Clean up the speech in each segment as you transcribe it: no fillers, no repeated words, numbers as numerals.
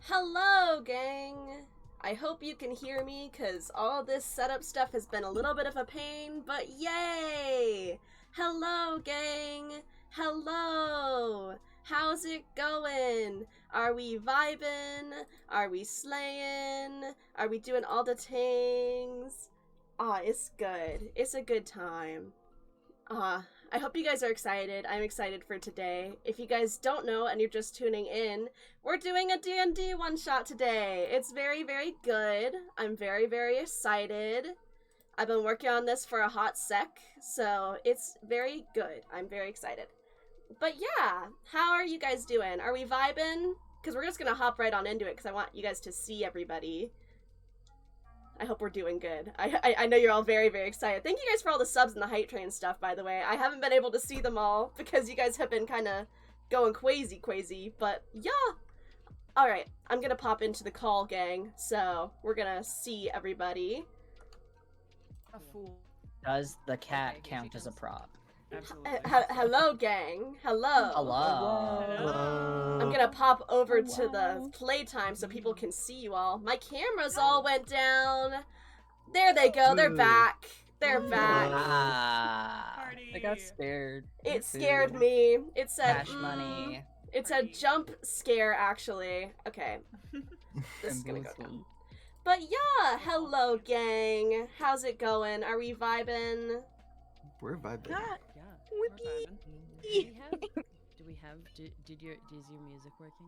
Hello, gang! I hope you can hear me, because all this setup stuff has been a little bit of a pain, but yay! Hello, gang! Hello! How's it going? Are we vibing? Are we slaying? Are we doing all the things? It's good. It's a good time. I hope you guys are excited. I'm excited for today. If you guys don't know and you're just tuning in, we're doing a D&D one-shot today. It's very, very good. I'm very, very excited. I've been working on this for a hot sec, so it's very good. I'm very excited. But yeah, how are you guys doing? Are we vibing? Because we're just going to hop right on into it because I want you guys to see everybody. I hope we're doing good. I know you're all very, very excited. Thank you guys for all the subs and the hype train stuff, by the way. I haven't been able to see them all because you guys have been kind of going crazy, but yeah. Alright, I'm gonna pop into the call, gang, so we're gonna see everybody. A fool. Does the cat count as a prop? Absolutely. Hello, gang. Hello. Hello. I'm gonna pop over to the playtime so people can see you all. My cameras all went down. There they go. They're back. They're back. Party. I got scared. It scared me. It said Cash money. It said jump scare, actually. Okay. This is gonna go down. But yeah, hello, gang. How's it going? Are we vibing? We're vibing. Yeah. Whippy. Is your music working?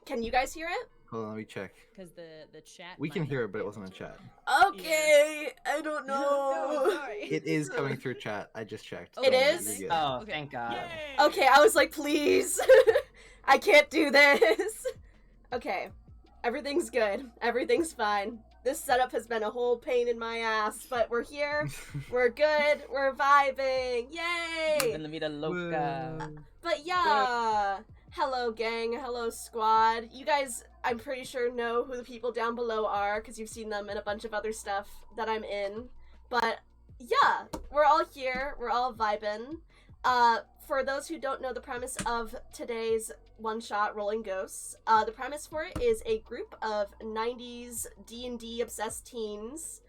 Can you guys hear it? Hold on, let me check. Because the chat. We can might hear not it, but be it able wasn't a to. chat. Okay, I don't know. sorry. It is coming through chat. I just checked. It so is? you're good. Oh, Okay. thank God. Yay! Okay, I was like, please. I can't do this. Okay, everything's good. Everything's fine. This setup has been a whole pain in my ass, but we're here. We're good. We're vibing. Yay! Even the vida loca. Whoa. But yeah, hello gang, hello squad. You guys, I'm pretty sure know who the people down below are because you've seen them in a bunch of other stuff that I'm in. But yeah, we're all here, we're all vibing. For those who don't know the premise of today's one-shot Rolling Ghosts, the premise for it is a group of 90s D&D obsessed teens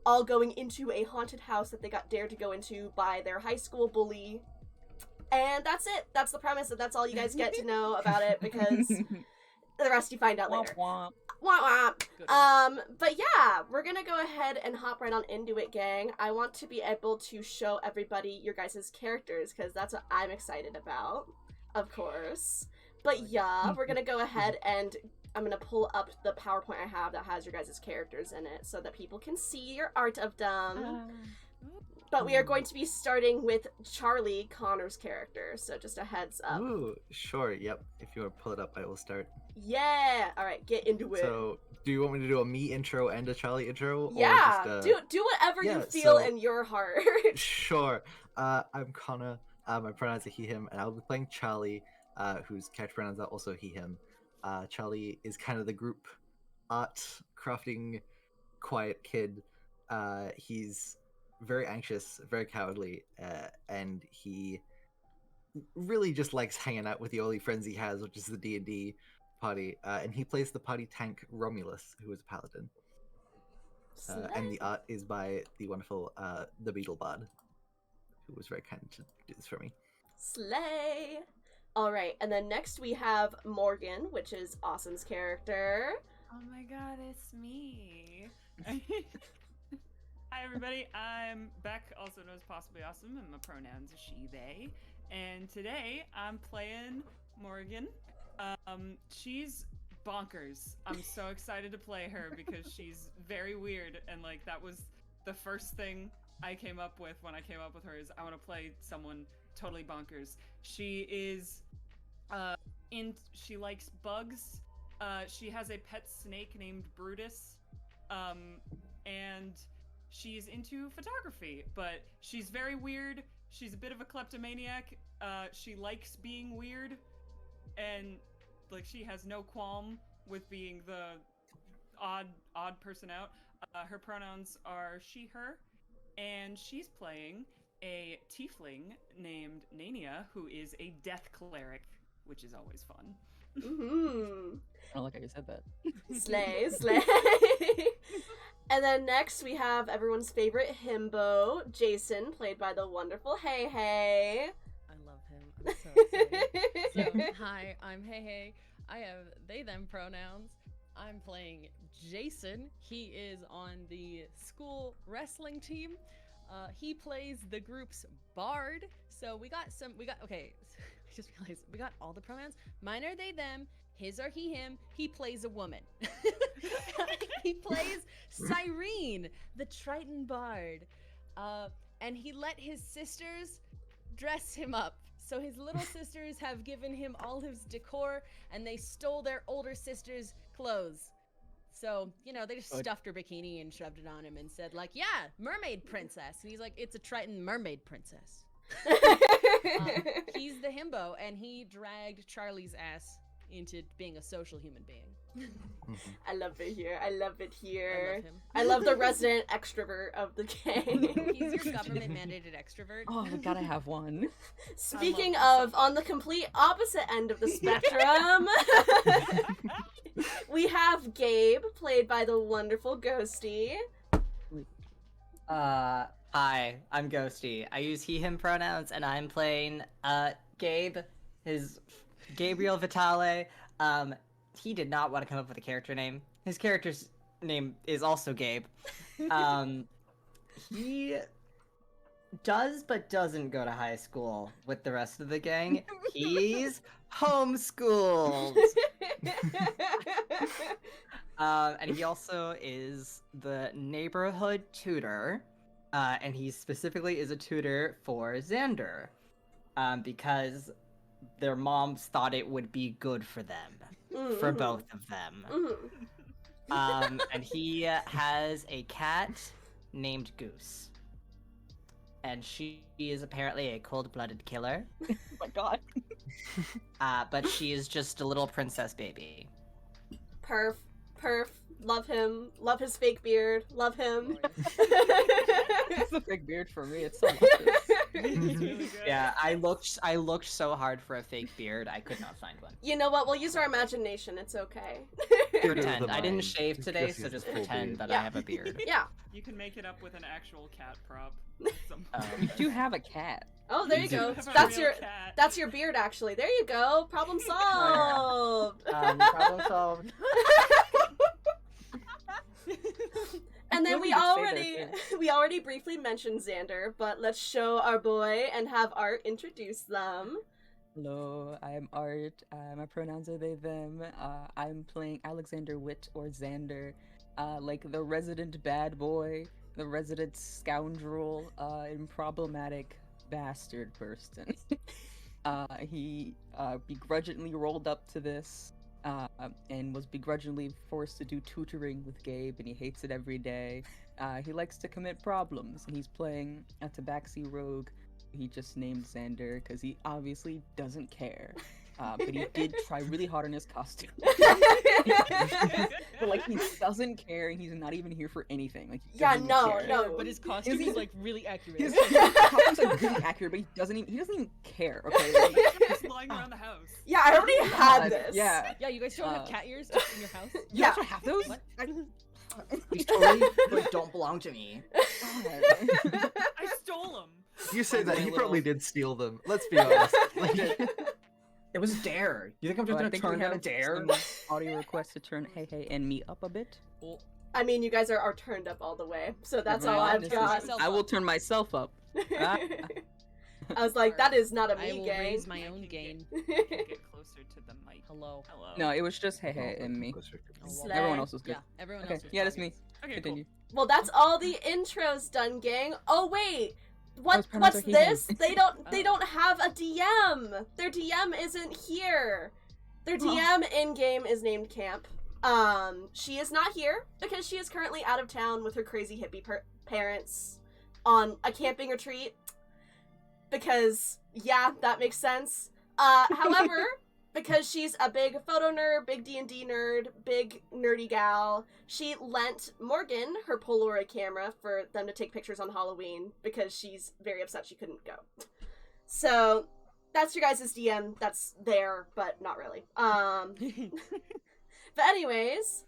all going into a haunted house that they got dared to go into by their high school bully. And that's it. That's the premise, and that's all you guys get to know about it, because the rest you find out later. Womp Wah wah. Good. But yeah, we're gonna go ahead and hop right on into it, gang. I want to be able to show everybody your guys' characters, because that's what I'm excited about, of course. But yeah, we're gonna go ahead and I'm gonna pull up the PowerPoint I have that has your guys' characters in it, so that people can see your art of them. But we are going to be starting with Charlie, Connor's character, so just a heads up. Ooh, sure, yep. If you want to pull it up, I will start. Yeah! Alright, get into it. So, do you want me to do a me intro and a Charlie intro? Yeah! Or just, do whatever you yeah, feel so- in your heart. Sure. I'm Connor. My pronouns are he, him, and I'll be playing Charlie, whose catch pronouns are also he, him. Charlie is kind of the group art crafting quiet kid. He's very anxious, very cowardly, and he really just likes hanging out with the only friends he has, which is the D&D party. And he plays the party tank Romulus, who is a paladin. And the art is by the wonderful the Beetle Bard, who was very kind to do this for me. Slay! Alright, and then next we have Morgan, which is Awesome's character. Oh my god, it's me. Hi everybody, I'm Beck, also known as Possibly Awesome, and my pronouns are she, they. And today I'm playing Morgan. She's bonkers. I'm so excited to play her because she's very weird, and like that was the first thing I came up with when I came up with her is I want to play someone totally bonkers. She is she likes bugs. She has a pet snake named Brutus. And she's into photography, but she's very weird. She's a bit of a kleptomaniac. She likes being weird, and like she has no qualm with being the odd person out. Her pronouns are she, her, and she's playing a tiefling named Nania, who is a death cleric, which is always fun. Mm-hmm. I don't like how you said that. Slay, slay. And then next we have everyone's favorite himbo, Jason, played by the wonderful Hey Hey. I love him. I'm so excited. So, hi, I'm Hey Hey. I have they them pronouns. I'm playing Jason. He is on the school wrestling team. He plays the group's bard. So we got okay. I just realized we got all the pronouns. Mine are they them. His are he him. He plays a woman. He plays Cyrene, the Triton bard. And he let his sisters dress him up. So his little sisters have given him all his decor, and they stole their older sister's clothes. So, you know, they just stuffed her bikini and shoved it on him and said, like, yeah, mermaid princess. And he's like, it's a Triton mermaid princess. He's the himbo, and he dragged Charlie's ass into being a social human being. I love it here. I love it I here. love him. I love the resident extrovert of the gang. He's your government mandated extrovert. Oh, we gotta have one. Speaking I love of, on the complete opposite end of the spectrum, we have Gabe, played by the wonderful Ghosty. Hi, I'm Ghosty. I use he, him pronouns, and I'm playing, Gabe, his Gabriel Vitale. He did not want to come up with a character name. His character's name is also Gabe. He does but doesn't go to high school with the rest of the gang. He's homeschooled. And he also is the neighborhood tutor. And he specifically is a tutor for Xander. Because their moms thought it would be good for them. For both of them. And he has a cat named Goose. And she is apparently a cold-blooded killer. Oh my god. But she is just a little princess baby. Perf. Love him. Love his fake beard. Love him. It's a big beard for me. It's so luscious. It's really good. Yeah, I looked so hard for a fake beard, I could not find one. You know what? We'll use our imagination. It's okay. Pretend. I didn't mind. shave today, Just so use just the full pretend beard. that Yeah. I have a beard. Yeah. You can make it up with an actual cat prop. You do have a cat. Oh, there you You go. have a That's real your cat. that's your beard actually. There you go. Problem solved. Problem solved. And then Don't we need to say already their we already briefly mentioned Xander, but let's show our boy and have Art introduce them. Hello, I'm Art. My pronouns are they, them. I'm playing Alexander Witt or Xander, like the resident bad boy, the resident scoundrel, and problematic bastard person. He begrudgingly rolled up to this, and was begrudgingly forced to do tutoring with Gabe, and he hates it every day. He likes to commit problems, and he's playing a tabaxi rogue. He just named Xander because he obviously doesn't care. But he did try really hard on his costume. But like he doesn't care, and he's not even here for anything. Like he Yeah, doesn't no, care. no. But his costume he- is like really accurate. His costume's like really accurate, but he doesn't even care. Okay. Like, Just lying around the house. Yeah, I already had God, this. Yeah. Yeah, you guys don't have cat ears just in your house? You Yeah. also have those? What? These totally like, don't belong to me. God. I stole them. You say that, My he little- probably did steal them. Let's be honest. Like, It was Dare. You think I'm just Well, I gonna think turn we down a have Dare? some audio requests to turn hey and me up a bit. I mean, you guys are turned up all the way, so that's Never all mind, I've this got. is- I will turn myself up. Ah. I was like, that is not a I me will gang. raise my I own can gain. Get closer to the mic. Hello. Hello. No, it was just hey and me. Slay. Everyone else was good. Yeah, everyone Okay, else was yeah, that's fine. me. Okay, Continue. Well, that's all the intros done, gang. Oh wait, Those pronouns what's are he, him. this? They don't Oh. don't have a DM. Their DM isn't here. Their DM in game is named Camp. She is not here because she is currently out of town with her crazy hippie parents on a camping retreat. Because yeah, that makes sense. However, because she's a big photo nerd, big D&D nerd, big nerdy gal, she lent Morgan her Polaroid camera for them to take pictures on Halloween because she's very upset she couldn't go. So that's your guys' DM. That's there, but not really. But anyways,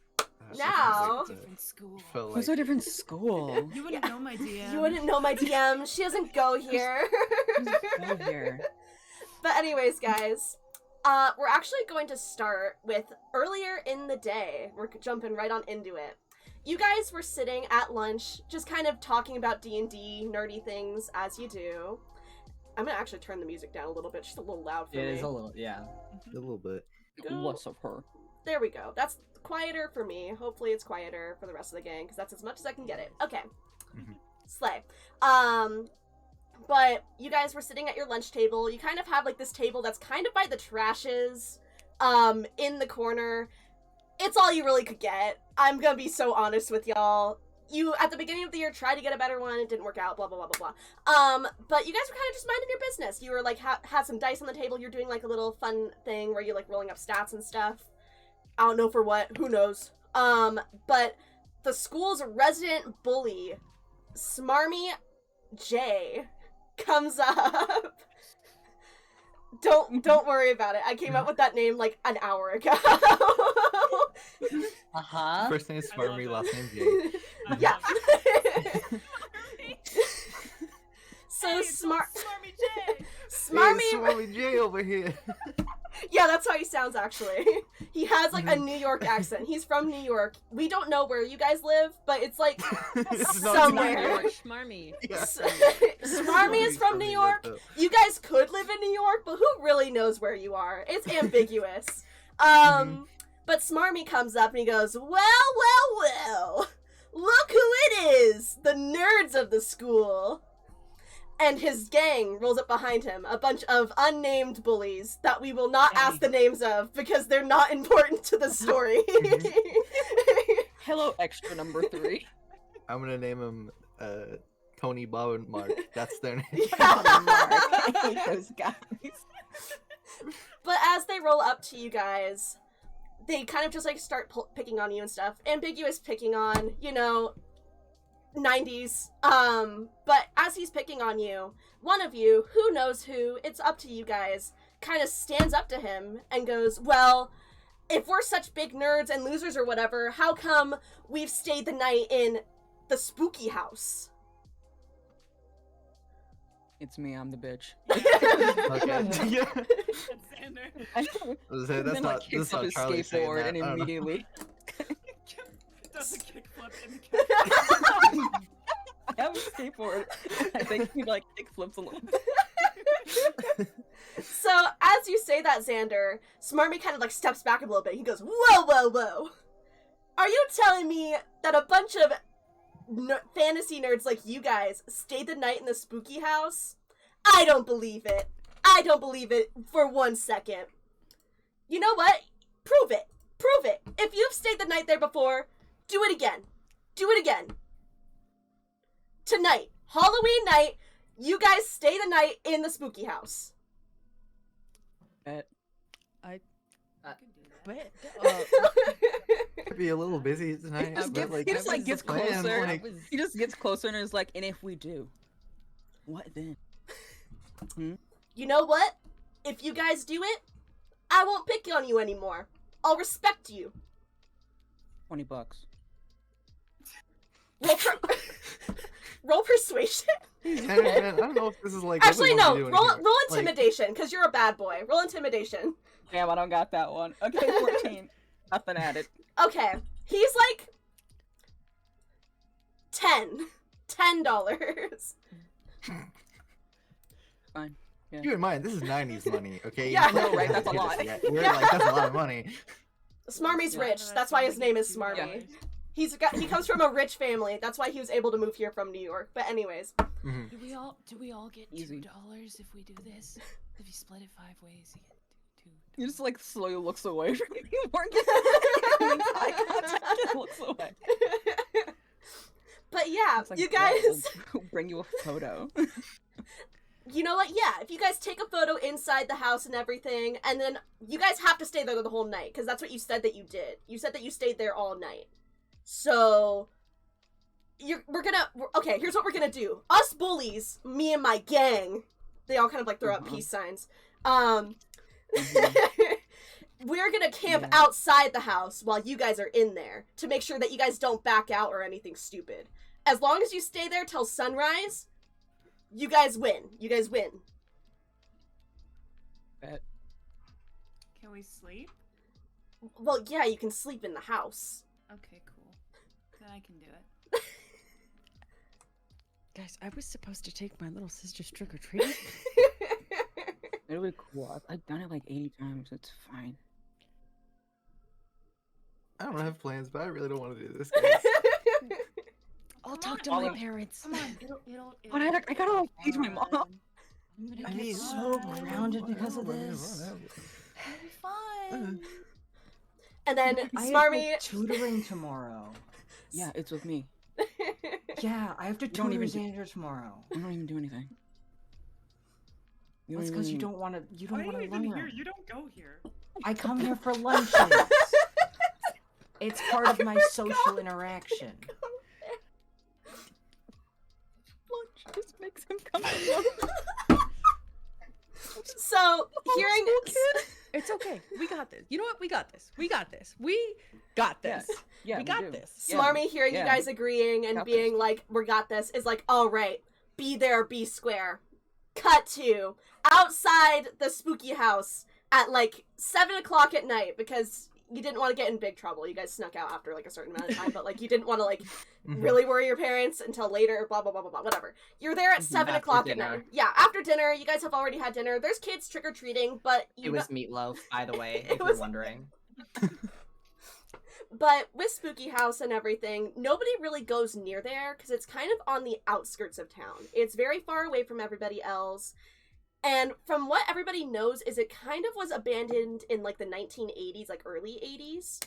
now... Different school. Who's a different school? You wouldn't know my DM. You wouldn't know my DM. She doesn't go here. Go here. But anyways, guys, we're actually going to start with earlier in the day. We're jumping right on into it. You guys were sitting at lunch, just kind of talking about D&D, nerdy things, as you do. I'm gonna actually turn the music down a little bit, just a little loud for me. It is a little, yeah. A little bit. Less of her. There we go. That's quieter for me. Hopefully it's quieter for the rest of the gang, because that's as much as I can get it. Okay. Mhm. Slay. But you guys were sitting at your lunch table. You kind of have, like, this table that's kind of by the trashes, in the corner. It's all you really could get. I'm gonna be so honest with y'all. You, at the beginning of the year, tried to get a better one. It didn't work out, blah, blah, blah, blah, blah. But you guys were kind of just minding your business. You were, like, had some dice on the table. You're doing, like, a little fun thing where you're, like, rolling up stats and stuff. I don't know for what. Who knows? But the school's resident bully, Smarmy J, comes up. Don't worry about it. I came up with that name, like, an hour ago. Uh-huh. First name is I love Smarmy, it. last name Jay. Yeah. So Hey, it's smart. Smarmy J. Smarmy. Hey, Smarmy Jay over here. Yeah, that's how he sounds, actually. He has, like, a New York accent. He's from New York. We don't know where you guys live, but it's, like, It's not somewhere. Schmarmy. Yeah. Smarmy is from New York. You guys could live in New York, but who really knows where you are? It's ambiguous. But Smarmy comes up and he goes, well, look who it is, the nerds of the school. And his gang rolls up behind him, a bunch of unnamed bullies that we will not ask the names of because they're not important to the story. Hello, extra number 3. I'm gonna name him Tony, Bob, and Mark. That's their name. I hate those guys. But as they roll up to you guys, they kind of just, like, start picking on you and stuff. Ambiguous picking on, 90s. But as he's picking on you, one of you, who knows who, it's up to you guys, kind of stands up to him and goes, well, if we're such big nerds and losers or whatever, how come we've stayed the night in the spooky house? It's me, I'm the bitch. Okay. Yeah. That's Xander. I That's not kicks up his Charlie saying skateboard that. and I don't know. immediately Does a kickflip in the kick. I have a skateboard. I think he like kick flips a little bit. So, as you say that, Xander, Smarmy kind of, like, steps back a little bit. He goes, whoa. Are you telling me that a bunch of fantasy nerds like you guys stayed the night in the spooky house? I don't believe it. I don't believe it for 1 second. You know what? Prove it. Prove it. If you've stayed the night there before, do it again. Do it again. Tonight, Halloween night, you guys stay the night in the spooky house. But, Could be a little busy tonight. He just but, gets, like, gets the plan, closer. like- He just gets closer and is like, and if we do, what then? You know what? If you guys do it, I won't pick on you anymore. I'll respect you. $20. Roll persuasion. Man, I don't know if this is like. Actually, what no. we wanna be Roll doing here. Like, intimidation, because you're a bad boy. Roll intimidation. Damn, I don't got that one. Okay, 14. Nothing added. Okay. He's like $10. Fine. Yeah. Keep in mind, this is 90s money, okay? Yeah. You can't I know, right? hit That's a us lot. yet. You're Yeah. like, that's a lot of money. Smarmy's Yeah. rich. That's why his name is Smarmy. Yeah. He comes from a rich family. That's why he was able to move here from New York. But anyways, Mhm. Do we all get Easy. $2 if we do this? If you split it 5 ways, you get two. He just like slowly looks away from you, Morgan. Makes eye contact and looks away. but yeah, It's like, you "Yeah, guys. we'll bring you a photo. You know what? Yeah, if you guys take a photo inside the house and everything, and then you guys have to stay there the whole night, because that's what you said that you did. You said that you stayed there all night. So, okay, here's what we're gonna do. Us bullies, me and my gang, they all kind of like throw up peace signs. Um, we're gonna camp outside the house while you guys are in there to make sure that you guys don't back out or anything stupid. As long as you stay there till sunrise, you guys win. You guys win. Bet. Can we sleep? Well, yeah, you can sleep in the house. Okay, cool. Then I can do it. Guys, I was supposed to take my little sister's trick or treat. It'll be cool. I've done it like 80 times. It's fine. I don't have plans, but I really don't want to do this, guys. I'll Come talk to on, my Olive. parents. Come on, But I gotta like teach my mom. I'm gonna get so grounded because of this. It'll be fun. And then I have Smarmy. like, tutoring tomorrow. Yeah, it's with me. Yeah, I have to don't tutor even do- Xander tomorrow. I don't even do anything. That's because you don't want to. You don't Why want are to you even learn. here? You don't go here. I come here for lunches. It's part of my social interaction. Lunch just makes him come along. So, hearing. It's okay. We got this. You know what? We got this. We got this. We got this. Yeah, we got do. this. Smarmy hearing you yeah. guys agreeing and Got being this. like, we got this, is like, all right, be there, be square. Cut to outside the spooky house at like 7 o'clock at night because you didn't want to get in big trouble. You guys snuck out after like a certain amount of time, but like you didn't want to like really worry your parents until later, blah, blah, blah, blah, blah, whatever. You're there at 7 After o'clock dinner. at night. Yeah, after dinner. You guys have already had dinner. There's kids trick-or-treating, but It was meatloaf, by the way, if It you're was- wondering. But with Spooky House and everything, nobody really goes near there because it's kind of on the outskirts of town. It's very far away from everybody else. And from what everybody knows is it kind of was abandoned in like the 1980s, like early 80s.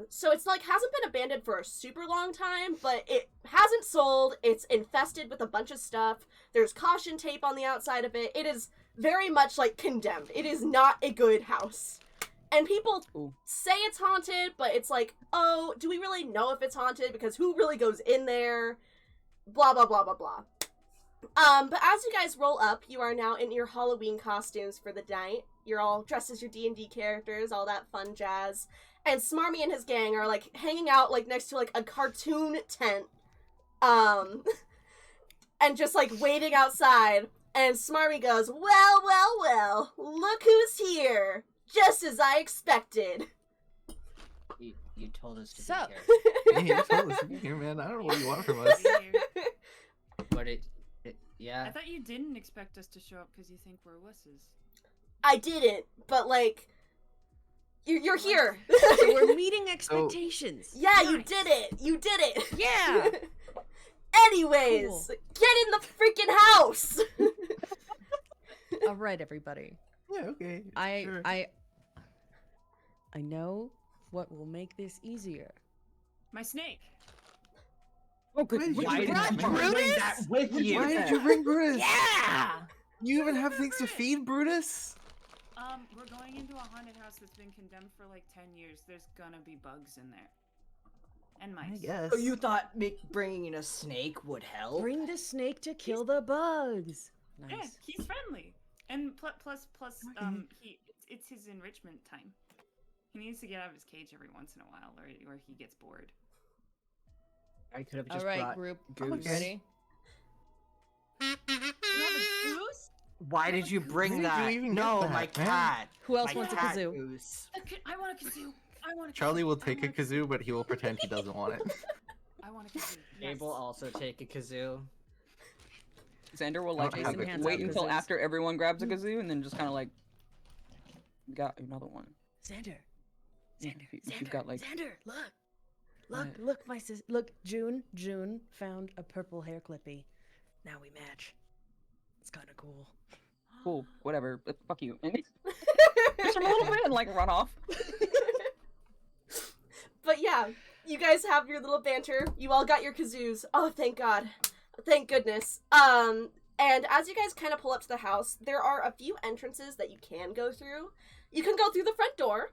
So it's like hasn't been abandoned for a super long time, but it hasn't sold. It's infested with a bunch of stuff. There's caution tape on the outside of it. It is very much like condemned. It is not a good house. And people Ooh. say it's haunted, but it's like, oh, do we really know if it's haunted? Because who really goes in there? Blah, blah, blah, blah, blah. But as you guys roll up, you are now in your Halloween costumes for the night. You're all dressed as your D&D characters, all that fun jazz. And Smarmy and his gang are, like, hanging out, like, next to, like, a cartoon tent. And just, like, waiting outside. And Smarmy goes, well, well, well, look who's here. Just as I expected. You told us to Sup? be here. Yeah, you told us to be here, man. I don't know what you want from us. But I yeah. thought you didn't expect us to show up because you think we're wusses. I didn't, but, like, you're here. So we're meeting expectations. Yeah, you Nice. did it. You did it. Yeah. Anyways, Cool. get in the freaking house. All right, everybody. Yeah, okay. Sure. I know what will make this easier. My snake. Oh, good. Why did Which you one? bring Which one? Brutus? that with you? Why did you bring Brutus? Yeah. You even have things to feed Brutus? We're going into a haunted house that's been condemned for like 10 years. There's gonna be bugs in there. And mice. I guess. Oh, you thought bringing in a snake would help? Bring the snake to kill the bugs. Yeah, Nice. he's friendly. And plus, it's his enrichment time. He needs to get out of his cage every once in a while, or he gets bored. I could have All just right, brought group. Goose. Ready? Goose? Why did you Where bring did you that? even get No, that, my man? cat. Who else My wants a cat, kazoo? Goose. I want a kazoo. I want a kazoo. Charlie will I take a want kazoo, but he will pretend he doesn't want it. I want a kazoo. Yes. Abel also take a kazoo. Xander will I like don't have wait a kazoo. until after everyone grabs a kazoo and then just kind of like got another one. Xander. Yeah, Xander. if Xander. you've got, like- Xander. Look. Look. What? Look. My sis. Look. June found a purple hair clippy. Now we match. It's kind of cool. Cool, whatever. But fuck you. And just a little bit and like run off. But yeah, you guys have your little banter. You all got your kazoos. Oh, thank God. Thank goodness. And as you guys kind of pull up to the house, there are a few entrances that you can go through. You can go through the front door.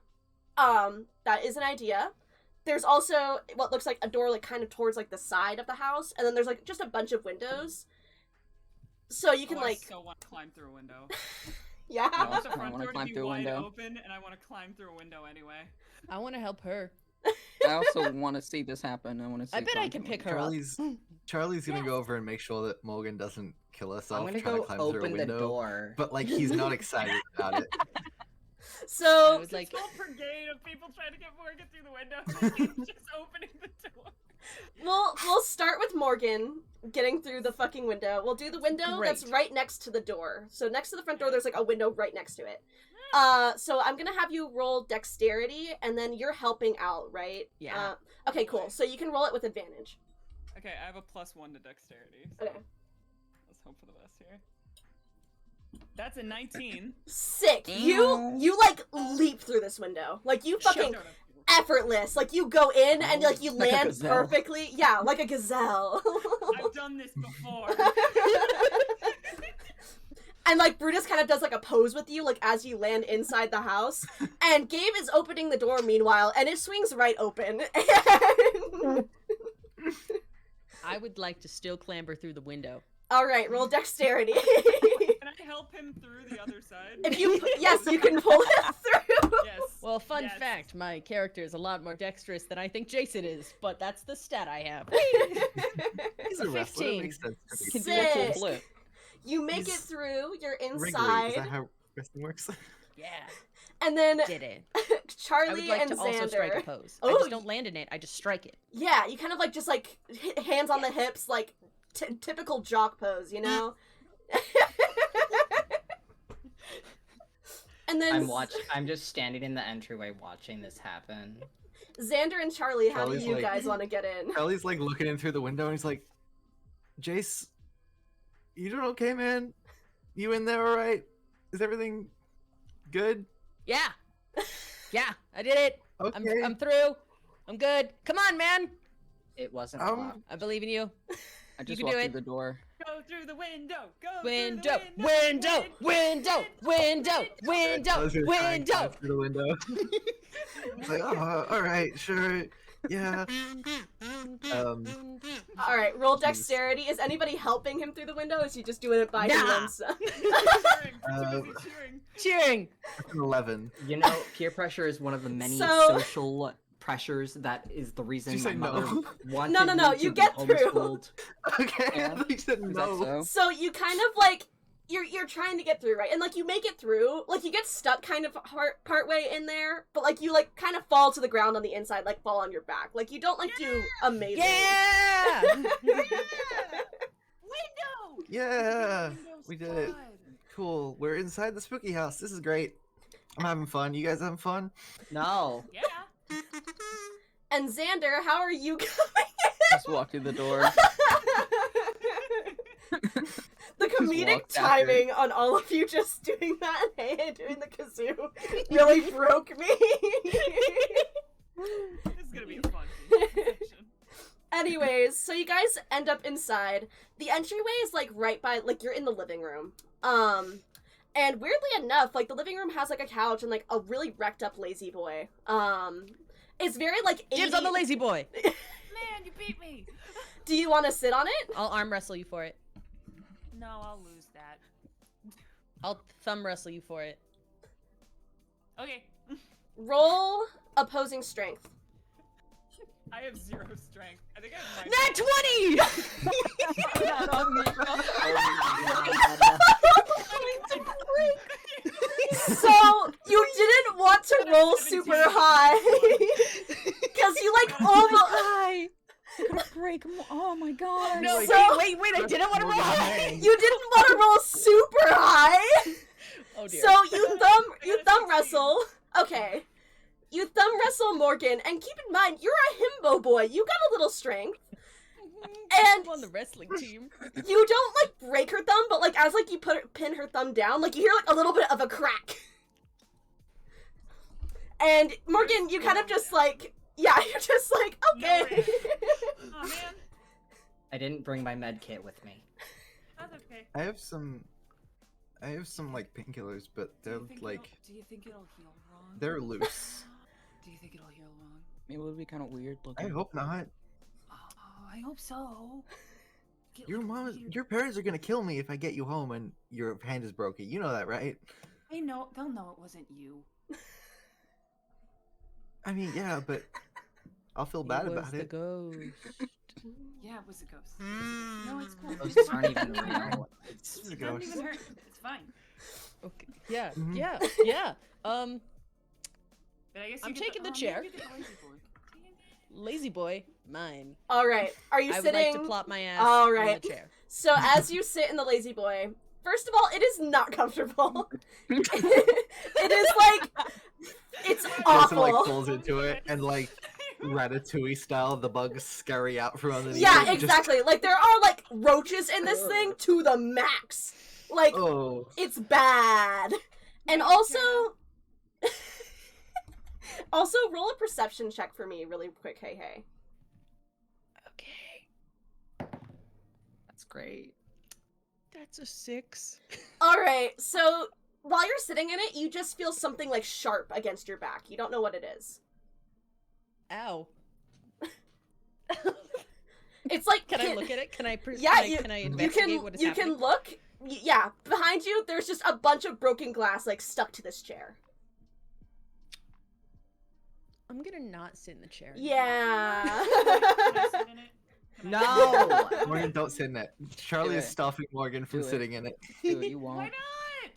That is an idea. There's also what looks like a door like kind of towards like the side of the house, and then there's like just a bunch of windows. So you can I like so want to climb through a window. Yeah. I want the I front wanna door to climb be through a wide window. open, and I want to climb through a window anyway. I want to help her. I also want to see this happen. I want to see. I bet I Climb can through pick a her up. Charlie's gonna Yes. go over and make sure that Morgan doesn't kill herself I'm gonna trying to go climb through a open the window. door. But like he's not excited about it. I So was like, This whole brigade of people trying to get Morgan through the window, and he's just opening the door. we'll start with Morgan getting through the fucking window. We'll do the window that's Great. right next to the door. So next to the front door, there's like a window right next to it. So I'm gonna have you roll dexterity, and then you're helping out, right? Yeah. Okay, cool. So you can roll it with advantage. Okay, I have a +1 to dexterity. Okay. Let's hope for the best here. That's a 19. Sick. You like leap through this window. Like you fucking effortless. Like you go in and like you Like a land gazelle. perfectly. Yeah, like a gazelle. I've done this before. And like Brutus kind of does like a pose with you, like as you land inside the house. And Gabe is opening the door meanwhile, and it swings right open. And... I would like to still clamber through the window. All right, roll dexterity. Can I help him through the other side? If you yes, you can pull it through. Yes. Well, fun Yes. fact, my character is a lot more dexterous than I think Jason is, but that's the stat I have. He's a wrestler. It 15. makes sense. to me. Can do a full Sick. flip. You make it He's through. You're Wrigley, inside, is that how wrestling works? Yeah, and then did it. Charlie I would like and to also strike a Xander. pose. Oh, I just don't land in it. I just strike it. Yeah, you kind of like just like hands on the hips, like typical jock pose, you know. And then I'm just standing in the entryway watching this happen. Xander and Charlie, how do Charlie's you like- guys want to get in? Charlie's like looking in through the window and he's like, Jace, you doing okay, man? You in there all right? Is everything good? Yeah, yeah, I did it. Okay. I'm through. I'm good. Come on, man. It wasn't Um, locked. I believe in you. I just can walked do through it. the door. Go through the window. Go Window, through the window, window, window, I window, was gonna try and window. climb through the window. It's like, oh, all right, sure, yeah. All right, roll dexterity. Is anybody helping him through the window? Or is he just doing it by Nah. himself? Cheering. Um, Cheering. Cheering. That's an 11. You know, peer pressure is one of the many So- social pressures that is the reason Did you my say mother no? wanted No, me to you be get through. homeschooled. Okay, I Yeah. thought you said Is no. that so? So you kind of like you're trying to get through, right? And like you make it through, like you get stuck kind of part way in there, but like you like kind of fall to the ground on the inside, like fall on your back. Like you don't like do amazing. Yeah. Window. Yeah, Window's we did it. fun. Cool. We're inside the spooky house. This is great. I'm having fun. You guys having fun? No. Yeah. And Xander, how are you going? Just walked through the door. The comedic walked after. timing on all of you just doing that and hey, doing the kazoo really broke me. This is gonna be a fun section. Anyways, so you guys end up inside. The entryway is like right by, like you're in the living room. And weirdly enough, like the living room has like a couch and like a really wrecked up lazy boy. It's very like 80... Dibs on the lazy boy. Man, you beat me. Do you want to sit on it? I'll arm wrestle you for it. No, I'll lose that. I'll thumb wrestle you for it. Okay. Roll opposing strength. I have 0 strength. I think I have Nat 20! Not on me. So you didn't want to roll super high because you like almost. Hi. Break. Oh my god. No, So- wait, I didn't want to roll high. You didn't want to roll super high, Oh dear. so you thumb wrestle. Okay, you thumb wrestle Morgan, and keep in mind you're a himbo boy. You got a little strength, and I'm on the wrestling team. you don't like break her thumb, but like as like you pin her thumb down, like you hear like a little bit of a crack. And Morgan, you kind of just like, yeah, you're just like, okay. Oh man, I didn't bring my med kit with me. that's okay. I have some like painkillers, but they're like Do you think it'll heal wrong? they're loose. Do you think it'll heal wrong? It would be kind of weird I looking. hope not. Oh, I hope so. Get Your like mom, weird- your parents are gonna kill me if I get you home and your hand is broken. You know that, right? They'll know it wasn't you. I mean, yeah, but I'll feel bad was about the it. ghost. Yeah, it was a ghost. No, it's cool. Ghosts aren't even real. It's It a doesn't ghost. even hurt. It's fine. Okay. Yeah. Mhm. Yeah. Yeah. But I guess I'm you get taking the maybe chair. you get the lazy boy. Lazy boy, mine. All right. Are you I would sitting? like to plop my ass All on right. the chair. So as you sit in the lazy boy, first of all, it is not comfortable. It is like it's Jason awful. like pulls into it and like Ratatouille style, the bugs scurry out from underneath. Yeah, it, just- exactly. Like there are like roaches in this thing to the max. Like Oh, it's bad. And also also roll a perception check for me really quick. Hey. Okay. That's great. That's a 6. All right. So while you're sitting in it, you just feel something like sharp against your back. You don't know what it is. Ow. It's like Can I look at it? Can I? Yeah, can I you investigate can what is you happening? can look. Yeah, behind you, there's just a bunch of broken glass like stuck to this chair. I'm gonna not sit in the chair. Yeah. Can I sit in it? Can I- No! Morgan, don't sit in it. Charlie Do is it. stopping Morgan from Do it. sitting in it. Do it, you Why won't. not?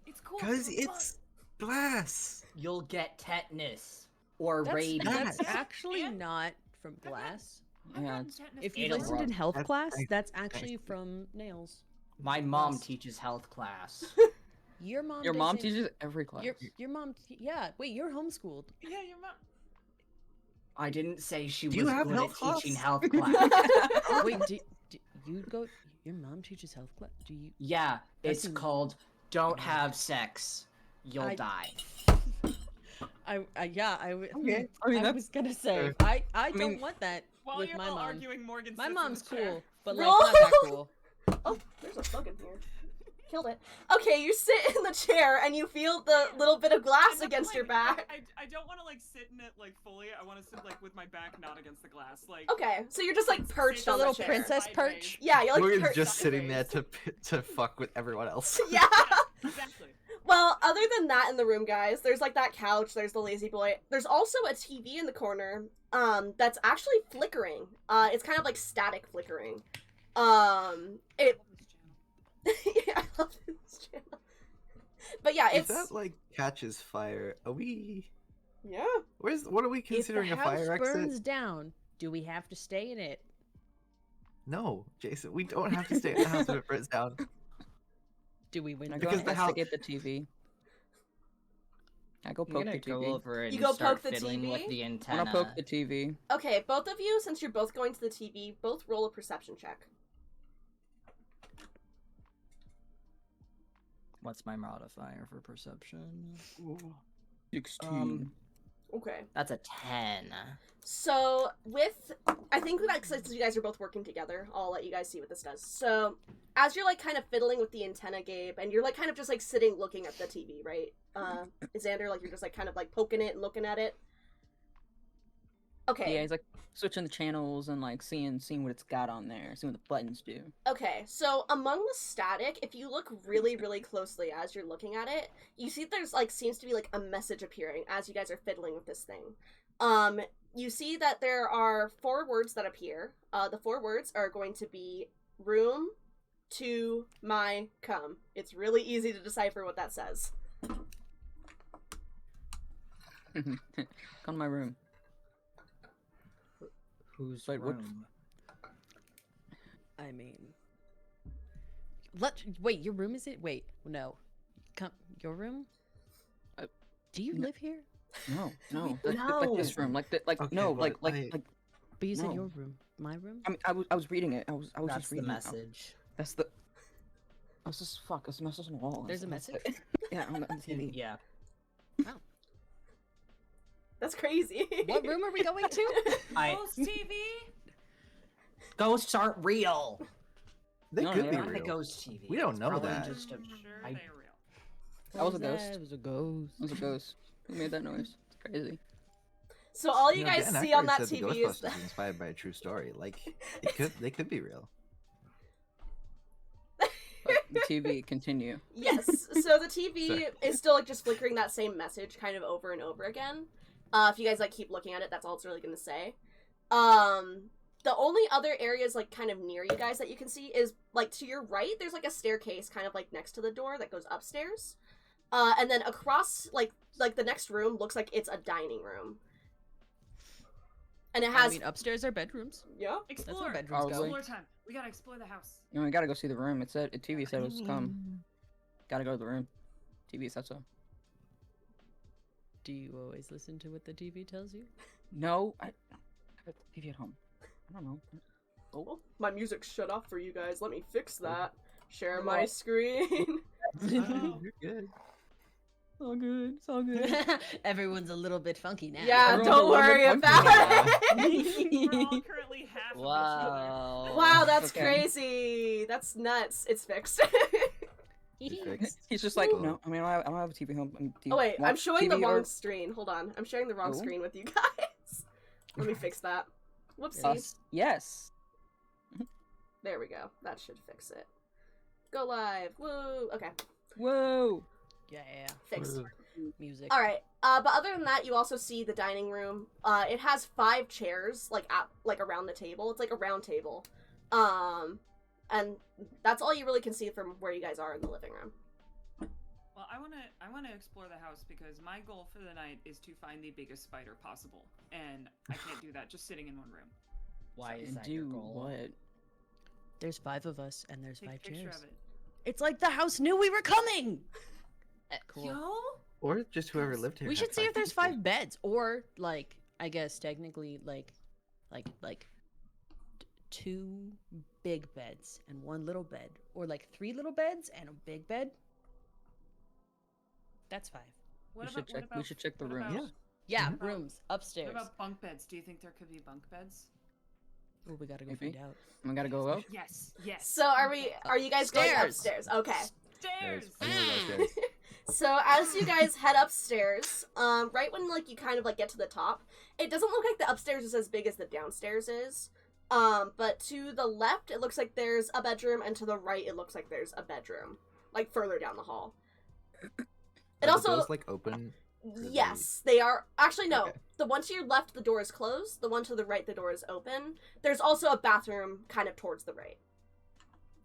It's cool. Because it's it's glass. You'll get tetanus or That's, rabies. that's Yeah. actually Yeah. not from glass. fun. Yeah, I've it's- gotten If tetanus you It'll listened rub. in health That's class, nice. that's actually from nails. My mom Yes. teaches health class. Your mom. Your mom doesn't- teaches every class. Your mom. Yeah. Wait, you're homeschooled. Yeah, your mom. I didn't say she Do was you have good at health teaching class? health class. Wait, do you go? Your mom teaches health class. Do you? Yeah, That's it's in- called Don't Have Sex. You'll I- die. Yeah. I Okay. I mean, I that's was gonna say. fair. I don't mean, want that While with you're my all mom. arguing, Morgan My sits in mom's the chair. cool, but like Roll. not that cool. Oh, there's a bug in here. Killed it. Okay, you sit in the chair and you feel the little bit of glass And then, against like, your back. I don't want to like sit in it like fully. I want to sit like with my back not against the glass. Like Okay, so you're just like perched A on little the chair. princess Sideways. perch. Yeah, you're like Morgan's perched. just sitting there sideways. to fuck with everyone else. Yeah. Exactly. Well, other than that in the room, guys, there's like that couch, there's the lazy boy. There's also a TV in the corner, that's actually flickering. It's kind of like static flickering. It yeah, I love this channel. But yeah, If it's that like catches fire, are we? yeah. What are we considering if a the house fire burns exit? down, do we have to stay in it? No, Jason, we don't have to stay in the house if it burns down. Do we win? I go Because the house- investigate the TV. I go I'm poke gonna the go TV. over and You go start poke the fiddling TV? with the I'm antenna. gonna poke the TV. Okay, both of you, since you're both going to the TV, both roll a perception check. What's my modifier for perception? 16. Okay. That's a 10. So, I think that since you guys are both working together, I'll let you guys see what this does. So, as you're like kind of fiddling with the antenna, Gabe, and you're like kind of just like sitting looking at the TV, right? Xander, like you're just like kind of like poking it and looking at it. Okay. Yeah, he's like switching the channels and like seeing what it's got on there, seeing what the buttons do. Okay, so among the static, if you look really, really closely as you're looking at it, you see there's like seems to be like a message appearing as you guys are fiddling with this thing. You see that there are 4 words that appear. The 4 words are going to be room to my come. It's really easy to decipher what that says. Come to my room. Whose Wait, what- room? I mean, wait. Your room is it? Wait, no. Come, your room. Do you no. live here? No, like this No. room, like Okay, no, but like. But you said No. your room. My room. I mean, I was reading it. I was That's just the reading it. message. That's the. I was just fuck. It's a message on the wall. There's a That's message? it. Yeah, on the TV. Yeah. That's crazy. What room are we going to? Ghost TV. Ghosts aren't real. They No, could they're be not Not a real. ghost TV. We don't It's know probably that. Just a, I'm sure I- they're real. That was a What ghost. It was a ghost. It was a ghost. Who made that noise? It's crazy. So all you know, guys Dan see on Aykroyd that said the TV is Ghostbusters is inspired by a true story. Like, they could be real. The TV, continue. Yes. So the TV Sorry. is still like just flickering that same message kind of over and over again. If you guys like keep looking at it, that's all it's really gonna say. The only other areas like kind of near you guys that you can see is like to your right. There's like a staircase kind of like next to the door that goes upstairs. And then across like the next room looks like it's a dining room. And it has upstairs are bedrooms. yeah. Explore. where bedrooms go. Explore time. We gotta explore the house. You know, we gotta go see the room. It said, TV said it was come. Gotta go to the room. TV said so. Do you always listen to what the TV tells you? No, I got the TV at home. I don't know. Oh, my music's shut off for you guys. Let me fix that. Share my screen. Oh. You're good. It's all good. It's all good. Everyone's a little bit funky now. Yeah, Everyone's don't a little worry bit about funky it. We're all currently half Wow. Wow, that's Okay. crazy. That's nuts. It's fixed. Fixed. He's just like, Cool. no. I mean, I don't have a TV home. Oh wait, I'm showing the TV wrong or- screen. Hold on, I'm sharing the wrong Oh. screen with you guys. Let me fix that. Whoopsie. Us. Yes. There we go. That should fix it. Go live. Woo. Okay, Whoa. Yeah. fixed. Music. All right. But other than that, you also see the dining room. It has 5 chairs, like around the table. It's like a round table. And that's all you really can see from where you guys are in the living room. Well, I wanna explore the house because my goal for the night is to find the biggest spider possible, and I can't do that just sitting in one room. Why is And that your do goal? what? There's 5 of us, and there's Take a 5 picture chairs. of it. It's like the house knew we were coming. Cool. Yo. Or just whoever lived here. We had should see 5 if there's people. 5 beds, or like I guess technically like 2 big beds and 1 little bed, or like 3 little beds and a big bed. That's 5. What We should check. We should check the what room. about- Yeah, What about- rooms What upstairs. about bunk beds? Do you think there could be bunk beds? Oh, we gotta go Maybe. find out. We gotta go up. Yes. Yes. So are you guys going Upstairs. upstairs? Okay. Stairs. I'm gonna go upstairs. So as you guys head upstairs, right when like you kind of like get to the top, it doesn't look like the upstairs is as big as the downstairs is. But to the left it looks like there's a bedroom, and to the right it looks like there's a bedroom, like further down the hall. It Are the also doors, like open. yes, they are actually no. Okay. The one to your left the door is closed. The one to the right the door is open. There's also a bathroom kind of towards the right.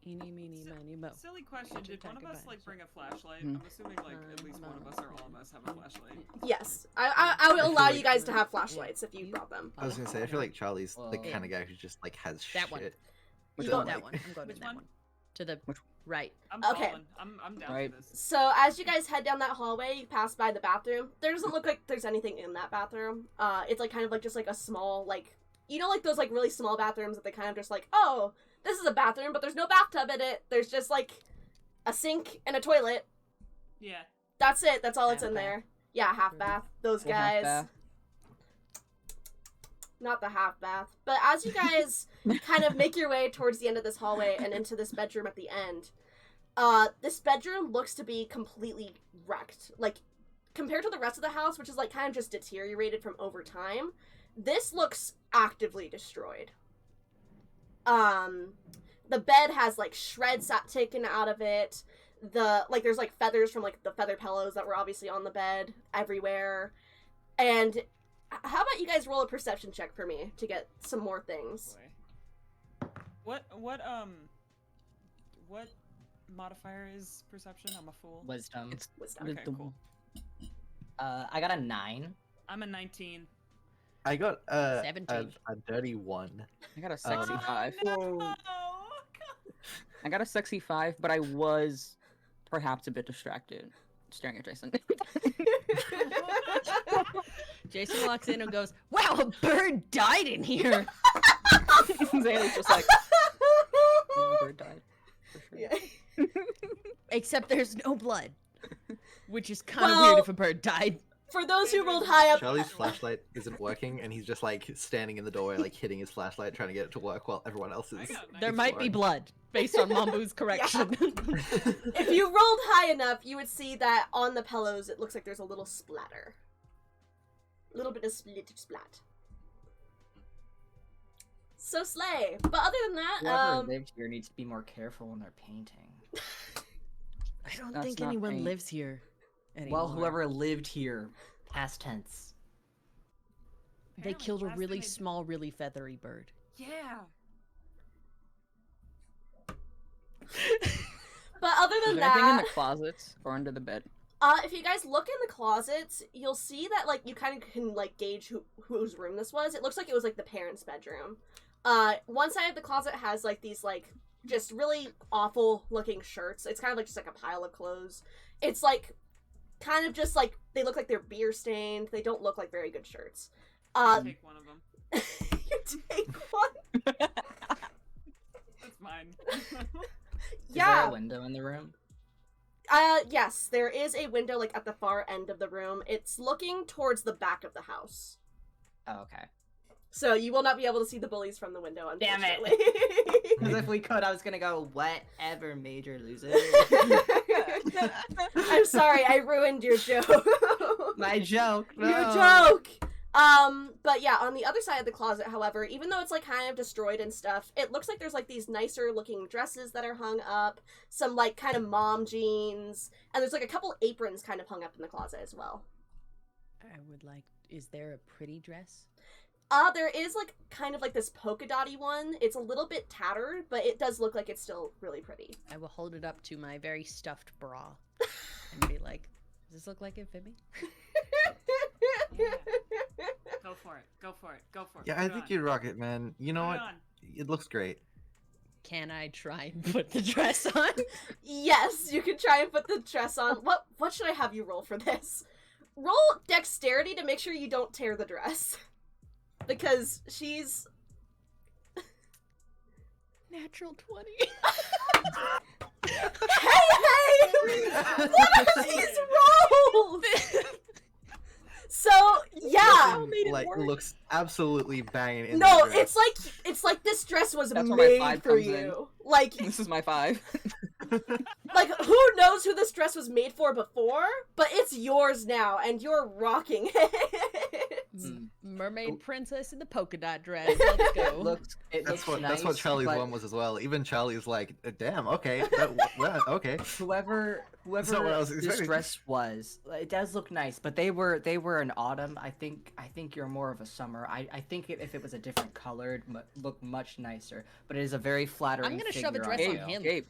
Eeny, meeny, miny, mo. Silly question. Get your Did one of tack us of like vibes. bring a flashlight? Hmm. I'm assuming like at least one of us or all of us have a flashlight. Yes, I will allow like- you guys to have flashlights if you brought them. I was gonna say, I feel like Charlie's the Well- kind of guy who just like has That shit. one. Which You one? go- That one. I'm going Which with that one? one. To the Which- right. I'm Okay. falling. I'm down Right. for this. So as you guys head down that hallway, you pass by the bathroom. There doesn't look like there's anything in that bathroom. It's like kind of like just like a small like like those like really small bathrooms that they kind of just like, oh, this is a bathroom, but there's no bathtub in it. There's just like a sink and a toilet. Yeah. That's it. That's all that's Half in bath. there. Yeah, half bath. Those Full half guys. bath. Not the half bath. But as you guys kind of make your way towards the end of this hallway and into this bedroom at the end, this bedroom looks to be completely wrecked. Like, compared to the rest of the house, which is like kind of just deteriorated from over time, this looks actively destroyed. The bed has like shreds taken out of it. There's like feathers from like the feather pillows that were obviously on the bed everywhere. And how about you guys roll a perception check for me to get some more things? Boy. What modifier is perception? I'm a fool. Wisdom. It's Wisdom. Okay, wisdom. cool. I got a 9. I'm a 19. I got a 17. dirty 1. I got a sexy Um, 5. No! I got a sexy 5, but I was perhaps a bit distracted staring at Jason. Jason walks in and goes, "Wow, a bird died in here." Zaylee's just like, yeah, bird died. For sure. Yeah. Except there's no blood, which is kind of Well- weird if a bird died. For those who rolled high up, Charlie's flashlight isn't working, and he's just like standing in the doorway, like hitting his flashlight, trying to get it to work while everyone else I is. got There nice might be exploring. blood, based on Mambu's correction. if you rolled high enough, you would see that on the pillows it looks like there's a little splatter. A little bit of splat. So slay. But other than that, Whoever lived here needs to be more careful when they're painting. don't That's think not anyone paint. lives here anymore. Well, whoever lived here, past tense. They Apparently, killed a last really time small, really feathery bird. Yeah. But other Is than there anything in that, the closets or under the bed? if you guys look in the closets, you'll see that like you kind of can like gauge whose room this was. It looks like it was like the parents' bedroom. One side of the closet has like these like just really awful looking shirts. It's kind of like just like a pile of clothes. It's like kind of just like they look like they're beer stained. They don't look like very good shirts. Take one of them. You take one. That's mine. Is there Yeah. a window in the room? Yes, there is a window like at the far end of the room. It's looking towards the back of the house. Oh, okay. So you will not be able to see the bullies from the window, Damn it. unfortunately. Because if we could, I was gonna go, whatever, major loser. I'm sorry, I ruined your joke. My joke. Your no. joke! But yeah, on the other side of the closet, however, even though it's like kind of destroyed and stuff, it looks like there's like these nicer looking dresses that are hung up, some like kind of mom jeans, and there's like a couple aprons kind of hung up in the closet as well. I would like. Is there a pretty dress? There is like kind of like this polka dotty one. It's a little bit tattered, but it does look like it's still really pretty. I will hold it up to my very stuffed bra and be like, "Does this look like it fit me?" Yeah. Go for it. Go for it. Go for it. Yeah, Put I it think on. you'd rock it, man. You know Put it what? on. It looks great. Can I try and put the dress on? Yes, you can try and put the dress on. What should I have you roll for this? Roll dexterity to make sure you don't tear the dress. Because she's... Natural 20. Hey! What are these rolls? So, yeah. made it Like, work. looks absolutely banging. In No, that dress. it's like this dress was That's where my made 5 for comes in. you. Like, This is my 5. like who knows who this dress was made for before? But it's yours now, and you're rocking it. Mermaid princess in the polka dot dress. Let's go. It That's looks what nice, Charlie's but one was as well. Even Charlie's like, damn, okay, well, okay. Whoever not what I was this expecting. dress was, it does look nice, but they were in autumn. I think you're more of a summer. I think if it was a different colored, look much nicer. But it is a very flattering. I'm gonna shove a figure dress on you. him. Gabe.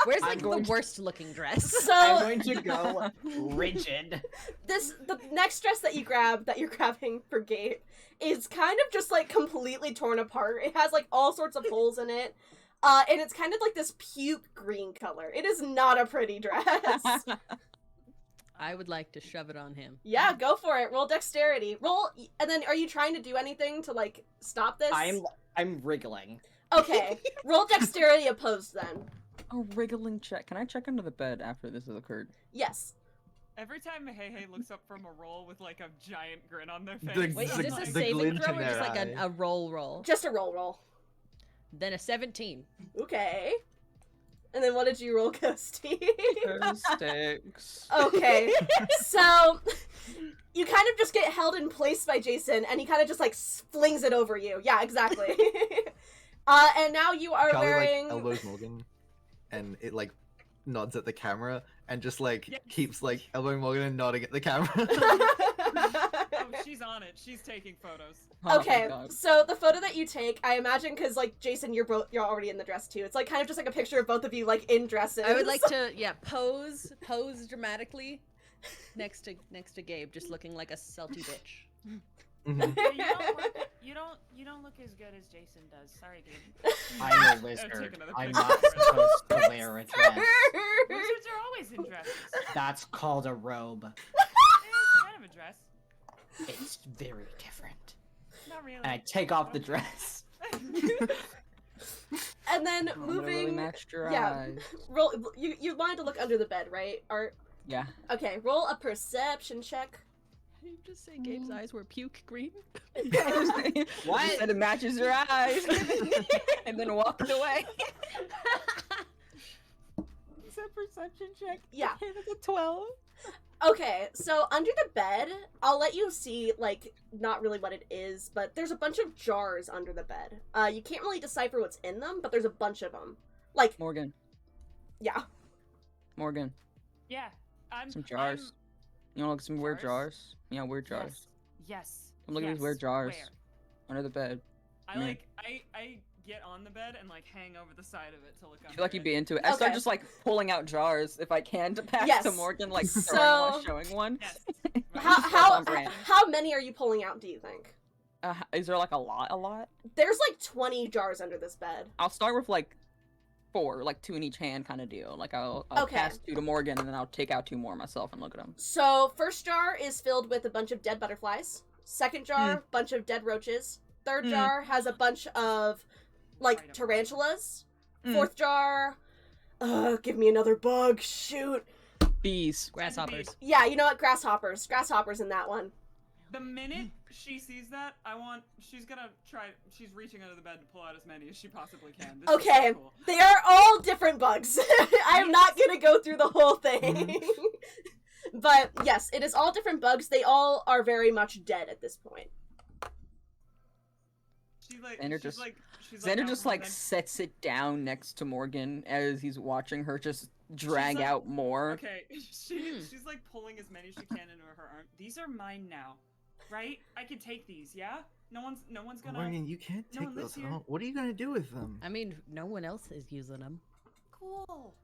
Where's I'm like the going to- worst looking dress? I'm So going to go rigid. the next dress that you're grabbing for Gabe is kind of just like completely torn apart. It has like all sorts of holes in it. And it's kind of like this puke green color. It is not a pretty dress. I would like to shove it on him. Yeah, go for it. Roll dexterity. Roll, and then are you trying to do anything to like stop this? I'm wriggling. Okay. Roll dexterity opposed then. A wriggling check. Can I check under the bed after this has occurred? Yes. Every time Hey Hey looks up from a roll with like a giant grin on their The- face. Wait, is The- this a the saving glint throw in or just their like eye. a roll? Just a roll. Then a 17. Okay. And then what did you roll, Ghosty? Sticks. Okay. So you kind of just get held in place by Jason, and he kind of just like flings it over you. Yeah, exactly. And now you are Charlie wearing. like elbows Morgan, and it like nods at the camera, and just like Yes. keeps like elbowing Morgan and nodding at the camera. Oh, she's on it. She's taking photos. Oh my Okay, God. so the photo that you take, I imagine, because like Jason, you're already in the dress too. It's like kind of just like a picture of both of you like in dresses. I would like to, pose dramatically next to Gabe, just looking like a salty bitch. Mhm. You don't look as good as Jason does. Sorry, Gabe. I'm a Take lizard. another I'm picture. not supposed to wear a dress. Wizards are always in dresses. That's called a robe. It's kind of a dress. It's very different. Not really. And I take off the dress. And then I'm gonna really moving. match your yeah. eyes. Roll. You wanted to look under the bed, right? Art. Yeah. Okay. Roll a perception check. Did you just say Gabe's eyes were puke green? What? You said it matches your eyes. And then walked away. It's a perception check. Yeah. It's a 12. Okay, so under the bed, I'll let you see, like, not really what it is, but there's a bunch of jars under the bed. You can't really decipher what's in them, but there's a bunch of them. Like, Morgan. Yeah. Morgan, Yeah. some jars. You wanna look at some weird jars? Yeah, weird jars. Yes. Come look at these weird jars. Where? Under the bed. I get on the bed and like hang over the side of it to look I under feel like you'd it. be into it. I start Okay. just like pulling out jars if I can to pass Yes. to Morgan, like So- throwing one, showing one. Yes. How on brand. how many are you pulling out, do you think? Is there like a lot? There's like 20 jars under this bed. I'll start with like 4, like 2 in each hand kind of deal. Like I'll Okay. pass 2 to Morgan and then I'll take out 2 more myself and look at them. So, first jar is filled with a bunch of dead butterflies. Second jar, bunch of dead roaches. Third jar has a bunch of, like, tarantulas. Fourth jar, give me another bug, shoot. Bees. Grasshoppers. Yeah, you know what, grasshoppers. Grasshoppers in that one. The minute she sees that, she's gonna try, she's reaching under the bed to pull out as many as she possibly can. This is so Okay, cool. they are all different bugs. I'm not gonna go through the whole thing. But, yes, it is all different bugs. They all are very much dead at this point. Xander Xander just like sets it down next to Morgan as he's watching her just drag like- out more. Okay, she's like pulling as many as she can into her arm. These are mine now, right? I can take these, yeah? No one's gonna. Morgan, you can't no take one lives those here. home. What are you gonna do with them? I mean, no one else is using them. Cool.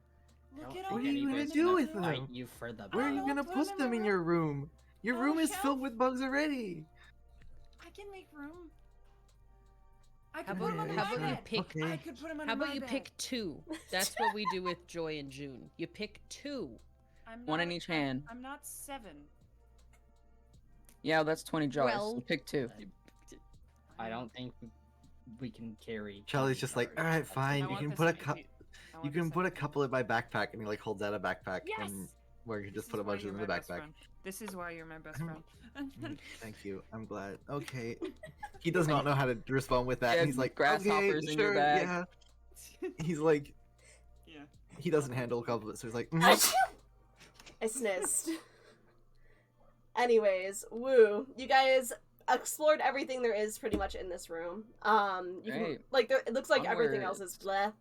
Look at What all are you these gonna in do the with room. them? Fight you for the Where are you I'll gonna put put them them in in my your room? Your On room a is shelf. filled with bugs already. I can make room. I How could put about, them under how my about you bed. pick? Okay. I could put them under How about my you bed. pick 2? That's what we do with Joy and June. You pick 2. I'm One not- in each hand. I'm not 7. Yeah, that's 20 jars. Well- So pick 2. I don't think we can carry. Charlie's just like, jars. all right, fine. I You want can the put a 70 cup. feet. I You want the can put a 70 couple in my backpack, and he like holds out a backpack, Yes! and where you This just is put a why bunch you're in my the best backpack. friend. This is why you're my best I'm- friend. Thank you. I'm glad. Okay. He does not know how to respond with that. Yeah, He's like, grasshoppers okay, in your sure, bag." yeah. He's like, Yeah. he doesn't handle a couple of it, so he's like, I snizzed. Anyways, woo. You guys explored everything there is pretty much in this room. You can, Great. like it looks like everything else Onwards. is bleh.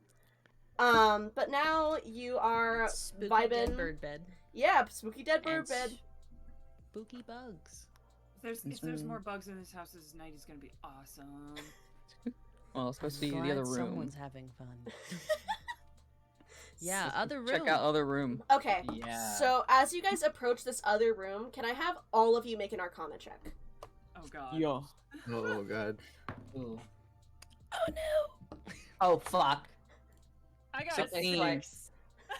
But now you are Spooky vibing. dead bird bed. Yeah, spooky dead bird And bed. Spooky bugs. If there's Mm. more bugs in this house, this night is gonna be awesome. Well, let's go see the Glad other room. Someone's having fun. Yeah, Let's other room. Check out other room. Okay. Yeah. So as you guys approach this other room, can I have all of you make an Arcana check? Oh god. Yeah. oh god. Ooh. Oh no! Oh fuck. I got So, a it's like- 6.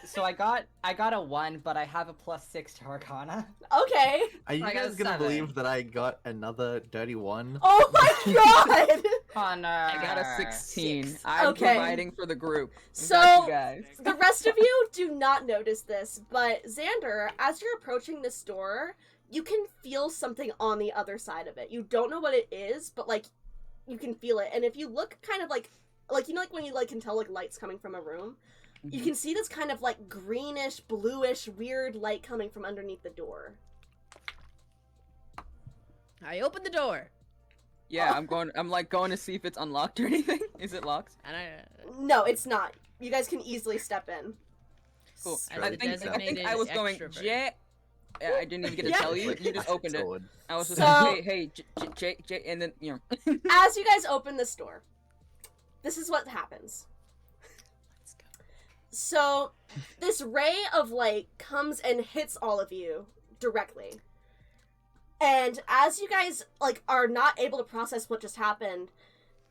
So I got a 1, but I have a +6 to Arcana. Okay. Are you I got guys gonna 7. believe that I got another dirty 1? Oh my god! Connor. I got a 16. Six. I'm Okay. providing for the group. Got So- you guys. The rest of you do not notice this, but Xander, as you're approaching this door, you can feel something on the other side of it. You don't know what it is, but like you can feel it. And if you look kind of like you know like when you like can tell like lights coming from a room, you can see this kind of like greenish, bluish, weird light coming from underneath the door. I opened the door, Yeah, I'm going to see if it's unlocked or anything. Is it locked? and I. No, it's not. You guys can easily step in. Cool. As I the think designated I was going, extrovert. yeah. I didn't even get to Yeah. tell you. Like, You just opened it. sword. I was just So- like, hey, J, and then, you know. As you guys open this door, this is what happens. Let's go. So, this ray of light comes and hits all of you directly. And as you guys, like, are not able to process what just happened,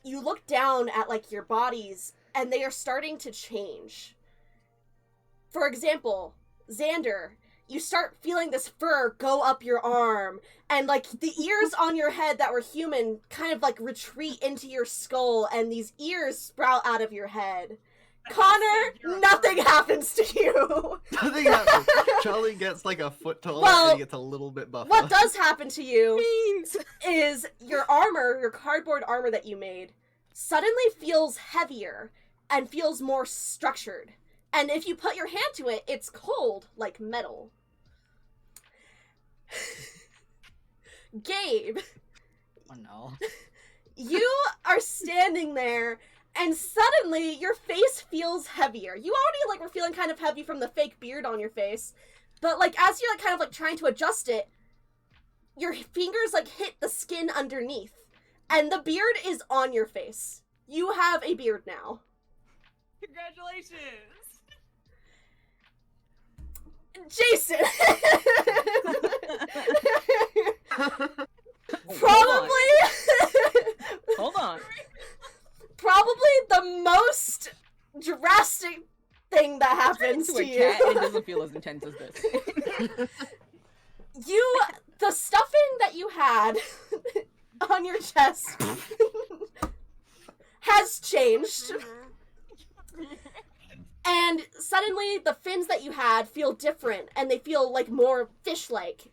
you look down at, like, your bodies, and they are starting to change. For example, Xander, you start feeling this fur go up your arm, and, like, the ears on your head that were human kind of, like, retreat into your skull, and these ears sprout out of your head. Connor, nothing happens to you. Nothing happens. Charlie gets like a foot taller Well, and he gets a little bit buffer. What does happen to you is your armor, your cardboard armor that you made, suddenly feels heavier and feels more structured. And if you put your hand to it, it's cold like metal. Gabe, Oh no. you are standing there And suddenly, your face feels heavier. You already, like, were feeling kind of heavy from the fake beard on your face. But, like, as you're, like, kind of, like, trying to adjust it, your fingers, like, hit the skin underneath. And the beard is on your face. You have a beard now. Congratulations! Jason! Hold on. Probably the most drastic thing that happens To to a you. cat, and it doesn't feel as intense as this. The stuffing that you had on your chest has changed. And suddenly the fins that you had feel different, and they feel like more fish-like.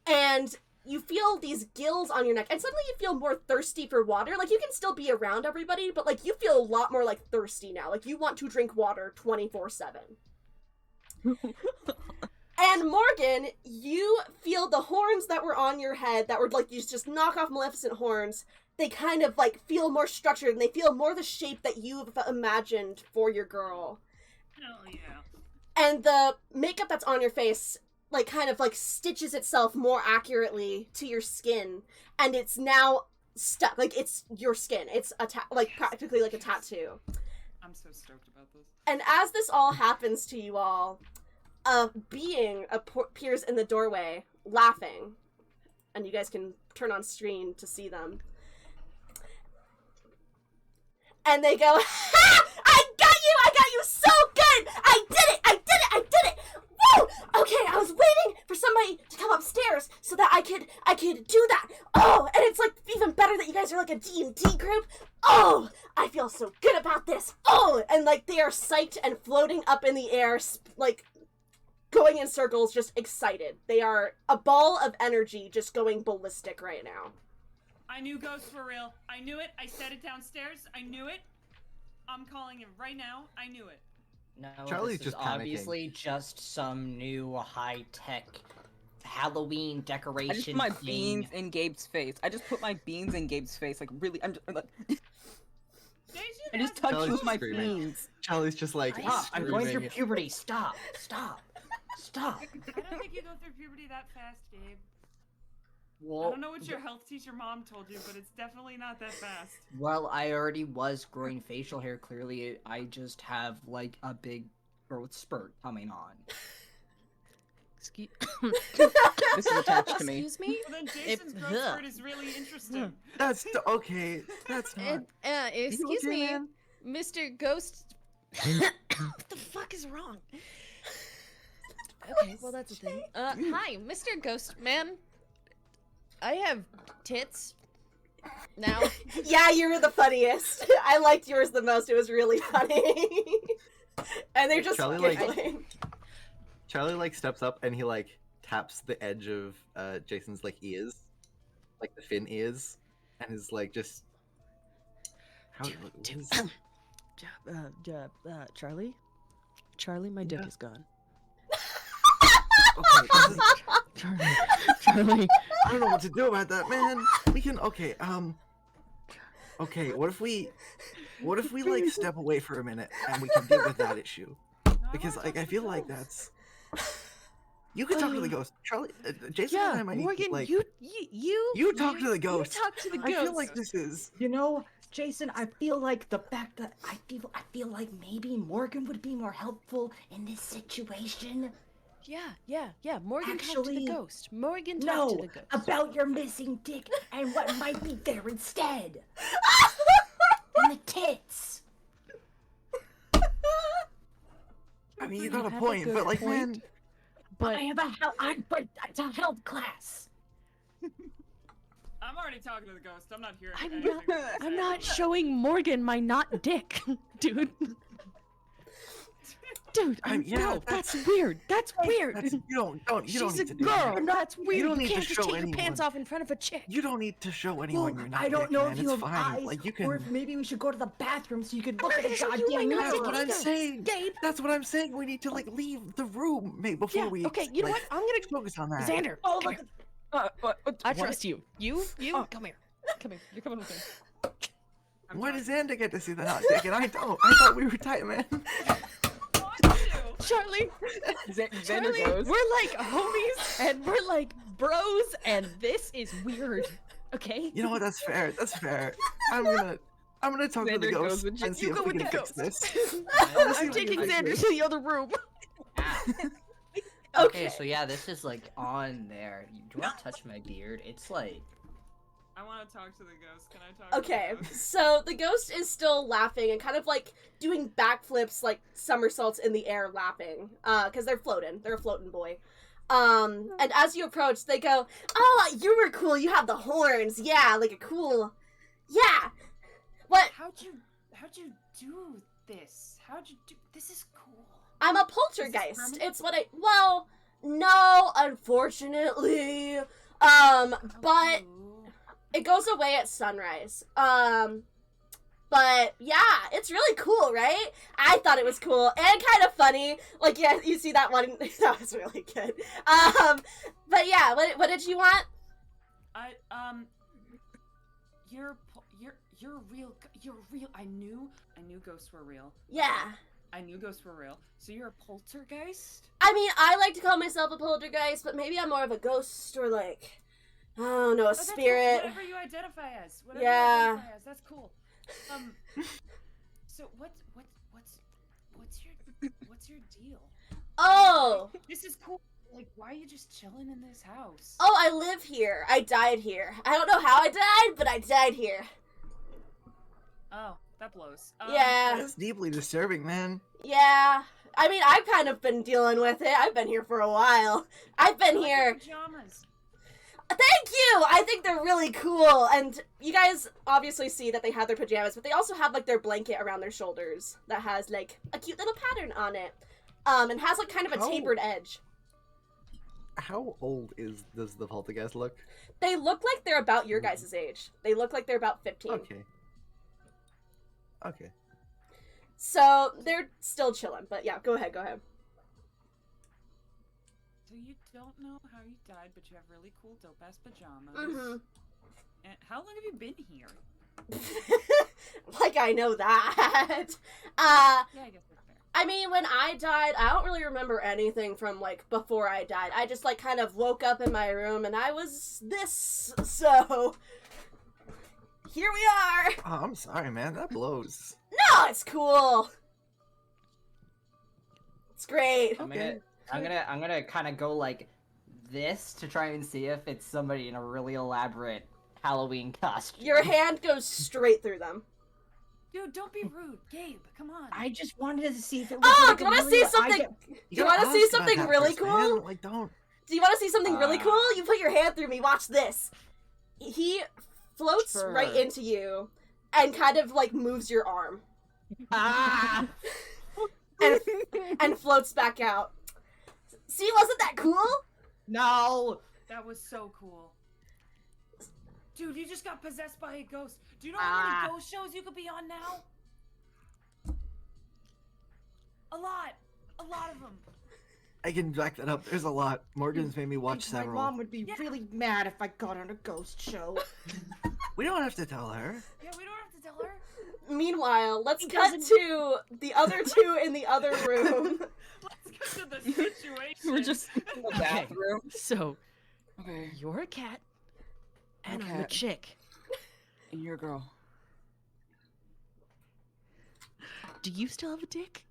And you feel these gills on your neck, and suddenly you feel more thirsty for water. Like, you can still be around everybody, but, like, you feel a lot more, like, thirsty now. Like, you want to drink water 24/7. And Morgan, you feel the horns that were on your head that were, like, these just knockoff Maleficent horns. They kind of, like, feel more structured, and they feel more the shape that you've imagined for your girl. Hell yeah. And the makeup that's on your face, like, kind of, like, stitches itself more accurately to your skin, and it's now stuck. Like, it's your skin. It's like, practically like a tattoo. I'm so stoked about this. And as this all happens to you all, a being appears in the doorway, laughing. And you guys can turn on screen to see them. And they go, "Ha! I got you so good! I did it! Woo! Okay, I was waiting for somebody to come upstairs so that I could do that. Oh, and it's, like, even better that you guys are, like, a D&D group. Oh, I feel so good about this. Oh!" And, like, they are psyched and floating up in the air, like, going in circles, just excited. They are a ball of energy just going ballistic right now. I knew ghosts were real. I knew it. I said it downstairs. I knew it. I'm calling it right now. I knew it. No, Charlie's this is just panicking. obviously just some new high-tech Halloween decoration I just put my thing. beans in Gabe's face. Like, really, I'm just like... I just touched Charlie's with my screaming. beans. Charlie's just like, Stop! I'm going through screaming. puberty. Stop! Stop! Stop! I don't think you go through puberty that fast, Gabe. I Well, don't know what your health teacher mom told you, but it's definitely not that fast. well, I already was growing facial hair. Clearly, I just have like a big growth spurt coming on. Excuse... This is attached to me. Excuse me? Well, then Jason's growth Ugh. spurt is really interesting. That's okay. That's not. Excuse okay, me, man? Mr. Ghost. What the fuck is wrong? Okay, well that's a thing. Hi, Mr. Ghost Man. I have tits now. Yeah, you were the funniest. I liked yours the most. It was really funny. And they're just Charlie, like- giggling. Charlie like steps up and he like taps the edge of Jason's like ears, like the fin ears, and is like just. How, what is- Charlie, my dick Yeah. is gone. okay, this is- Charlie. I don't know what to do about that, man. We can okay, okay, what if we like step away for a minute and we can deal with that issue? Because like I feel like that's you can talk to the ghost. Charlie, Jason and I Yeah, might Morgan, like you talk to the ghost. You talk to the I ghost. feel like this is You know, Jason, I feel like the fact that I feel like maybe Morgan would be more helpful in this situation. Yeah. Morgan talked to Actually, the ghost. Morgan talked to No, the ghost. about your missing dick and what might be there instead. And the tits. I mean you You got a have a point, good but like point. man But I have but it's a health class. I'm already talking to the ghost. I'm not hearing I'm anything. I'm not showing Morgan my not dick, dude. Dude, yeah, no, that's weird. That's weird. that's, you don't She's need a to do girl. that. That's weird. don't need can't to just show take your pants anyone. off in front of a chick. You don't need to show anyone you're not I don't dick, know man. if you It's have fine. eyes, Like you or can if maybe we should go to the bathroom so you could look I'm at the gonna show you goddamn my That's dick. what I'm Let's go. saying. Gabe. That's what I'm saying. We need to like leave the room, mate, before Yeah. we Okay. You know like, what? I'm gonna. focus on that. Xander. Oh, come look here. at I trust you. You. Come here. Come here. You're coming with me. Why does talking. Xander get to see the hot dick and I don't? I thought we were tight, man. Charlie, Xander Charlie, goes. we're like homies and we're like bros, and this is weird. Okay. You know what? That's fair. That's fair. I'm gonna talk to the Xander goes ghost with and see you if go we with can the fix ghost. this. I'm taking Xander to the other room. Okay, so yeah, this is like on there. Do you want to touch my beard? It's like. I want to talk to the ghost. Can I talk Okay, to the ghost? so the ghost is still laughing and kind of like doing backflips, like somersaults in the air, laughing. Because they're floating. They're a floating boy. And as you approach, they go, "Oh, you were cool. You have the horns. Yeah, like a cool. Yeah. What? How'd you do this? How'd you do? This is cool. I'm a Is this poltergeist. permanent? It's what I. Well, no, unfortunately. But Ooh. it goes away at sunrise. But yeah, it's really cool, right? I thought it was cool and kind of funny. Like, yeah, you see that one? That was really good. But yeah, what did you want? You're real. You're real. I knew ghosts were real. Yeah. I knew ghosts were real. So you're a poltergeist? I mean, I like to call myself a poltergeist, but maybe I'm more of a ghost or like, I don't know, a Oh, that's cool. spirit. Whatever you identify as. Whatever Yeah. you identify as. That's cool. So what's your deal? Oh. This is cool. Like, why are you just chilling in this house? Oh, I live here. I died here. I don't know how I died, but I died here. Oh, that blows. Yeah. That's deeply disturbing, man. Yeah. I mean, I've kind of been dealing with it. I've been here for a while. I've been I like here. your pajamas. Thank you! I think they're really cool. And you guys obviously see that they have their pajamas, but they also have, like, their blanket around their shoulders that has, like, a cute little pattern on it. And has, like, kind of a Oh. tapered edge. How old does the poltergeist look? They look like they're about your guys' age. They look like they're about 15. Okay. Okay. So, they're still chilling, but yeah, go ahead. So you don't know how you died, but you have really cool dope-ass pajamas. Mm-hmm. And how long have you been here? Like I know that. Yeah, I guess that's fair. I mean, when I died, I don't really remember anything from, like, before I died. I just, like, kind of woke up in my room and I was this, so... Here we are! Oh, I'm sorry, man. That blows. No, it's cool! It's great. Okay. I'm gonna kind of go like this to try and see if it's somebody in a really elaborate Halloween costume. Your hand goes straight through them. Dude, don't be rude. Gabe, come on. I just wanted to see if it was. Oh, like do a you want to really see something? idea- Do you want to gotta see ask about something that really first, cool? man. Like, don't. Do you want to see something really cool? You put your hand through me. Watch this. He floats Sure. right into you and kind of like moves your arm Ah! and floats back out. See, wasn't that cool? No! That was so cool. Dude, you just got possessed by a ghost. Do you know how many ghost shows you could be on now? A lot of them. I can back that up. There's a lot. Morgan's made me watch My several. mom would be really mad if I got on a ghost show. We don't have to tell her. Yeah, we don't have to tell her. Meanwhile, let's He cut doesn't- to the other two in the other room. Let's get to the situation. We're just in the bathroom. So, Okay, you're a cat, and I'm a cat. chick. and you're a girl. Do you still have a dick?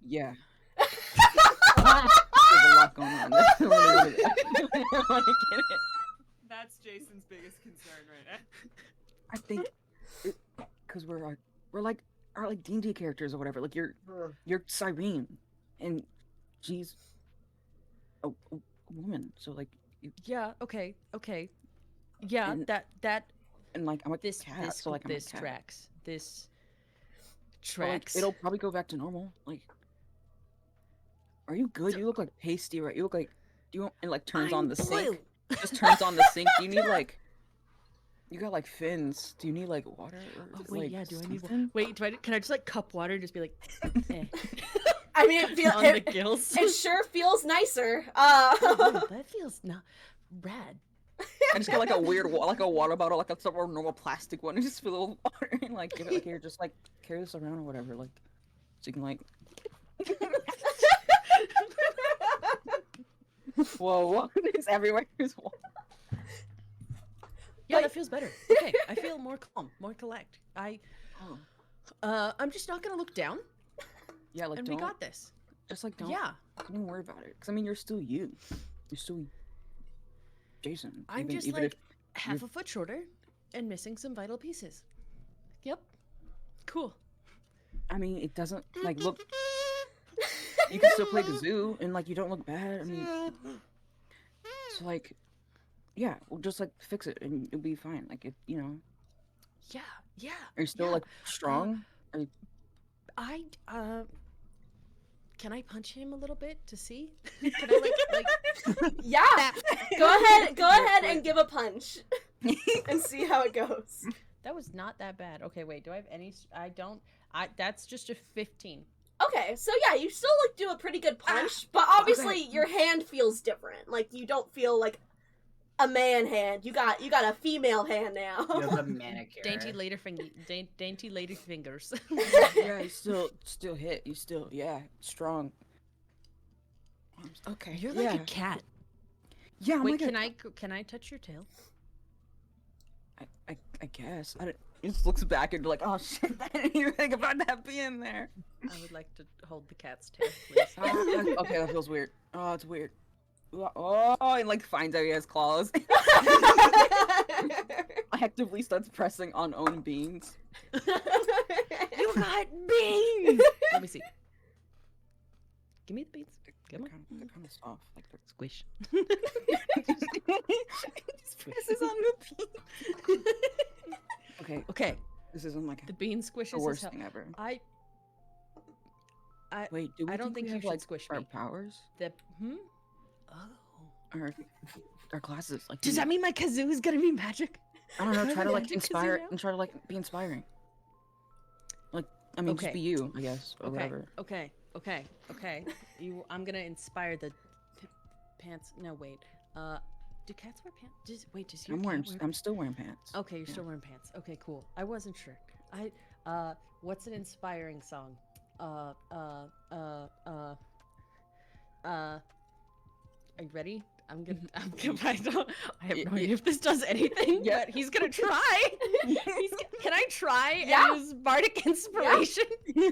Yeah. There's a lot going on. I don't wanna get it. That's Jason's biggest concern right now. I think, because we're like our like D&D characters or whatever. Like you're Cyrene, and she's a woman. So like, Yeah. Okay. Yeah. And- That and like I'm a this cat. this so like I'm a this cat. tracks. This But, like, tracks. it'll probably go back to normal. Like, are you good? You look like pasty, right? You look like and like turns on the sink. Just turns on the sink. Do you need like? You got like fins. Do you need like water? Or, Oh wait, like, yeah. Do I need? something? Wait, can I just like cup water and just be like, eh, I mean, on the it gills? sure feels nicer. Oh, that feels not rad. I just get like a weird, like a water bottle, like a normal plastic one, and just fill it with water, and like give it like here, just like carry this around or whatever, like so you can like. Whoa! It's everywhere. There's water. Yeah, that feels better. Okay, I feel more calm, more collect. I'm just not gonna look down. Yeah, like and don't. we got this. Just like don't. Yeah. Don't even worry about it, because I mean, you're still you. You're still Jason. I'm even, just even like if half you're- a foot shorter and missing some vital pieces. Yep. Cool. I mean, it doesn't like look. You can still play the zoo, and like you don't look bad. I mean, so like, yeah, we'll just like fix it, and it'll be fine. Like it, you know. Yeah. Yeah. Are you still yeah. like strong? Can I punch him a little bit to see? Can I like Yeah. Go ahead and give a punch and see how it goes. That was not that bad. Okay, wait. Do I have any? That's just a 15. Okay, so yeah, you still like do a pretty good punch, but obviously your hand feels different. Like you don't feel like a man hand. You got a female hand now. You have a manicure. Dainty lady fingers. Yeah, you still hit. You still strong. Okay. You're like a cat. Yeah. I'm Wait, like can I touch your tail? I guess. He just looks back and be like, oh shit, I didn't even think about that being there. I would like to hold the cat's tail, please. Okay, that feels weird. Oh, it's weird. Oh, and like finds out he has claws. Actively starts pressing on own beans. You got beans! Let me see. Give me the beans. Come on. They're kind of soft. Like they're Squish. just presses on the beans. Okay, this isn't like The bean squishes the worst his thing ever. I Wait, do we I don't think think we you have should like squish our me. powers? Oh. Our classes? Like, Does that mean my kazoo is gonna be magic? I don't know. Try to like Magic inspire kazoo now? and try to like be inspiring. Like, I mean, just Okay. be you, I guess, or whatever. Okay. I'm gonna inspire the pants. No, wait. Do cats wear pants? Does your cat wear I'm still wearing pants. Okay, you're Yeah. still wearing pants. Okay, cool. I wasn't sure. What's an inspiring song? Are you ready? I have no idea if this does anything, Yeah. but he's gonna try. Can I try Yeah. and use bardic inspiration? Go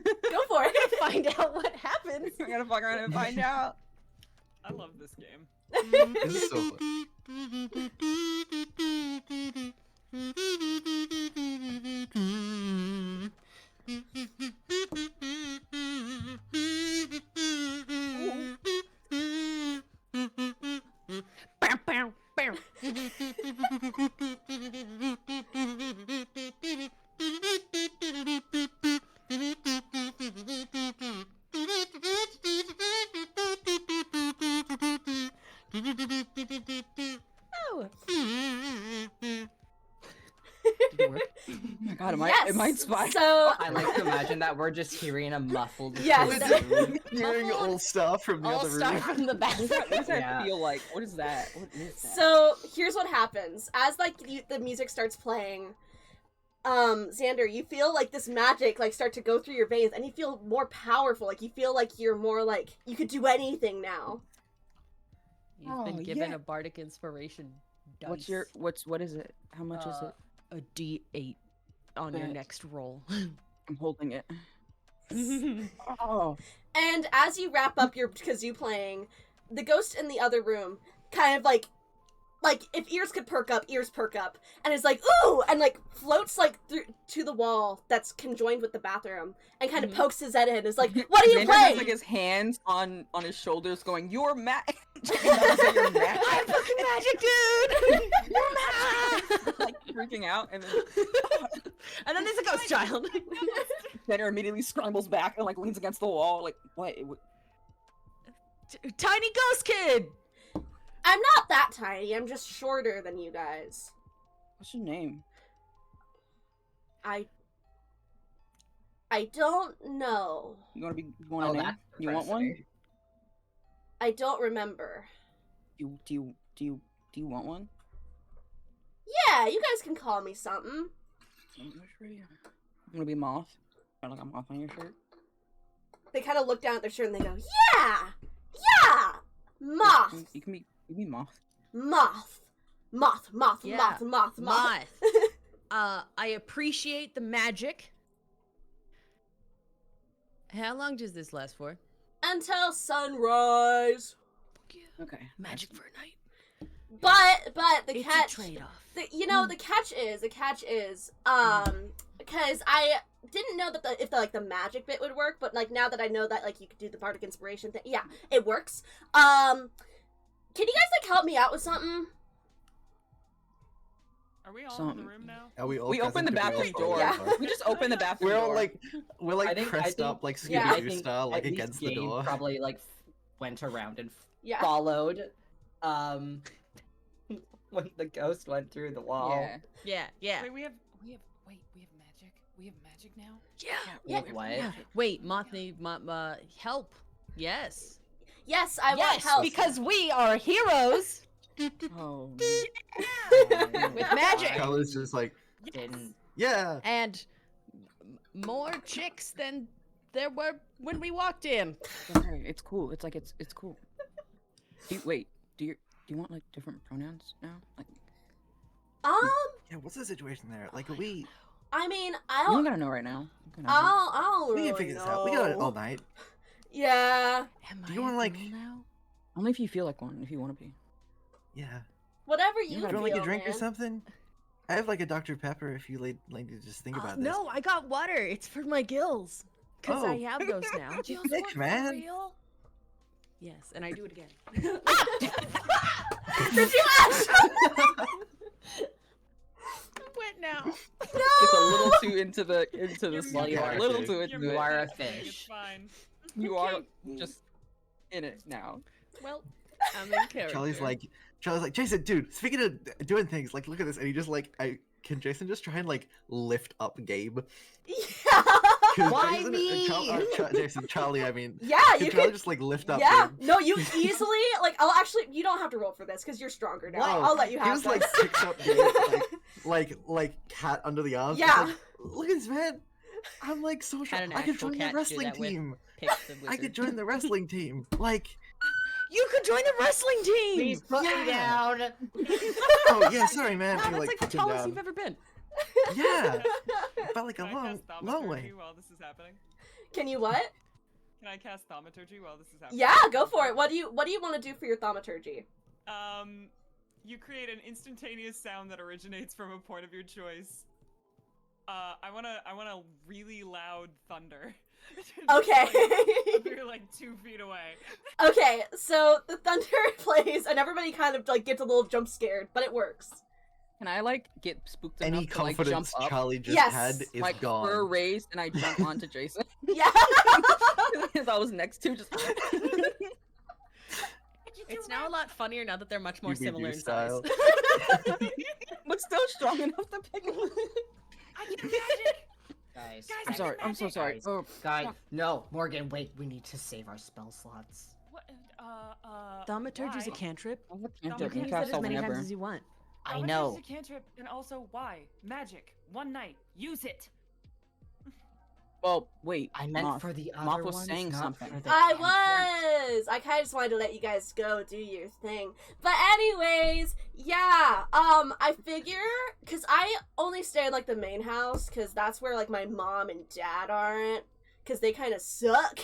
for it. to find out what happens? We're gonna fuck around and find out. I love this game. This is so fun. Bow, bow, bow. Oh. Did it work? Oh my god, it Yes. might inspire. So I like to imagine that we're just hearing a muffled. Yes. kazoo. Hearing all stuff from the All other star room. from the back. What does that Yeah. feel like? What is that? What is that? So here's what happens. As like the music starts playing, Xander, you feel like this magic like start to go through your veins, and you feel more powerful. Like you feel like you're more like you could do anything now. You've been Oh, given yeah. a bardic inspiration dice. what is it? How much is it? A D8 on your Bet. next roll. I'm holding it. Oh. And as you wrap up your kazoo playing, the ghost in the other room kind of like if ears could perk up, ears perk up, and is like ooh, and like floats like through to the wall that's conjoined with the bathroom, and kind of Mhm. pokes his head in. Is like, what are you Xander playing? has like his hands on his shoulders, going, "You're magic." You're magic. I'm fucking magic, dude! You're magic! Like freaking out, and then And then there's a ghost child. Xander immediately scrambles back and like leans against the wall. Like, what? Tiny ghost kid! I'm not that tiny. I'm just shorter than you guys. What's your name? I don't know. You want Oh, a name? that's You want one? depressing. I don't remember. Do you want one? Yeah, you guys can call me something. I'm gonna be Moth. Got like a moth on your shirt. They kind of look down at their shirt and they go, yeah! Yeah! Moth! You can be Moth. Moth! Moth, moth, Yeah. moth, moth, moth. I appreciate the magic. How long does this last for? Until sunrise. Okay. Magic for a night. But the It's catch, a trade-off. the catch is, because I didn't know that if the magic bit would work, but like now that I know that like you could do the bardic inspiration thing, yeah, it works. Can you guys like help me out with something? Are we all in the room now? Are we all We opened the present? bathroom Do we all door. follow? Yeah. We just opened the bathroom door. We're like I think- pressed up like Yeah. Scooby-Doo style, like at least against the Gabe door. Probably like went around and Yeah. followed. When the ghost went through the wall. Yeah. Yeah. Wait, we have magic. We have magic now. Yeah. What? Wait, Mothny, help. Yes. Yes, I want help. because we are heroes Oh. with magic Carla's just like, Didn't. yeah. and more chicks than there were when we walked in. Okay, it's cool. It's like it's cool. Do you want like different pronouns now? Like Yeah, what's the situation there? Like, we I mean, you I don't don't gotta know right now. You can I have don't we really can figure this know. out. We got it all night. Yeah. Am Do you wanna, a like- girl now? it. Only if you feel like one. If you want to be. Yeah. Whatever You you don't Do you feel, want like a drink or man. something? I have like a Dr. Pepper if you like to just think about this. No, I got water. It's for my gills. Because I Oh. have those now. Sick, man. Yes, and I do it again. Did you actually? Wet now. It's a little too into the Well, you a are little too. too into You it. are a It's fish. fine. You are just in it now. Well, I'm in character. Charlie's like, Jason, dude, speaking of doing things, like, look at this, and he just like, can Jason just try and like lift up Gabe? Yeah. 'Cause Why Jason- me? Jason, Charlie, I mean, Yeah, can you Charlie could. just like lift up Yeah. Gabe? No, you easily like. I'll actually. You don't have to roll for this because you're stronger now. Wow. I'll let you He have just like this. picks up Gabe, like cat under the arms. just Yeah. like, look at this man. I'm like so Had strong. an I could actual join cat the to do wrestling that with. team. Pick the I could wizard. join the wrestling team. Like, You could join the wrestling team. Please put me Yeah. down. oh yeah, sorry man. Wow, And he, that's like the puts him tallest down. you've ever been. Yeah, felt like a Can I long, cast long thaumaturgy way. while this is happening? Can you what? Can I cast thaumaturgy while this is happening? Yeah, go for it. What do you want to do for your thaumaturgy? You create an instantaneous sound that originates from a point of your choice. I want a really loud thunder. Just, Okay. Like, you're like 2 feet away. Okay, so the thunder plays and everybody kind of like gets a little jump scared, but it works. Can I like get spooked Any enough to like jump confidence up, Charlie just Yes. had is like gone. fur raised, and I jump onto Jason Yeah. as I was next to just. It's now a lot funnier now that they're much more Scooby-Doo similar in size. style. but still strong enough to pick him. I can magic. Guys, I'm sorry. I'm so sorry. Guys, Oh, guys, no, Morgan, wait. We need to save our spell slots. What? Thaumaturgy's a why? cantrip. I can't You You do it. can use Cast that as many whenever. times as you want. I know. Thaumaturgy's a cantrip, and also why? Magic. One night. Use it. Well, wait. I meant Moth. for the other Moth was ones, saying not something. for the I cantrips. was. I kind of just wanted to let you guys go do your thing. But anyways, yeah. I figure because I only stay in like the main house because that's where like my mom and dad aren't because they kind of suck.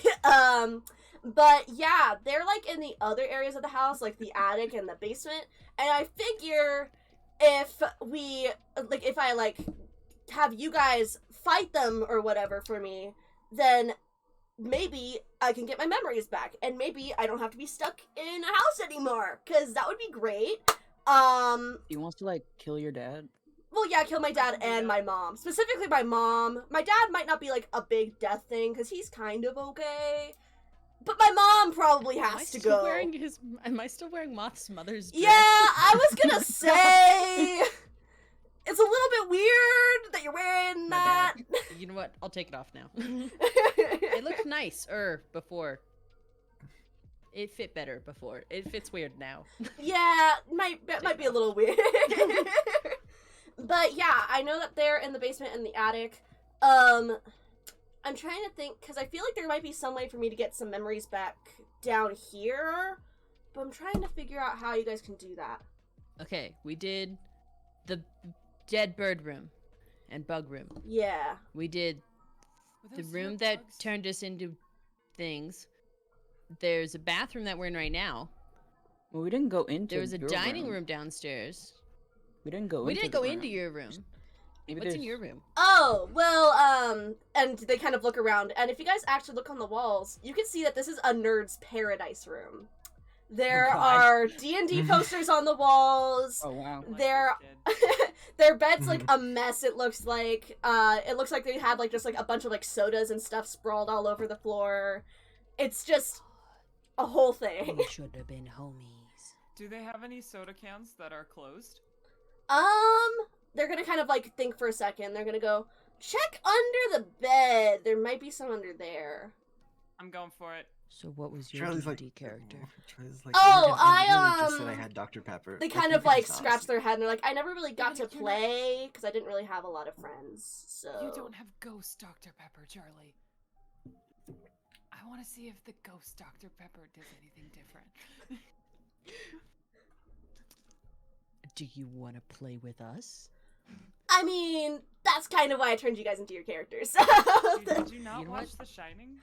But yeah, they're like in the other areas of the house, like the attic and the basement. And I figure if I like have you guys fight them or whatever for me, then maybe I can get my memories back, and maybe I don't have to be stuck in a house anymore, because that would be great. He wants to like kill your dad. Well, yeah, kill my dad and my mom. Specifically my mom. My dad might not be like a big death thing, because he's kind of okay. But my mom probably has to go. Am I still wearing Moth's mother's dress? Yeah, I was gonna say... It's a little bit weird that you're wearing My that. bad. You know what? I'll take it off now. It looked nice before. It fit better before. It fits weird now. Yeah, might be a little weird. Yeah, I know that they're in the basement and the attic. I'm trying to think, because I feel like there might be some way for me to get some memories back down here, but I'm trying to figure out how you guys can do that. Okay, we did the dead bird room and bug room. Yeah. We did Were the those room real that bugs? turned us into things. There's a bathroom that we're in right now. Well, we didn't go into. There was a your dining room downstairs. We didn't go. We into didn't the go room. into your room. Maybe What's in there's- your room? Oh, well, and they kind of look around, and if you guys actually look on the walls, you can see that this is a nerd's paradise room. There God. are D&D posters on the walls. Oh wow. Like There, this kid. their bed's like a mess. It looks like they had like just like a bunch of like sodas and stuff sprawled all over the floor. It's just a whole thing. should have been homies. Do they have any soda cans that are closed? They're gonna kind of like think for a second. They're gonna go check under the bed. There might be some under there. I'm going for it. So what was your Charlie's D&D like character? Charlie's like, Oh, "Morgan, I really just said I I, had Dr. Pepper. They Like, kind you of can like just scratch ask." their head and they're like, I never really got to but you're not- play because I didn't really have a lot of friends. So You don't have ghost Dr. Pepper, Charlie. I want to see if the ghost Dr. Pepper does anything different. Do you want to play with us? I mean, that's kind of why I turned you guys into your characters. Did you not You know watch what? The Shining?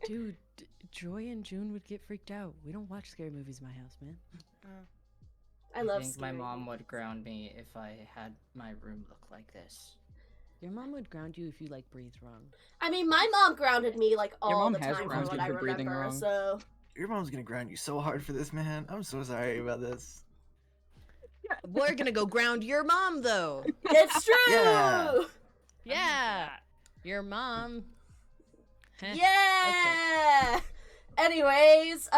Dude, Joy and June would get freaked out. We don't watch scary movies in my house, man. I love think my scary mom movies. would ground me if I had my room look like this. Your mom would ground you if you like breathe wrong. I mean, my mom grounded me like Your all mom the has time from grounded what you I for breathing remember. wrong. So Your mom's gonna ground you so hard for this, man. I'm so sorry about this. We're gonna go ground your mom, though. it's true. Yeah. Yeah, your mom. Heh. Yeah. Anyways,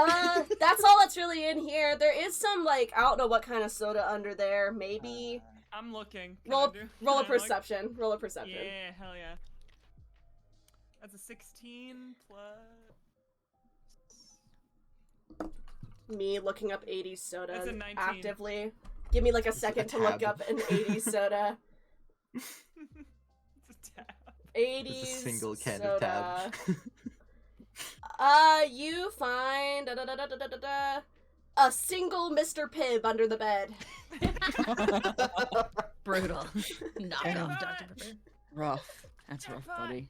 that's all that's really in here. There is some like I don't know what kind of soda under there. Maybe I'm looking. Can roll I do- roll a can I look? perception. Roll a perception. Yeah, hell yeah. That's a 16 plus. Me looking up 80s soda That's a 19. actively. Give me like a It's a second to look tab. up an 80s soda. It's a tab. 80s It's a single can soda. of tab. You find a single Mr. Pibb under the bed. Brutal. Knock Damn. off Dr. Pepper. Rough. That's rough, buddy.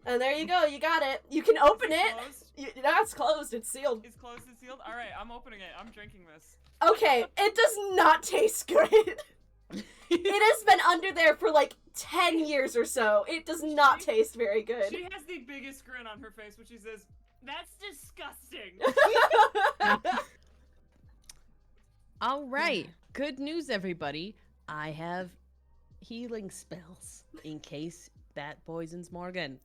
And there you go, you got it. You can open it. Closed? That's closed, it's sealed. It's closed and sealed? Alright, I'm opening it. I'm drinking this. Okay, it does not taste good. It has been under there for like 10 years or so. It does not taste very good. She has the biggest grin on her face when she says, "That's disgusting." All right. Good news, everybody. I have healing spells in case that poisons Morgan.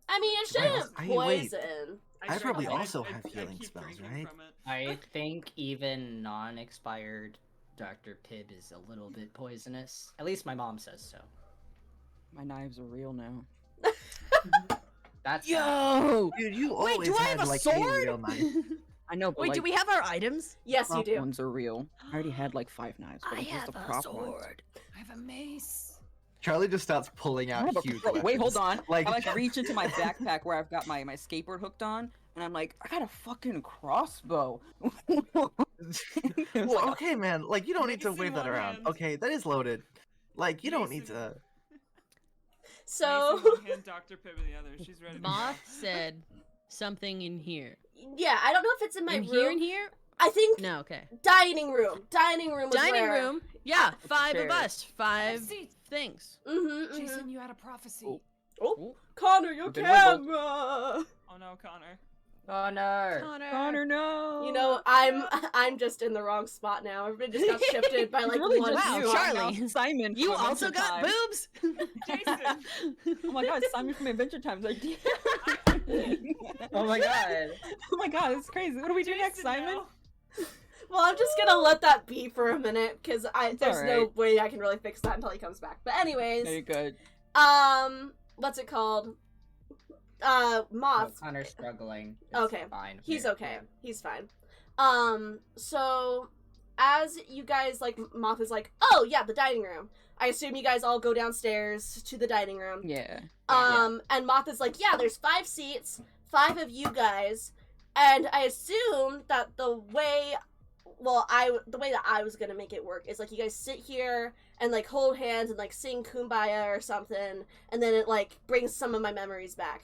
I mean, it shouldn't Wait. poison. I probably also I have healing keep spells, drinking right? from it. I think even non-expired Dr. Pibb is a little bit poisonous. At least my mom says so. My knives are real now. That's Yo! Dude, you Wait, always do I had have a like sword? a real knife. I know, but Wait, like, do we have our items? Yes, you prop do. ones are real. I already had like 5 knives. But it was the prop ones. I have a mace. Charlie just starts pulling I out have a huge pro- Wait, hold weapons. on. I like reach into my backpack where I've got my skateboard hooked on, and I'm like, I got a fucking crossbow. Well, okay, man. Like, you don't need to Mace in wave that one around. hand. Okay, that is loaded. Like, you don't Mace need in- to. So, Mace in one hand, Dr. Pibb in the other. She's ready to go. Moth said something in here. yeah, I don't know if it's in my in room. here, in here? I think No, okay. dining room. Dining room was Dining where... room. Yeah, 5 of Chairs. us. 5 See, things. Mm-hmm, Jason, you had a prophecy. Oh. Oh, Connor, your Been camera! Oh no, Connor. Oh no! Connor. no. You know, I'm just in the wrong spot now. Everybody just got shifted by like really one just Wow, you. spot. Charlie. Simon. You from also Adventure got Time. boobs? Jason. Oh my god, Simon from Adventure Time. Like, Oh my god! oh my god, it's crazy. What do we do next, Jason, Simon? no. Well, I'm just gonna let that be for a minute because there's no alright. way I can really fix that until he comes back. But anyways, Very good. what's it called? Moth. Connor's struggling. It's Okay. fine. He's Here, okay. here. He's fine. So as you guys, like, Moth is like, oh, yeah, the dining room. I assume you guys all go downstairs to the dining room. Yeah. And Moth is like, yeah, there's 5 seats, 5 of you guys, and I assume that the way that I was gonna make it work is, like, you guys sit here and, like, hold hands and, like, sing Kumbaya or something, and then it, like, brings some of my memories back.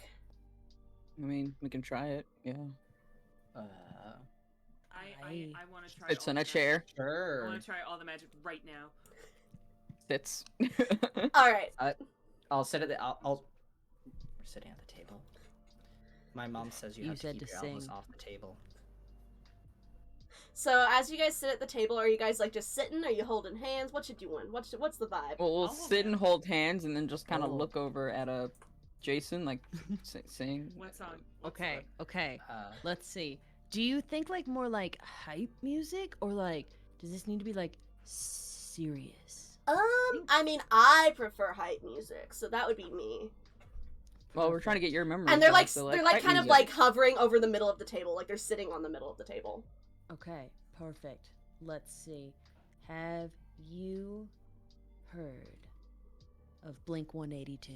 I mean, we can try it. Yeah. I want to try. Sits all in the a chair. magic. I Sure. want to try all the magic right now. Sits. Alright. I'll sit at the. We're sitting at the table. My mom says you You have to said keep to your elbows sing. off the table. So, as you guys sit at the table, are you guys, like, just sitting? Are you holding hands? What you doing? What's the vibe? Well, we'll I'll hold sit and hands. hold hands, and then just kind of Oh. look over at Jason, like sing. What song? Okay, okay. Uh, Let's see. Do you think like more like hype music, or like does this need to be like serious? I mean, I prefer hype music, so that would be me. Well, we're trying to get your memories. And they're back, like, so, they're like hype kind of music. like hovering over the middle of the table, like they're sitting on the middle of the table. Okay, perfect. Let's see. Have you heard of Blink 182?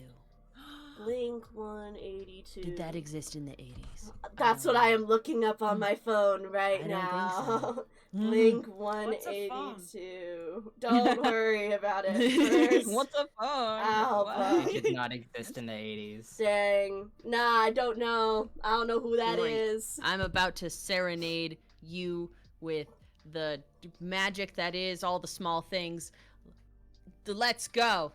Blink 182. Did that exist in the 80s? That's what I am looking up on my phone right I don't think now. so. Blink What's a phone? 182. Don't worry about it. First What's a phone? album. it did not exist in the 80s. Dang. Nah, I don't know. I don't know who that Blink. is. I'm about to serenade you with the magic that is all the small things. Let's go.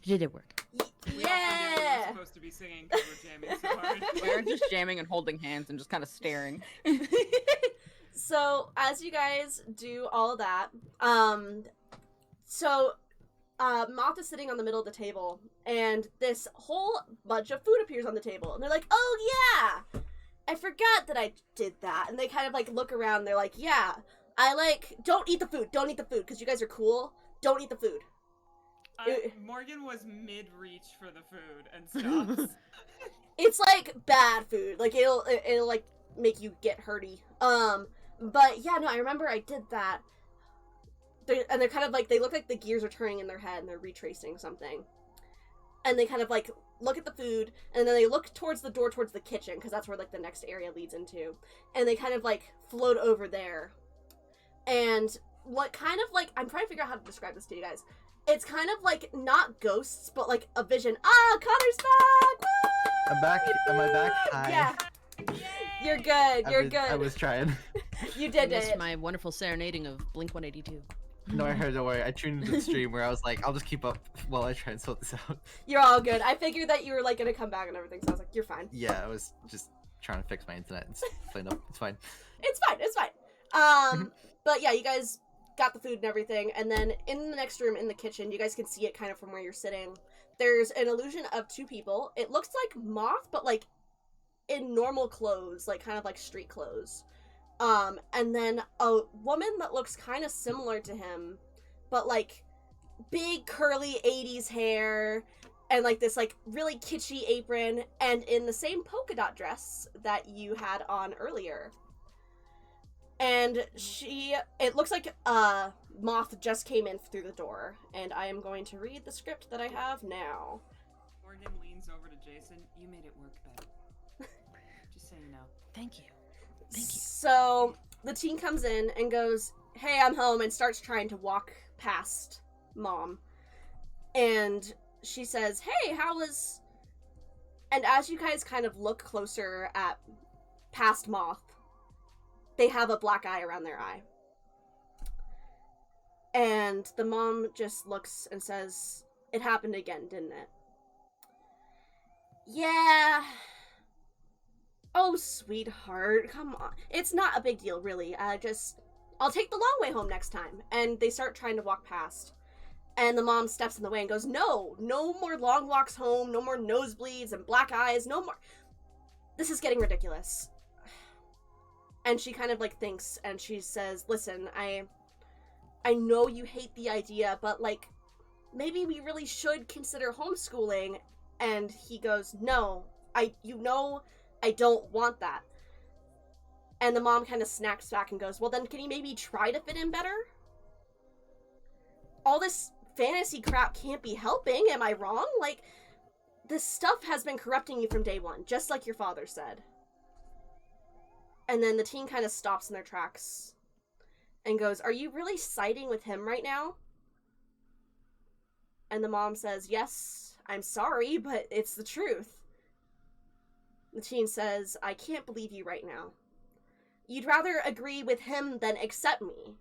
Did it work? We also knew we were Yeah. supposed to be singing because we're jamming so hard. We're just jamming and holding hands and just kind of staring. So as you guys do all that, Moth is sitting on the middle of the table, and this whole bunch of food appears on the table, and they're like, "Oh yeah, I forgot that I did that." And they kind of like look around, and they're like, "Yeah, don't eat the food, because you guys are cool. Don't eat the food." Morgan was mid-reach for the food and stops. It's like bad food, like it'll like make you get hurty. But yeah, no, I remember I did that. They're kind of like, they look like the gears are turning in their head and they're retracing something. And they kind of like look at the food, and then they look towards the door towards the kitchen, because that's where like the next area leads into. And they kind of like float over there. And what kind of like, I'm trying to figure out how to describe this to you guys. It's kind of like not ghosts, but like a vision. Ah, Connor's back! Woo! I'm back. Am I back? Hi. Yeah. You're good. You're good. I was trying. You I did missed it. my wonderful serenading of Blink 182. No, I heard. Don't worry. I tuned into the stream where I was like, I'll just keep up while I try and sort this out. You're all good. I figured that you were like gonna come back and everything, so I was like, you're fine. Yeah, I was just trying to fix my internet and clean up. It's fine. It's fine. It's fine. But yeah, you guys got the food and everything, and then in the next room in the kitchen, you guys can see it kind of from where you're sitting. There's an illusion of 2 people. It looks like Moth, but like in normal clothes, like kind of like street clothes. And then a woman that looks kind of similar to him, but like big curly 80s hair and like this like really kitschy apron, and in the same polka dot dress that you had on earlier. And it looks like Moth just came in through the door, and I am going to read the script that I have now. Morgan leans over to Jason. You made it work better. Just so you know. Thank you. Thank you. So the teen comes in and goes, "Hey, I'm home," and starts trying to walk past Mom. And she says, "Hey, how was..." And as you guys kind of look closer at past Moth, they have a black eye around their eye. And the mom just looks and says, "It happened again, didn't it?" "Yeah. Oh, sweetheart, come on. It's not a big deal, really. I'll take the long way home next time. And they start trying to walk past. And the mom steps in the way and goes, no more long walks home, no more nosebleeds and black eyes, no more. This is getting ridiculous. And she kind of like thinks, and she says, listen, I know you hate the idea, but like, maybe we really should consider homeschooling. And he goes, no, I don't want that. And the mom kind of snacks back and goes, well then can you maybe try to fit in better? All this fantasy crap can't be helping, am I wrong? Like, this stuff has been corrupting you from day one, just like your father said. And then the teen kind of stops in their tracks and goes, are you really siding with him right now? And the mom says, yes, I'm sorry, but it's the truth. The teen says, I can't believe you right now. You'd rather agree with him than accept me.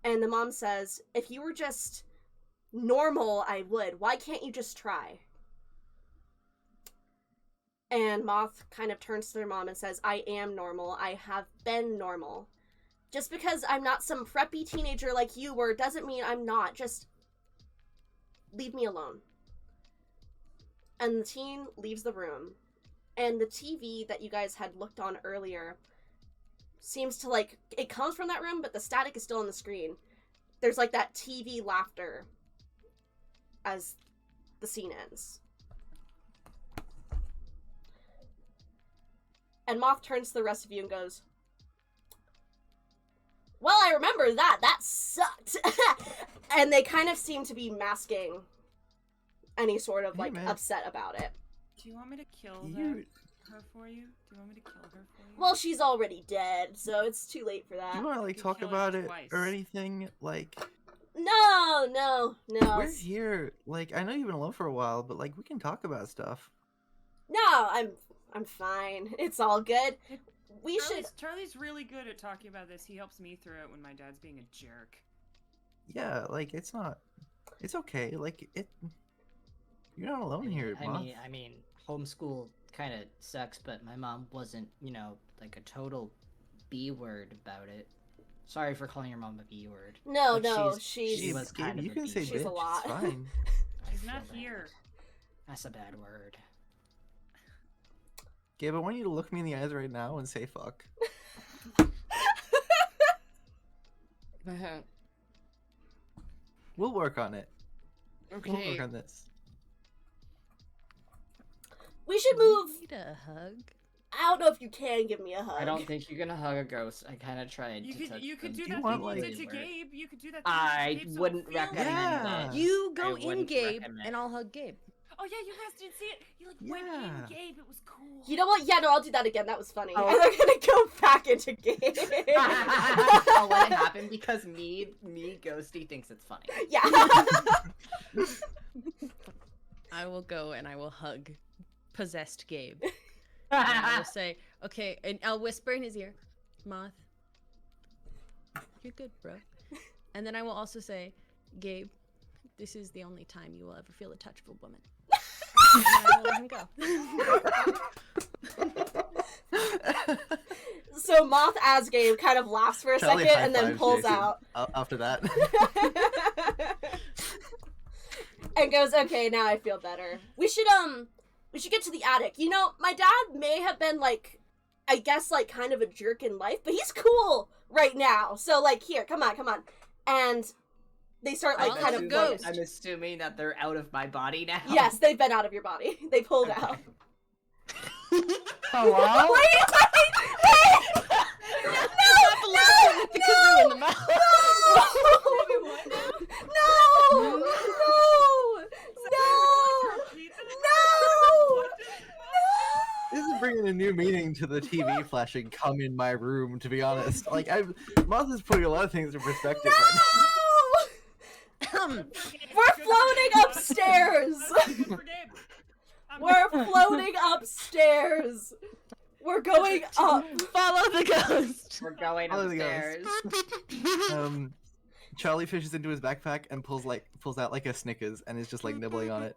And the mom says, if you were just normal, I would. Why can't you just try? And Moth kind of turns to their mom and says, I am normal. I have been normal. Just because I'm not some preppy teenager like you were doesn't mean I'm not. Just leave me alone. And the teen leaves the room. And the TV that you guys had looked on earlier seems to, like, it comes from that room, but the static is still on the screen. There's, like, that TV laughter as the scene ends. And Moth turns to the rest of you and goes, well, I remember that. That sucked. And they kind of seem to be masking any sort of, like, upset about it. Do you want me to kill her for you? Do you want me to kill her for you? Well, she's already dead, so it's too late for that. Do you want to, like, talk about it or anything? Like... No. We're here. Like, I know you've been alone for a while, but, like, we can talk about stuff. No, I'm fine. It's all good. Charlie's really good at talking about this. He helps me through it when my dad's being a jerk. Yeah, like, it's okay. Like, you're not alone here, Mom. I mean, homeschool kind of sucks, but my mom wasn't, like a total B-word about it. Sorry for calling your mom a B-word. No, she was kind of you can say she's bitch, a lot. it's fine. She's not here. That's a bad word. Gabe, I want you to look me in the eyes right now and say fuck. We'll work on it. Okay. We'll work on this. We should move. Need a hug? I don't know if you can give me a hug. I don't think you're gonna hug a ghost. I kind of tried to touch You could them. do that want, thing like- you did to Gabe. You could do that. I Gabe, so it wouldn't feels recommend good. that. You go I in wouldn't Gabe, recommend. and I'll hug Gabe. Oh yeah, you guys did see it. You like went in Gabe. It was cool. You know what? Yeah, no, I'll do that again. That was funny. Oh. And I'm gonna go back into game. I'll let it happen because me, Ghosty thinks it's funny. Yeah. I will go and I will hug possessed Gabe. And I will say, okay, and I'll whisper in his ear, Moth, you're good, bro. And then I will also say, Gabe, this is the only time you will ever feel the touch of a woman. And then I will let him go. So Moth as Gabe kind of laughs for a Charlie second and then high-fives pulls Jason out. After that. And goes, okay, now I feel better. We should get to the attic. You know, my dad may have been, like, I guess, like, kind of a jerk in life, but he's cool right now. So, like, here, come on. And they start, like, kind of ghost. I'm assuming that they're out of my body now. Yes, they've been out of your body. They pulled out. Hello? Wait! Kazoo in the mouth. No! This is bringing a new meaning to the TV flashing "come in my room," to be honest. Like, Moth is putting a lot of things in perspective right No! We're floating upstairs! We're floating upstairs! We're going up! Follow the ghost. We're going Follow the upstairs. now. Charlie fishes into his backpack and pulls out like a Snickers and is just like nibbling on it.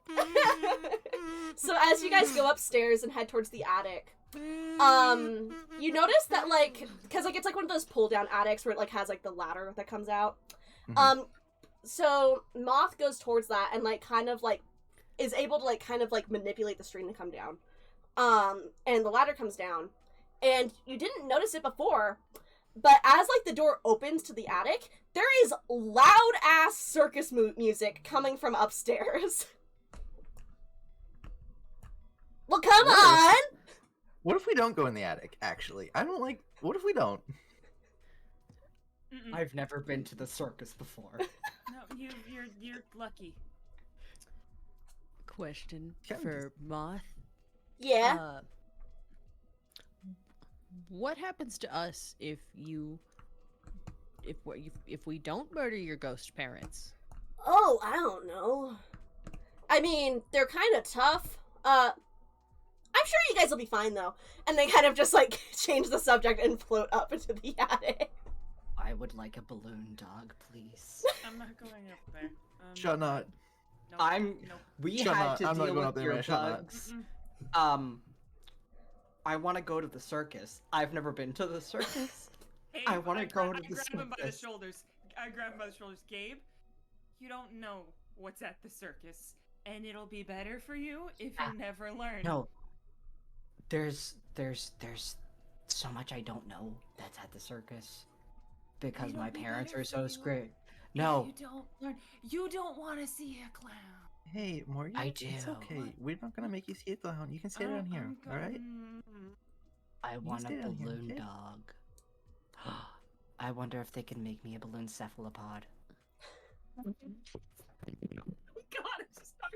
So as you guys go upstairs and head towards the attic, You notice that, like, because, like, it's, like, one of those pull-down attics where it, like, has, like, the ladder that comes out. So Moth goes towards that and, like, kind of, like, is able to, like, kind of, like, manipulate the string to come down. And the ladder comes down. And you didn't notice it before, but as, like, the door opens to the attic, there is loud-ass circus music coming from upstairs. Well, come on! What if we don't go in the attic, actually? I don't like... What if we don't? I've never been to the circus before. No, you're lucky. Question Can- for Moth. Yeah? What happens to us if we don't murder your ghost parents? Oh, I don't know. I mean, they're kind of tough. I'm sure you guys will be fine, though. And they kind of just, like, change the subject and float up into the attic. I would like a balloon dog, please. I'm not going up there. Shut not. Nope. We Shut had not. to I'm not deal going up with there, your man. Shut not. bugs. I want to go to the circus. I've never been to the circus. Hey, I wanna go to I the grab him by the circus. shoulders. I grab him by the shoulders. Gabe, you don't know what's at the circus, and it'll be better for you if you never learn. No. There's so much I don't know that's at the circus. Because It'll my be parents better are so for you scared. If No. you don't learn. You don't want to see a clown. Hey, Morgan. I It's do. okay. We're not gonna make you see a clown. You can stay down here, alright? I want a stay down here, balloon okay? dog. I wonder if they can make me a balloon cephalopod. God, it's just not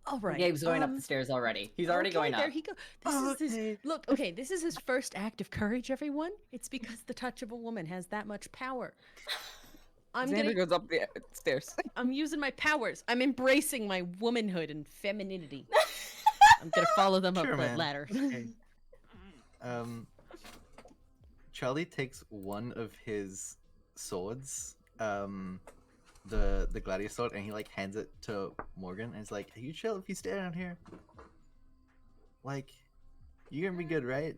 All right. Gabe's going up the stairs already. He's already going up. There he goes. This is his first act of courage, everyone. It's because the touch of a woman has that much power. Xander goes up the stairs. I'm using my powers. I'm embracing my womanhood and femininity. I'm gonna follow them Sure, up man. the ladder. Okay. Charlie takes one of his swords, the gladiator sword, and he like hands it to Morgan, and he's like, "Are you chill if you stay down here? Like, you're gonna be good, right?"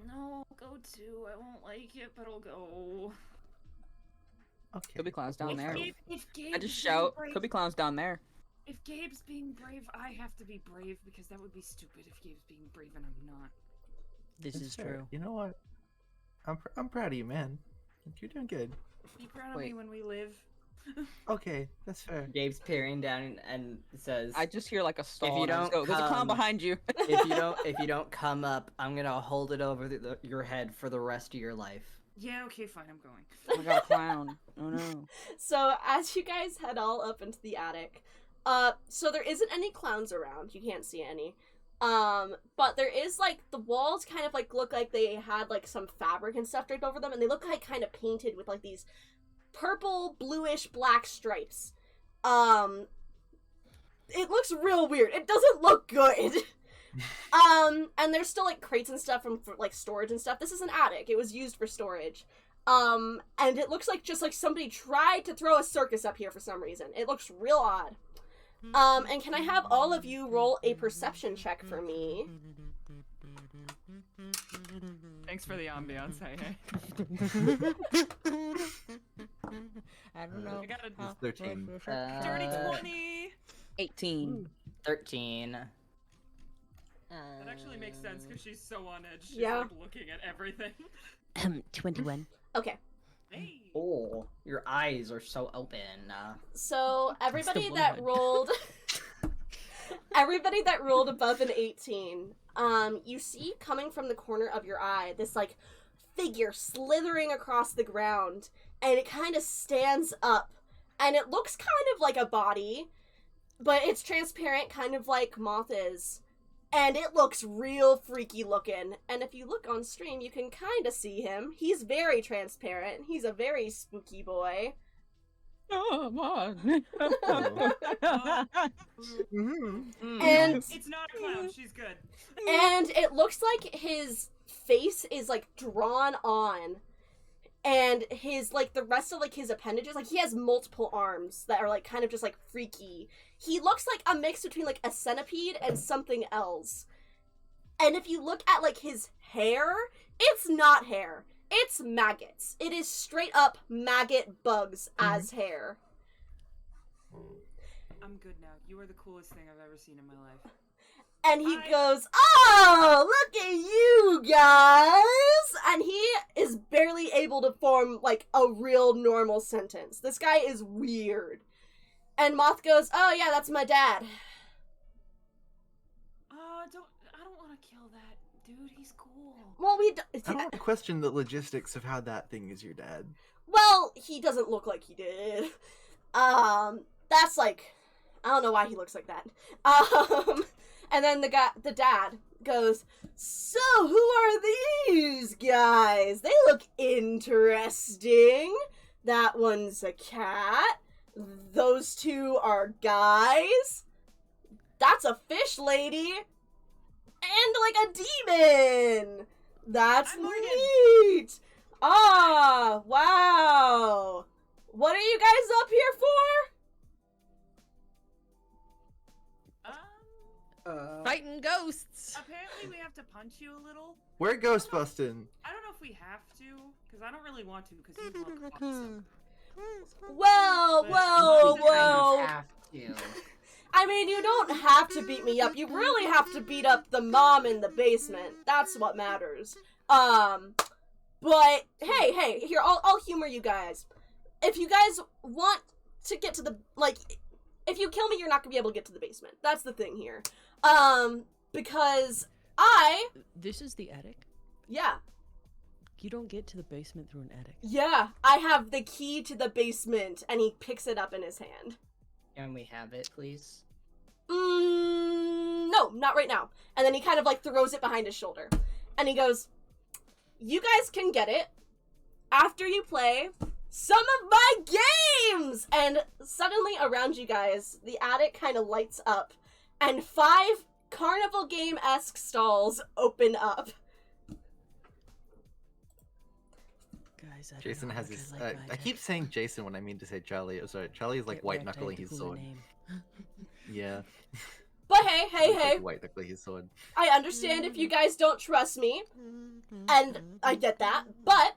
No, I'll go too. I won't like it, but I'll go. Okay. Could be clowns down there. If Gabe's I just being shout, brave- could be clowns down there. If Gabe's being brave, I have to be brave because that would be stupid if Gabe's being brave and I'm not. This That's is fair. true. You know what? I'm proud of you, man. You're doing good. Be proud of Wait. me when we live. Okay, that's fair. Gabe's peering down and says, I just hear like a stall. you and I just don't go, there's a clown come- behind you. if you don't come up, I'm gonna hold it over your head for the rest of your life. Yeah, okay, fine, I'm going. I got a clown. Oh no. So, as you guys head all up into the attic, so there isn't any clowns around. You can't see any. But there is, like, the walls kind of, like, look like they had, like, some fabric and stuff draped over them, and they look, like, kind of painted with, like, these purple, bluish, black stripes. It looks real weird. It doesn't look good. And there's still, like, crates and stuff for, like, storage and stuff. This is an attic. It was used for storage. And it looks like just, like, somebody tried to throw a circus up here for some reason. It looks real odd. And can I have all of you roll a perception check for me? Thanks for the ambiance, hey. I don't know. I got a It's 13. dirty 20! 18. 13. That actually makes sense because she's so on edge. She's Yeah. like looking at everything. 21. Okay. Hey! Oh, your eyes are so open. So everybody the that one. rolled everybody that rolled above an 18, you see coming from the corner of your eye this like figure slithering across the ground, and it kind of stands up, and it looks kind of like a body, but it's transparent, kind of like Moth is. And it looks real freaky looking. And if you look on stream, you can kind of see him. He's very transparent. He's a very spooky boy. Come on. And It's not a clown, she's good. and it looks like his face is like drawn on. and his, like, the rest of, like, his appendages, like, he has multiple arms that are, like, kind of just, like, freaky. He looks like a mix between, like, a centipede and something else. And if you look at, like, his hair, it's not hair. It's maggots. It is straight up maggot bugs as hair. I'm good now. You are the coolest thing I've ever seen in my life. And he goes, "Oh, look at you guys!" And he is barely able to form, like, a real normal sentence. This guy is weird. And Moth goes, "Oh, yeah, that's my dad." I don't want to kill that dude. He's cool. Well, I don't want to question the logistics of how that thing is your dad. Well, he doesn't look like he did. That's, like, I don't know why he looks like that. And then the dad goes, "So, who are these guys? They look interesting. That one's a cat. Those two are guys. That's a fish lady. And, like, a demon. That's neat. Ah, wow. What are you guys up here for?" Fighting ghosts. Apparently we have to punch you a little. We're ghost busting. I don't know if we have to, because I don't really want to, because you look awesome. Well, But whoa, you kind of whoa. Have to. I mean, you don't have to beat me up. You really have to beat up the mom in the basement. That's what matters. But hey, here, I'll humor you guys. If you guys want to get to the, like, if you kill me, you're not gonna be able to get to the basement. That's the thing here. Because This is the attic? yeah, You don't get to the basement through an attic. yeah, I have the key to the basement, and he picks it up in his hand. Can we have it, please? No, not right now. And then he kind of, like, throws it behind his shoulder. And he goes, "You guys can get it after you play some of my games!" And suddenly around you guys, the attic kind of lights up, and 5 Carnival game-esque stalls open up. Guys, I Jason don't know has how much his. I like I magic. keep saying Jason when I mean to say Charlie. Oh, sorry, Charlie is like Get white wrecked, I knuckling had to his Google a sword. name. Yeah. But hey, He's, like, white knuckling his sword. I understand if you guys don't trust me, and I get that, but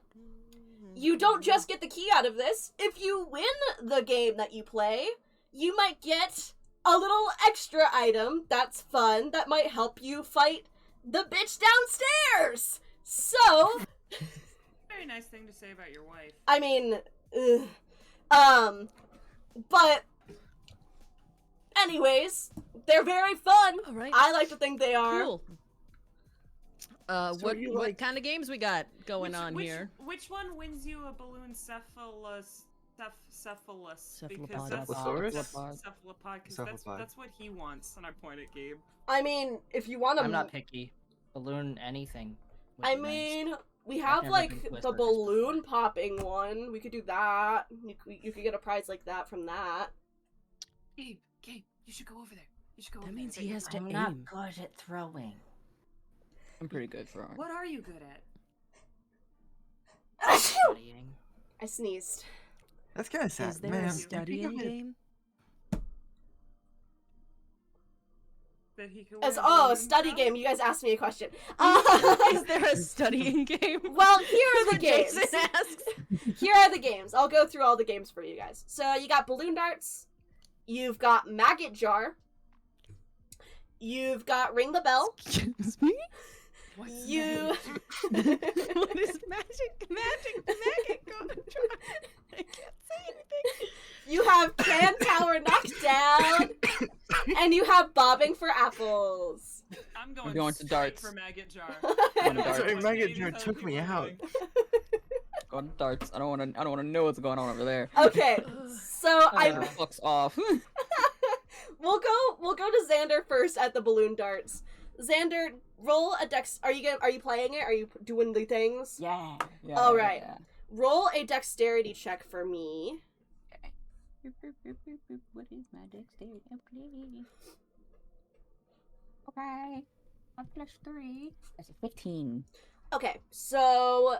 you don't just get the key out of this. If you win the game that you play, you might get a little extra item that's fun that might help you fight the bitch downstairs. So, Very nice thing to say about your wife. I mean, but anyways, they're very fun. All right. I like to think they are. Cool. So What you what like- kind of games we got going on here? Which one wins you a balloon cephalus? Because Cephalopod. that's Cephalopod. cephalopod, because Cephalopod. that's what he wants, and I point at Gabe. I mean, if you want to, I'm not picky. Balloon anything. would I be nice. mean, we I've have never like been to a the circus balloon before. popping one. We could do that. You could get a prize like that from that. Gabe, you should go over there. You should go over That there. means he has to I'm not aim. good at throwing. I'm pretty good for arm. What are you good at? Studying. I sneezed. That's kind of sad, Is there man. a Go studying ahead. game? That he could As win a a balloon study from? game, you guys asked me a question. Is there a studying game? Well, here are the games. Jason asks. Here are the games. I'll go through all the games for you guys. So you got balloon darts. You've got maggot jar. You've got ring the bell. Excuse me? What's You. What is magic? Magic! Go on, try. I can't say anything. You have can tower knocked down, and you have bobbing for apples. I'm going, going to straight darts. for maggot jar. Going to darts. Sorry, What maggot games jar other took me people are out. doing. Go on darts. I don't want to know what's going on over there. Okay, so Xander fucks off. we'll go to Xander first at the balloon darts. Xander, roll a dex. Are you playing it? Are you doing the things? Yeah. All right. Roll a dexterity check for me. What is my dexterity? Please. Okay. 1 + 3. That's a 15. Okay, so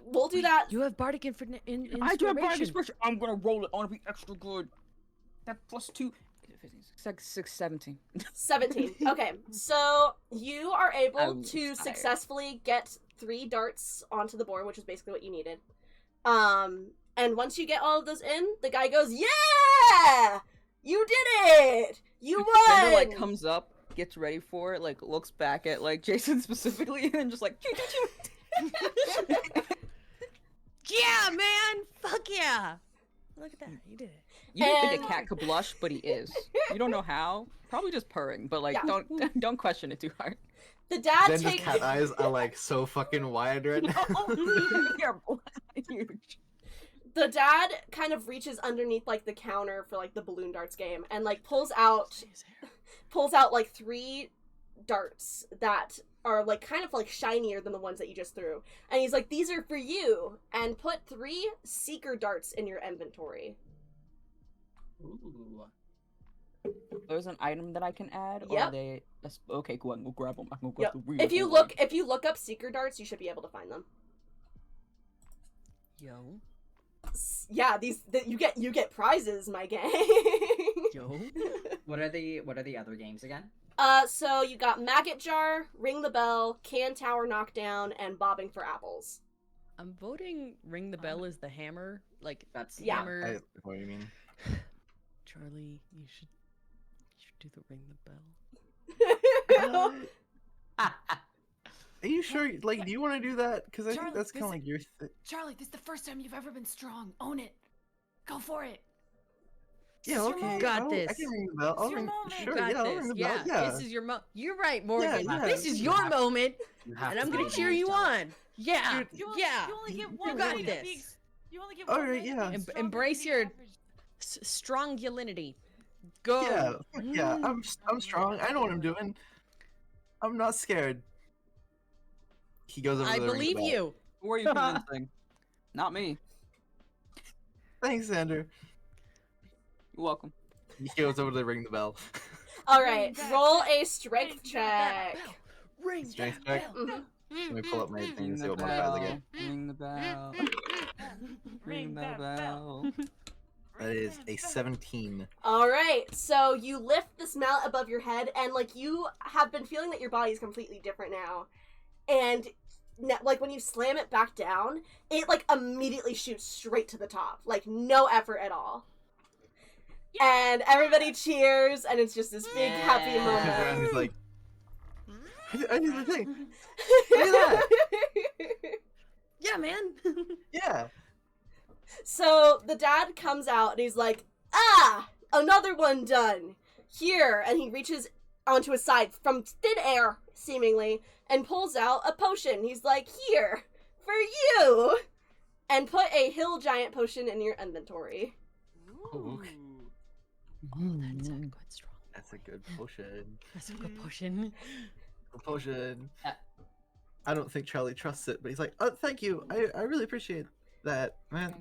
We'll do that. You have bardic inspiration. I do have bardic inspiration. I'm gonna roll it. I want to be extra good. That +2. 17. 17. Okay, so you are able I'm to tired. successfully get 3 darts onto the board, which is basically what you needed. And once you get all of those in, the guy goes, "Yeah! You did it! You won!" Xander, like, comes up, gets ready for it, like, looks back at, like, Jason specifically, and then just, like, choo, choo, choo. Yeah, man! Fuck yeah! Look at that, you did it. You didn't think And- a cat could blush, but he is. You don't know how. Probably just purring, but, like, Yeah. don't question it too hard. The dad Xander's takes cat eyes are like so fucking wide right now. You're huge. the dad kind of reaches underneath like the counter for like the balloon darts game and like pulls out like 3 darts that are like kind of like shinier than the ones that you just threw, and he's like, "These are for you," and put 3 seeker darts in your inventory. Ooh. There's an item that I can add, or Yep. are they... Okay, cool, I'm gonna grab them. I'm gonna grab Yep. the real If you look up seeker darts, you should be able to find them. Yo. Yeah, you get prizes, my gang. Yo. What are the other games again? So you got Maggot Jar, Ring the Bell, Can Tower Knockdown, and Bobbing for Apples. I'm voting Ring the Bell is the hammer. Like, That's Yeah. hammer. What do you mean? Charlie, you should do the Ring the Bell. Are you sure? Like, do you want to do that? Because I think Charlie, that's kind of this like your. Charlie, this is the first time you've ever been strong. Own it. Go for it. Yeah, It's your okay. moment. Got I this. can ring the bell. I'll It's your ring. moment. Sure, Got yeah, I'll this. ring the Yeah, bell. Yeah. this is your You're right, Morgan. yeah. This is You your have- moment, You have and to I'm gonna be cheer you jealous. on. Yeah, yeah. You only get You one. got way to this. be you only get All one. right, way to yeah. be Em- stronger embrace than the your- average. Strongulinity. Go. Yeah, fuck yeah. I'm strong. I know what I'm doing. I'm not scared. He goes over I to the ring the believe bell. you. Who are you convincing? Not me. Thanks, Xander. You're welcome. He goes over to ring the bell. All right, that roll bell. a strength check. Ring Strength that check? bell. Mhm. Let me pull up my thing Ring and see the what modifiers I bell. get. Ring the bell. Ring the bell. That is a 17. All right, so you lift this mallet above your head, and like you have been feeling that your body is completely different now, and like when you slam it back down, it like immediately shoots straight to the top, like no effort at all. And everybody cheers, and it's just this big happy Yeah. He turns around and moment. he's like, I need the thing. Look at Yeah, man. Yeah. So the dad comes out and he's like, "Ah, another one done. Here," and he reaches onto his side from thin air, seemingly, and pulls out a potion. He's like, "Here, for you," and put a hill giant potion in your inventory. Ooh. That's a good strong. That's a good potion. That's a good potion. Good potion. Uh, I don't think Charlie trusts it, but he's like, "Oh, thank you. I really appreciate that, man.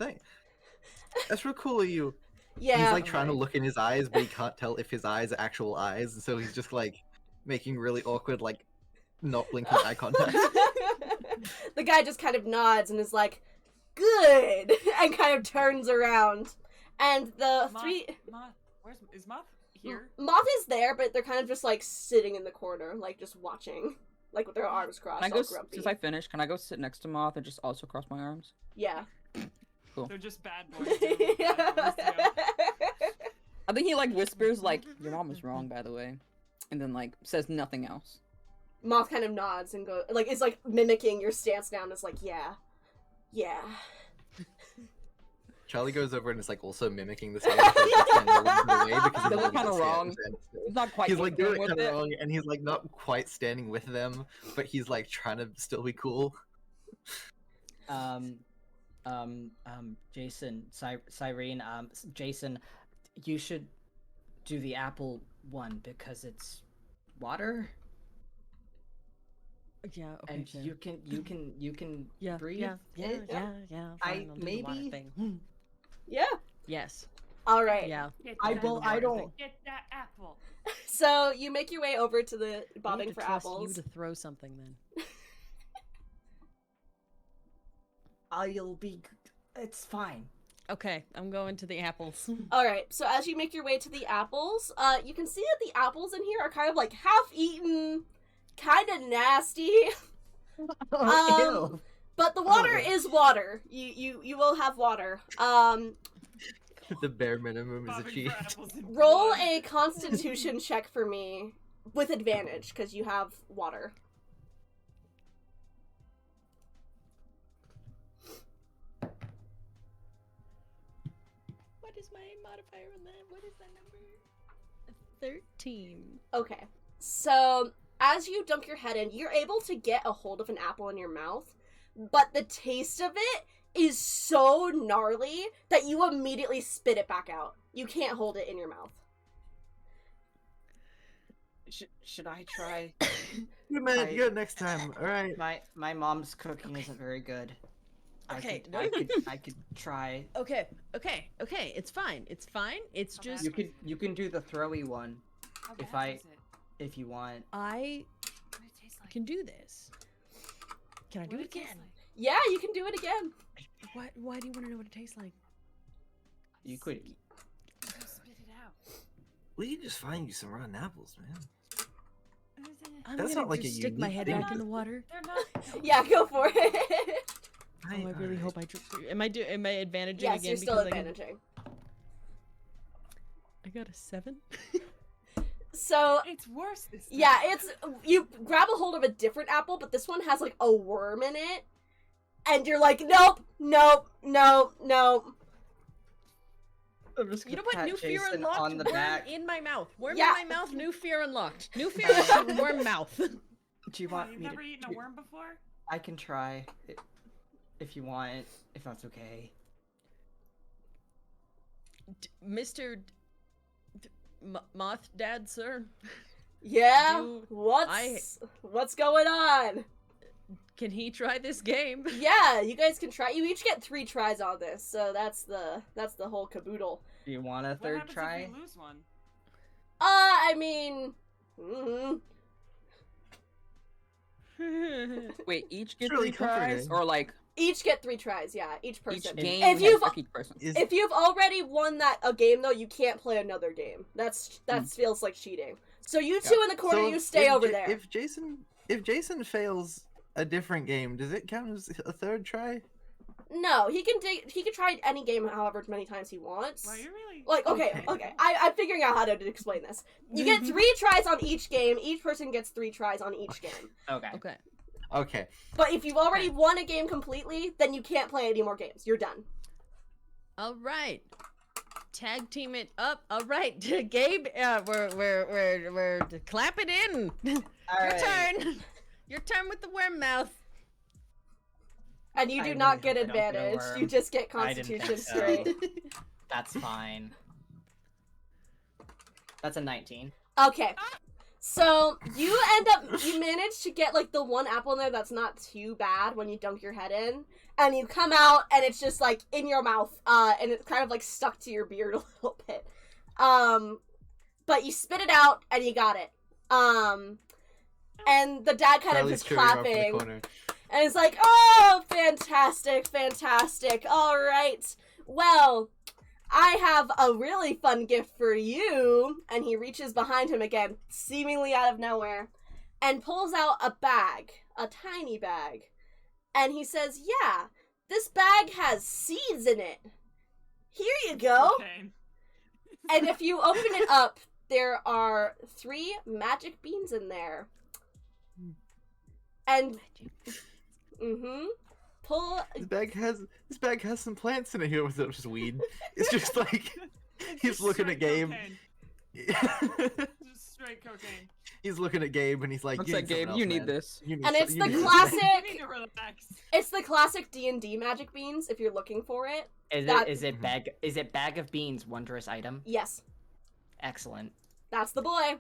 That's real cool of you." Yeah. He's like trying to look in his eyes, but he can't tell if his eyes are actual eyes, and so he's just like making really awkward, like not blinking eye contact. The guy just kind of nods and is like, "Good," and kind of turns around. And the Moth, 3 Moth, is Moth here? Moth is there, but they're kind of just like sitting in the corner, like just watching, like with their arms crossed, Can I all go, grumpy. since I finished, can I go sit next to Moth and just also cross my arms? Yeah. They're just bad boys. doing what bad boys do. I think he, like, whispers, like, "Your mom was wrong, by the way." And then, like, says nothing else. Moth kind of nods and goes, like, it's like mimicking your stance down. It's like, yeah. Charlie goes over and is like also mimicking the sound effect that's kind of in the way because he They look doesn't kinda wrong. understand. He's not quite He's like in doing it with kind of it. wrong, and he's like not quite standing with them, but he's like trying to still be cool. Jason, Cyrene, Jason, you should do the apple one because it's water, Yeah. Okay. and fair. you can Yeah. breathe. Yeah. Yeah. it. Yeah. Yeah. I- Fine, I'll do the water maybe- thing. Yeah. Yes. All right. Yeah. Get I that will- I water don't- thing. Get that apple. So you make your way over to the I need bobbing to for trust apples. you to throw something then. It's fine. Okay, I'm going to the apples. Alright, so as you make your way to the apples, you can see that the apples in here are kind of like half-eaten, kind of nasty. Ew. But the water is water. You will have water. The bare minimum is Bobbing for achieved. apples and Roll blood. a constitution check for me with advantage, because you have water. What is my modifier on that? What is that number? 13. Okay. So, as you dunk your head in, you're able to get a hold of an apple in your mouth, but the taste of it is so gnarly that you immediately spit it back out. You can't hold it in your mouth. Should I try? You man, you got it next time. All right. My mom's cooking isn't very good. Okay, I could try. Okay, it's fine. It's fine. It's How just bad? You can do the throwy one How if bad I- is it? if you want. I What did it taste like? can do this. Can I What do did it taste again? like? Yeah, you can do it again. Why do you want to know what it tastes like? You could. Just spit it out. We can just find you some rotten apples, man. I'm That's gonna not like just a stick my unique head thing. back in the water. They're not. Yeah, go for it. Oh, I really hope I. Am I advantaging Yes, again? you're still because advantaging. I got a 7. So, It's worse this time. yeah, you grab a hold of a different apple, but this one has like a worm in it, and you're like, nope. I'm just You know gonna what? pat New fear Jason unlocked. on the Worm back. in my mouth. Worm Yeah. in my mouth. New fear unlocked. New fear unlocked. Worm mouth. Do you Wow, want you've me never to? eaten a worm before? I can try if you want, if that's okay. Mr. Moth Dad, sir. Yeah? Do What's going on? Can he try this game? Yeah, you guys can try. You each get 3 tries on this, so that's the whole caboodle. Do you want a What third happens try? if we lose one? I mean, mhm. Wait, each get really 3 tries, comforting. or like Each get 3 tries. Yeah, each each person. game If has you've like each person? if you've already won a game though, you can't play another game. That feels like cheating. So you two in the corner, So you stay if over Ja- there. If Jason fails a different game, does it count as a third try? No, he can try any game however many times he wants. Wow, you're really. Like, okay. I'm figuring out how to explain this. You get 3 tries on each game. Each person gets 3 tries on each game. Okay. Okay. Okay. But if you've already won a game completely, then you can't play any more games. You're done. All right. Tag team it up. All right, Gabe. We're clapping in. Your turn. Your turn with the worm mouth. And you I do really not get hope I don't get a advantage. worm. You just get I didn't Constitution think so. straight. That's fine. That's a 19. Okay. So you manage to get like the one apple in there that's not too bad when you dunk your head in, and you come out and it's just like in your mouth, and it's kind of like stuck to your beard a little bit. But you spit it out and you got it. And the dad kind of Charlie's is cheering off in the clapping, corner. and it's like, oh, fantastic, fantastic. All right, well, I have a really fun gift for you. And he reaches behind him again, seemingly out of nowhere, and pulls out a bag, a tiny bag. And he says, yeah, this bag has seeds in it. Here you go. Okay. And if you open it up, there are 3 magic beans in there. And, pull. This bag has some plants in it here with just weed. It's just like he's Just looking at straight Gabe. cocaine. Just straight cocaine. He's looking at Gabe and he's like, Looks "You like need something Gabe, else, you need man. this." You need And so- it's you the need this." classic. You need to relax. It's the classic D&D magic beans, if you're looking for it. That- Is it bag of beans wondrous item? Yes, Excellent. that's the boy.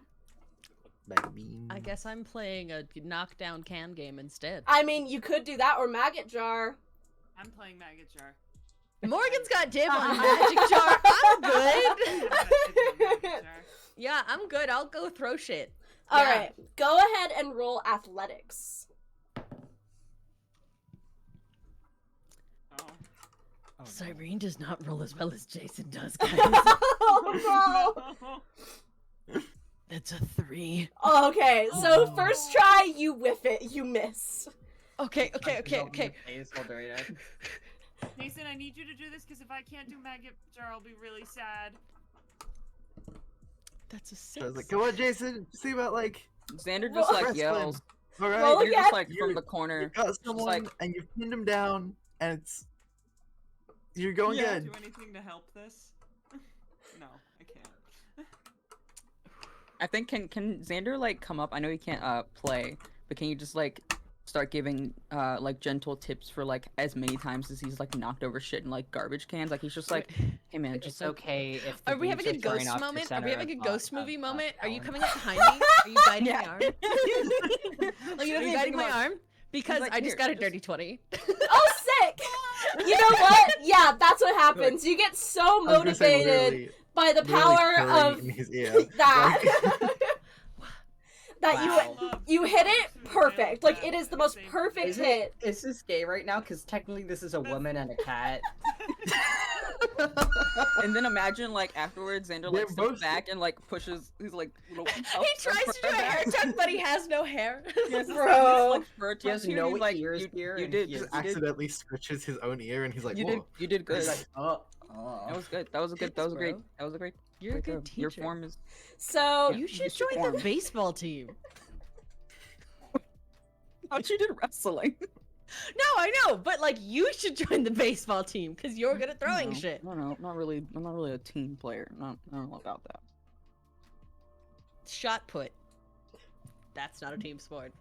Bag of beans. I guess I'm playing a knockdown can game instead. I mean, you could do that or maggot jar. I'm playing Maggot Jar. Morgan's got dib on magic jar. I'm good. Maggot Jar. Yeah, I'm good. I'll go throw shit. All Yeah. right, go ahead and roll athletics. Cyrene does not roll as well as Jason does, guys. Oh, no. That's a 3. Okay, so first try, you whiff it, you miss. Okay. Jason, I need you to do this because if I can't do maggot jar, I'll be really sad. That's a 6. I was like, come on, Jason. See about like. Xander just like wrestling. yells. All right. Roll You're again. just like You're- from the corner. You got someone like- and you've pinned him down, and it's. You're going Can I good. do anything to help this? No, I can't. I think can Xander like come up? I know he can't play, but can you just like start giving like gentle tips for like as many times as he's like knocked over shit in like garbage cans? Like he's just like, hey man, It's just like, okay if the Are we having a beams are ghost throwing off the moment? Are center we having a of, ghost of- movie of moment? Are you Ellen. coming up behind me? Are you guiding Yeah. my arm? Are you He's guiding my like- arm? Because like, I just "Here, got a just-" dirty 20. Oh, sick! You know what? Yeah, that's what happens. You get so I was gonna say, motivated by the literally power purring of in his ear. that. That Wow. you hit it perfect. Like, it is the most perfect Is hit. Is this gay right now? Because technically this is a woman and a cat. and then imagine like afterwards Xander They're like steps both- back and like pushes his like little. He tries to do a hair tuck, but he has no hair. Bro. He has no like, ears you, here. you and did he you is- did Accidentally scratches his own ear, and he's like, you whoa. did you did good. He's like, oh. That was good. That was a good. That was a great. bro. That was a great. You're a great good go. teacher. Your form is. So, You should You should join the form. baseball team. Thought you did wrestling. No, I know, but like you should join the baseball team because you're good at throwing No, shit. No, not really. I'm not really a team player. Not. I don't know about that. Shot put. That's not a team sport.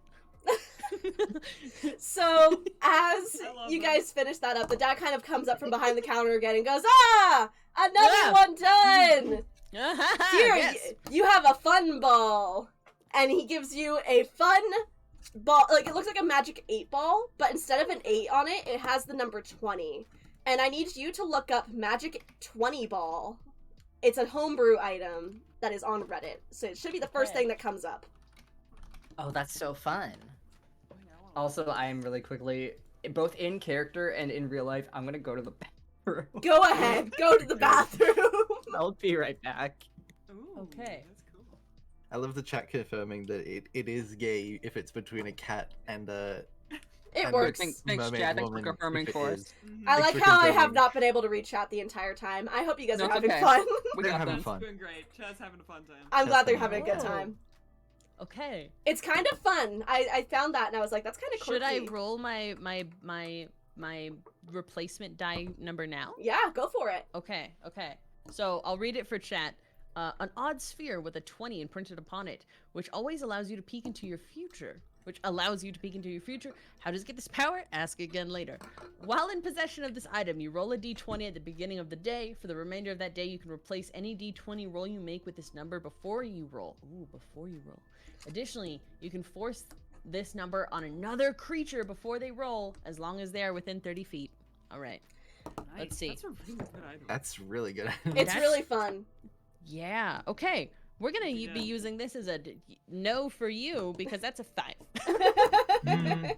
so as I love you that. guys finish that up, the dad kind of comes up from behind the counter again and goes, "Ah, another Yeah. one done. Here, Yes. you have a fun ball." And he gives you a fun ball. Like, it looks like a magic 8 ball, but instead of an 8 on it, it has the number 20. And I need you to look up magic 20 ball. It's a homebrew item that is on Reddit, so it should be the first Okay. thing that comes up. Oh, that's so fun. Oh, yeah, I wanna- Also, I am really quickly, both in character and in real life, I'm gonna go to the bathroom. Go ahead, go to the bathroom. I'll be right back. Ooh, Okay. That's cool. I love the chat confirming that it is gay if it's between a cat and a. It and works. Thanks, mermaid Chad. Thanks for woman confirming if it for is. us. Mhm. I Thanks like for how I have confirming. not been able to read chat the entire time. I hope you guys No, are it's having okay. fun. We They're got having them. fun. It's been great. Chad's having a fun time. I'm Just glad they're fun. having a good Oh. time. Okay. It's kind of fun. I found that and I was like, that's kind of quirky. Should I roll my replacement die number now? Yeah, go for it. Okay. So I'll read it for chat. An odd sphere with a 20 imprinted upon it, which always allows you to peek into your future. How does it get this power? Ask again later. While in possession of this item, you roll a d20 at the beginning of the day. For the remainder of that day, you can replace any d20 roll you make with this number before you roll. Additionally, you can force this number on another creature before they roll, as long as they are within 30 feet. All right. Nice. Let's see. That's a really good item. That's really good. It's That's- really fun. Yeah. Okay. We're gonna Yeah. be using this as a no for you because that's a 5. Mm.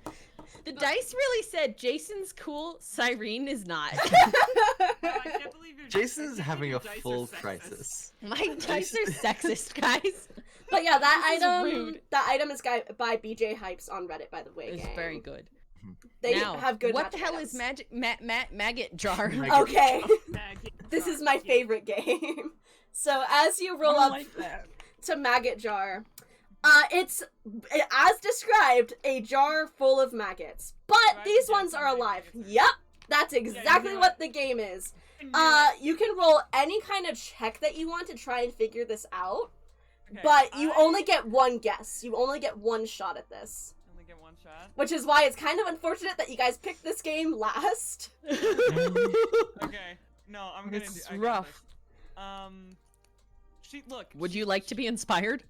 The dice really said Jason's cool, Cyrene is not. Wow, I can't believe you're Jason's I can't having believe a your dice are full sexist. crisis. My dice are sexist, guys. But yeah, that This is item rude. by BJ Hypes on Reddit, by the way. It's gang. very good. They now, have good what the magic hell is items. maggot jar? Maggot Okay. Maggot This jar. is my favorite game. So as you roll up to Maggot Jar, it's as described a jar full of maggots, but Right, these yeah, ones are alive. maggots. Yep, that's exactly knew what it. the game is. I knew it. You can roll any kind of check that you want to try and figure this out, Okay, but you I only get one guess. You only get one shot at this. only get one shot. Which is why it's kind of unfortunate that you guys picked this game last. Okay. No, I'm gonna It's do I got rough. this. Look. Would you like to be inspired?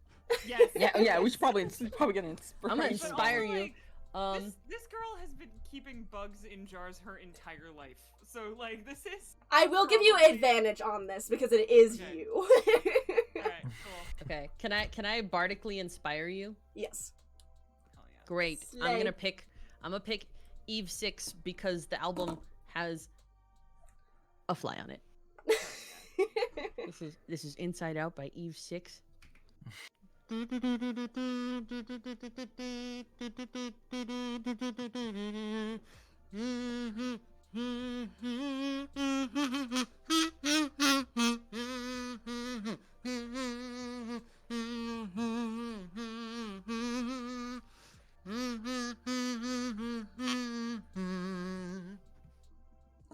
Yes. Yeah. We should probably get I'm gonna inspiration. But also, inspire you. like, Um, this girl has been keeping bugs in jars her entire life. So like this is I will give you Probably. advantage on this because it is Okay. you. alright, cool. okay. Can I bardically inspire you? Yes. Hell yeah. Great. Slay. I'm gonna pick Eve 6 because the album has a fly on it. This is Inside Out by Eve 6.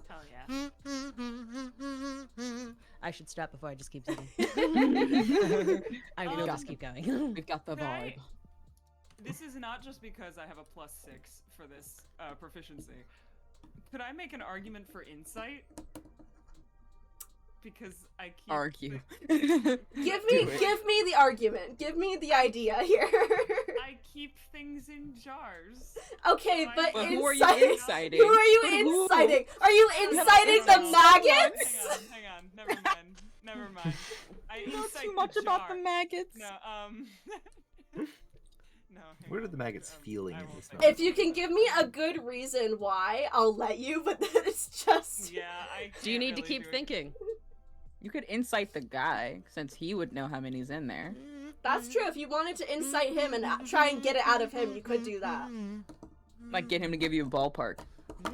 Hell yeah. I should stop before I just keep singing. I will just keep going. We've got the Can I- vibe. This is not just because I have a +6 for this proficiency. Could I make an argument for insight? Because I keep Argue. Give me the argument. Give me the idea here. I keep things in jars. Okay, but But who are you incite- inciting? Who are you But who? inciting? Are you inciting the maggots? Hang on. Never mind. I You know incite too much the about the jar. maggots. No, no. hang Where are on. the maggots feeling I in won't this say moment? If you can give me a good reason why, I'll let you, but then it's just... Yeah, I Do you can't need to really keep do it. thinking? You could incite the guy, since he would know how many's in there. That's true. If you wanted to incite him and try and get it out of him, you could do that. Like, get him to give you a ballpark.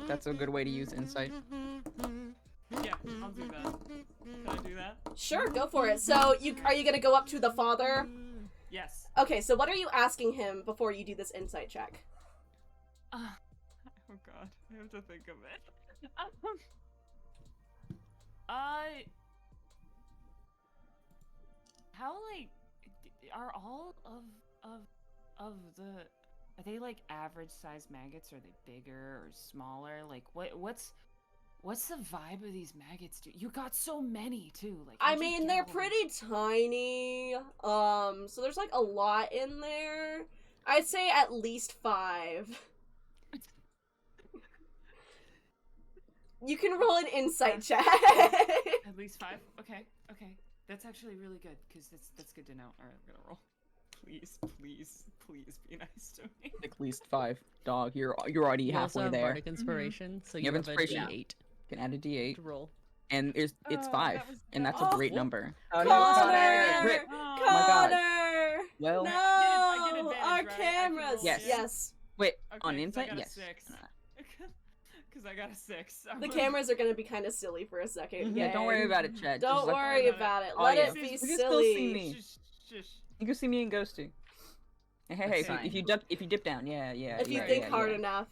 That's a good way to use insight. Yeah, I'll do that. Can I do that? Sure, go for it. So, are you gonna go up to the father? Yes. Okay, so what are you asking him before you do this insight check? Oh god, I have to think of it. How like are all of the are they like average sized maggots? Are they bigger or smaller? Like what's the vibe of these maggots? You got so many too. Like I how'd you mean, get they're all of pretty tiny. So there's like a lot in there. I'd say at least 5. You can roll an insight check. At least 5? Okay. That's actually really good, because that's good to know. Alright, I'm gonna roll. Please be nice to me. At least 5. Dog, you're already You also halfway have there. Bardic Inspiration, so You you have have inspiration. a D8 You can add a D8, to roll. and it's Oh, 5, that was and that's bad. a great Oh. number. Oh, no, Connor! Crit. Oh, my God. Connor! Well, No! I get advantage, Our right? I can cameras! roll Yes. Yes. wait, Okay, on 'cause I insight? got a Yes. 6. Because I got a 6. The cameras are gonna be kind of silly for a second. Yeah, don't worry gang. about it, Chad. Don't Just let- worry about about it. Oh, Let yeah. it be You can still silly. see me. Shush. You can see me in Ghosty. Hey, That's hey, fine. if you dip down, yeah. If you yeah, think yeah, hard yeah. enough.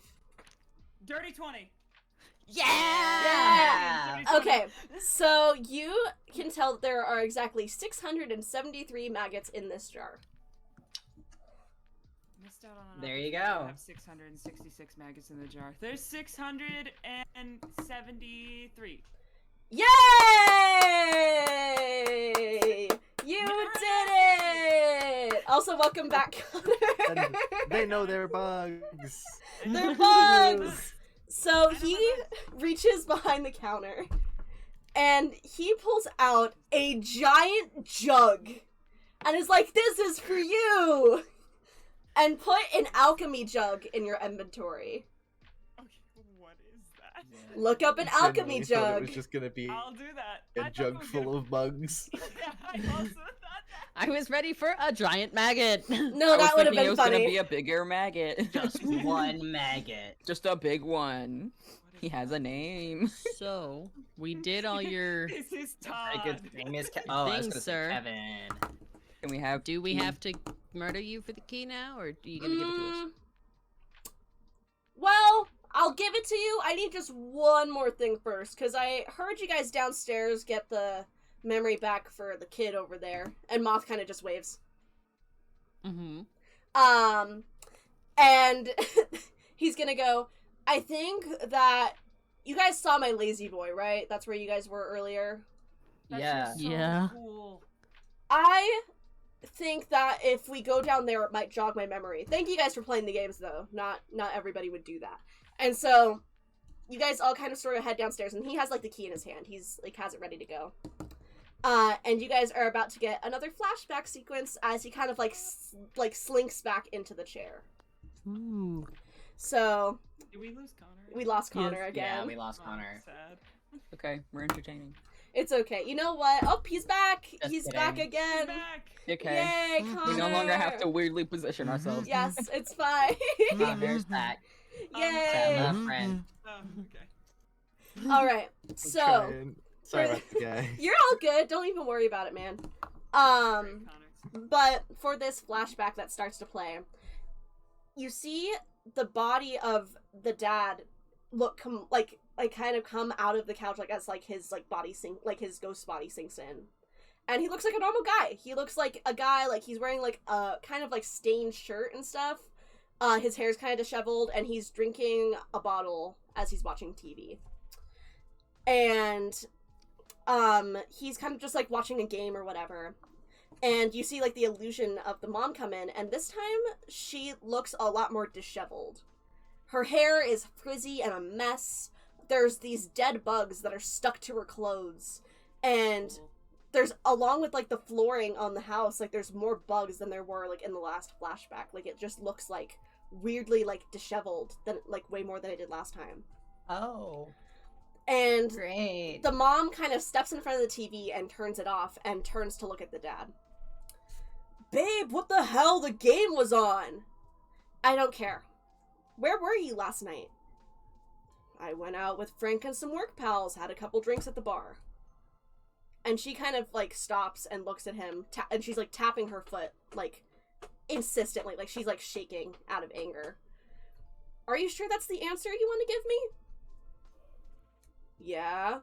Dirty 20. Yeah! Dirty 20. Okay, so you can tell that there are exactly 673 maggots in this jar. Missed out on an There you opportunity to go. have 666 maggots in the jar. There's 673. Yay! You did it! Also, welcome back, Connor. And they know they're bugs. They're bugs! So he reaches behind the counter and he pulls out a giant jug and is like, "This is for you!" And put an alchemy jug in your inventory. Okay, what is that? Look up an alchemy Genuinely thought It jug. was just gonna be I'll do that. a jug full of bugs. Yeah, I also thought that. I was ready for a giant maggot. No, I was that would have thinking it been was gonna funny. be a bigger maggot. Just one maggot. Just a big one. What He is has that? a name. So, we did all your... This is Very Todd. good thing is oh, I was Things, gonna sir. say Kevin. Can we have? Do we have to murder you for the key now, or are you gonna give it to us? Well, I'll give it to you. I need just one more thing first, because I heard you guys downstairs get the memory back for the kid over there. And Moth kind of just waves. Mm-hmm. And he's gonna go, "I think that you guys saw my lazy boy, right? That's where you guys were earlier. That's Yeah. just so Yeah. Cool. I think that if we go down there, it might jog my memory. Thank you guys for playing the games, though. Not everybody would do that. And so, you guys all kind of sort of head downstairs, and he has, like, the key in his hand. He's, like, has it ready to go. And you guys are about to get another flashback sequence as he kind of, like, slinks back into the chair. Ooh. So, Did we lose Connor? we lost Connor Yes. again. Yeah, we lost Oh, Connor. sad. Okay, we're entertaining. It's okay. You know what? Oh, he's back. Just He's kidding. back again. Back. Okay. Yay, Connor. We no longer have to weirdly position ourselves. Yes, it's fine. Connor's back. Yay. My friend. Oh, okay. All right. So Sorry about the guy. you're all good. Don't even worry about it, man. Great, Connor. But for this flashback that starts to play, you see the body of the dad kind of come out of the couch, like as like his body his ghost body sinks in, and he looks like a normal guy. He looks like a guy, like he's wearing like a kind of like stained shirt and stuff. His hair's kind of disheveled, and he's drinking a bottle as he's watching TV. And he's kind of just like watching a game or whatever. And you see like the illusion of the mom come in, and this time she looks a lot more disheveled. Her hair is frizzy and a mess. There's these dead bugs that are stuck to her clothes. And there's, along with like the flooring on the house, like there's more bugs than there were like in the last flashback. Like it just looks like weirdly like disheveled than like way more than it did last time. Oh. And Great. the mom kind of steps in front of the TV and turns it off and turns to look at the dad. Babe, what the hell? The game was on! I don't care. Where were you last night? I went out with Frank and some work pals, had a couple drinks at the bar. And she kind of, like, stops and looks at him, and she's, like, tapping her foot, like, insistently, like, she's, like, shaking out of anger. Are you sure that's the answer you want to give me? Yeah.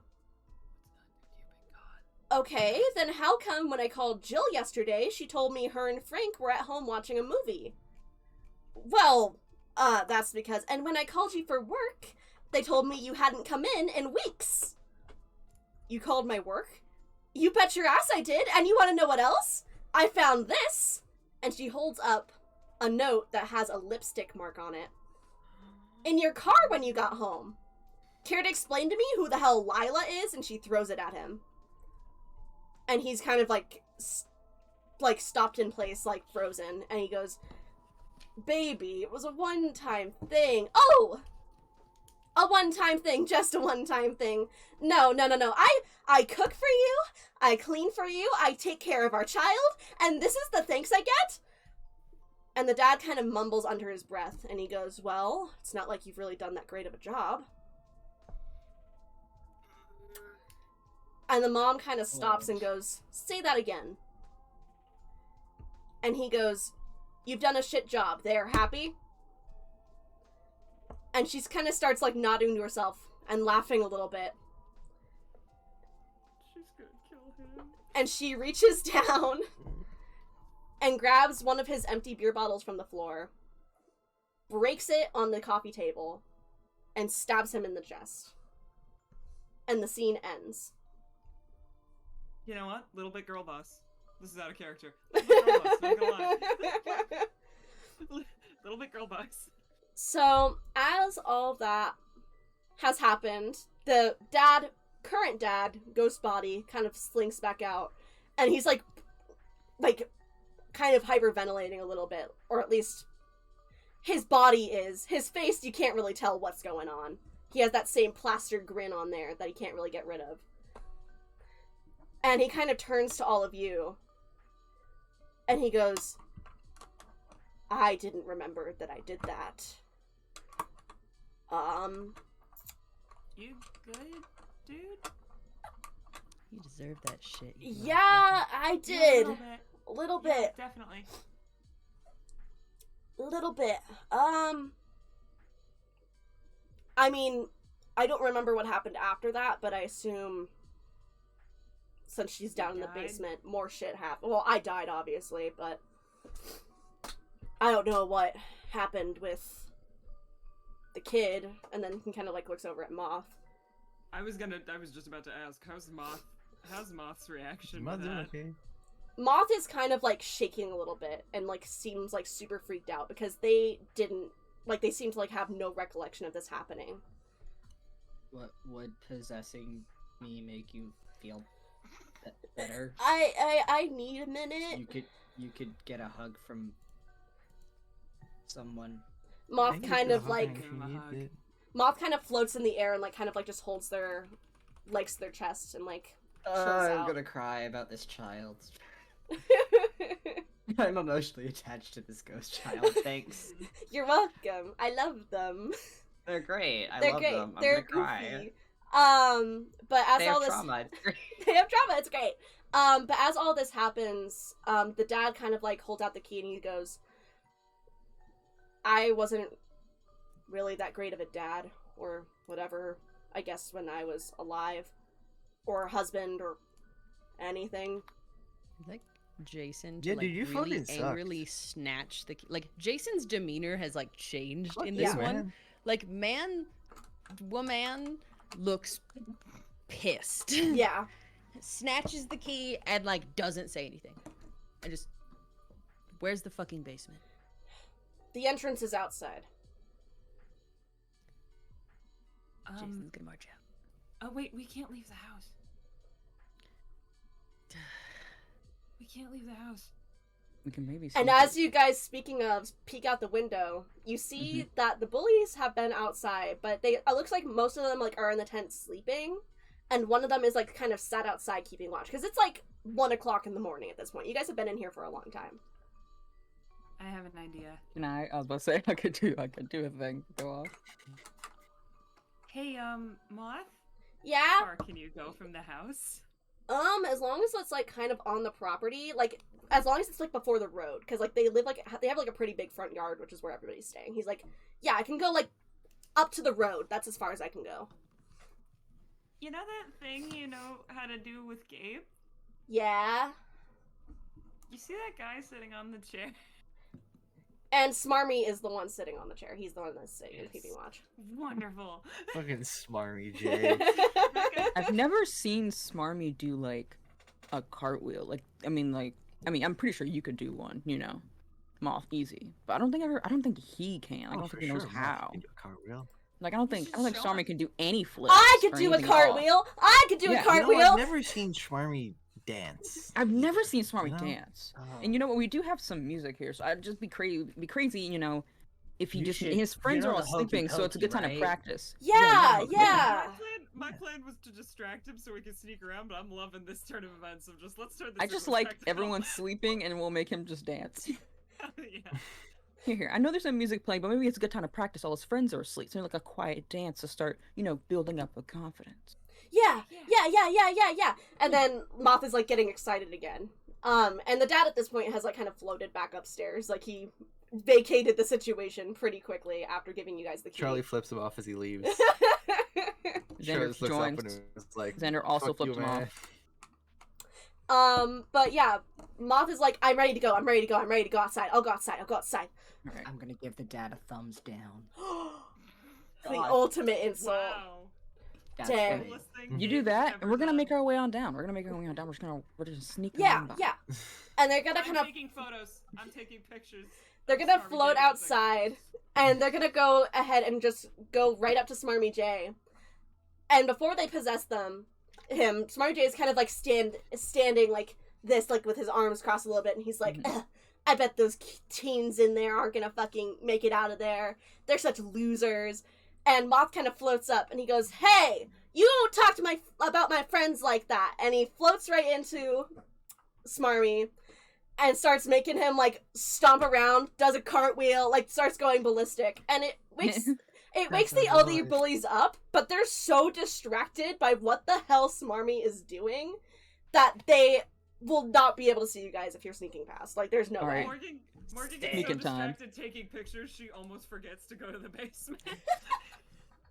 Okay, then how come when I called Jill yesterday, she told me her and Frank were at home watching a movie? Well, that's because, and when I called you for work, they told me you hadn't come in weeks. You called my work? You bet your ass I did, and you want to know what else? I found this! And she holds up a note that has a lipstick mark on it. In your car when you got home. Care to explain to me who the hell Lila is? And she throws it at him. And he's kind of like stopped in place, like frozen. And he goes, baby, it was a one-time thing. Oh! A one-time thing, just a one-time thing. No. I cook for you, I clean for you, I take care of our child, and this is the thanks I get? And the dad kind of mumbles under his breath, and he goes, well, it's not like you've really done that great of a job. And the mom kind of stops and goes, say that again. And he goes, you've done a shit job. They're happy? And she kind of starts, like, nodding to herself and laughing a little bit. She's gonna kill him. And she reaches down and grabs one of his empty beer bottles from the floor, breaks it on the coffee table, and stabs him in the chest. And the scene ends. You know what? Little bit girl boss. This is out of character. Little bit girl boss, not gonna lie. Little bit girl boss. So, as all that has happened, the current dad, ghost body, kind of slinks back out, and he's like, kind of hyperventilating a little bit, or at least his body is. His face, you can't really tell what's going on. He has that same plastered grin on there that he can't really get rid of. And he kind of turns to all of you, and he goes, I didn't remember that I did that. You good, dude? You deserve that shit. You Yeah, I Yeah, did. a A little Yeah, bit. definitely. A little bit. I mean, I don't remember what happened after that, but I assume since she's down in the died? basement, more shit happened. Well, I died, obviously, but I don't know what happened with the kid. And then he kind of like looks over at Moth. I was just about to ask, how's Moth's reaction to Mother, that? okay. Moth is kind of like shaking a little bit and like seems like super freaked out because they seem to like have no recollection of this happening. What would possessing me make you feel better? I need a minute. You could get a hug from someone. Moth Thank you kind for of the hug, like Give him a I hug. need it. Moth kind of floats in the air and like kind of like just holds their likes their chest and like chills I'm out. gonna cry about this child. I'm emotionally attached to this ghost child. Thanks. You're welcome. I love them. They're great. I They're love great. them. I'm They're gonna cry. goofy. But as They all have this trauma. It's great. they have trauma, it's great. But as all this happens, the dad kind of like holds out the key and he goes, I wasn't really that great of a dad or whatever, I guess, when I was alive, or husband or anything. Like Jason to Yeah, like dude, you really fucking sucked. angrily snatch the key. Like Jason's demeanor has like changed Fuck in this yeah, one. man. Like woman looks pissed. Yeah. Snatches the key and like doesn't say anything. I just, where's the fucking basement? The entrance is outside. Jason's gonna march out. Oh wait, we can't leave the house. We can't leave the house. We can maybe. And sneak as you guys, speaking of, peek out the window, you see that the bullies have been outside, but it looks like most of them like are in the tent sleeping, and one of them is like kind of sat outside keeping watch because it's like 1 o'clock in the morning at this point. You guys have been in here for a long time. I have an idea. Can I was about to say I could do a thing. Go off. Hey, Moth? Yeah. How far can you go from the house? As long as it's like kind of on the property, like as long as it's like before the road, because like they have like a pretty big front yard, which is where everybody's staying. He's like, yeah, I can go like up to the road. That's as far as I can go. You know that thing you know how to do with Gabe? Yeah. You see that guy sitting on the chair? And Smarmy is the one sitting on the chair. He's the one that's sitting and Yes. keeping watch. Wonderful. Fucking smarmy Jay. I've never seen Smarmy do like a cartwheel. Like I mean, I'm pretty sure you could do one. You know, Moth easy. But I don't think he can. I don't think he knows how. Cartwheel. Like I don't think should show Smarmy him. can do any flips. I could or do a anything at all. cartwheel. I could do Yeah. a You know, cartwheel. I've never seen Schmarmy dance. I've never seen Smarmy No? dance. Oh. And you know what? We do have some music here, so I'd just be crazy, you know, if he You just should- his friends you are know all the hokey sleeping, so it's a good pokey, time to right? practice. Yeah, Yeah, yeah. My plan was to distract him so we could sneak around, but I'm loving this turn of events. So let's turn this. I into just a like spectacle. everyone sleeping, and we'll make him just dance. Yeah. Here. I know there's no music playing, but maybe it's a good time to practice. All his friends are asleep, so like a quiet dance to start, you know, building up with confidence. Yeah. And then Moth is like getting excited again. And the dad at this point has like kind of floated back upstairs. Like he vacated the situation pretty quickly after giving you guys the key. Charlie flips him off as he leaves. Xander Charlie looks up joins. and is like, Xander also "Fuck flipped you, him man." off. But yeah, Moth is like, I'm ready to go outside. I'll go outside. Alright. I'm gonna give the dad a thumbs down. The God. ultimate insult. Wow. That's Dang. great. Coolest thing You do you've that, ever and we're gonna done. make our way on down. We're just sneak Yeah, around by. yeah. And they're gonna I'm kind of taking photos. I'm taking pictures. They're of gonna Smarmy float Jay dancing. outside, and they're gonna go ahead and just go right up to Smarmy J. And before they possess him, Smarmy J is kind of like standing like this, like with his arms crossed a little bit, and he's like, "Ugh, I bet those teens in there aren't gonna fucking make it out of there. They're such losers." And Moth kind of floats up, and he goes, "Hey, you don't talk to about my friends like that." And he floats right into Smarmy and starts making him like stomp around, does a cartwheel, like starts going ballistic, and it wakes the other alive. bullies up, but they're so distracted by what the hell Smarmy is doing that they will not be able to see you guys if you're sneaking past. Like, there's no All way. right. Morgan gets so Sneaking time. distracted taking pictures she almost forgets to go to the basement.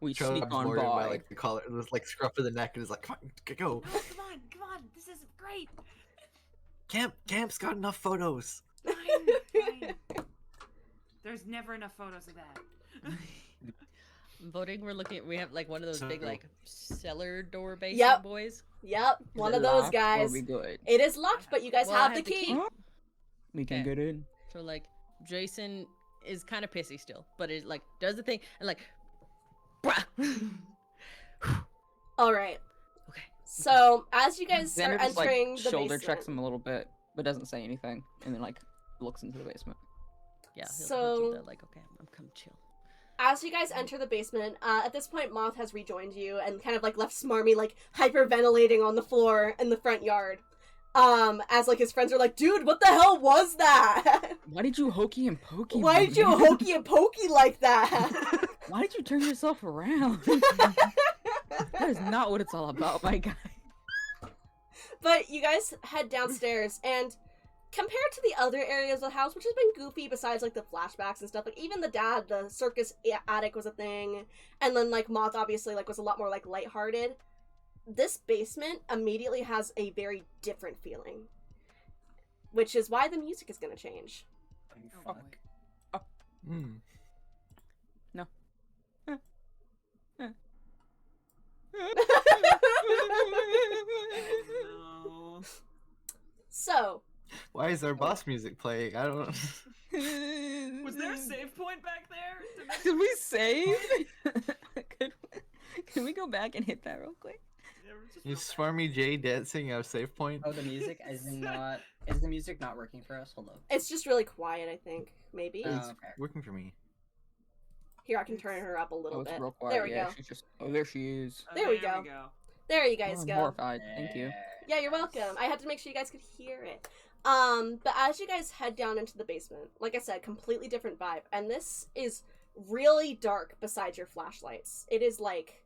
We Charlie sneak grabs on Morgan by by. like the collar, like scruff of the neck, and is like, "Come on, go! No, come on, this is great. Camp's got enough photos." Fine. There's never enough photos of that. Voting, we have like one of those big So- like cellar door basement Yep. boys. Yep, Is one it of those locked, or guys. we good? It is locked, but you guys Well, I have the have the key. key. We can Okay. get in. So like Jason is kind of pissy still, but it like does the thing and like, bruh. All right. Okay. So as you guys Xander are just like entering the shoulder basement, checks him a little bit, but doesn't say anything, and then like looks into the basement. Yeah. He'll So- do that, like, okay, I'm come chill. as you guys enter the basement, at this point, Moth has rejoined you and kind of, like, left Smarmy, like, hyperventilating on the floor in the front yard. As, like, his friends are like, dude, what the hell was that? Why did you hokey and pokey? Why did you man? hokey and pokey like that? Why did you turn yourself around? That is not what it's all about, my guy. But you guys head downstairs, and compared to the other areas of the house, which has been goofy besides, like, the flashbacks and stuff, like, even the dad, the circus attic was a thing, and then, like, Moth obviously, like, was a lot more, like, lighthearted. This basement immediately has a very different feeling, which is why the music is gonna change. Fuck. Mm. No. No. So, Why is our boss music playing? I don't. Was there a save point back there? Did we save? Can we go back and hit that real quick? Yeah, we're just Is real Swarmy J dancing our save point? Oh, the music is not. Is the music not working for us? Hold on. it's just really quiet, I think. Maybe. Oh, It's okay. working for me. Here, I can turn her up a Oh, little it's bit. real quiet. There we yeah, go. she's just. Oh, there she is. There we go. There you guys I'm go. horrified. Thank you. Yeah, you're welcome. I had to make sure you guys could hear it. But as you guys head down into the basement, like I said, completely different vibe. And this is really dark besides your flashlights. It is, like,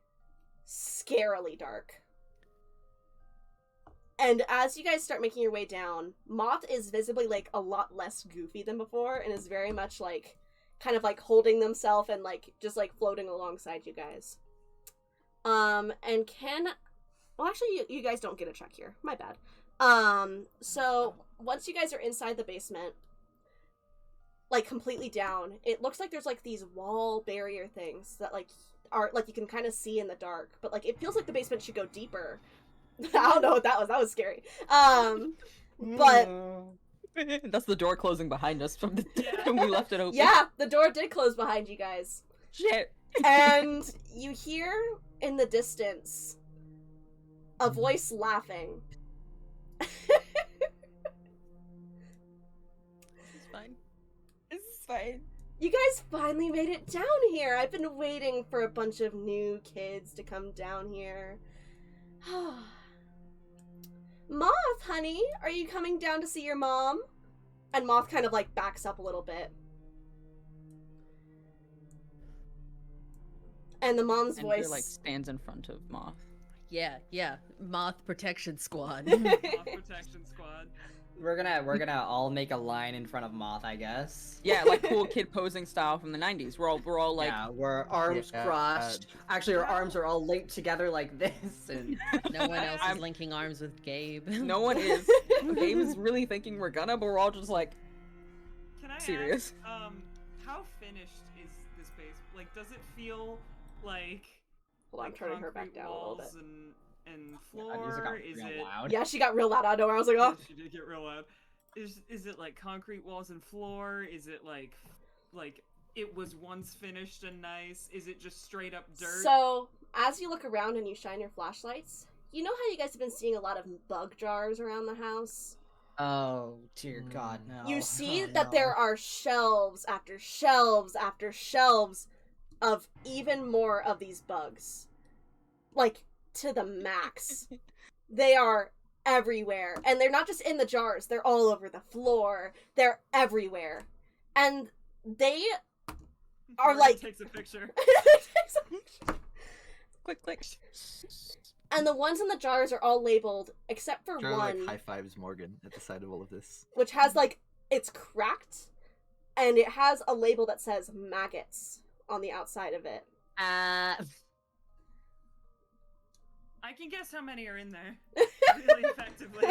scarily dark. And as you guys start making your way down, Moth is visibly, like, a lot less goofy than before and is very much, like, kind of, like, holding themselves and, like, just, like, floating alongside you guys. And well, actually, you guys don't get a check here. My bad. So once you guys are inside the basement, like, completely down, it looks like there's, like, these wall barrier things that, like, are, like, you can kind of see in the dark, but, like, it feels like the basement should go deeper. I don't know what that was. That was scary. But That's the door closing behind us from the when we left it open. yeah, the door did close behind you guys. Shit. And you hear in the distance a voice laughing. It's fine. It's fine. You guys finally made it down here. I've been waiting for a bunch of new kids to come down here. Moth, honey, are you coming down to see your mom? And Moth kind of, like, backs up a little bit. And the mom's And voice... like stands in front of Moth. Yeah. Moth Protection Squad. Moth Protection Squad. We're gonna all make a line in front of Moth, I guess. Yeah, like cool kid posing style from the 90s. We're all like, yeah, we're arms Yeah, crossed. Actually, our arms are all linked together like this, and No one else I'm- is linking arms with Gabe. no one is. Gabe is really thinking we're gonna, but we're all just like, Can I serious. ask, how finished is this base? Like, does it feel like Hold on, I'm like turning her back concrete down a little bit. walls and That music got floor? Is real it? loud. Yeah, she got real loud out of nowhere. I was like, oh. She did get real loud. Is it like concrete walls and floor? Is it like it was once finished and nice? Is it just straight up dirt? So, as you look around and you shine your flashlights, you know how you guys have been seeing a lot of bug jars around the house? Oh dear God, no! You see Oh, that no. there are shelves after shelves after shelves of even more of these bugs. Like, to the max. They are everywhere. And they're not just in the jars, they're all over the floor. They're everywhere. And they are Morgan like... takes a picture. click. And the ones in the jars are all labeled, except for Charlie, one, like, high fives Morgan at the side of all of this. which has, like, it's cracked, and it has a label that says maggots on the outside of it. I can guess how many are in there. Really effectively.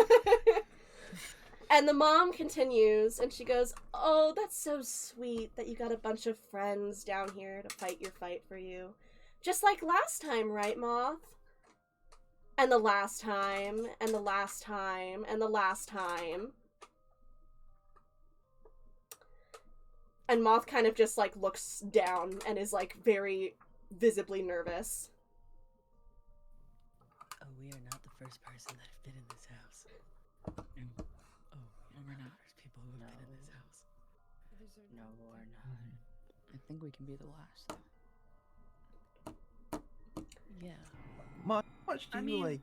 And the mom continues, and she goes, oh, that's so sweet that you got a bunch of friends down here to fight your fight for you. Just like last time, right, Moth? And the last time, and the last time, and the last time. And Moth kind of just, like, looks down and is, like, very visibly nervous. Oh, we are not the first person that have been in this house. Oh, we're not. first people who have been in this house. No, we're not. I think we can be the last. Yeah. How much do I you mean-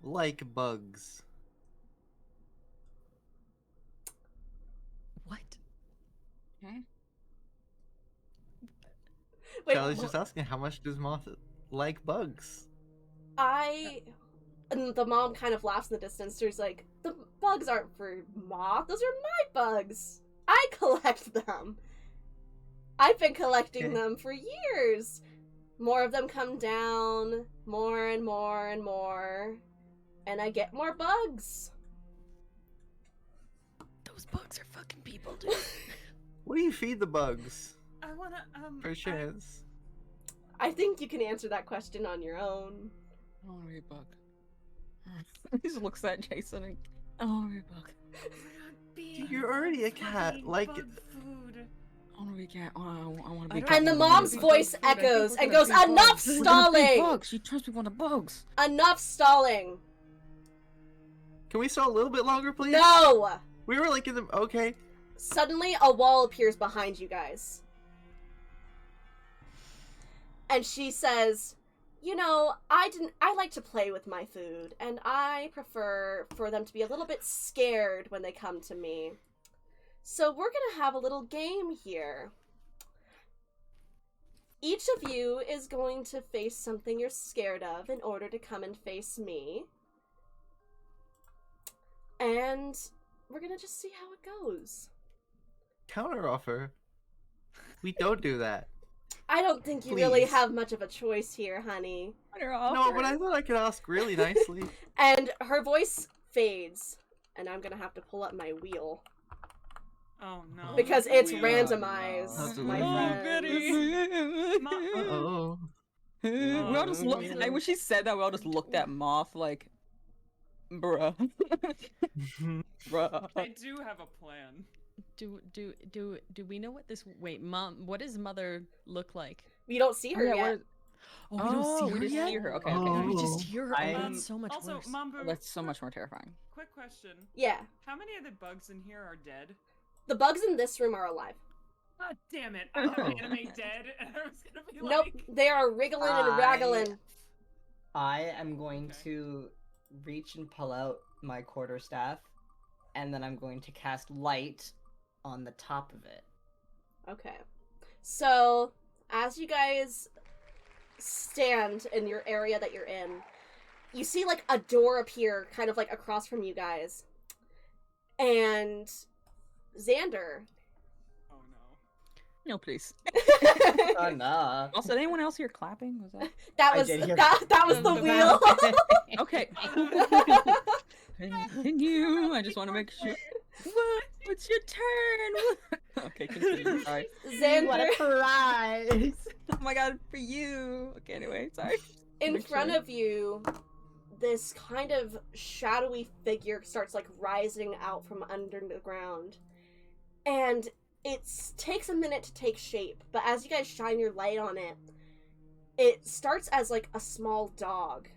like bugs? What? Wait, Charlie's just asking how much does Moth like bugs? And the mom kind of laughs in the distance. She's like, the bugs aren't for Moth. Those are my bugs. I collect them. I've been collecting Okay. them for years. More of them come down, more and more and more, and I get more bugs. Those bugs are fucking people, dude. What do you feed the bugs? I wanna For chance. I think you can answer that question on your own. I don't want to be a bug. He just looks at Jason and I don't want to be a bug. You're already a cat, like- bug food. I want to be a cat. I want to I be a don't- cat. And the I wanna mom's be a voice bug. I think echoes we're and gonna goes, be bugs. enough We're gonna be stalling! bugs. She turns people into bugs. Enough stalling! Can we stall a little bit longer, please? No! We were like in the okay. Suddenly, a wall appears behind you guys. And she says, you know, I like to play with my food, and I prefer for them to be a little bit scared when they come to me. So we're gonna have a little game here. Each of you is going to face something you're scared of in order to come and face me. And we're gonna just see how it goes. Counter offer. We don't do that. I don't think you really Please. have much of a choice here, honey. No, but I thought I could ask really nicely. And her voice fades, and I'm gonna have to pull up my wheel. Oh no. Because it's Weird. randomized, That's my weird. friends. Uh-oh. We all just looked. Oh, Like, when she said that, we all just looked at Moth like, bruh, bruh. I do have a plan. Do we know what this? Wait, Mom. What does Mother look like? You don't see her Yeah, yet. what is- Oh, we don't see we her just yet. see her. Okay, Oh. okay. We just hear her. Oh, I'm- that's so much Also, worse. Mambu, Oh, that's so much more terrifying. quick question. Yeah. How many of the bugs in here are dead? The bugs in this room are alive. God damn it. I thought Oh. anime dead, and I was gonna be Nope, like... they are wriggling and raggling. I am going Okay. to reach and pull out my quarterstaff, and then I'm going to cast light on the top of it. Okay. So, as you guys stand in your area that you're in, you see like a door appear kind of like across from you guys. And Xander. Oh no. No, please. Oh no. Also, did anyone else here clapping? Was that That I was did hear that was the wheel. okay? Continue. I just want to make sure. What? It's your turn. Okay, continue. Sorry. What Xander, a prize! Oh my god, for you. Okay, anyway, sorry. in Make front sure. of you, this kind of shadowy figure starts like rising out from under the ground. And it takes a minute to take shape, but as you guys shine your light on it, it starts as like a small dog.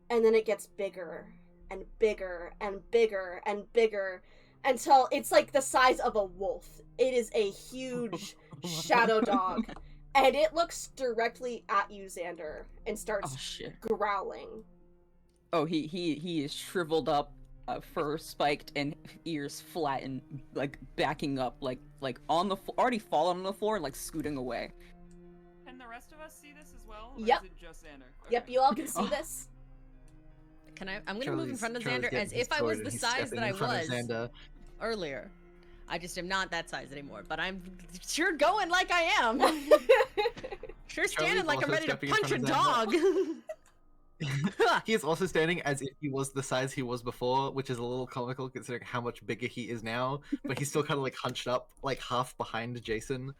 And then it gets bigger and bigger and bigger and bigger until it's like the size of a wolf. It is a huge shadow dog. And it looks directly at you, Xander, and starts Oh shit. growling. Oh, he is shriveled up, fur spiked, and ears flattened, like backing up, like on the already fallen on the floor, and like scooting away. Can the rest of us see this as well? Or Yep. Is it just Xander? Yep, Okay. you all can see Oh. this. Can I? I'm gonna move in front of Charlie's Xander getting as his if I sword was and the he's size stepping that I in front of was Xander. earlier. I just am not that size anymore, but I'm sure going like I am. Sure standing like I'm also ready to stepping in punch a front of dog. He is also standing as if he was the size he was before, which is a little comical considering how much bigger he is now. But he's still kind of like hunched up, like half behind Jason,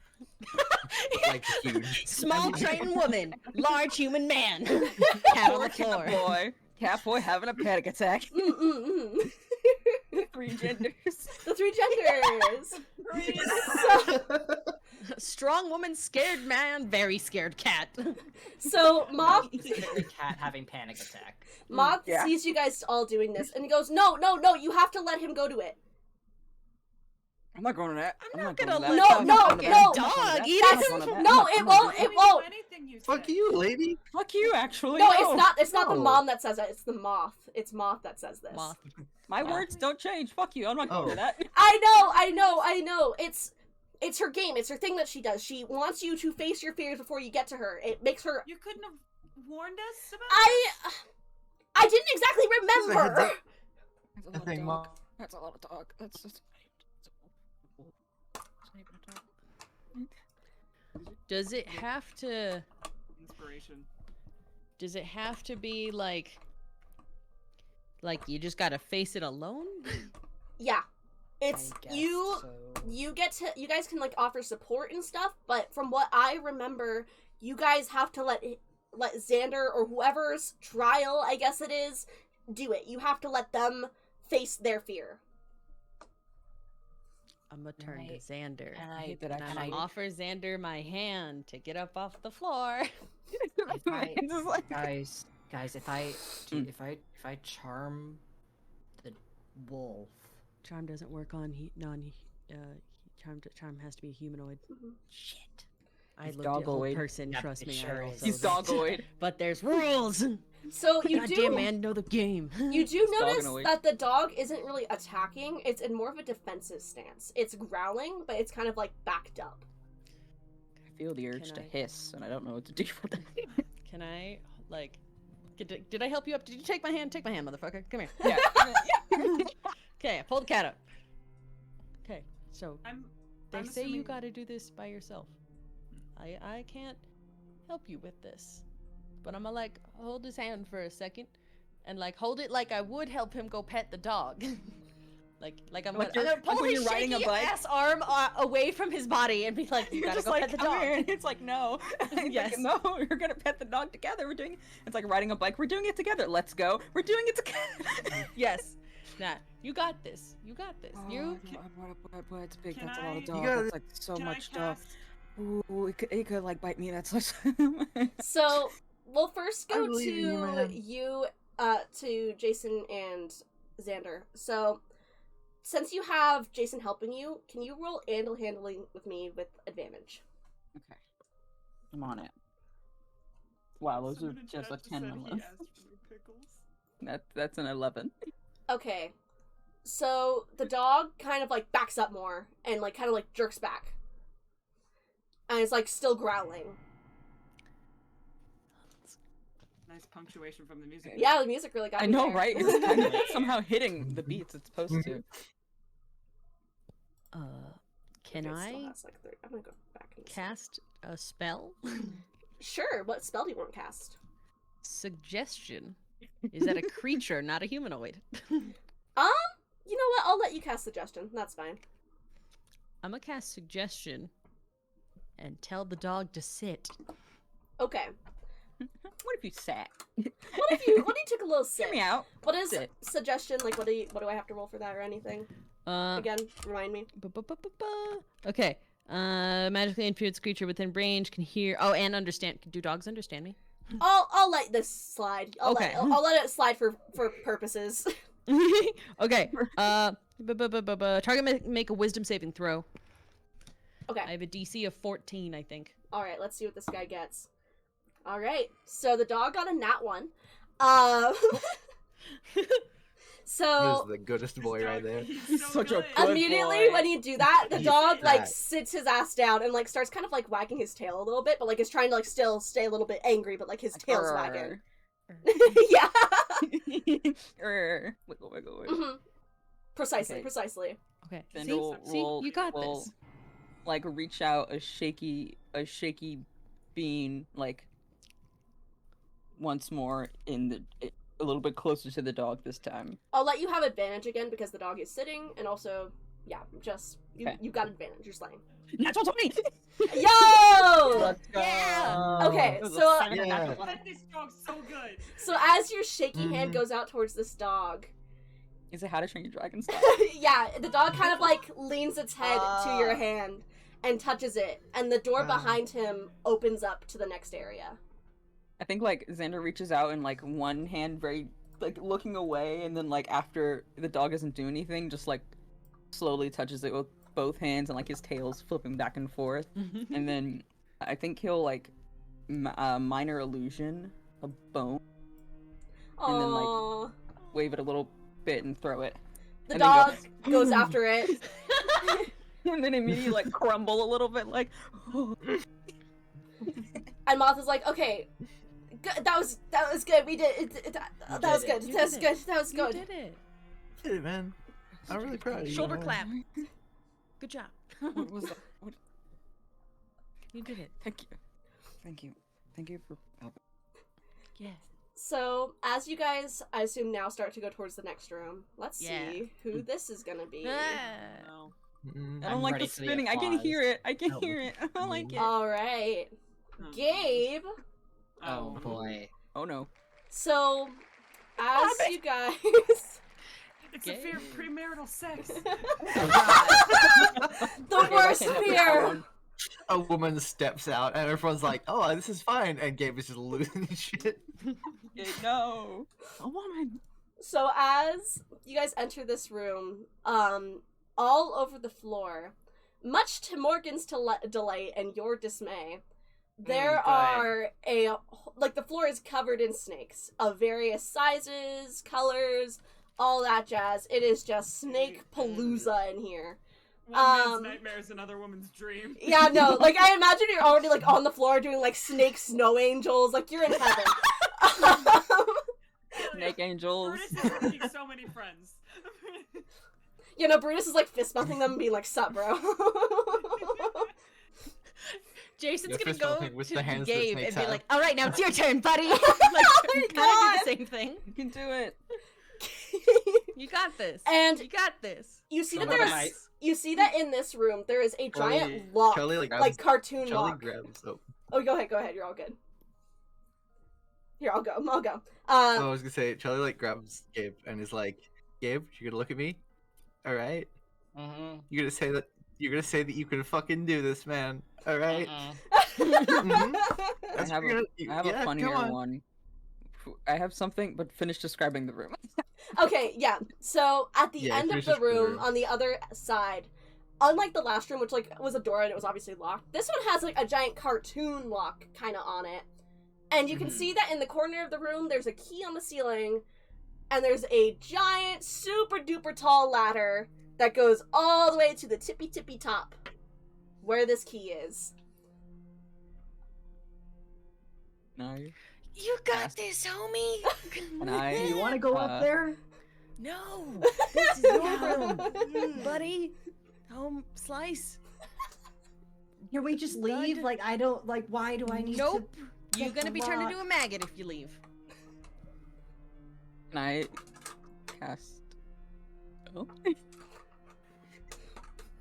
like huge. Small Triton woman, large human man. Cat on the floor. Cat boy having a panic attack. Mm-mm-mm. 3 genders. The 3 genders. Strong woman, scared man, very scared cat. So Moth The cat having panic attack. Moth Yeah. sees you guys all doing this, and he goes, "No, you have to let him go to it." I'm not going to that. I'm not going gonna to let that. No, I'm not no, going no. to that. dog I'm not eat going it. to that. No, I'm it not won't. going It to won't. Anything you Fuck say. you, lady. that. Fuck you, actually. No, it's not. It's not the No. mom that says that. It's the moth. It's moth that says this. Moth. My Yeah. words don't change. Fuck you. I'm not going Oh. to that. I know. It's her game. It's her thing that she does. She wants you to face your fears before you get to her. It makes her. You couldn't have warned us about I didn't exactly Just a heads remember. up. That's a I lot of think dog. Mom. That's a lot of dog. That's just. Does it have to? inspiration. Does it have to be like you just gotta face it alone? Yeah, it's I guess you. so. You guys can like offer support and stuff, but from what I remember, you guys have to let Xander or whoever's trial, I guess it is, do it. You have to let them face their fear. I'm gonna turn to Right. Xander. And I hate that I And I'm can- gonna offer Xander my hand to get up off the floor. It's just like- Guys, if I charm the wolf, Charm doesn't work on charm has to be humanoid. Mhm. Shit. I He's looked at whole dogoid. person, Yep, trust it me. sure I is. also He's looked. dogoid. But there's rules. So you Goddamn man, know the game. You do notice Dogoid. that the dog isn't really attacking. It's in more of a defensive stance. It's growling, but it's kind of like backed up. I feel the urge Can to I- hiss, and I don't know what to do for that. Can I did I help you up? Did you take my hand? Take my hand, motherfucker. Come here. Yeah. Okay, pull the cat up. Okay, so I'm they I'm say you assuming- gotta do this by yourself. I can't help you with this. But I'm gonna like hold his hand for a second and like hold it like I would help him go pet the dog. like I'm Like gonna you're- pull like when his you're riding a shaky bike? ass arm away from his body and be like, you You're gotta just go like, pet the "Come dog. here," and it's like, no. It's Yes. like, no, you're gonna pet the dog together. We're doing. It's like riding a bike. We're doing it together. Let's go. We're doing it together. Yes. Nah, you got this. You got this. You Boy, it's big. Can That's a lot of I- dog. gotta- That's like so Can I much dog. cast- Ooh, it could like bite me. That's such. So we'll first I go believe in you, man. to Jason and Xander. So since you have Jason helping you, can you roll handling with me with advantage? Okay, I'm on it. Wow, those are Someone in just a chat 10 said and he 11. asked for pickles. That's an 11. Okay. So the dog kind of like backs up more and like kind of like jerks back. And it's like still growling. Nice punctuation from the music. Yeah, the music really got I me know, there. right? It's kind of somehow hitting the beats it's supposed to. Can Okay, it still I has, like, I'm gonna go back and see. cast a spell? Sure. What spell do you want to cast? Suggestion. Is that a creature, not a humanoid? You know what? I'll let you cast suggestion. That's fine. I'm gonna cast suggestion and tell the dog to sit. Okay. What if you sat? What if you took a little Hear sit? me out. What is Sit. suggestion? Like, what do I have to roll for that or anything? Again, remind me. Okay. Magically infused creature within range can hear. Oh, and understand. Do dogs understand me? I'll let this slide. Okay. I'll let it slide for purposes. Okay. Target make a wisdom saving throw. I Okay. have a DC of 14, I think. All right. Let's see what this guy gets. All right. So the dog got a nat 1. He So is the goodest boy right there. He's so Such a good. good immediately boy. when you do that, the He's dog like fat. sits his ass down and like starts kind of like wagging his tail a little bit, but like is trying to like still stay a little bit angry, but like his tail's wagging. Yeah. Wiggle, wiggle, wiggle. hmm Precisely. Okay. Precisely. Okay. Then See? we'll You got we'll, this. like reach out a shaky bean like once more a little bit closer to the dog this time. I'll let you have advantage again because the dog is sitting, and also, yeah, just you, Okay. you got advantage. You're slaying. Natural 20. Yo! Let's go. Yeah! Okay, It was a so seven and a Yeah. natural one. But this dog's so good. so as your shaky hand Mhm. goes out towards this dog, Is it How to Train Your Dragon style? yeah, the dog kind of like leans its head to your hand and touches it, and the door behind him opens up to the next area. I think like Xander reaches out and like one hand very like looking away, and then like after the dog doesn't do anything, just like slowly touches it with both hands and like his tail's flipping back and forth, and then I think he'll like minor illusion a bone, and then like wave it a little bit and throw it. The and then dog goes after it. And then immediately like crumble a little bit, like. And Moth is like, okay, that was good. We did it. That was good. You That was did good. it. That was You good. did it. Did it, man. I'm really proud of you. Shoulder man. clap. Good job. What was that? You did it. Thank you. Thank you. Thank you for helping. Yes. So, as you guys, I assume, now start to go towards the next room, let's Yeah. see who this is gonna be. Ah. Mm-mm. I don't I'm like ready the for the spinning. I can applause. hear it. I can Oh, hear it. I don't like it. Alright. Gabe. Oh boy. Oh no. So, as you guys... It's a fear of premarital sex. the worst fear! A woman steps out and everyone's like, "Oh, this is fine," and Gabe is just losing his shit. No. A woman. So as you guys enter this room, all over the floor, much to Morgan's delight and your dismay, there good. are the floor is covered in snakes of various sizes, colors, all that jazz. It is just snake palooza in here. One man's nightmare is another woman's dream. Yeah, no, like I imagine you're already like on the floor doing like snake snow angels, like you're in heaven. Snake angels. Brutus is making so many friends. You know, Brutus is like fist bumping them and being like, "Sup, bro?" Jason's You're gonna fist go bumping with to the hands that Gabe snakes and be have. like, "All right, now it's your turn, buddy." Like, kind God. of do the same thing. You can do it. You got this. And You got this. you see that Some of them there's might. you see that in this room there is a Charlie- giant lock, Charlie, like, like grabs- cartoon Charlie lock. grabs. Oh. Oh, go ahead. You're all good. Here, I'll go. I was gonna say, Charlie like grabs Gabe and is like, "Gabe, you're gonna look at me, all right? Mm-hmm. You're gonna say that you can fucking do this, man. All right? Mm-mm. Mhm. I That's have, what you're I gonna- have yeah, a funnier come on. one. I have something, but finish describing the room. Okay, yeah. So at the Yeah, end of finish the this room, room. on the other side, unlike the last room, which like was a door and it was obviously locked, this one has like a giant cartoon lock kind of on it, and you can Mhm. see that in the corner of the room there's a key on the ceiling, and there's a giant, super duper tall ladder that goes all the way to the tippy top, where this key is. Nice. You got this, homie. And I. You want to go up there? No, this is your room, buddy. Home slice. Can we just Blood. leave? Like, I don't like. Why do I need Nope. to? You're get gonna the be turned lock? into a maggot if you leave. Can I cast? Oh.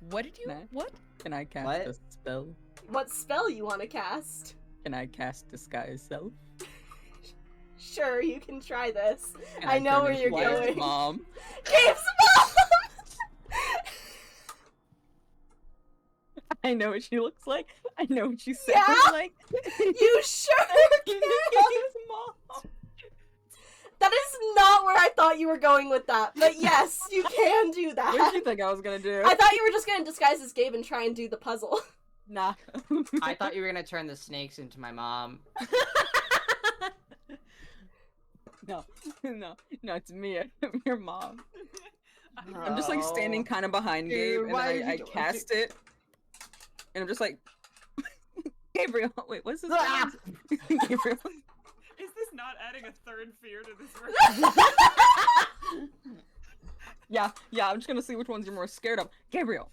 What did you? Nah. What? Can I cast What? a spell? What spell you want to cast? Can I cast disguise self? Sure, you can try this. Can I know turn where into you're Gabe's going. Mom. Gabe's mom! I know what she looks like. I know what she sounds Yeah? like. You sure can! Gabe's mom. That is not where I thought you were going with that, but yes, you can do What did that. you think I was gonna do? I thought you were just gonna disguise as Gabe and try and do the puzzle. Nah. I thought you were gonna turn the snakes into my mom. No, it's me. I'm your mom. I'm just like Oh. standing kind of behind Gabe, Dude, and why then did I you do- cast it, and I'm just like, Gabriel. Wait, what's his Ah! name? Gabriel. Is this not adding a third fear to this room? Yeah. I'm just gonna see which ones you're more scared of. Gabriel,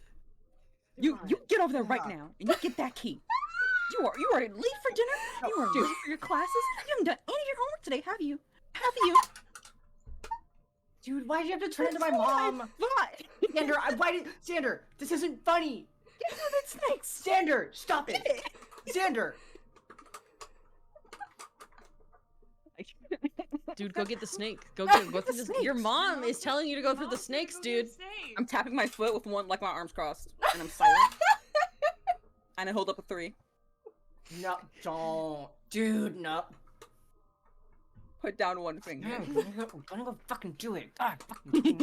you get over there right now, and you get that key. You are late for dinner. You are late for your classes. You haven't done any of your homework today, have you? Have you? Dude, why did you have to turn into my mom? Why? Xander, Xander, this isn't funny. Get out of snakes. Xander, stop it. Xander. Dude, go get the snake. Go No, through the the. snakes. Your mom is telling you to go through the Mom's gonna snakes, go dude. get a snake. I'm tapping my foot with one, like my arms crossed, and I'm silent. And I hold up a 3. No, don't. Dude, no. Put down one finger. I'm gonna go fucking do it. God, fucking.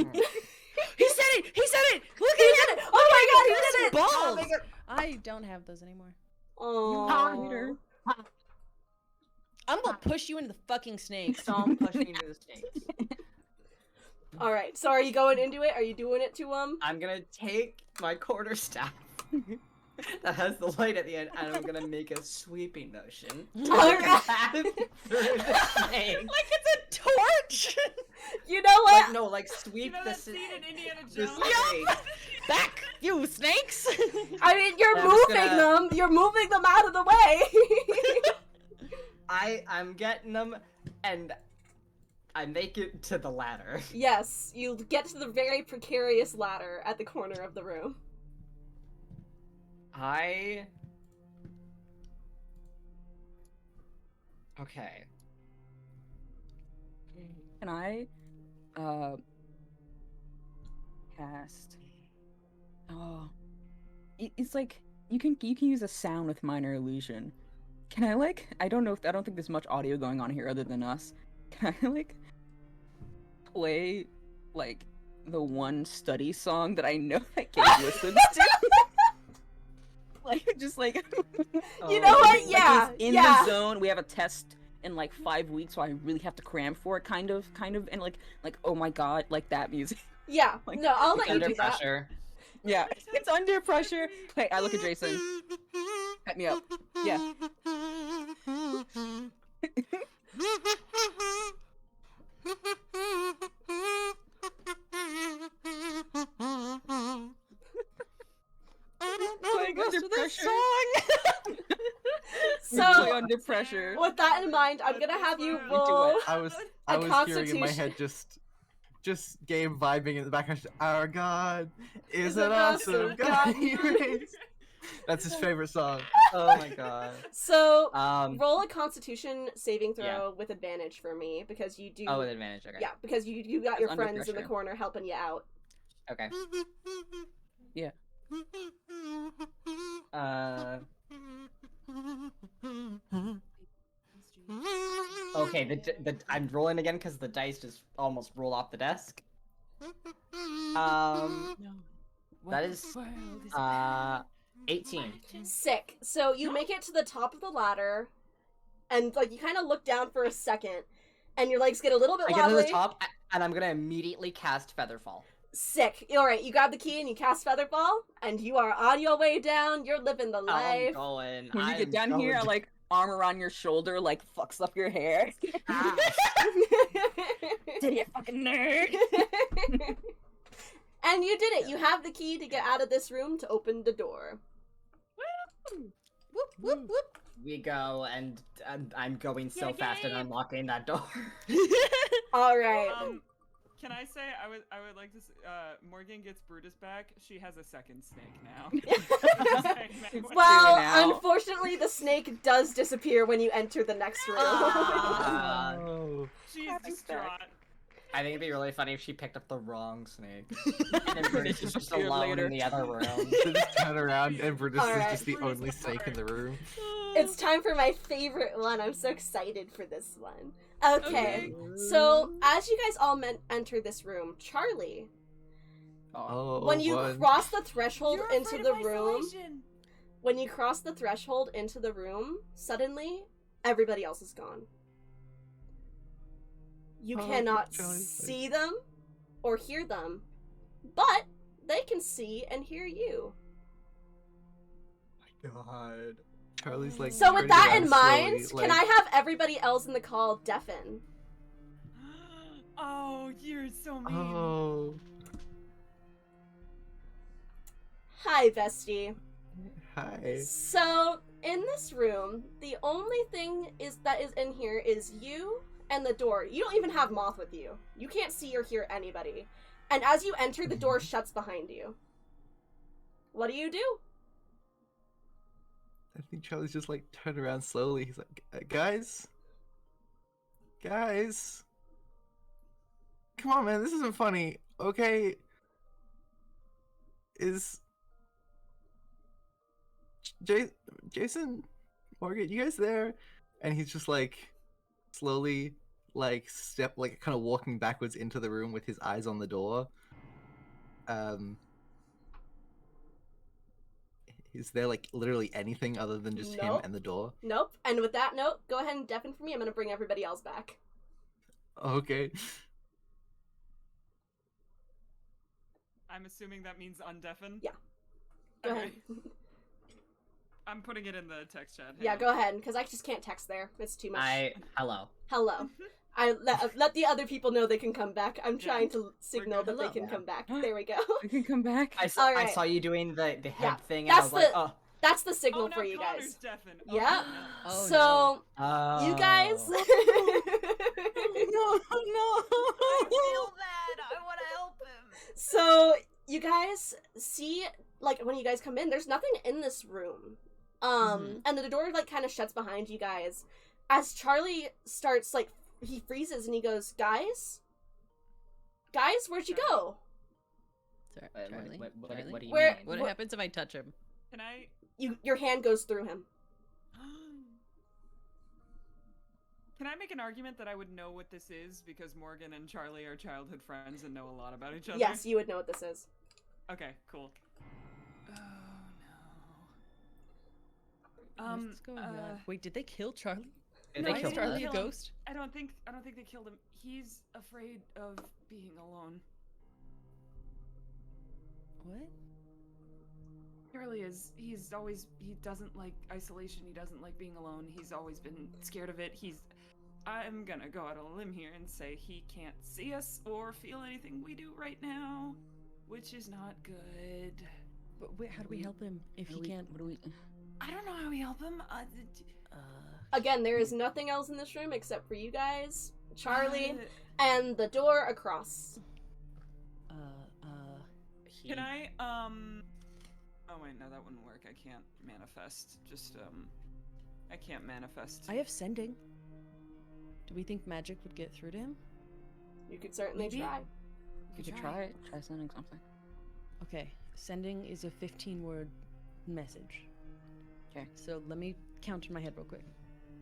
He said it! He said it! Look He at did it! Oh my god, he did it! balls! I don't have those anymore. Oh. I'm gonna push you into the fucking snakes. So I'm pushing into the snakes. All right. So are you going into it? Are you doing it to him? I'm gonna take my quarterstaff that has the light at the end, and I'm gonna make a sweeping motion. Alright. Through the snake. Like it's a torch! You know what? Like, no, like sweep You know the that scene in Indiana the Jones? snake. Back, you snakes! I mean, you're I'm just moving gonna- them. You're moving them out of the way. I'm getting them, and I make it to the ladder. Yes, you get to the very precarious ladder at the corner of the room. Okay. Can I cast? Oh, it's like you can use a sound with minor illusion. Can I I don't think there's much audio going on here other than us. Can I play the one study song that I know that Gabe listens to? You know what? Like, Yeah, he's in yeah. the zone. We have a test in 5 weeks, so I really have to cram for it, kind of, and like oh my god, like that music. Yeah. No, I'll let you Under do that. pressure. Yeah, it's under pressure. Hey, I look at Jason. Set me up. Yeah. Playing under pressure. So, Play under pressure. with that in mind, I'm gonna have you Into roll. I was A hearing in my head just game vibing in the background. Our God is an awesome God. He reigns. That's his favorite song. Oh my god. So, Um. roll a Constitution saving throw Yeah. with advantage for me because you do. Oh, with advantage. Okay. Yeah, because you got That's your under friends in the pressure. corner helping you out. Okay. Yeah. Okay. The I'm rolling again because the dice just almost roll off the desk. That is 18. Sick. So you make it to the top of the ladder, and you kind of look down for a second, and your legs get a little bit I get to wobbly. the top, and I'm gonna immediately cast Featherfall. Sick. All right, you grab the key and you cast Featherfall, and you are on your way down. You're living the I'm life. going. When you I'm get down here, going. arm around your shoulder, fucks up your hair. Ah. Did you fucking nerd? And you did it. You have the key to get out of this room to open the door. Whoop, whoop, whoop. We go, and I'm going so Yeah, fast and Gabe. unlocking that door. All right. Can I say I would like to Morgan gets Brutus back. She has a second snake now. Well, now. unfortunately, the snake does disappear when you enter the next room. Ah. Oh. She's Happy distraught. I think it'd be really funny if she picked up the wrong snake. And then Brutus is just Disappeared alone later. in the other room. So just turn around and Brutus Alright. is just the only snake in the room. It's time for my favorite one. I'm so excited for this one. Okay, so as you guys all enter this room, Charlie, Oh, when you one. cross the threshold You're into afraid the of room, isolation. when you cross the threshold into the room, suddenly everybody else is gone. You Oh, cannot Charlie's see them or hear them, but they can see and hear you. God. Charlie's So with turning that around in mind, slowly, can I have everybody else in the call deafen? Oh, you're so mean. Oh. Hi, bestie. Hi. So, in this room, the only thing that is in here is you and the door. You don't even have Moth with you. You can't see or hear anybody. And as you enter, the door shuts behind you. What do you do? I think Charlie's just turned around slowly. He's like, guys? Guys? Come on, man, this isn't funny. Okay. Is Jason? Morgan, you guys there? And he's just slowly kind of walking backwards into the room with his eyes on the door. Is there like literally anything other than just him Nope. and the door? Nope. And with that note, go ahead and deafen for me. I'm gonna bring everybody else back. Okay. I'm assuming that means undeafen. Yeah. Go Okay. ahead. I'm putting it in the text chat. Yeah, hang go ahead, because I just can't text there. It's too much. Hello. Hello. I let the other people know they can come back. I'm trying to signal good. that they can Hello. come back. There we go. We can come back. I saw, Alright. I saw you doing the head Yeah, thing, and I that's was like, the- oh. That's the on. signal Oh, now for you Connor's guys. deafen. Oh, Yeah. no. Oh, So Oh. you guys. No, no. I feel bad. I want to help him. So you guys see, like, when you guys come in, there's nothing in this room. And the door like kind of shuts behind you guys. As Charlie starts, like, he freezes and he goes, guys, where'd you go? Sorry, Wait, Charlie. what do you Where- mean? What What- happens if I touch him? Can I? Your hand goes through him. Can I make an argument that I would know what this is because Morgan and Charlie are childhood friends and know a lot about each other? Yes, you would know what this is. Okay, cool. Oh no. What's going on? Wait, did they kill Charlie? Did No, they Why they is kill didn't Charlie a kill him. ghost? I don't think they killed him. He's afraid of being alone. What? Charlie is. He doesn't like isolation. He doesn't like being alone. He's always been scared of it. I'm gonna go out on a limb here and say he can't see us or feel anything we do right now, which is not good. But wait, how do we help him if he can't? What do we? I don't know how we help him. Again, there is nothing else in this room except for you guys, Charlie, and the door across. Can I, oh wait, no, that wouldn't work. I can't manifest. I can't manifest. I have sending. Do we think magic would get through to him? You could certainly Maybe. try. You could try it. Try sending something. Okay, sending is a 15-word message. Okay. So let me count in my head real quick.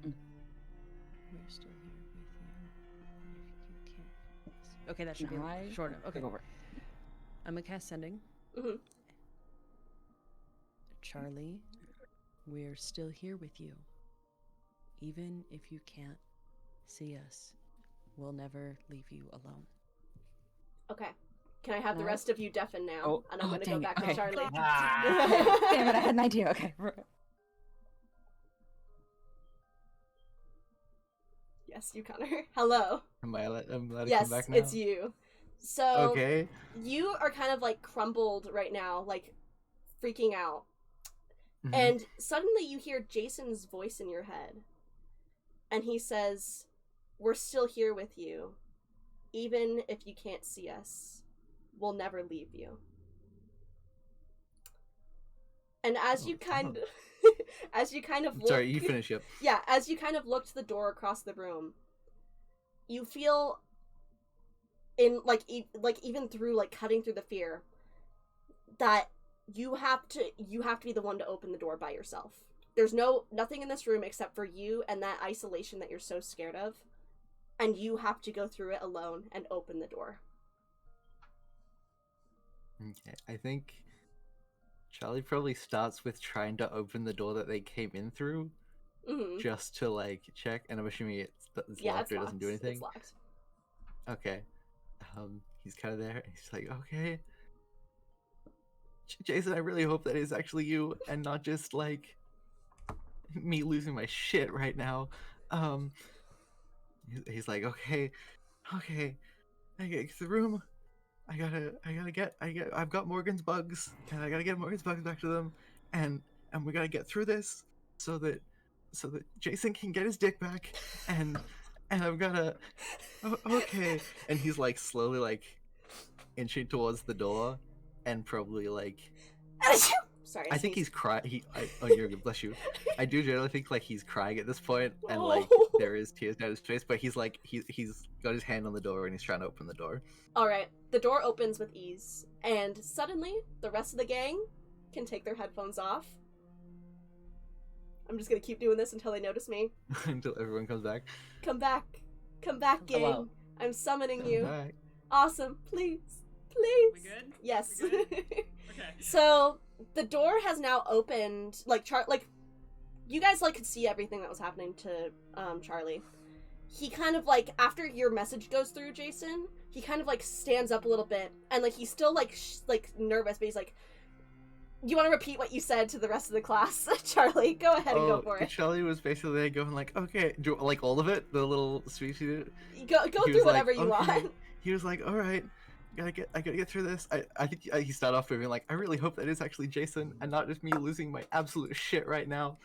Mm. We're still here with you. If you can't. Okay, that should Now be short enough. Okay, Take over. I'm gonna cast sending. Mhm. Charlie, we're still here with you. Even if you can't see us, we'll never leave you alone. Okay. Can I have the No. rest of you deafen now? Oh, And I'm oh, gonna go dang it. back to Okay. Charlie. Damn it! I had an idea. Okay. Yes, you, Connor. Hello. I'm allowed to Yes, come back now? it's you. So Okay. you are kind of like crumbled right now, like freaking out. Mhm. And suddenly you hear Jason's voice in your head. And he says, "We're still here with you. Even if you can't see us, we'll never leave you." And as you kind of as you kind of look, Sorry, you finish up. yeah, as you kind of look to the door across the room, you feel in like even through like cutting through the fear that you have to be the one to open the door by yourself. There's nothing in this room except for you and that isolation that you're so scared of, and you have to go through it alone and open the door. Okay, I think Charlie probably starts with trying to open the door that they came in through, Mm-hmm. just to like check. And I'm assuming it's Yeah, locked it's or it doesn't do locked. anything. It's locked. Okay. He's kind of there. And he's like, okay, Jason, I really hope that is actually you and not just like me losing my shit right now. He's like, okay, I gotta get to the room. I've got Morgan's bugs, and I gotta get Morgan's bugs back to them, and we gotta get through this so that Jason can get his dick back, and I've gotta, okay, and he's like slowly like inching towards the door, and probably like, Sorry, I think sneezed. he's crying. Oh, you're good, bless you. I do generally think like he's crying at this point, and like Oh. there is tears down his face, but he's like he's got his hand on the door and he's trying to open the door. Alright, the door opens with ease, and suddenly the rest of the gang can take their headphones off. I'm just gonna keep doing this until they notice me. Until everyone comes back. Come back, gang. Hello. I'm summoning Come you. back. Awesome, please. Please. We good? Yes. We good? Okay. So the door has now opened. Like you guys like could see everything that was happening to Charlie. He kind of like, after your message goes through, Jason, he kind of like stands up a little bit and like he's still like nervous, but he's like, you want to repeat what you said to the rest of the class? Charlie, go ahead and go for it. Charlie was basically going like, okay, like all of it, the little speech he did. Go He through was whatever like, you "Okay." want. He was like, all right, I gotta get through this. I think he started off with being like, I really hope that is actually Jason and not just me losing my absolute shit right now.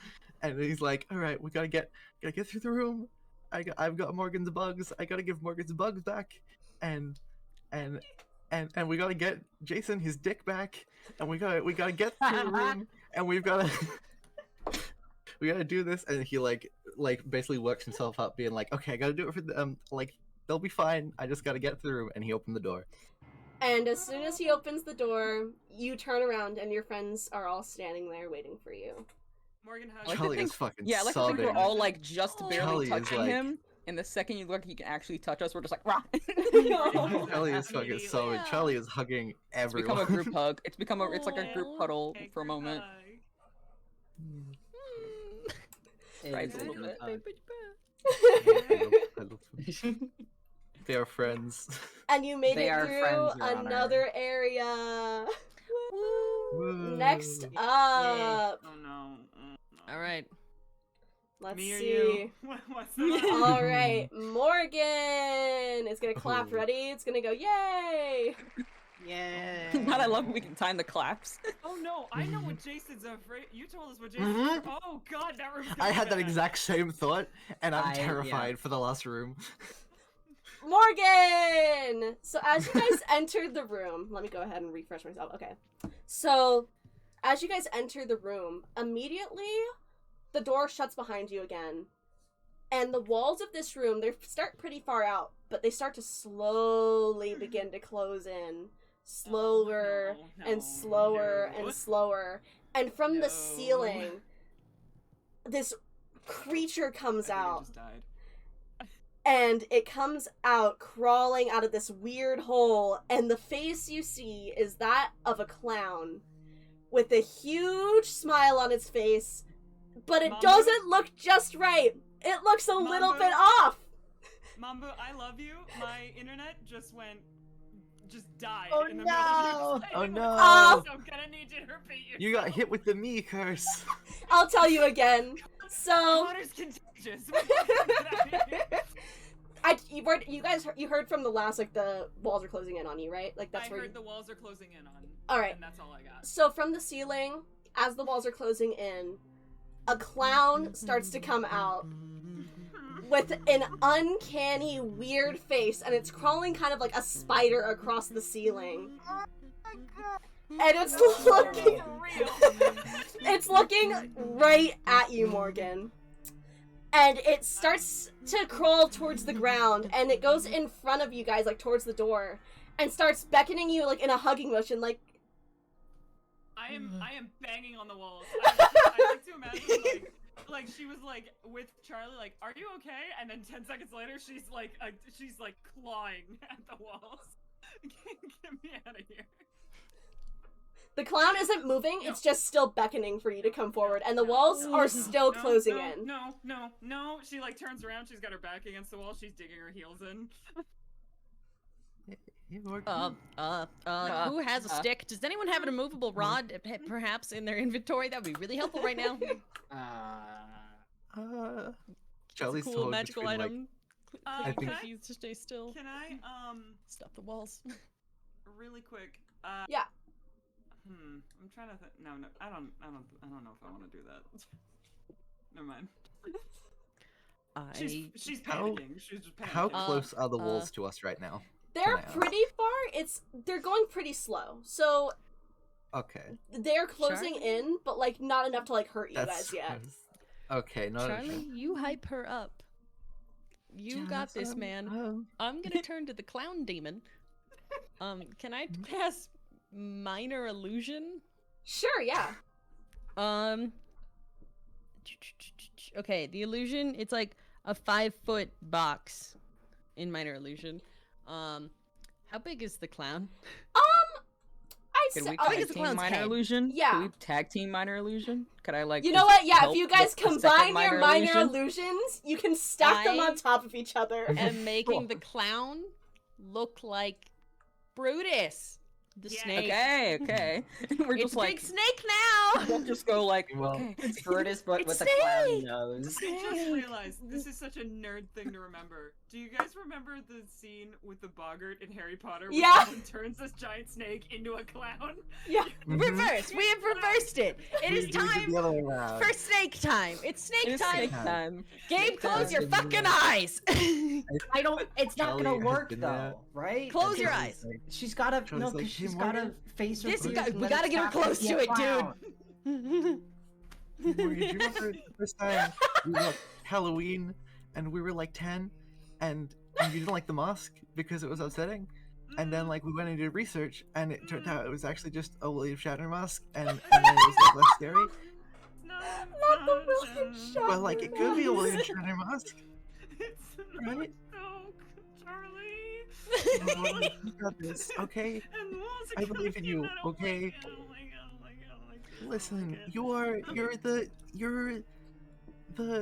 And he's like, all right, we gotta get through the room. I've got Morgan's bugs. I gotta give Morgan's bugs back, and we gotta get Jason his dick back, and we gotta get through the room, and we gotta do this. And he like basically works himself up, being like, okay, I gotta do it for them. Like they'll be fine. I just gotta get through the room. And he opened the door. And as soon as he opens the door, you turn around and your friends are all standing there waiting for you. Morgan, how I like to Charlie think- is fucking Yeah, I like to think we're sobbing. all like just barely Charlie is, touching like- him, and the second you look, he can actually touch us. We're just like, rah. Charlie is fucking Immediately. sobbing. Yeah. Charlie is hugging It's become everyone. a group hug. It's like a group Aw. cuddle Okay, for a group moment. hug. Cries a It little is bit. They are friends. And you made They it are through friends, Your Honor. another area. Woo. Next up, Oh no. All right. let's Me or see. you? What's the All right, Morgan is gonna clap. Oh. Ready? It's gonna go yay! Yeah. God, I love when we can time the claps. Oh no, I know what Jason's afraid. You told us what Jason's Mhm. Oh god, that room's I had that bad. exact same thought, and I'm Yeah. terrified for the last room. Morgan! So as you guys entered the room, let me go ahead and refresh myself. Okay. So as you guys enter the room, immediately the door shuts behind you again. And the walls of this room, they start pretty far out, but they start to slowly begin to close in. Slower Oh, no, and slower no. and slower. And from the No. ceiling, this creature comes I think I out. just died. And it comes out crawling out of this weird hole, and the face you see is that of a clown with a huge smile on its face, but it Mambo? doesn't look just right. It looks a little Mambo? bit off. Mambo, I love you. My internet just died Oh, in the middle of you no. saying Oh, what no. you Oh. said, so I'm gonna need you to repeat yourself. You got hit with the me curse. I'll tell you again. So, Water's contagious. you heard from the last, like, the walls are closing in on you, right? Like, that's I where heard you... the walls are closing in on. All right. And that's all I got. So from the ceiling, as the walls are closing in, a clown starts to come out with an uncanny, weird face, and it's crawling kind of like a spider across the ceiling. And it's looking... For real. It's looking right at you, Morgan. And it starts to crawl towards the ground, and it goes in front of you guys, like, towards the door, and starts beckoning you, like, in a hugging motion, like... I am banging on the walls. I like to imagine like she was like with Charlie, like, are you okay? And then 10 seconds later, she's like clawing at the walls. Get me out of here. The clown isn't moving, No. it's just still beckoning for you to come forward, and the walls are still No, closing no, in. No. She like turns around. She's got her back against the wall. She's digging her heels in. Hey, Morgan. Who has a stick? Does anyone have an immovable rod, perhaps, in their inventory? That would be really helpful right now. Charlie's it's a cool told just magical been, like, item. I think- Keys to stay still. Can I Stop the walls. really quick? Yeah. I'm trying to think. No, I don't know if I want to do that. Never mind. She's How- panicking. She's just panicking. How close are the walls to us right now? They're Can I ask? pretty far, they're going pretty slow, so Okay. they're closing Charlie? in, but, like, not enough to, like, hurt you That's guys yet. okay. Not Charlie, you hype her up. You got this, man. I'm gonna turn to the clown demon. Can I cast minor illusion? Sure, yeah. Okay, the illusion, it's like a 5-foot box in minor illusion. How big is the clown? Can we I think tag it's the team clown's minor head. illusion? Yeah. Can we tag team minor illusion? Could I like? You know just what? Yeah, if help you guys with the second combine your minor illusion? illusions, you can stack them on I- top of each other. And making the clown look like Brutus, the Yeah. snake. Okay, okay. We're It's just a like big snake now. we'll just go like Well, okay. It's Brutus, but It's with a clown Snake! nose. I just realized this is such a nerd thing to remember. Do you guys remember the scene with the boggart in Harry Potter where Yeah. someone turns this giant snake into a clown? Yeah. Reverse. We have reversed it. It is We did time the other way around. for snake time. It's snake It's time. snake time. Gabe, close your time. fucking eyes. I don't. It's not Charlie gonna has work been though, there. right? Close your Charlie's eyes. like- She's gotta Charlie's no, like, because she's "Hey, gotta Morgan." face her. This bruise guy- and we then gotta get her attack like close the to it, clown. dude. Morgan, do you remember the first time we were Halloween and we were like 10 and you didn't like the mask because it was upsetting? And then like we went and did research and it turned out it was actually just a William Shatner mask and then it was like, less scary. Not the William Shatner. But like it could be a William Shatner mask. It's Right? not joke, Charlie. Morgan, you got this, okay? And the walls are I believe in closing you, I don't okay? like it, I don't like it, I don't like it, I don't like it, I don't Listen, like it. you're the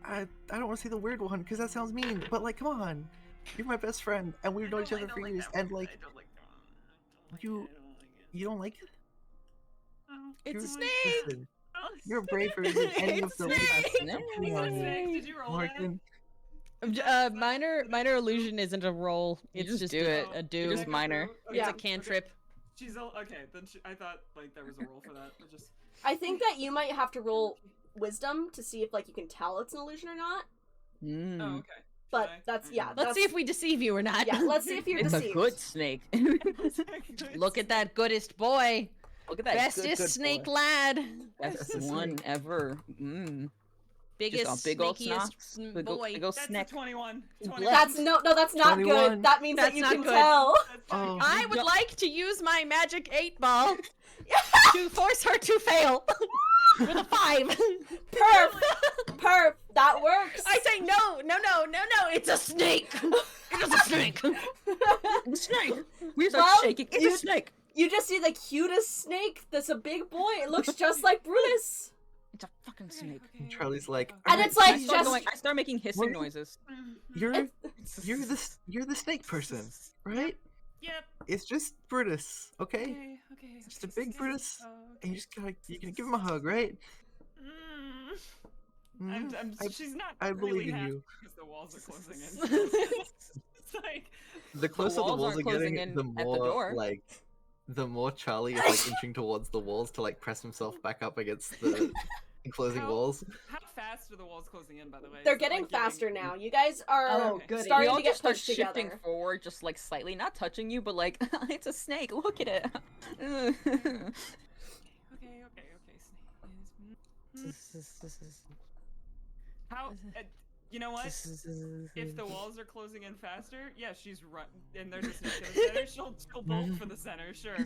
I don't want to say the weird one because that sounds mean, but like come on. You're my best friend and we've known each other for years and like I don't like that one. I don't you- like it, I don't like it. you don't like it? Oh, It's a You're- snake. Listen, oh, you're braver than any of It's the snake. ladies. Is it a snake? Did you roll that? Morgan, Minor illusion isn't a roll. You It's just just do a, it. a You do. just minor. Okay, It's Yeah. a cantrip. She's okay. Then I thought like there was a roll for that. But just I think that you might have to roll wisdom to see if like you can tell it's an illusion or not. Mm. oh okay. But Should I? that's Okay. yeah. Let's that's- see if we deceive you or not. Yeah, let's see if you're It's deceived. a good snake. Look at that goodest boy. Look at that Bestest good snake boy. lad. Best That's a one snake. ever. Mm. Biggest, Just a big old snakiest snox. Big ol- boy. big ol' That's snack. a 21. That's no, that's not 21. good. That means that That's you not can good. tell. Oh. I would like to use my magic 8-ball to force her to fail with a 5. Perp, that works. I say no, it's a snake. It is a snake. It's a snake. We start Well, shaking. It's you- a snake. You just see the cutest snake that's a big boy. It looks just like Brutus. It's a fucking snake. Charlie's like, And "Alright, it's like I start, just going, I start making hissing What? noises. you're the snake person, right? Yep. It's just Brutus, okay? Okay. Okay. Just a big Brutus, Oh, and you can give him a hug, right? Mm. I- She's not. I really believe in happy you. because the walls are closing in. It's like The closer the walls walls aren't are closing getting, in the at the more door. like, the more Charlie is like inching towards the walls to like press himself back up against the enclosing How- walls. how fast are the walls closing in? By the way, they're Is it, getting like, getting- faster now. You guys are Oh, good. We starting all to get just start pushed shifting together. forward, just like slightly, not touching you, but like it's a snake. Look at it. Okay. Snake is. How? You know what? If the walls are closing in faster, yeah, she's run, and there's a snake in the center. She'll bolt for the center, sure.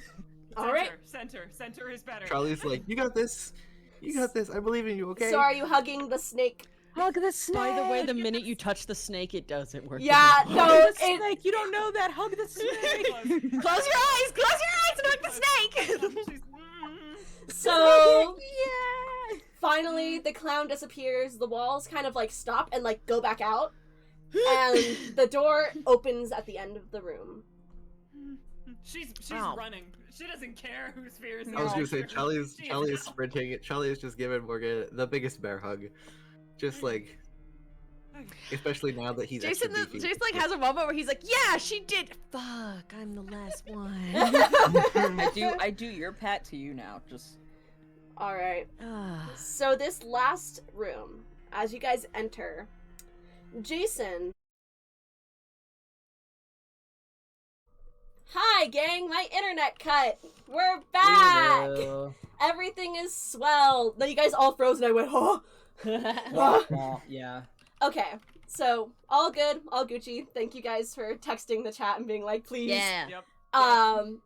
All right. Center is better. Charlie's like, you got this. You got this. I believe in you, okay? So are you hugging the snake? Hug the snake. By the way, the minute you touch the snake, it doesn't work. Yeah, anymore. no, the it, snake. You don't know that. Hug the snake. Close your eyes! Close your eyes and hug the snake! She's, so Yeah. finally the clown disappears. The walls kind of like stop and like go back out. And the door opens at the end of the room. she's Ow. running. She doesn't care whose fear is. I was gonna say She Charlie is out. sprinting. Charlie is just giving Morgan the biggest bear hug, just like, especially now that he's Jason, extra beefy. Jason like has a moment where he's like, "Yeah, she did." Fuck, I'm the last one. I do your pat to you now. Just All right. Ah. So this last room, as you guys enter, Jason. Hi, gang. My internet cut. We're back. Everything is swell. Then you guys all froze, and I went, "Oh." Well, yeah. Okay. So all good, all Gucci. Thank you guys for texting the chat and being like, please. Yeah. Yep.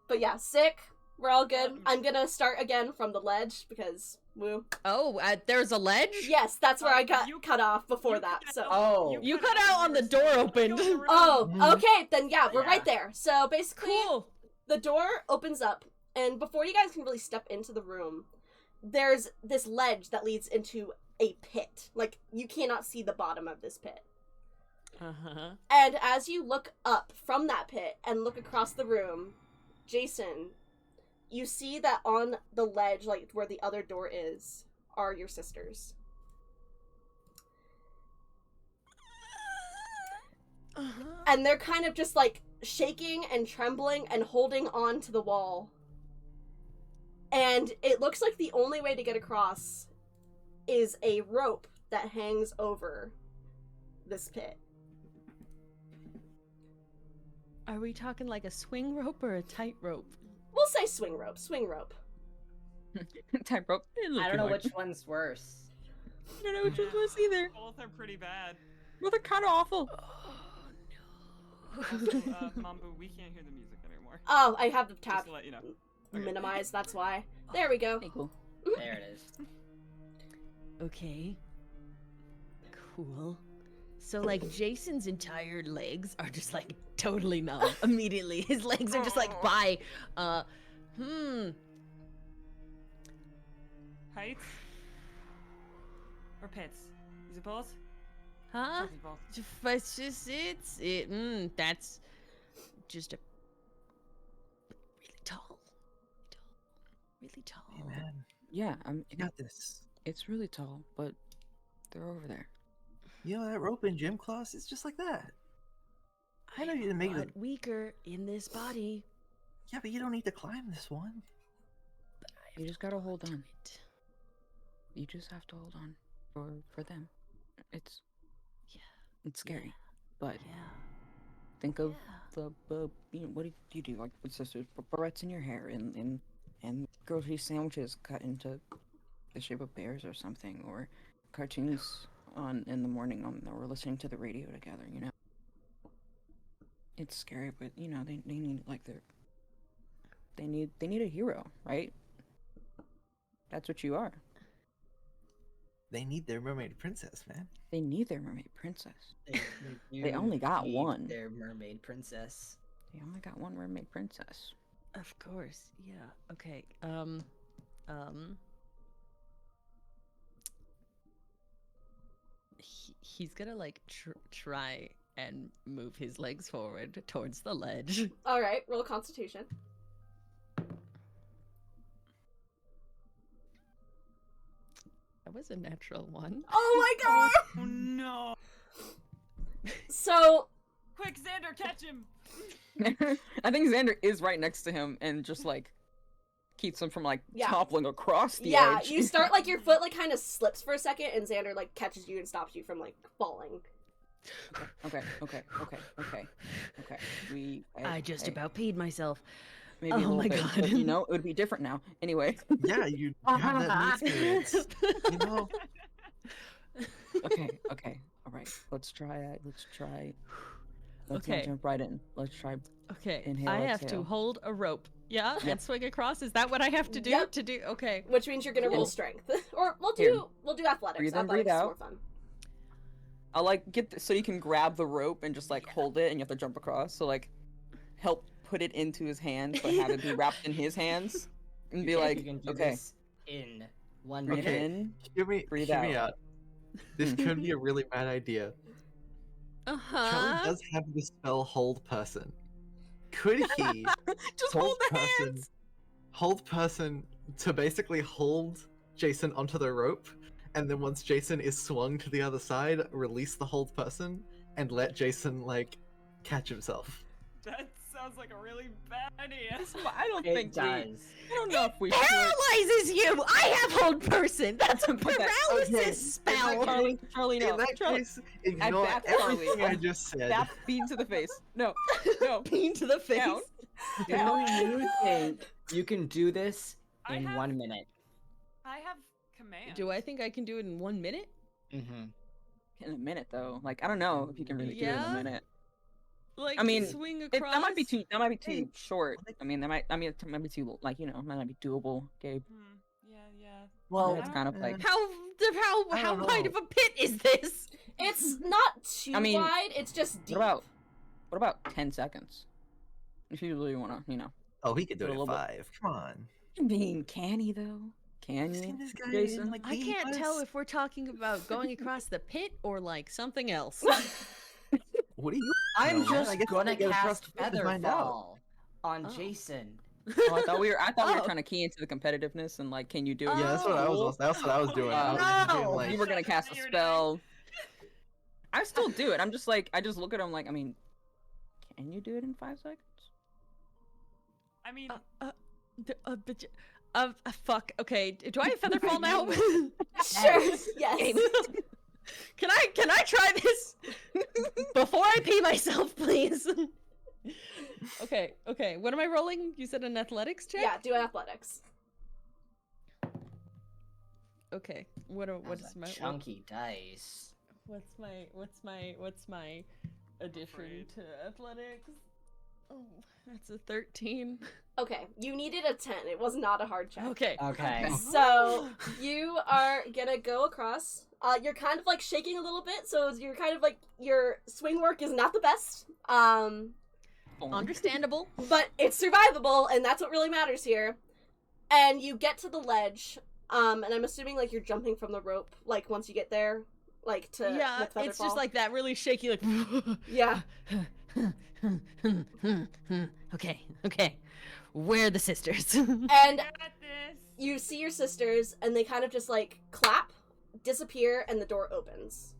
But yeah, sick. We're all good. I'm gonna start again from the ledge because woo. Oh, there's a ledge? Yes, that's where I got You- cut off before you that. cut So. out- Oh. You cut out on the door opened. Oh, okay. Then yeah, we're Yeah. right there. So basically, Cool. the door opens up, and before you guys can really step into the room, there's this ledge that leads into a pit. Like, you cannot see the bottom of this pit. Uh-huh. And as you look up from that pit and look across the room, Jason, you see that on the ledge, like where the other door is, are your sisters. Uh-huh. And they're kind of just like shaking and trembling and holding on to the wall. And it looks like the only way to get across is a rope that hangs over this pit. Are we talking like a swing rope or a tight rope? We'll say swing rope. Swing rope. Tightrope. I don't know which one's worse. I don't know which one's worse either. Both are pretty bad. Well, they're kind of awful. Also, Mambu, we can't hear the music anymore. Oh, I have the Just tab to let you know. Okay. minimized, that's why. There we go. Okay, cool. There it is. Okay. Cool. So, like, Jason's entire legs are just, like, totally numb immediately. His legs are just, like, by, Heights? Or pits? Is it both? Huh? Is it both? It's just, that's just a really tall. Really tall. Hey, man, Yeah, you got this. it's really tall, but they're over there. You know that rope in gym class? It's just like that. I know you didn't make it. But weaker in this body. Yeah, but you don't need to climb this one. But I You have just to gotta hold hold to on. it. You just have to hold on for them. It's Yeah. it's scary, but Yeah. think of Yeah. the you know, what do you do? Like with sisters, barrettes in your hair, and grocery sandwiches cut into the shape of bears or something, or cartoons on in the morning or listening to the radio together. You know, it's scary, but you know they need like they need a hero, right? That's what you are. They need their mermaid princess, man. They need their mermaid princess. They They only got need one. Their mermaid princess. They only got one mermaid princess. Of course. Yeah. Okay. He's gonna like try and move his legs forward towards the ledge. Alright, roll Constitution. That was a natural one. Oh my god! Oh no! So, Quick, Xander, catch him! I think Xander is right next to him and just like keeps him from like Yeah. toppling across the yeah, edge. you start like your foot like kind of slips for a second, and Xander like catches you and stops you from like falling. Okay. I just hey, about peed myself. maybe Oh a little my bit, God. but, you know, it would be different now. Anyway. Yeah, you have that new experience. You know, Okay. All right. Let's try it. Let's not Okay. jump right in. Let's try. Okay, Inhale, I have to exhale. hold a rope. Yeah, Yep. and swing across. Is that what I have to do? Yep. To do? Okay. Which means you're gonna roll Cool. strength. Or we'll Here. do athletics. Breathe in, Athletics breathe is out. more fun. I'll like so you can grab the rope and just like hold it, and you have to jump across. So like, help put it into his hands, but have it be wrapped in his hands, and be You like, can do okay, this in 1 breathe minute. in. Breathe hear me out. out. This could be a really bad idea. Charlie does have the spell Hold Person. Could he Just hold the person, hands. hold person to basically hold Jason onto the rope, and then once Jason is swung to the other side, release the hold person and let Jason like catch himself? That sounds like a really bad idea. I don't It think does. I don't know if we should. Paralyzes you! I have hold person! That's a Put that- paralysis okay. spell! Charlie, no. In that Charlie, case, ignore that, everything Charlie, I just said. that bean to the face. No. Bean to the face. Down. Do you think you can do this I in have- 1 minute? I have command. Do I think I can do it in 1 minute? Mm-hmm. In a minute, though. Like, I don't know if you can really do it in Yeah? a minute. Like, I mean, swing That across? might be too short. I mean, it might be too, like, you know, might not be doable, Gabe. Yeah. Well, It's kind of like, How I don't wide know. of a pit is this? It's not too I mean, wide. It's just deep. what about 10 seconds? If you really want to, you know. Oh, he could do Put it a at little bit- 5. Come on. I mean, can he though? Can you, Seen this guy Jason? in, like, I can't tell D+. if we're talking about going across the pit or like something else. What are you? I'm No, just I guess gonna I gotta trust cast him to find out. Featherfall on Oh. Jason. Oh, I thought we were Oh. trying to key into the competitiveness and like, can you do it? Yeah, that's what I was. Oh. That's what I was doing. I was No! doing, like, You were gonna cast a You're spell. I still do it. I'm just like, I just look at him like, I mean, can you do it in 5 seconds? I mean, Fuck. Okay, do I have Featherfall now? Sure. Yes. Can I try this before I pee myself, please? Okay. What am I rolling? You said an athletics check? Yeah, do athletics. Okay. What That's is a my chunky dice. what's my addition Afraid. to athletics? Oh, that's a 13. Okay, you needed a 10. It was not a hard check. Okay. Okay. So you are gonna go across. You're kind of like shaking a little bit, so you're kind of like your swing work is not the best. Understandable. But it's survivable, and that's what really matters here. And you get to the ledge, and I'm assuming like you're jumping from the rope, like once you get there, like to Yeah, with it's just Featherfall. like that really shaky, like. Yeah. Okay. Where are the sisters? And got this. you see your sisters, and they kind of just like clap, disappear, and the door opens.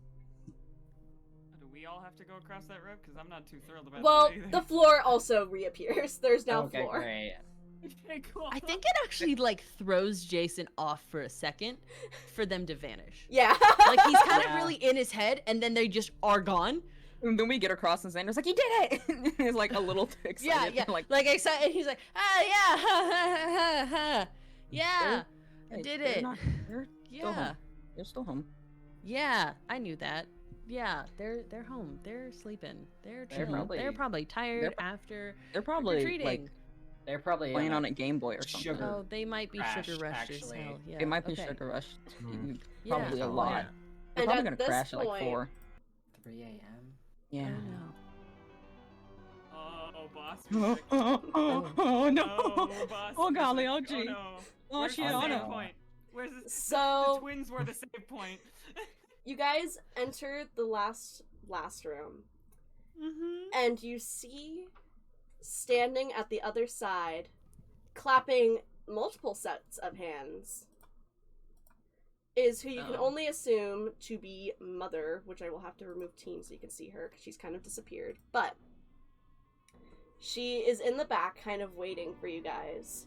Do we all have to go across that rope? Because I'm not too thrilled about Well, that either. the floor also reappears. There's now Okay, floor. great. Okay, cool. I think it actually like throws Jason off for a second for them to vanish. Yeah. Like he's kind of Yeah. really in his head, and then they just are gone. And then we get across and Xander's like, you did it! He's like a little excited. Yeah. Like, Like excited, and he's like, yeah, I "Hey, did they're it. not- they're still Yeah, home. They're still home. yeah, I knew that. Yeah, they're home. They're sleeping. They're chilling. They're probably tired after They're probably treating. like They're probably playing in on a Game Boy or something. sugar. Oh, they might be Crashed, sugar rushed as actually. hell. Yeah, It might be okay. sugar rush. Mm. Yeah. Probably a Oh, lot. yeah. They're And probably at gonna this crash at like point- 4. 3 a.m. Yeah. Oh no. Oh, boss. Oh, music. oh, no! Oh, boss. Oh, golly, music. oh, gee. no. Oh, Where's shit, the oh, save no. point? Where's the So- the twins were the save point. You guys enter the last room, Mm-hmm. and you see standing at the other side, clapping multiple sets of hands, is who you can Oh. only assume to be Mother, which I will have to remove team so you can see her because she's kind of disappeared. But she is in the back, kind of waiting for you guys.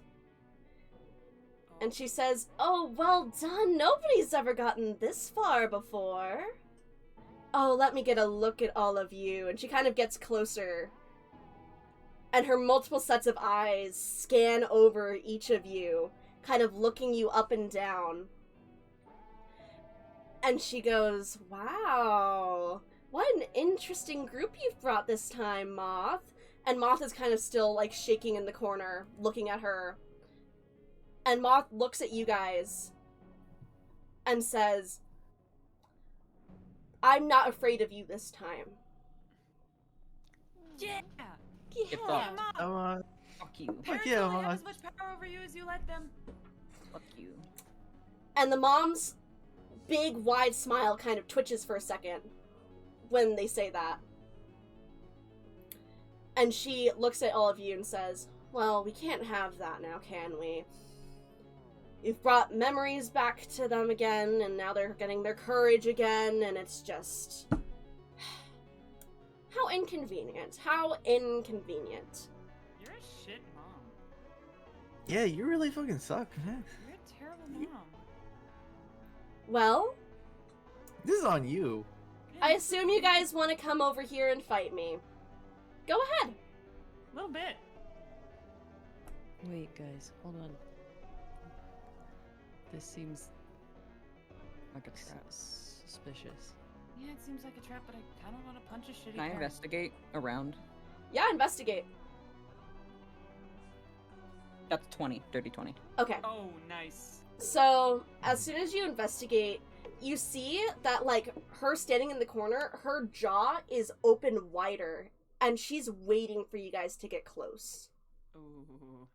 And she says, "Oh, well done. Nobody's ever gotten this far before. Oh, let me get a look at all of you." And she kind of gets closer. And her multiple sets of eyes scan over each of you, kind of looking you up and down. And she goes, "Wow, what an interesting group you've brought this time, Moth." And Moth is kind of still, like, shaking in the corner, looking at her. And Moth looks at you guys and says, "I'm not afraid of you this time." Yeah. Get Yeah, fucked. Mom. Come on. Fuck you. Fuck Parents yeah, only have Mom. as much power over you as you let them. Fuck you. And the mom's big, wide smile kind of twitches for a second when they say that. And she looks at all of you and says, "Well, we can't have that now, can we? You've brought memories back to them again, and now they're getting their courage again, and it's just... How inconvenient. How inconvenient." You're a shit mom. Yeah, you really fucking suck, man. You're a terrible mom. Well, This is on you. I assume you guys want to come over here and fight me. Go ahead. A little bit. Wait, guys, hold on. This seems Like a trap. suspicious. Yeah, it seems like a trap, but I kind of want to punch a shitty Can I cat. investigate around? Yeah, investigate. That's 20. Dirty 20. Okay. Oh, nice. So, as soon as you investigate, you see that, like, her standing in the corner, her jaw is open wider, and she's waiting for you guys to get close. Ooh.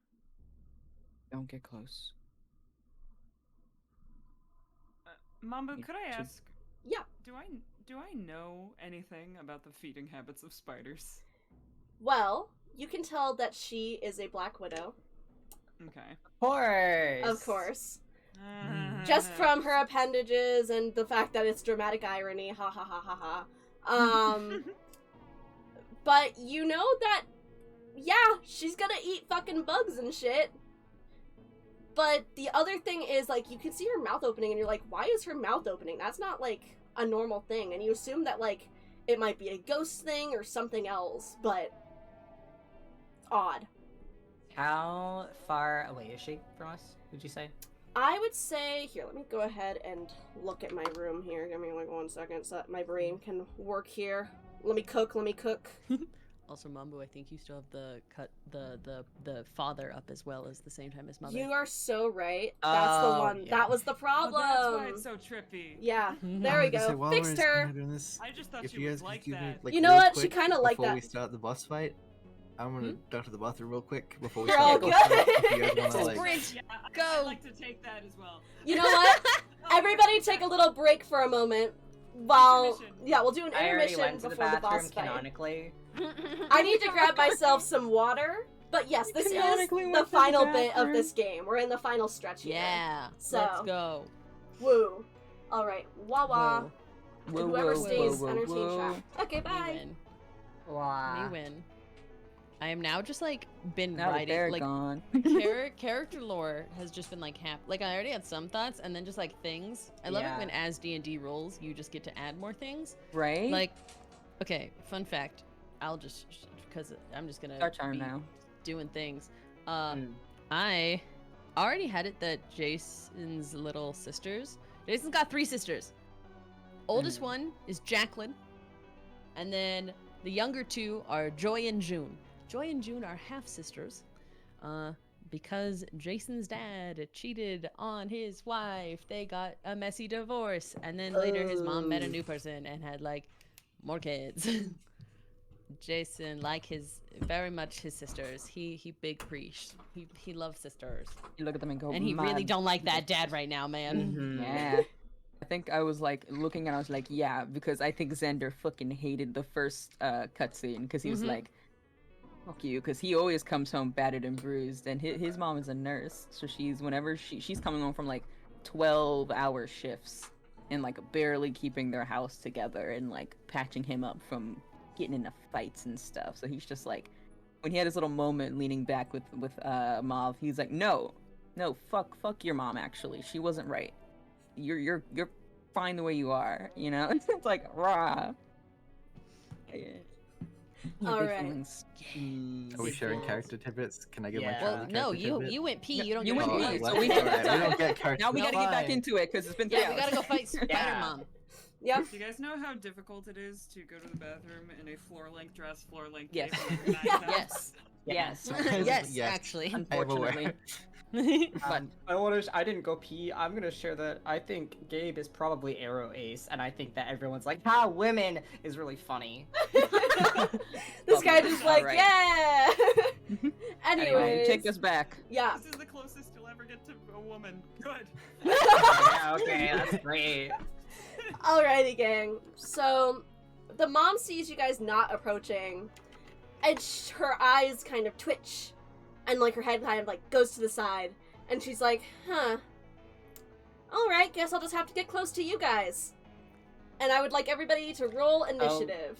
Don't get close. Mambo, You could I should- ask? Yeah. Do I know anything about the feeding habits of spiders? Well, you can tell that she is a Black Widow, Okay. Of course. of course. Uh, Just from her appendages and the fact that it's dramatic irony, ha ha ha ha ha. But you know that, yeah, she's gonna eat fucking bugs and shit. But the other thing is, like, you can see her mouth opening and you're like, why is her mouth opening? That's not, like, a normal thing. And you assume that, like, it might be a ghost thing or something else, but it's odd. How far away is she from us, would you say? I would say, here, let me go ahead and look at my room here. Give me, like, 1 second so that my brain can work here. Let me cook. Also, Mambo, I think you still have the father up as well as the same time as mother. You are so right. That's the Oh, one. yeah. That was the Oh, problem. that's why it's so trippy. Yeah, Mhm. there we I was gonna say, go. while Fixed we're her. doing this, I just thought if she you was guys could like do me, that. like, You know real what? She quick kinda like before that. we start the boss fight. I'm gonna duck to the bathroom real quick before we You're start all the boss fight. good. If you guys wanna, Just like, sprint. Yeah, I'd Go. like to take that as well. You know what? Everybody take a little break for a moment. While Intermission. yeah, we'll do an I already intermission went to the before the bathroom boss fight. canonically. I need to grab myself some water. But yes, this is Canonically the went to the final bit of bathroom. this game. We're in the final stretch here. Yeah. So- Let's go. Woo. All right. Wah wah. Whoa. And Whoa, whoever whoa, stays whoa, entertain whoa. track. Okay, Me bye. win. Wow. Me win. I am now just like been Now that writing they're like gone. character lore has just been like like I already had some thoughts and then just like things. I love it Yeah. when as D&D rolls you just get to add more things. Right? Like, okay, fun fact. I'll just because I'm just gonna Start time be now. doing things. Mm. I already had it that Jason's little sisters. Jason's got 3 sisters. Oldest one is Jacqueline, and then the younger 2 are Joy and June. Joy and June are half sisters, because Jason's dad cheated on his wife. They got a messy divorce, and then later his mom met a new person and had like more kids. Jason, like very much his sisters. He big preach. He loves sisters, You look at them and go, and he really "Mad." don't like that dad right now, man. Mhm. Yeah. I think I was like looking and I was like, yeah, because I think Xander fucking hated the first cutscene because he was Mhm. like, fuck you, because he always comes home battered and bruised, and his mom is a nurse, so she's coming home from like 12-hour shifts and like barely keeping their house together and like patching him up from getting into fights and stuff. So he's just like, when he had his little moment leaning back with Mav, he's like, no, fuck your mom. Actually, she wasn't right. You're fine the way you are, you know. It's like rah. Yeah. All Big right. feelings. Are we Big sharing balls. character tidbits? Can I get my Yeah. Well, character no, tidbit? you went pee. Yeah, You don't you get went to pee, fight. so Oh, we that's can- alright, we don't get character Now we No, gotta get back fine. into it because it's been 3 Yeah, we hours. gotta go fight Spider Yeah. Mom. Yep. Do you guys know how difficult it is to go to the bathroom in a floor-length dress, floor-length Yes. cape, and a backpack? Yes. Yes. Yes, Yes. actually. Unfortunately. But I didn't go pee. I'm gonna share that I think Gabe is probably Arrow Ace, and I think that everyone's like, "Ha, women!" is really funny. This guy just like, Alright. yeah. Anyway, Anyways, take us back. yeah. This is the closest you'll ever get to a woman. Good. Yeah, okay, that's great. Alrighty, gang. So, the mom sees you guys not approaching, and her eyes kind of twitch, and like her head kind of like goes to the side, and she's like, huh. Alright, guess I'll just have to get close to you guys. And I would like everybody to roll initiative.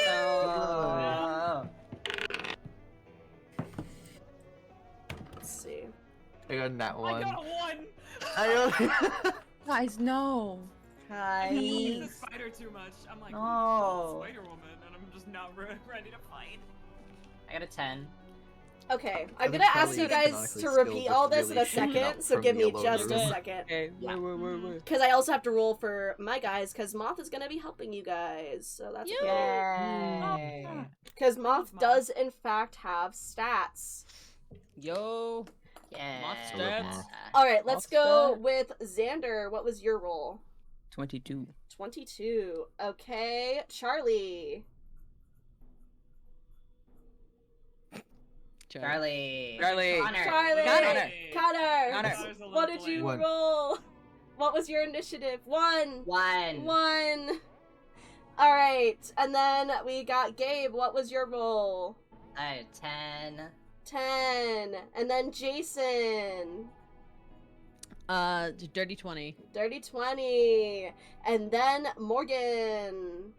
Oh. Let's see. I got that I one. got a 1! I got... Guys, no. I'm looking at Hi. the spider too much. I'm like, No. Spider Woman, and I'm just not ready to fight. I got a 10. Okay, I I'm think gonna ask Charlie you is guys canonically to still repeat just all this in a really shooting second, up so from give the me yellow just a room. second. Okay, Yeah. wait. Because I also have to roll for my guys, because Moth is gonna be helping you guys, so that's Yay. Yay. because Moth Moth. does in fact have stats. yo, Yeah. Monster. Alright, let's go Monster. with Xander. What was your roll? 22. 22. Okay, Charlie. Charlie. Charlie. Connor. Charlie! Connor. Connor! Connor's a What little did you One. roll? What was your initiative? 1. 1. 1. Alright, and then we got Gabe. What was your roll? 10. 10. And then Jason. Dirty 20. Dirty 20. And then Morgan.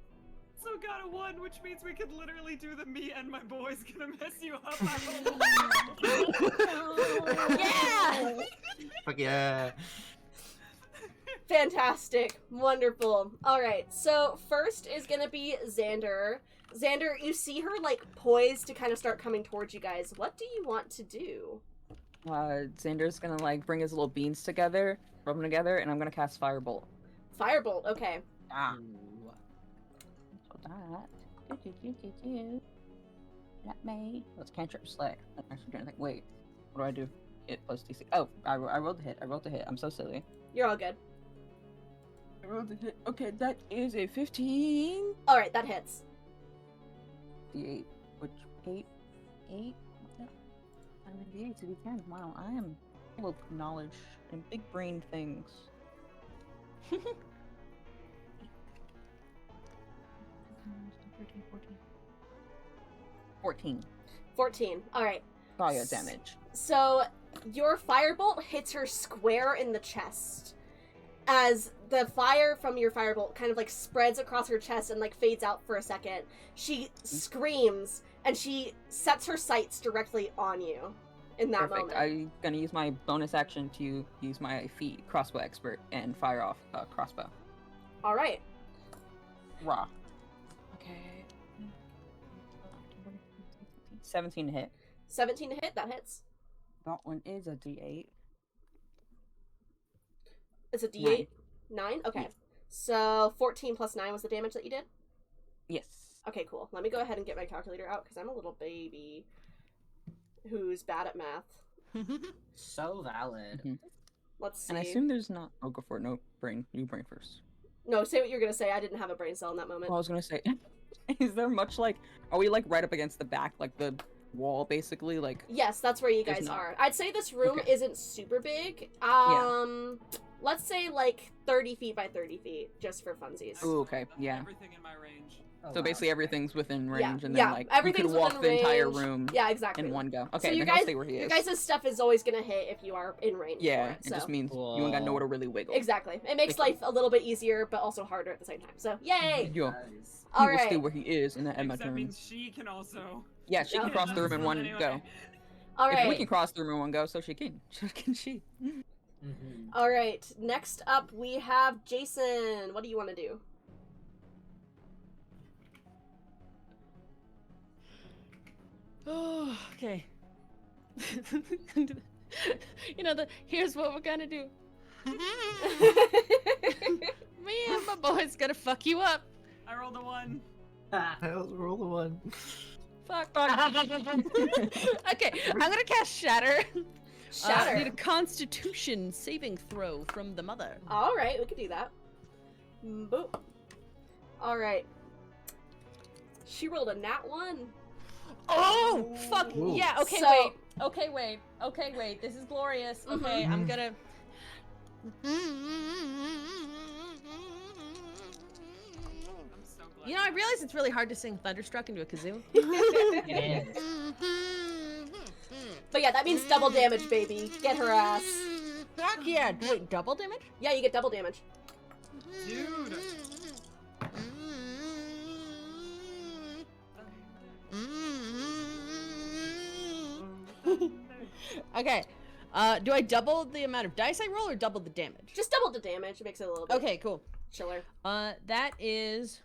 So got a 1, which means we could literally do the me and my boys gonna mess you up. Yeah! Fuck yeah. Fantastic. Wonderful. Alright, so first is gonna be Xander. Xander, you see her, like, poised to kind of start coming towards you guys. What do you want to do? Xander's gonna like bring his little beans together, rub them together, and I'm gonna cast Firebolt. Firebolt, okay. Ah. So that. Not me. Let's cantrip slay. I'm actually trying to think. Wait, what do? Hit plus DC. Oh, I rolled the hit. I rolled the hit. I'm so silly. You're all good. I rolled the hit. Okay, that is a 15. Alright, that hits. D8, which 8. I'm in D8 to D10. Wow, I am full of knowledge and big brain things. 14. 14. Alright. Fire damage. So, your firebolt hits her square in the chest. As the fire from your firebolt kind of like spreads across her chest and like fades out for a second, she screams and she sets her sights directly on you in that Perfect. moment. I'm gonna use my bonus action to use my feat crossbow expert and fire off crossbow. Alright. Raw. Okay. 17 to hit. 17 to hit, that hits. That one is a D8. It's a D8? 9? Okay. Yeah. So, 14 plus 9 was the damage that you did? Yes. Okay, cool. Let me go ahead and get my calculator out, because I'm a little baby who's bad at math. So valid. Mhm. Let's see. And I assume there's not. Oh, go for it. No, brain. You brain first. No, say what you're going to say. I didn't have a brain cell in that moment. Well, I was gonna say, is there much like? Are we like right up against the back, like the wall, basically? Like. Yes, that's where you There's guys not. are. I'd say this room Okay. isn't super big. Let's say like 30 feet by 30 feet, just for funsies. Ooh, okay. Yeah. Everything in my range. Oh, So wow, basically okay. everything's within Yeah, range, and yeah, then like you everything's could walk within the entire range. room Yeah, exactly. in one go. So Okay, you then guys, I'll stay where he your is. guys' stuff is always gonna hit if you are in range. Yeah, for it it, just so. means you ain't got nowhere to really wiggle. Exactly. It makes life a little bit easier, but also harder at the same time. So, yay! Yo, Nice. he All will stay right. where he is in that Emma Except turn. means she can also. Yeah, she can Yeah. cross the room in one Anyway. go. All If we right. can cross the room in one go, so she can. So can she. Mhm. All right. Next up, we have Jason. What do you want to do? Oh, okay. Here's what we're gonna do. Me and my boy's gonna fuck you up. I rolled a 1. I also roll a 1. Fuck. Okay, I'm gonna cast Shatter. Shatter. Need a Constitution saving throw from the mother. All right, we can do that. Boop. All right. She rolled a nat 1. Oh, fuck. Ooh. Yeah, okay, So- wait. Okay, wait. This is glorious. Okay, I'm Mhm. gonna... I'm so glad. You know, I realize it's really hard to sing Thunderstruck into a kazoo. It is. But yeah, that means double damage, baby. Get her ass. Fuck yeah. Wait, double damage? Yeah, you get double damage. Dude. Okay. Do I double the amount of dice I roll or double the damage? Just double the damage. It makes it a little bit Okay, cool. chiller. That is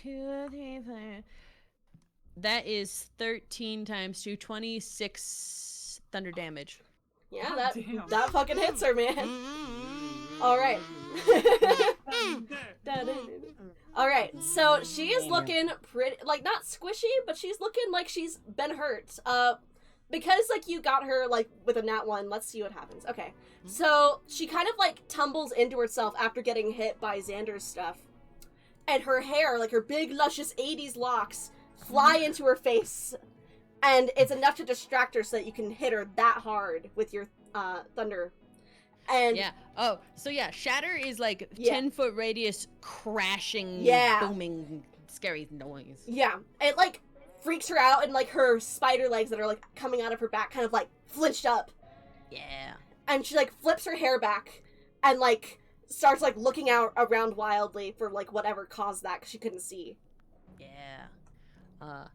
2, 3, 4. That is 13 times 2, 26 thunder damage. Yeah, God damn. that fucking hits her, man. All right. All right. So she is looking pretty, like, not squishy, but she's looking like she's been hurt. Because like you got her like with a nat 1. Let's see what happens. Okay. So she kind of like tumbles into herself after getting hit by Xander's stuff, and her hair, like her big luscious 80s locks, fly into her face. and it's enough to distract her so that you can hit her that hard with your thunder. And Yeah. Oh, so yeah, shatter is like Yeah. 10-foot radius crashing, Yeah. booming, scary noise. yeah, it like freaks her out, and like her spider legs that are like coming out of her back kind of like flinched up, Yeah. and she like flips her hair back and like starts like looking out around wildly for like whatever caused that, because she couldn't see. Yeah.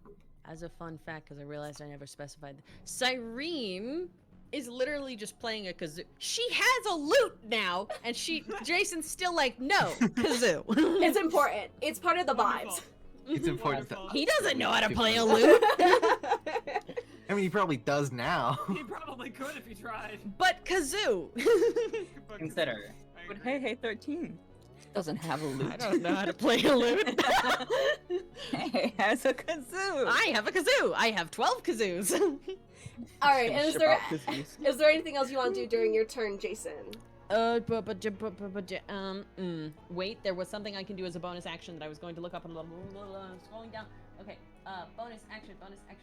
As a fun fact, because I realized I never specified, Cyrene is literally just playing a kazoo. She has a lute now, and Jason's still like, no, kazoo. It's important. It's part of the Wonderful. vibes. It's important. Wonderful. He doesn't know how to play a lute, I mean, he probably does now. He probably could if he tried. but kazoo. But- Consider. I But agree. hey, 13 doesn't have a lute. I don't know how to play a lute. Hey, has a kazoo. I have a kazoo. I have 12 kazoos. All right, and Ship out kazoos. is there anything else you want to do during your turn, Jason? Wait, there was something I can do as a bonus action that I was going to look up and scrolling down. Okay, bonus action. I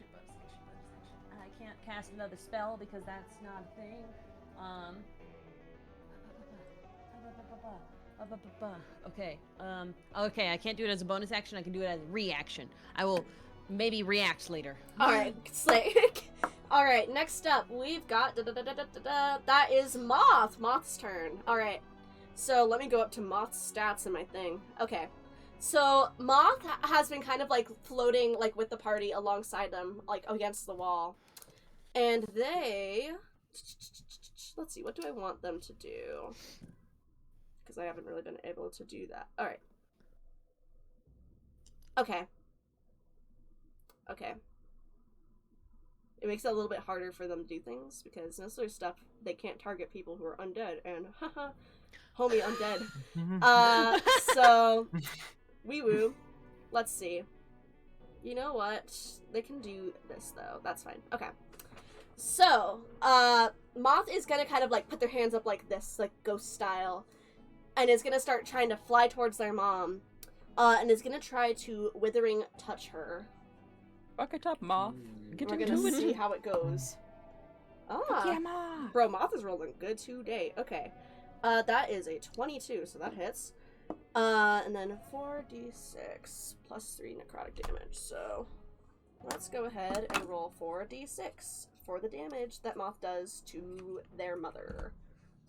can't cast another spell because that's not a thing. Okay, I can't do it as a bonus action. I can do it as a reaction. I will maybe react later. All right, Slake. All right, next up we've got that is Moth. Moth's turn. All right, so let me go up to Moth's stats in my thing. Okay, so Moth has been kind of like floating like with the party alongside them, like against the wall, and they. Let's see, what do I want them to do? Because I haven't really been able to do that. All right. Okay. It makes it a little bit harder for them to do things, because most of their stuff, they can't target people who are undead, and haha, homie undead. So, wee woo. Let's see. You know what? They can do this, though. That's fine. Okay. So, Moth is gonna kind of, like, put their hands up like this, like, ghost style, and is gonna start trying to fly towards their mom, and is gonna try to withering touch her. Bucket up, Moth. Get We're to gonna doing see it. how it goes. Yeah, Moth. Bro, Moth is rolling good today. Okay. That is a 22, so that hits. And then 4d6 plus 3 necrotic damage. So, let's go ahead and roll 4d6 for the damage that Moth does to their mother.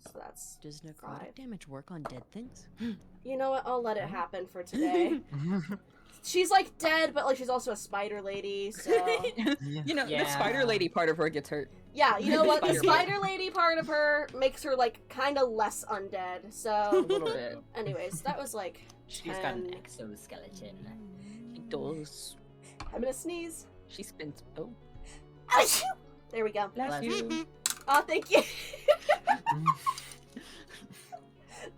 So that's Does necrotic 5. damage work on dead things? You know what? I'll let it happen for today. She's, like, dead, but, like, she's also a spider lady, so... You know, the Yeah. spider lady part of her gets hurt. Yeah, you know what? The Spider spider lady part of her makes her, like, kind of less undead, A so... little bit. Anyways, that was, like, She's got an 10. exoskeleton. She does. I'm gonna sneeze. She spins. Oh, Achoo! There we go. bless Bless you. Oh, thank you.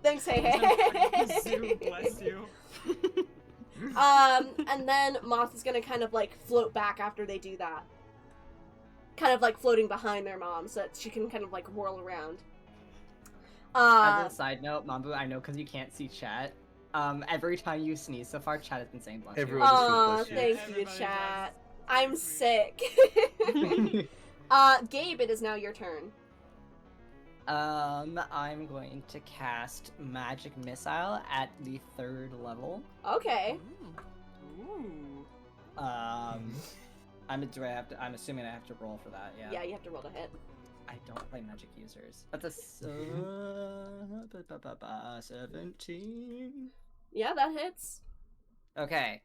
Thanks, hey, Bless you, hey. bless you. And then Moth is gonna kind of like float back after they do that. Kind of like floating behind their mom so that she can kind of like whirl around. As a side note, Mambu, I know because you can't see chat. Every time you sneeze so far, chat has been saying bless you. Everyone just Aw, goes bless you. thank you, Everybody chat. does. I'm Sweet. sick. Gabe, it is now your turn. I'm going to cast Magic Missile at the 3rd level. Okay. Ooh. I'm assuming I have to roll for that, yeah. Yeah, you have to roll to hit. I don't play magic users. That's a 17. Yeah, that hits. Okay.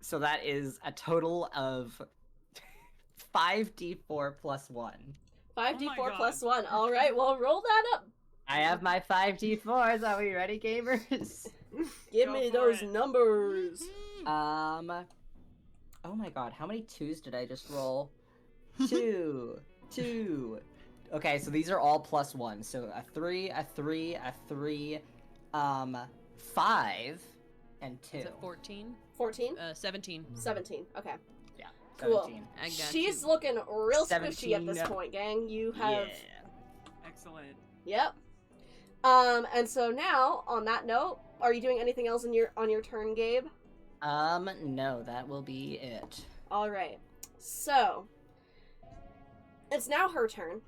So that is a total of 5d4 plus 1. 5d4 God. plus 1. All right, well, roll that up. I have my 5d4s. Are we ready, gamers? Give Go me for those it. numbers. Oh my god, how many 2s did I just roll? 2. Okay, so these are all plus 1. So a 3, a 3, a 3, 5, and 2. Is it 14? 14? 17. 17. Okay. Yeah, Cool. 17. I got She's you. looking real squishy at 17. this point, gang. You have... Excellent. Yep. And so now, on that note, are you doing anything else on your turn, Gabe? No, that will be it. All right. So, it's now her turn.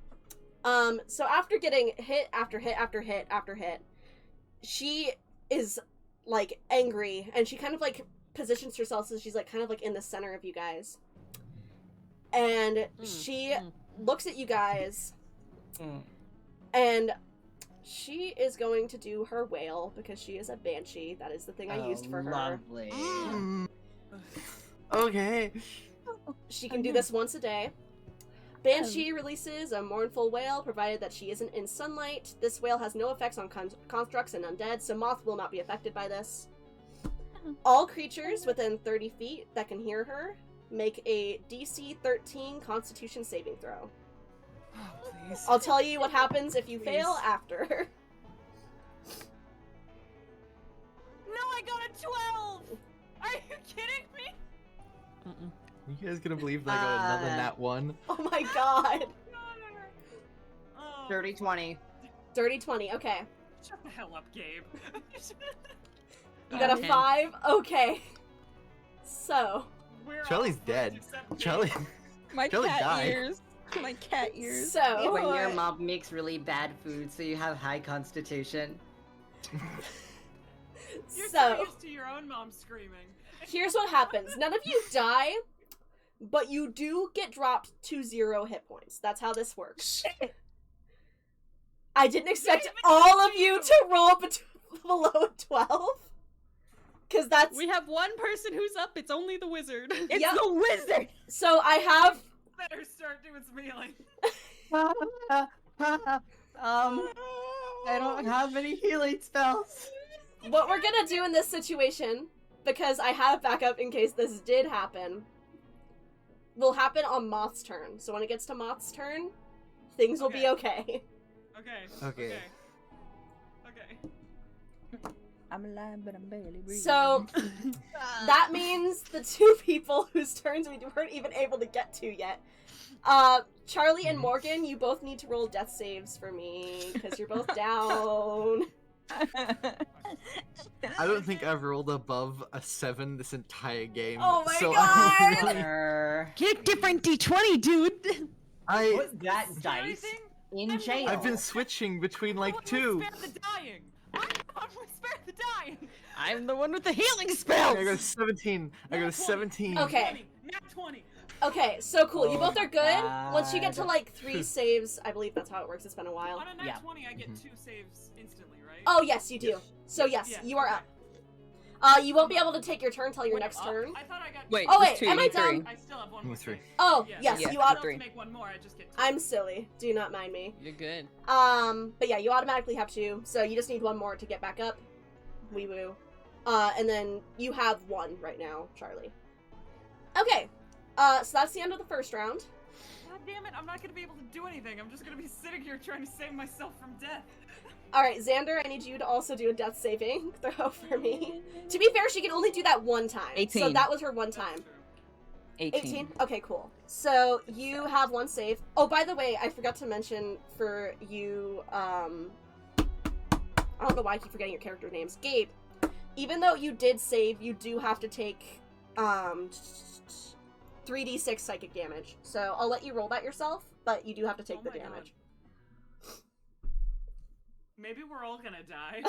So after getting hit after hit after hit after hit, she is, like, angry, and she kind of, like, positions herself so she's, like, kind of, like, in the center of you guys. And she looks at you guys, and she is going to do her wail, because she is a banshee. That is the thing I used for her. Lovely. Okay. She can do this once a day. Banshee releases a mournful wail, provided that she isn't in sunlight. This wail has no effects on constructs and undead, so Moth will not be affected by this. All creatures within 30 feet that can hear her make a DC 13 Constitution saving throw. Oh, please. I'll tell you what happens if you Please. fail after. No, I got a 12! Are you kidding me? You guys gonna believe that I got another nat 1? Oh my god. Oh, Dirty 20. Dirty 20, okay. Shut the hell up, Gabe. You got a 10. 5? Okay. So, We're all Charlie's friends dead. except Gabe. Charlie. My Charlie cat died. ears. My cat ears. so, When your mom makes really bad food, so you have high constitution. You're so so, used to your own mom screaming. here's what happens. None of you die, but you do get dropped to 0 hit points. That's how this works. I didn't expect even all of see you you. to roll below 12. Because that's... We have one person who's up. It's only the wizard. It's Yep. the wizard! So I have... Better start doing some healing. I don't have any healing spells. What we're gonna do in this situation, because I have backup in case this did happen, will happen on Moth's turn. So when it gets to Moth's turn, things will be okay. Okay. Okay. Okay. I'm alive, but I'm barely breathing. So that means the 2 people whose turns we weren't even able to get to yet. Charlie and Morgan, you both need to roll death saves for me, because you're both down. I don't think I've rolled above a 7 this entire game. Oh my so God! Winner. Get different D20, dude. Put that Do dice anything? in I'm jail. I've been switching between like What 2. would spare the dying? I'm the one who would spare the dying. I'm the one with the healing spells. I got a 17. I got a Nat 20. 17. Okay. 20. Nat 20. Okay, so cool. You both are good. Once you get to God. like 3 saves, I believe that's how it works. It's been a while. On a nat Yeah. 20, I get Mhm. 2 saves instantly, right? Oh yes, you do. Yes. So yes, Yeah, you are okay. up. You won't be able to take your turn till your Wait, next up? turn. I thought I got. Wait, Oh, there's wait, 2, am you I need 3. dumb? I still have one Me more. 3. save. Oh Yeah. yes, Yeah, you I ought. got 3. To make one more, I just get 2. I'm silly. Do not mind me. You're good. But yeah, you automatically have 2, so you just need 1 more to get back up. Wee woo. And then you have 1 right now, Charlie. Okay. So that's the end of the first round. God damn it! I'm not gonna be able to do anything. I'm just gonna be sitting here trying to save myself from death. Alright, Xander, I need you to also do a death saving throw for me. To be fair, she can only do that 1 time. 18. So that was her 1 time. That's true. 18. Okay, cool. So you have 1 save. Oh, by the way, I forgot to mention for you, I don't know why I keep forgetting your character names. Gabe, even though you did save, you do have to take, 3d6 psychic damage. So I'll let you roll that yourself, but you do have to take Oh the my God. damage. Maybe we're all gonna die.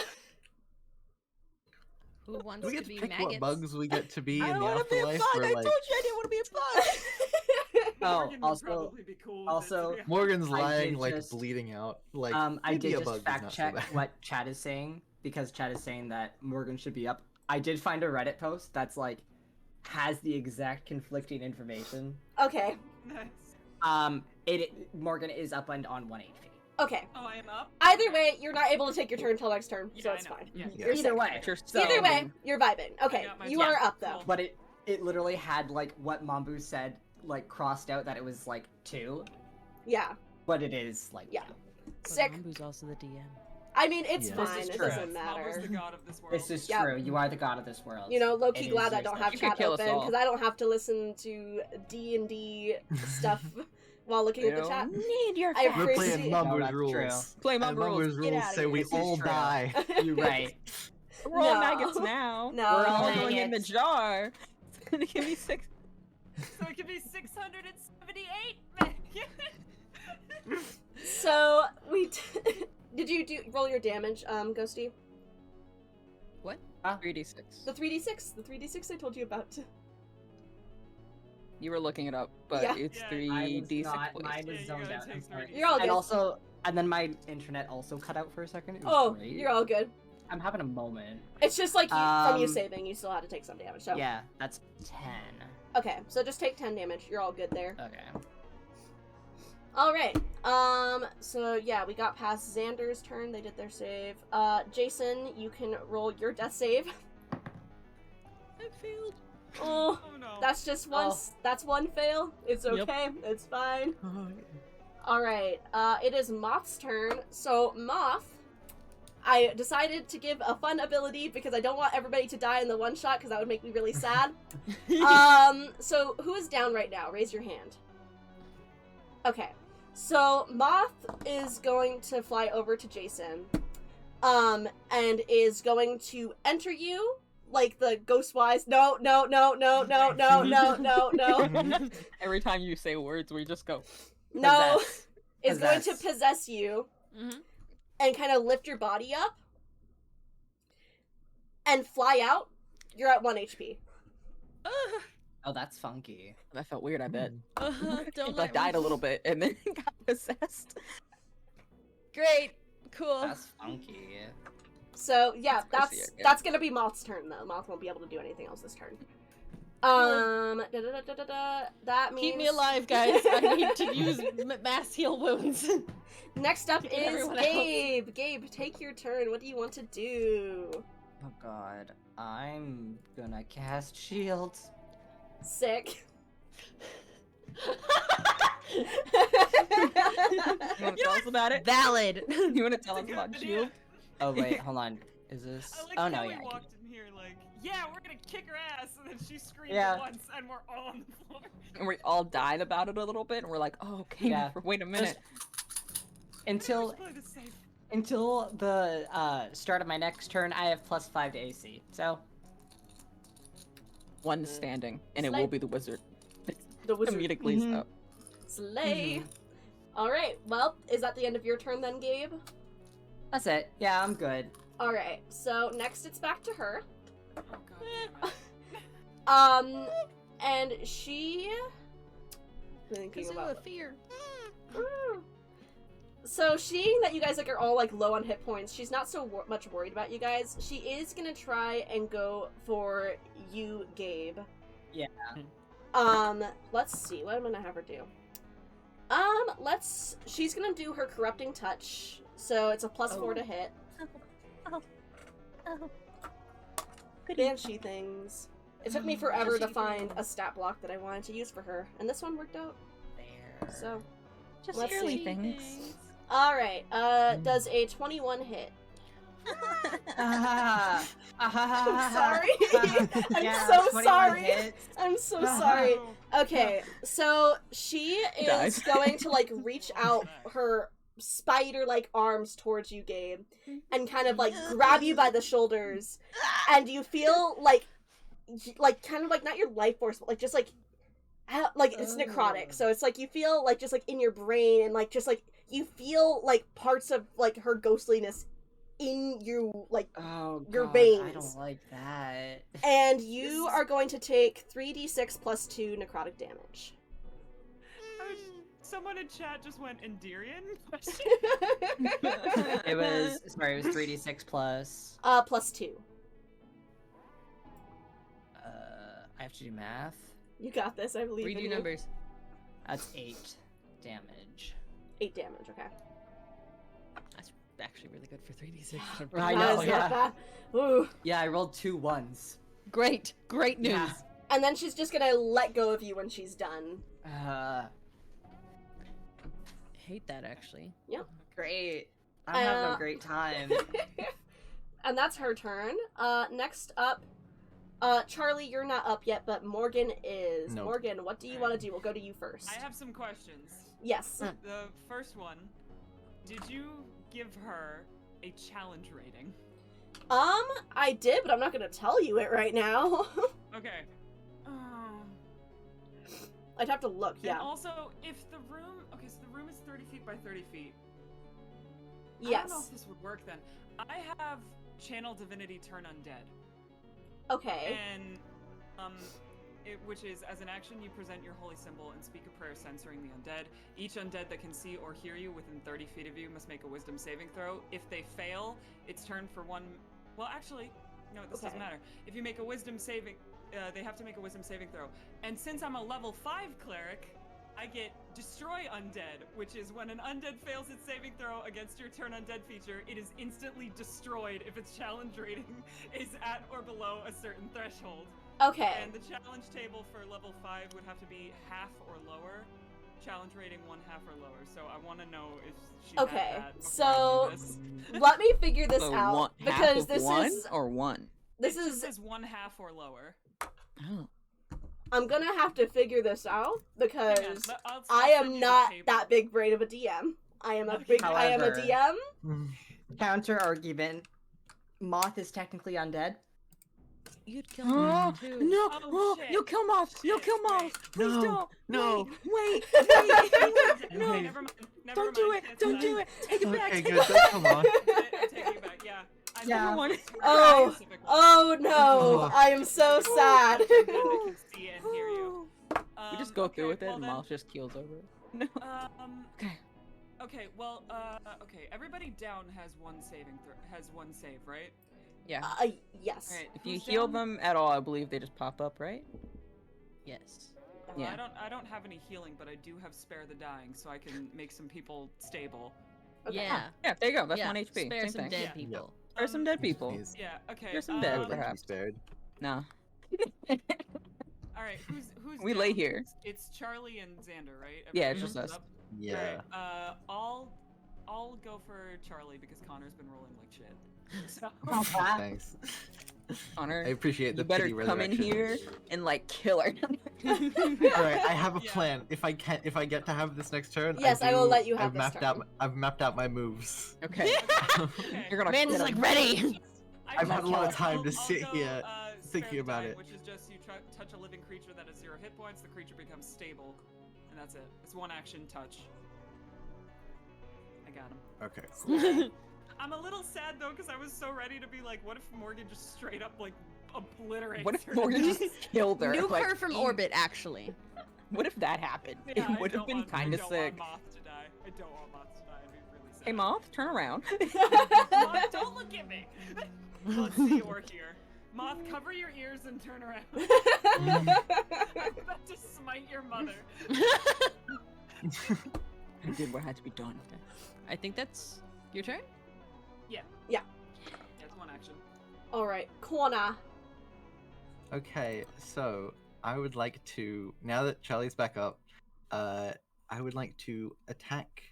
Who wants We to get to be pick maggots? what bugs we get to be I in don't the want to be a afterlife. bug! Where, I like, told you I didn't want to be a bug! Oh, Morgan would also, probably be cool with also- it, to be honest. Morgan's I lying, did like just- bleeding out. Like I maybe did a just bug is fact not so check bad. what Chad is saying, because Chad is saying that Morgan should be up. I did find a Reddit post that's like, has the exact conflicting information. Okay. Nice. Morgan is up and on 1 HP. Okay. Oh, I am up. Either way, you're not able to take your turn until next turn, so Yeah, it's I know. fine. Yeah. You're Either safe. way. You're Either way, sounding. you're vibing. Okay, got my you turn. are up though. Cool. But it literally had like what Mambu said, like crossed out that it was like 2, Yeah. but it is like Yeah. 2. Sick. Mambu's also the DM. I mean, it's Yeah. fine. This is It true. doesn't Mambo's the matter. god of this world. This is Yep. true. You are the god of this world. You know, low key It glad is I don't yours. have You could chat kill us open all. because I don't have to listen to D&D stuff while looking at the chat. Need your I We're playing appreciate- No, Mumbo's that's rules. true. Play And Mumbo rules. Get rules outta say here. we This is all true. die. You're right. We're all No. maggots now. No. We're all All going in the maggots. jar. It's gonna give me 6. So it could be 678. So did you roll your damage, Ghosty? What? 3d6. The 3d6 I told you about. You were looking it up, but Yeah. it's Yeah, I was 3d6 not. points. Mine Yeah, was you zoned gotta out. I'm take sorry. 3D6. You're all good. And also, and then my internet also cut out for a second. It was Oh, great. you're all good. I'm having a moment. It's just like from you Um, saving, you still had to take some damage. So Yeah, that's 10. okay, so just take 10 damage. You're all good there. Okay. All right. So yeah, we got past Xander's turn. They did their save. Jason, you can roll your death save. I failed. Oh, Oh no. that's just one. Oh. That's one fail. It's Yep. okay. It's fine. Oh, All right. It is Moth's turn. So Moth, I decided to give a fun ability because I don't want everybody to die in the one shot because that would make me really sad. So who is down right now? Raise your hand. Okay. So Moth is going to fly over to Jason, and is going to enter you like the Ghostwise. No. Every time you say words, we just go. No, Possess. is going to Possess. possess you Mm-hmm. and kind of lift your body up and fly out. You're at 1 HP. Oh, that's funky. That felt weird, I bet. Don't Like let died me. a little bit and then got possessed. Great. Cool. That's funky. So yeah, That's crazy, yeah. that's gonna be Moth's turn though. Moth won't be able to do anything else this turn. That means Keep me alive, guys. I need to use mass heal wounds. Next up Keep is everyone else. Gabe. Gabe, take your turn. What do you want to do? Oh god. I'm gonna cast shields. Sick. You want to tell us about it? Valid. You want to tell That's us a about good Shield? idea. Oh wait, hold on. Is this? I like Oh how no, we yeah. I walked in here like, yeah, we're gonna kick her ass, and then she screamed Yeah. once, and we're all on the floor. And we all died about it a little bit, and we're like, oh, okay, Yeah. wait a minute. Until Let's play this safe. until the start of my next turn, I have +5 to AC. So One standing, and it Slay. will be the wizard. The wizard. Immediately Mhm. so. Slay. All right. Well, is that the end of your turn then, Gabe? that's it. Yeah, I'm good. All right. So next, it's back to her. Oh god. Damn it. And she. Thinking about. Kazoo, fear. So seeing that you guys are all low on hit points, she's not so much worried about you guys. She is gonna try and go for you, Gabe. Yeah. Let's see what I'm gonna have her do. She's gonna do her corrupting touch, so it's a +4 to hit. Banshee things. It took me forever to Banshee find a things. stat block that I wanted to use for her, and this one worked out. There. So, Just Let's early see. things. all right. Does a 21 hit? Ah, I'm sorry. I'm Yeah, so 21 sorry. hits. I'm so sorry. Oh. Okay, so she is Dies. going to reach out her spider-like arms towards you, Gabe, and kind of grab you by the shoulders, and you feel kind of not your life force, but just it's necrotic. So it's you feel just in your brain, and you feel parts of her ghostliness in you, Oh, your God, I veins. don't like that. and you are going to take 3d6 plus 2 necrotic damage. Someone in chat just went Endirian? It was 3d6 plus. Plus 2. I have to do math. You got this, I believe in Redo you. numbers. That's 8 damage. 8 damage, okay. That's actually really good for 3d6. I That know, is yeah. not bad. Ooh. Yeah, I rolled 2 1s. Great news. Yeah. And then she's just gonna let go of you when she's done. Hate that actually. Great. I'm having Uh, a great time. And that's her turn. Next up, Charlie, you're not up yet, but Morgan is. Nope. Morgan, what do you want to do? We'll go to you first. I have some questions. Yes. The first one, did you give her a challenge rating? I did, but I'm not gonna tell you it right now. Okay. I'd have to look. And Yeah. also, if the room, okay, so the room is 30 feet by 30 feet. I Yes. don't know if this would work then. I have Channel Divinity Turn Undead. Okay. And, which is, as an action, you present your holy symbol and speak a prayer censoring the undead. Each undead that can see or hear you within 30 feet of you must make a wisdom saving throw. If they fail, it's turned for one... Well, actually, no, this doesn't matter. If you make a wisdom saving... they have to make a wisdom saving throw. And since I'm a level 5 cleric, I get Destroy Undead, which is when an undead fails its saving throw against your Turn Undead feature, it is instantly destroyed if its challenge rating is at or below a certain threshold. Okay. And the challenge table for level 5 would have to be half or lower. Challenge rating 1/2 or lower. So I want to know if she Okay, had that before so- I do this. Let me figure this So out half because of this one is or one. this It is just says 1/2 or lower. Oh. I'm gonna have to figure this out because Hang on, I'll I send am you the not table. that big brain of a DM. I am a Okay. big. I am a However- DM. Counter argument. Moth is technically undead. You'd kill Oh, him too. no! Oh, Oh, shit. you'll kill Moth! You'll Shit, kill Moth! wait. Please No, don't! no. Wait! No, No! never mind. Never Don't do mind. it! Don't do it! Take it back! Okay, Take good. it Don't come on. I'm taking it back. Yeah. I Yeah. know Everyone- it's a Oh, specific one. Oh no! Oh. I am so sad. Undead that can see and hear you. We just go through Okay, with it well and then, Moth just keels over. No. Okay. Okay, well, okay. Everybody down has one save, right? Yeah. Yes. Alright, If you who's heal down? them at all, I believe they just pop up, right? Yes. Well, Yeah. I don't have any healing, but I do have Spare the Dying, so I can make some people stable. Okay. Yeah. Yeah, there you go. That's yeah. 1 HP. Spare Same some thing. dead Yeah. people. Spare some dead people. Please. Yeah. Okay. There's some dead, Would like to be perhaps. spared. No. All right. Who's We lay down? here. It's Charlie and Xander, right? Yeah, it's Everybody just else us. up? Yeah. Alright, I'll go for Charlie because Connor's been rolling like shit. So, Thanks. Honor, I appreciate the you better pity come in resurrection. here and like kill her. All right, I have a Yeah. plan. If I get to have this next turn, Yes, I will let you have I've this mapped turn. I've mapped out my moves. Okay. okay. You're gonna Amanda's kill like him. ready. I've had a lot of time to I'll sit go, here Spare thinking the about Dying, it. Which is just you touch a living creature that has 0 hit points, the creature becomes stable, and that's it. It's one action touch. I got him. Okay, cool. I'm a little sad though because I was so ready to be like, what if Morgan just straight up like obliterates What if her? Morgan just killed her? Nuke like, her from in- orbit, actually. What if that happened? Yeah, I It would have don't been want- kind of I don't sick. want Moth to die. I don't want Moth to die. I'd be really sad. Hey, Moth, turn around. Moth, don't look at me. Let's see or hear. Moth, cover your ears and turn around. I'm about to smite your mother. I did what had to be done. I think that's your turn. That's one action. All right, corner. Okay, so I would like to, now that Charlie's back up, I would like to attack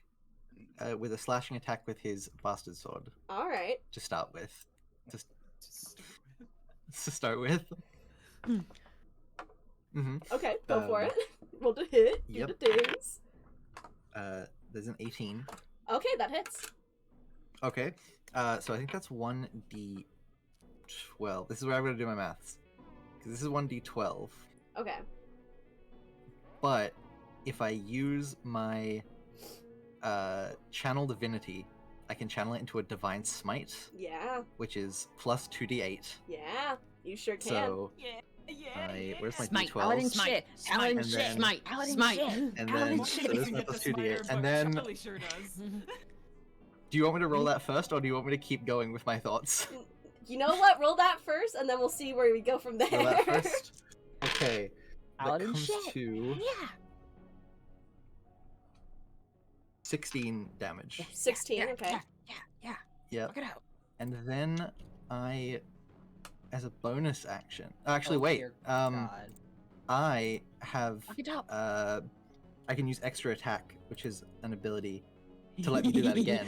with a slashing attack with his bastard sword All right. to start with. Just To start with. Okay, go for Um, it. Roll to hit. Do yep. the things. There's an 18. Okay, that hits. Okay, so I think that's 1d12. This is where I'm going to do my maths. Because this is 1d12. Okay. But if I use my channel divinity, I can channel it into a divine smite, Yeah. which is plus 2d8. Yeah. You sure can. So yeah. where's my Smite. d12s? Paladin shit. Paladin And shit. then- Smite. Paladin Smite. shit. And Paladin then shit. so this is my plus 2d8. And then Charlie sure does. do you want me to roll that first, or do you want me to keep going with my thoughts? You know what? Roll that first, and then we'll see where we go from there. Roll that first. Okay. That Paladin comes shit. to Yeah. 16 damage. 16. Okay. Yeah. Yep. Look it out. And then I, as a bonus action, actually Oh, wait, dear God. I have Look it up. I can use extra attack, which is an ability to let me do that again.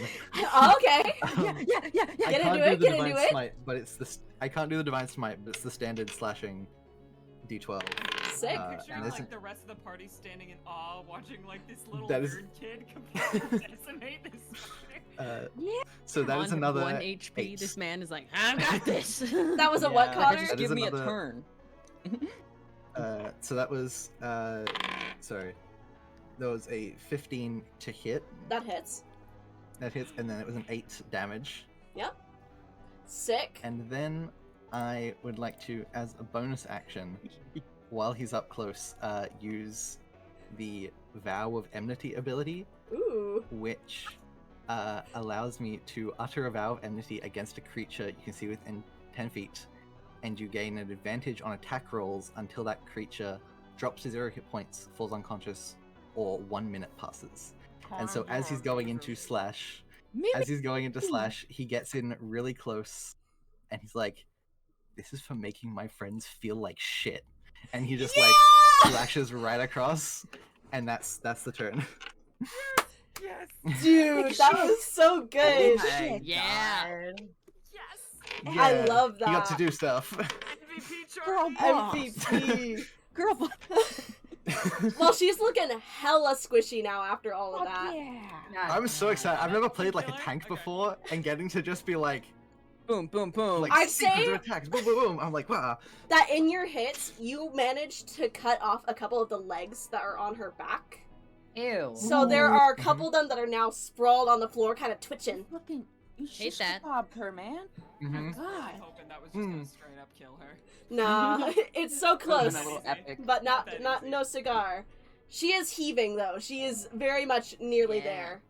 Oh, okay. Yeah. I Get can't into do it, the get divine into it. smite, but it's the I can't do the divine smite, but it's the standard slashing d12. Sick. I'm picturing and this like is- the rest of the party standing in awe, watching like this little That is- nerd kid completely decimate this. So that is On another 1 HP. 8. This man is like, I got this. That was a what, Yeah. Connor? Just That give is me another a turn. So that was sorry. There was a 15 to hit. That hits. That hits, and then it was an 8 damage. Yep. Sick. And then I would like to, as a bonus action, while he's up close, use the Vow of Enmity ability, Ooh. which allows me to utter a vow of enmity against a creature you can see within 10 feet, and you gain an advantage on attack rolls until that creature drops to 0 hit points, falls unconscious, or 1 minute passes. And so as he's going into slash, he gets in really close, and he's like, "This is for making my friends feel like shit," and he just like slashes right across, and that's the turn. Yes. Dude, that was so good. Yeah. Yes. I love He got that. to do stuff. MVP Girl Charlie. boss. MVP. Girl boss. Well, she's looking hella squishy now after all of Fuck that. yeah. I'm so excited. I've never played like a Killer? tank Okay. before, and getting to just be like Boom, boom, boom. like I'd sequence say- of attacks, boom, boom, boom. I'm like, wow. That in your hits, you managed to cut off a couple of the legs that are on her back. Ew. So there Ooh. are a couple of them that are now sprawled on the floor, kind of twitching. Fucking, you Hate shish that. kebabbed her, man. Mhm. I was God. hoping that was just gonna straight up kill her. Nah, it's so That close, would've been a little epic. but not That easy. no cigar. She is heaving though. She is very much nearly Yeah. there.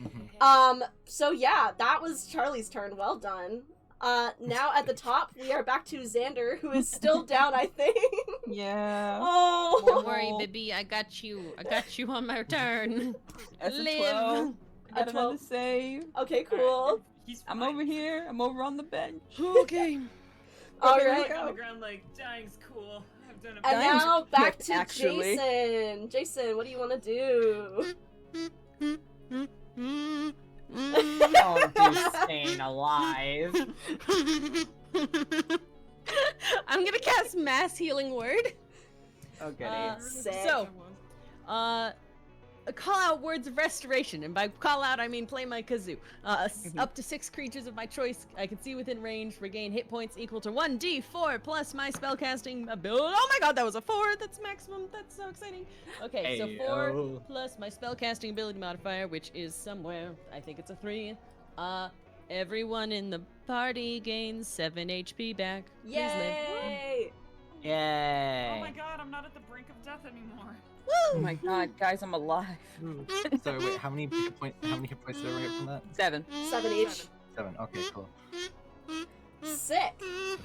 Mhm. So yeah, that was Charlie's turn. Well done. Now at the top, we are back to Xander, who is still down, I think. Yeah. Oh. Don't worry, baby. I got you. I got you on my turn. That's a Live. 12. A Got another 12. save. Okay, Alright, cool. He's I'm fine. over here. I'm over on the bench. Okay. All Okay, right. Like on the ground, like dying's cool. I've done a And Dying's now back quick, to actually. Jason. Jason, what do you want to do? Don't do staying alive. I'm gonna cast Mass Healing Word. Oh goody. Sick. So, call out words of restoration, and by call out I mean play my kazoo. Up to 6 creatures of my choice I can see within range regain hit points equal to 1d4 plus my spellcasting ability. Oh my god, that was a 4. That's maximum. That's so exciting. Okay, so 4 Ayo. plus my spellcasting ability modifier, which is somewhere. I think it's a 3. Everyone in the party gains 7 HP back. Please live. Yay! Yay. Oh my god, I'm not at the brink of death anymore. Oh my god, guys, I'm alive. So wait, how many hit points did everyone get from that? 7. 7 each. 7. Okay, cool. Sick. Oh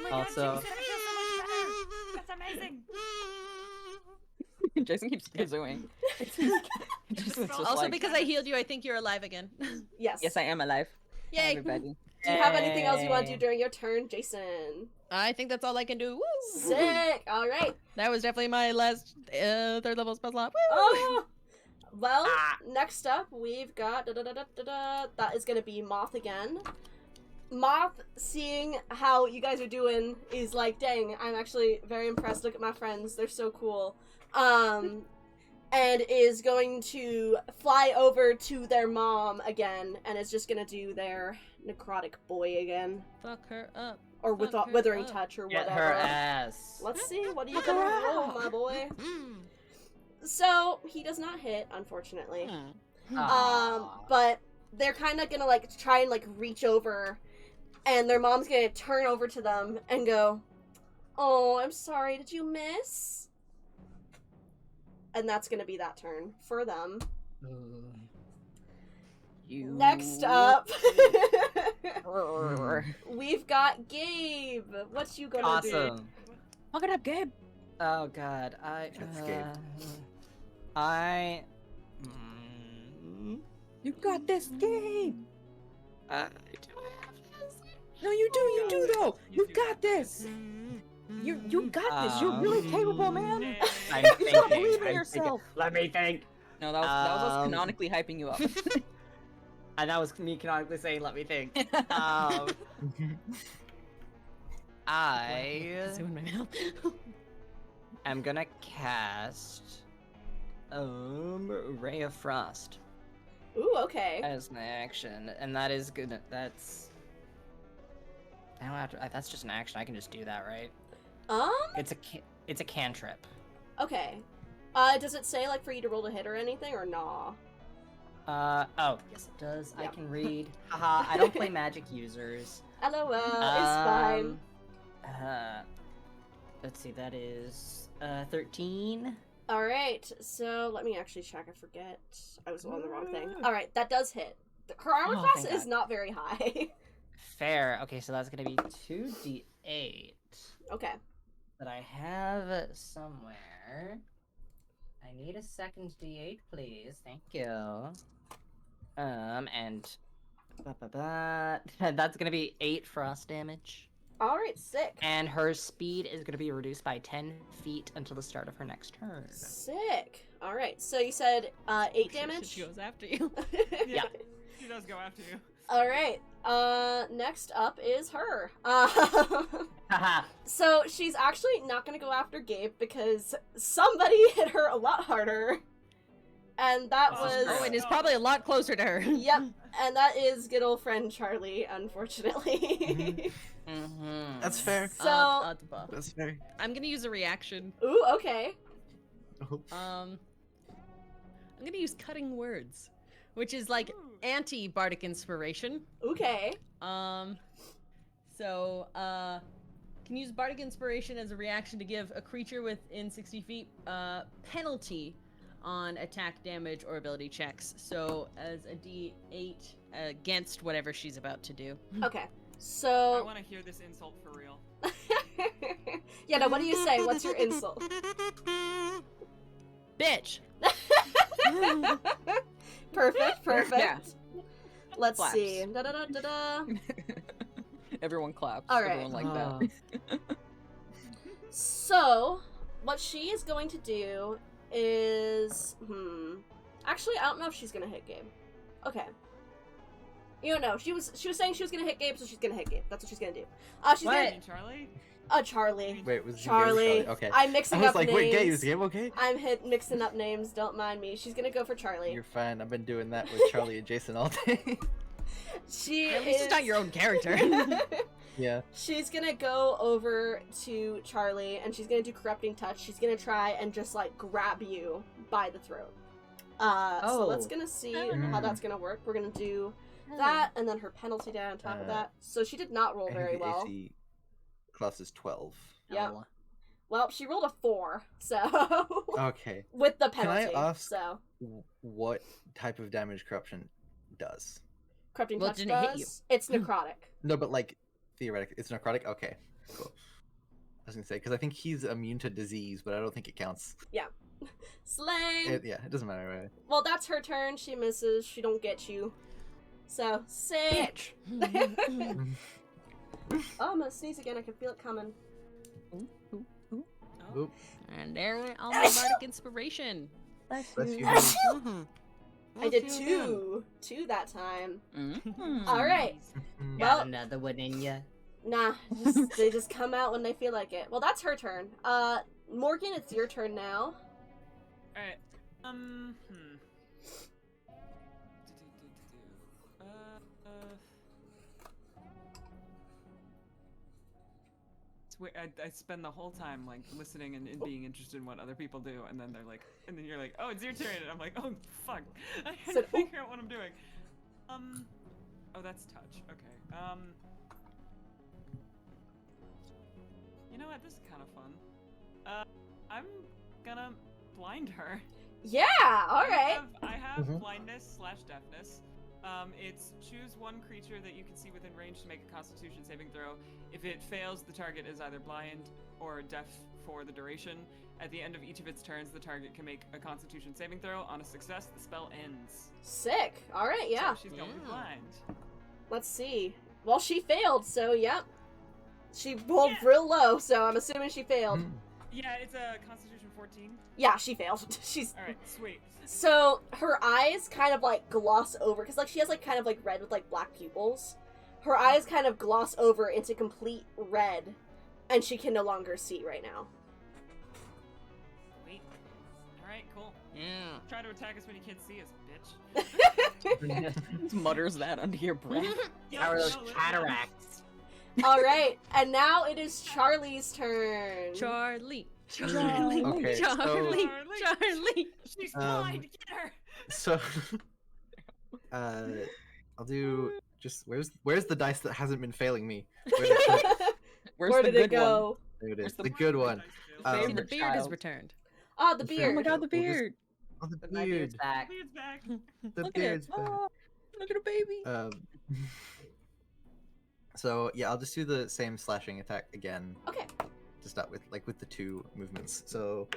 my Also- god, Jason, I feel so much better. That's amazing. Jason keeps kazooing. Jason's just Also, like, because I healed you, I think you're alive again. Yes. yes, I am alive. Yay! Everybody. Do you have anything else you want to do Yay. during your turn, Jason? I think that's all I can do. Woo! Sick. All right. That was definitely my last 3rd level spell slot. Woo! Oh. Well, Ah. next up we've got that is gonna be Moth again. Moth, seeing how you guys are doing, is like, dang, I'm actually very impressed. Look at my friends, they're so cool. And is going to fly over to their mom again, and is just gonna do their necrotic boy again, Fuck her up. or with Fuck her withering up. touch, or Get whatever. her ass. Let's see, what are you Fuck her gonna roll, up. my boy? Mm. So he does not hit, unfortunately. Aw. But they're kind of gonna like try and like reach over, and their mom's gonna turn over to them and go, "Oh, I'm sorry. Did you miss?" And that's gonna be that turn for them. You... Next up, Fuck we've got Gabe. What you gonna do? Awesome. it up, Gabe. Oh god, That's Gabe. I. You got this, Gabe. Do I have this? No, you do though. You got this. You got this. You're really capable, man. Yay. I'm You thinking. gotta believe in I'm thinking. yourself. Let me think. No, that was us Um, canonically hyping you up. And that was me canonically saying, "Let me think." I Kazoo in my mouth. am gonna cast Ray of Frost Ooh, okay. as my action, and that is good. That's I don't have to, that's just an action. I can just do that, right? It's a cantrip. Okay. Does it say, like, for you to roll to hit or anything, or nah? Oh, yes it does. I Yep. can read. Haha, I don't play magic users. LOL, it's fine. Let's see, that is 13. Alright, so let me actually check. I forget. I was on the wrong thing. Alright, that does hit. Her armor Oh, class thank is God. not very high. Fair. Okay, so that's gonna be 2d8 Okay. that I have somewhere. I need a second d8, please. Thank you. And that's gonna be 8 frost damage. Alright, sick. And her speed is gonna be reduced by 10 feet until the start of her next turn. Sick. Alright, so you said 8 damage? She goes after you. Yeah. She does go after you. Alright, next up is her. Haha. So she's actually not gonna go after Gabe because somebody hit her a lot harder. And that Oh, was... Oh, and it's probably a lot closer to her. Yep, and that is good old friend Charlie, unfortunately. Mm-hmm. That's fair. So- That's fair. I'm gonna use a reaction. Ooh, okay. Oh. I'm gonna use cutting words, which is like Ooh. anti-bardic inspiration. Okay. Can use bardic inspiration as a reaction to give a creature within 60 feet penalty on attack, damage, or ability checks. So as a d8 against whatever she's about to do. Okay. I So... want to hear this insult for real. yeah, no, what do you say? What's your insult? Bitch. Perfect, perfect. Yeah. Let's Claps. see. Da-da-da-da-da. Everyone claps. All right. Everyone like that. So, what she is going to do is... Actually, I don't know if she's gonna hit Gabe. Okay. You don't know. She was saying she was gonna hit Gabe, so she's gonna hit Gabe. That's what she's gonna do. She's What? gonna... Hey, Charlie? Charlie. Wait, was Charlie. Okay. I'm mixing I was up like, names. wait, Gabe, is Gabe okay? I'm mixing up names. Don't mind me. She's gonna go for Charlie. You're fine. I've been doing that with Charlie and Jason all day. She At least is... it's not your own character. Yeah. She's gonna go over to Charlie and she's gonna do Corrupting Touch. She's gonna try and just like grab you by the throat. So let's Oh. gonna see Oh, how no. that's gonna work. We're gonna do that and then her penalty down on top of that. So she did not roll I think very the well. AC class is 12. Yep. Oh. Well, she rolled a 4, so Okay. with the Can I penalty. ask- So What type of damage corruption does? Corrupting Well, it Touch didn't hit does. It's necrotic. No, but like theoretically, it's necrotic. Okay, cool. I was gonna say because I think he's immune to disease, but I don't think it counts. Slang. Yeah, it doesn't matter. Right? Well, that's her turn. She misses. She don't get you. So say. Oh, I'm gonna sneeze again. I can feel it coming. Oop. And there went all my bardic inspiration. Bless you. Mhm. I did 2 that time. Mhm. All right. Mm. Well- Got another one in ya. Nah, they just come out when they feel like it. Well, that's her turn. Morgan, it's your turn now. Alright. It's weird. I spend the whole time like listening and being interested in what other people do, and then they're like, and then you're like, oh, it's your turn, and I'm like, oh, fuck, I So- gotta figure out what I'm doing. Oh, that's touch. Okay. You know what? This is kind of fun. I'm gonna blind her. Yeah, alright. I have Mhm. blindness / deafness. It's choose one creature that you can see within range to make a Constitution saving throw. If it fails, the target is either blind or deaf for the duration. At the end of each of its turns, the target can make a Constitution saving throw. On a success, the spell ends. Sick. Alright, yeah. So she's gonna be Yeah. blind. Let's see. Well, she failed, so yep. She rolled Yeah. real low, so I'm assuming she failed. Mm. Yeah, it's a Constitution 14. Yeah, she failed. She's Alright, sweet. so her eyes kind of like gloss over because like she has like kind of like red with like black pupils. Her eyes kind of gloss over into complete red, and she can no longer see right now. Sweet. Alright, cool. Yeah. Try to attack us when you can't see us, bitch. Just mutters that under your breath. How are those No, cataracts? All right, and now it is Charlie's turn. Charlie. Okay, so- Charlie. She's blind. Get her. So, I'll do just where's the dice that hasn't been failing me? Where'd it go? Where's Where the did it good one? go? There it is, Where's the the good one. See, the Favorite beard is child. returned. Oh, the The beard. Oh my god, the We'll just- beard! Oh, the My beard's beard. back. Beard's back. The Look at it! beard's back. Oh, look at a baby! So yeah, I'll just do the same slashing attack again Okay. to start with, like with the 2 movements. So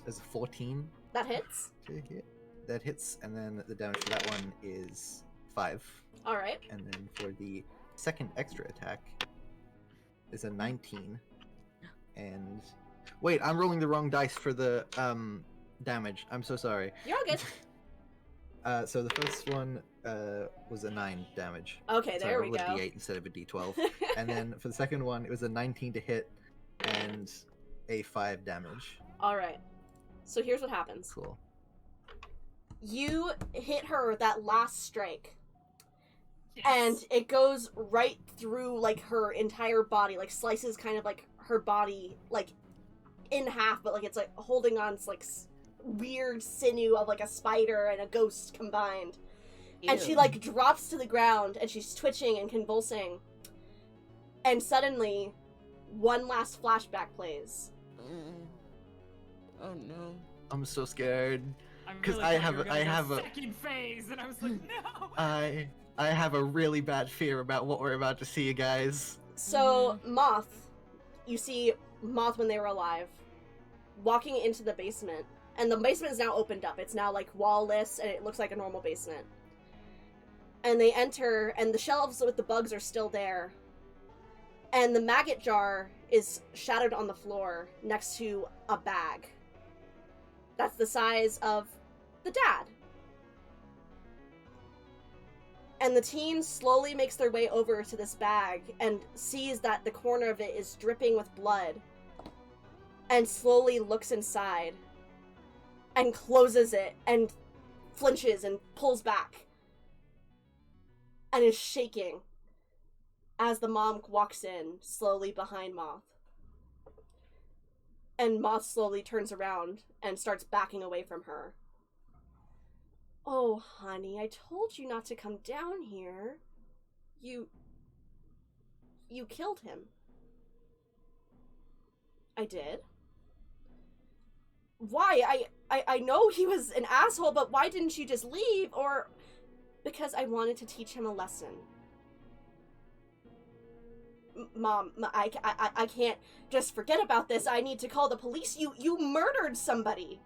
there's a 14 That hits. to hit. That hits, and then the damage for that one is 5. All right. And then for the second extra attack is a 19. And wait, I'm rolling the wrong dice for the damage. I'm so sorry. You're all good. So the first one was a 9 damage. Okay, So there I we rolled go. a D8 instead of a D12. And then for the second one, it was a 19 to hit and a 5 damage. All right. So here's what happens. Cool. You hit her with that last strike, Yes. and it goes right through like her entire body, like slices kind of like her body like in half, but like it's like holding on to like weird sinew of like a spider and a ghost combined. And she Ew. like drops to the ground and she's twitching and convulsing. And suddenly, one last flashback plays. Oh no. I'm so scared. I'm 'cause really I thought have you were a- gonna I go have a- second phase, and I was like, no. I have a really bad fear about what we're about to see, you guys. So, Moth, you see Moth when they were alive, walking into the basement. And the basement is now opened up. It's now like wall-less, and it looks like a normal basement. And they enter, and the shelves with the bugs are still there. And the maggot jar is shattered on the floor next to a bag. That's the size of the dad. And the teen slowly makes their way over to this bag and sees that the corner of it is dripping with blood. And slowly looks inside. And closes it and flinches and pulls back. And is shaking as the mom walks in, slowly behind Moth. And Moth slowly turns around and starts backing away from her. Oh, honey, I told you not to come down here. You killed him. I did? Why? I know he was an asshole, but why didn't you just leave? Or... Because I wanted to teach him a lesson. Mom, I can't just forget about this. I need to call the police. You murdered somebody.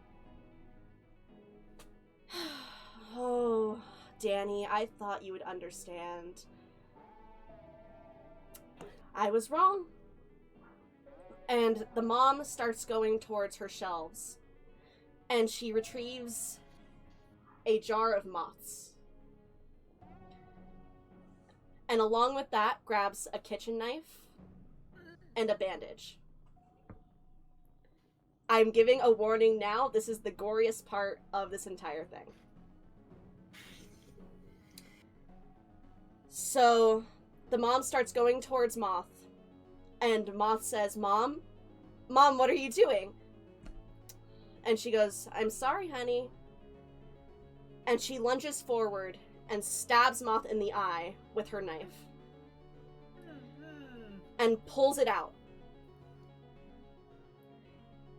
Oh, Danny, I thought you would understand. I was wrong. And the mom starts going towards her shelves. And she retrieves a jar of moths. And along with that, grabs a kitchen knife and a bandage. I'm giving a warning now. This is the goriest part of this entire thing. So, the mom starts going towards Moth. And Moth says, Mom, what are you doing? And she goes, I'm sorry, honey. And she lunges forward and stabs Moth in the eye with her knife. And pulls it out.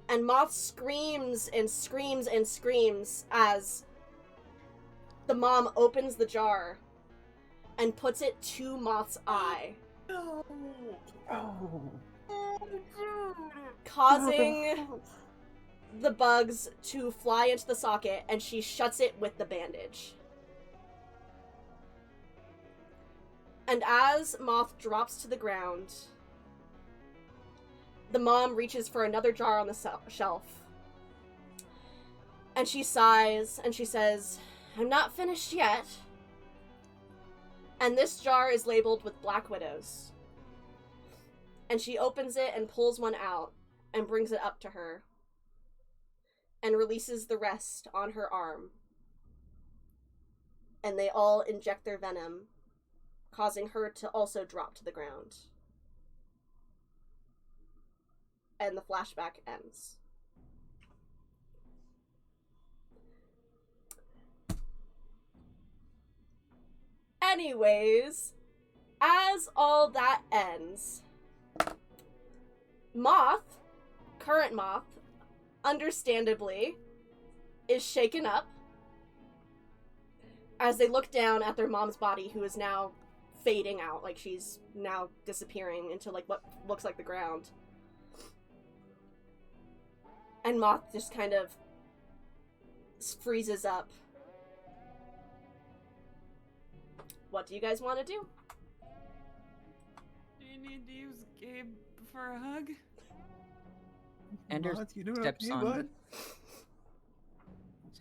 And Moth screams and screams and screams as the mom opens the jar and puts it to Moth's eye. No. Causing the bugs to fly into the socket, and she shuts it with the bandage. And as Moth drops to the ground, the mom reaches for another jar on the shelf. And she sighs, and she says, I'm not finished yet. And this jar is labeled with Black Widows. And she opens it and pulls one out and brings it up to her. And releases the rest on her arm. And they all inject their venom causing her to also drop to the ground. And the flashback ends. Anyways, as all that ends, Moth, current Moth, understandably, is shaken up as they look down at their mom's body, who is now fading out, like she's now disappearing into like what looks like the ground. And Moth just kind of freezes up. What do you guys want to do? Do you need to use Gabe for a hug? Ender Moth, you doing steps okay, on. bud?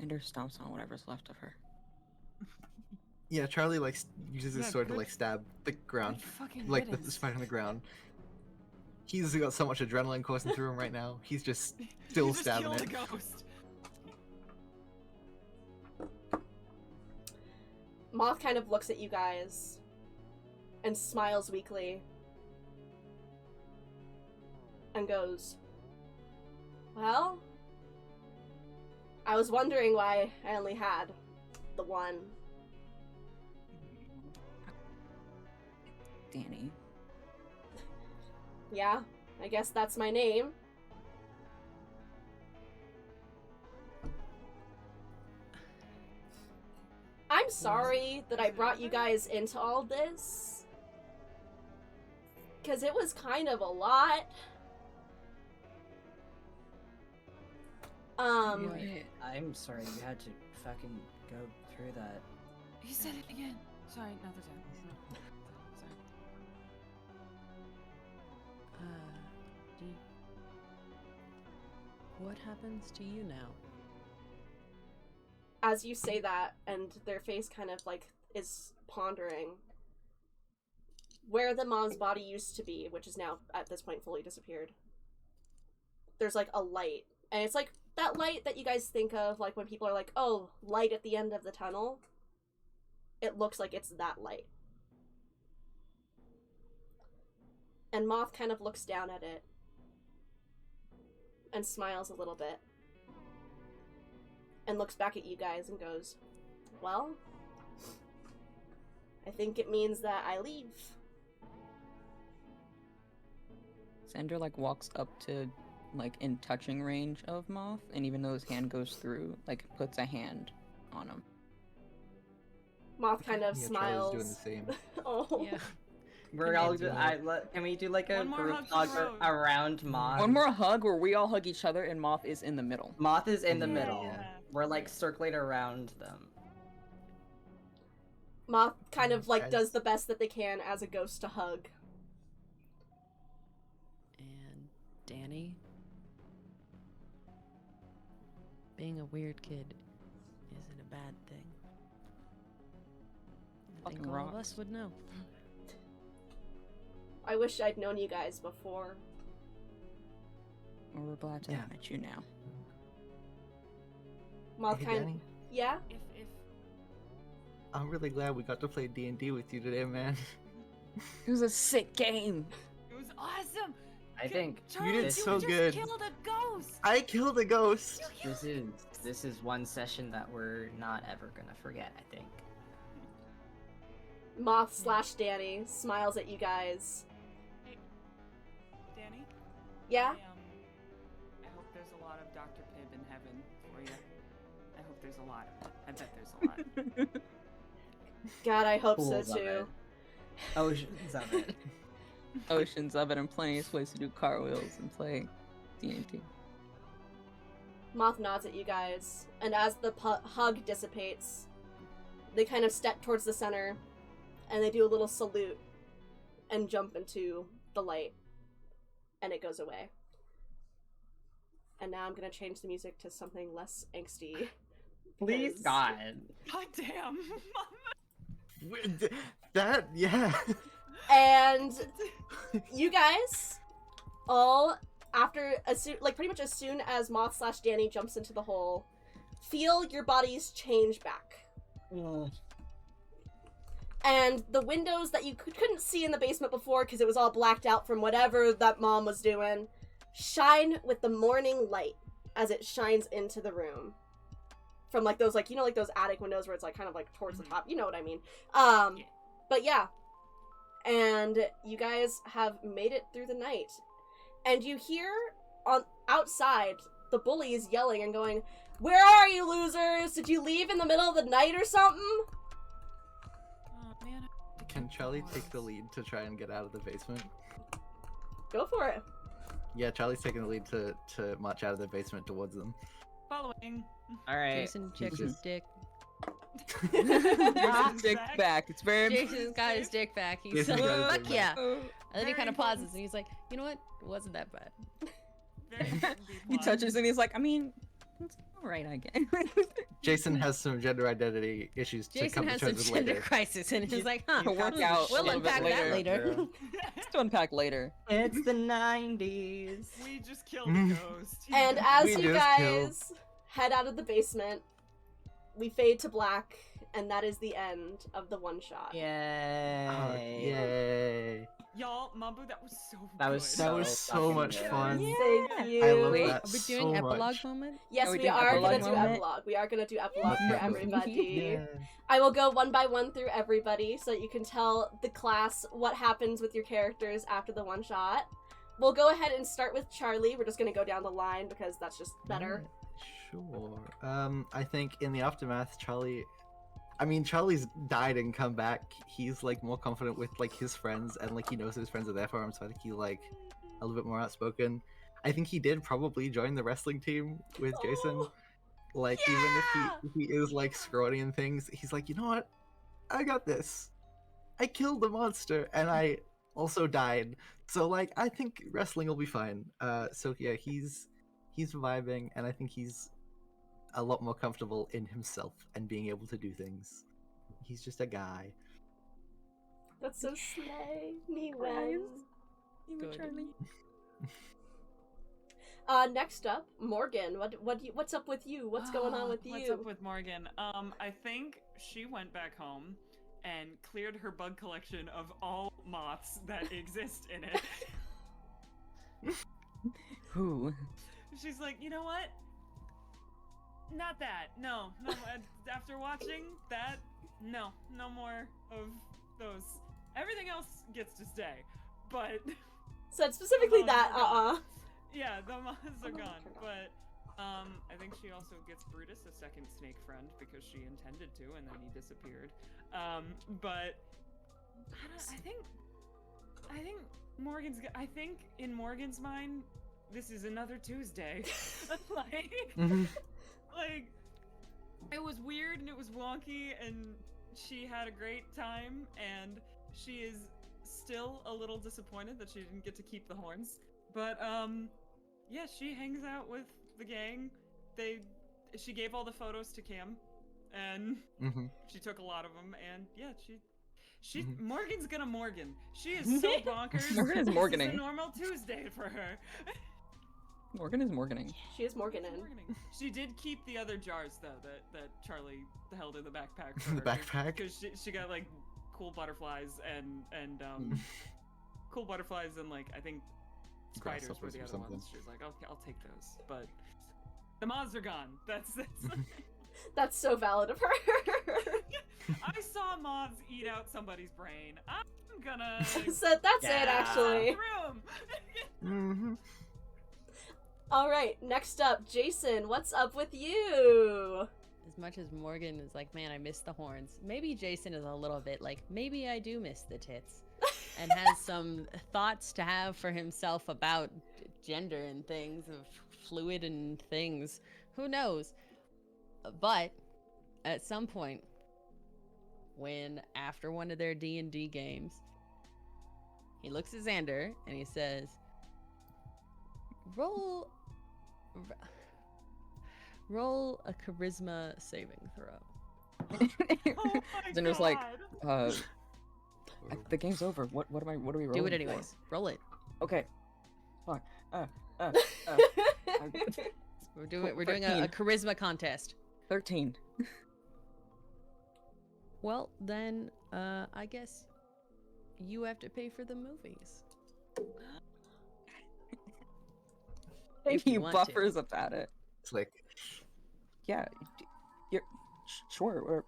Ender stomps on whatever's left of her. Yeah, Charlie like uses his Yeah, sword to good- like stab the ground, Good fucking like the riddance. spider on the ground. He's got so much adrenaline coursing through him right now. He's just still You just stabbing killed it. a ghost. Moth kind of looks at you guys and smiles weakly and goes, well, I was wondering why I only had the one. Danny. Yeah, I guess that's my name. I'm sorry that I brought you guys into all this, because it was kind of a lot. I'm sorry you had to fucking go through that. He said it again. Sorry, not this time. Sorry. What happens to you now? As you say that, and their face kind of like is pondering where the mom's body used to be, which is now at this point fully disappeared. There's like a light, and it's like that light that you guys think of like when people are like, oh, light at the end of the tunnel. It looks like it's that light. And Moth kind of looks down at it and smiles a little bit and looks back at you guys and goes, well, I think it means that I leave. Xander like walks up to like in touching range of Moth, and even though his hand goes through, like puts a hand on him. Moth kind of Yeah, smiles. Charlie's doing the same. Oh. Yeah. We're all. do Can we do like a One more group hug hug for the road. around Moth? One more hug where we all hug each other and Moth is in the middle. Moth is in the Yeah. middle. We're like circling around them. Moth kind of like Guys. does the best that they can as a ghost to hug. And Danny, being a weird kid isn't a bad thing. I think Fucking all of rocks. us would know. I wish I'd known you guys before. Well, we're glad to Yeah. have met you now. Moth Hey, kind Danny, yeah? If I'm really glad we got to play D&D with you today, man. It was a sick game. it was awesome. I think Charlie, did you so just good. killed a ghost. I killed a ghost! this is one session that we're not ever gonna forget. I think. Moth slash Danny smiles at you guys. Danny? Yeah? I hope there's a lot of Dr. Pibb in heaven for you. I hope there's a lot. I bet there's a lot. God, I hope Pools so of too. it. Oceans of it. Oceans of it and plenty of ways to do cartwheels and play D&D. Moth nods at you guys, and as the hug dissipates, they kind of step towards the center, and they do a little salute, and jump into the light, and it goes away. And now I'm gonna change the music to something less angsty. Please, because- God. God damn. That, yeah. And you guys all, after pretty much as soon as Moth slash Danny jumps into the hole, feel your bodies change back. And the windows that you couldn't see in the basement before because it was all blacked out from whatever that mom was doing shine with the morning light as it shines into the room. From like those, like, you know, like those attic windows where it's like kind of like towards the top. You know what I mean. But yeah. And you guys have made it through the night. And you hear on outside the bullies yelling and going, "Where are you, losers? Did you leave in the middle of the night or something?" Oh man. Can Charlie take the lead to try and get out of the basement? Go for it. Yeah, Charlie's taking the lead to march out of the basement towards them. Following. All right. Jason checks his dick. Jason's dick back. It's very Jason's got his dick back. He's Jason's like, got his fuck dick yeah. back. And then he Very kind of important. pauses and he's like, you know what? It wasn't that bad. Very important He plot. touches and he's like, I mean, it's alright, I guess. Jason has some gender identity issues to Jason come to has some terms with gender later. crisis and he's like, huh, To work out a we'll little bit unpack that later. Let's to unpack later. It's the 90s. We just killed a ghost. And as We you just guys head out of the basement, we fade to black, and that is the end of the one shot. Yay. Oh, yay. Y'all, Mambu, that was so That was good. That So was so fucking much good. fun. Thank you. I love Wait, that Are we so doing epilogue much. moment? Yes, Are we we doing are gonna epilogue do moment? epilogue. We are gonna do epilogue for Okay. everybody. Yeah. I will go one by one through everybody so that you can tell the class what happens with your characters after the one shot. We'll go ahead and start with Charlie. We're just gonna go down the line because that's just better. Sure. I think in the aftermath, Charlie's died and come back. He's like more confident with like his friends, and like he knows that his friends are there for him. So I think he's like a little bit more outspoken. I think he did probably join the wrestling team with Jason. Oh, Like even if he is like scrawny and things, he's like, you know what? I got this. I killed the monster, and I also died. So like I think wrestling will be fine. So yeah, he's vibing, and I think he's a lot more comfortable in himself and being able to do things. He's just a guy. That's so slay. Me Surprise. wins. Good. Charlie. Next up, Morgan. What's up with you? What's going on with you? What's up with Morgan? I think she went back home and cleared her bug collection of all moths that exist in it. Who? She's like, you know what? Not that. No. After watching that, no more of those. Everything else gets to stay, but Said specifically the moths that. are gone. Yeah, the moths are gone, but I think she also gets Brutus a second snake friend because she intended to, and then he disappeared. But I think Morgan's. I think in Morgan's mind, this is another Tuesday. Like, it was weird and it was wonky, and she had a great time, and she is still a little disappointed that she didn't get to keep the horns. But yeah, she hangs out with the gang. She gave all the photos to Cam, and she took a lot of them, and yeah, she Morgan's gonna Morgan. She is so bonkers. Morgan is This Morganing. is a normal Tuesday for her. Morgan is Morganing. She is Morganin. She did keep the other jars though that Charlie held in the backpack. For The her, backpack? because she got like cool butterflies and cool butterflies and like I think spiders were Grasshoppers the or other something. ones. She was like, okay, I'll take those, but the moths are gone. That's That's so valid of her. I saw moths eat out somebody's brain. I'm gonna Said that's it, actually. room. All right, next up, Jason. What's up with you? As much as Morgan is like, man, I miss the horns. Maybe Jason is a little bit like, maybe I do miss the tits. And has some thoughts to have for himself about gender and things, of fluid and things. Who knows? But at some point, when after one of their D&D games, he looks at Xander and he says, roll a charisma saving throw. Oh my Xander's like, God. the game's over. What are we rolling? Do it for? anyways. Roll it. Okay. Fine. We're doing a charisma contest. 13. Well, then I guess you have to pay for the movies. If He you want to. buffers about it. It's like, Yeah, you're sure. Or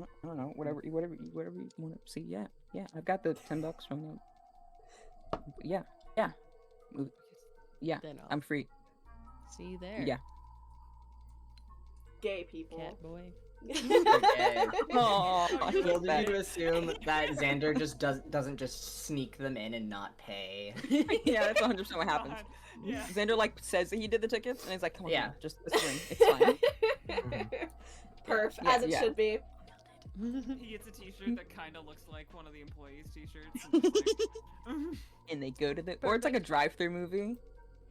I don't know, whatever you want to see. Yeah, I've got the $10 from them. Yeah. Yeah, Then I'll I'm free. see you there. Yeah. Gay people. Cat boy. Okay. Oh, Well, did you assume that Xander just doesn't just sneak them in and not pay? yeah, that's 100% what happens. God. Yeah. Xander like says that he did the tickets, and he's like, "Come on, Yeah. man, just this ring, it's fine." Perf, Yeah, as it yeah. should be. He gets a T-shirt that kind of looks like one of the employees' T-shirts. And just like, And they go to the, or it's like a drive-through movie.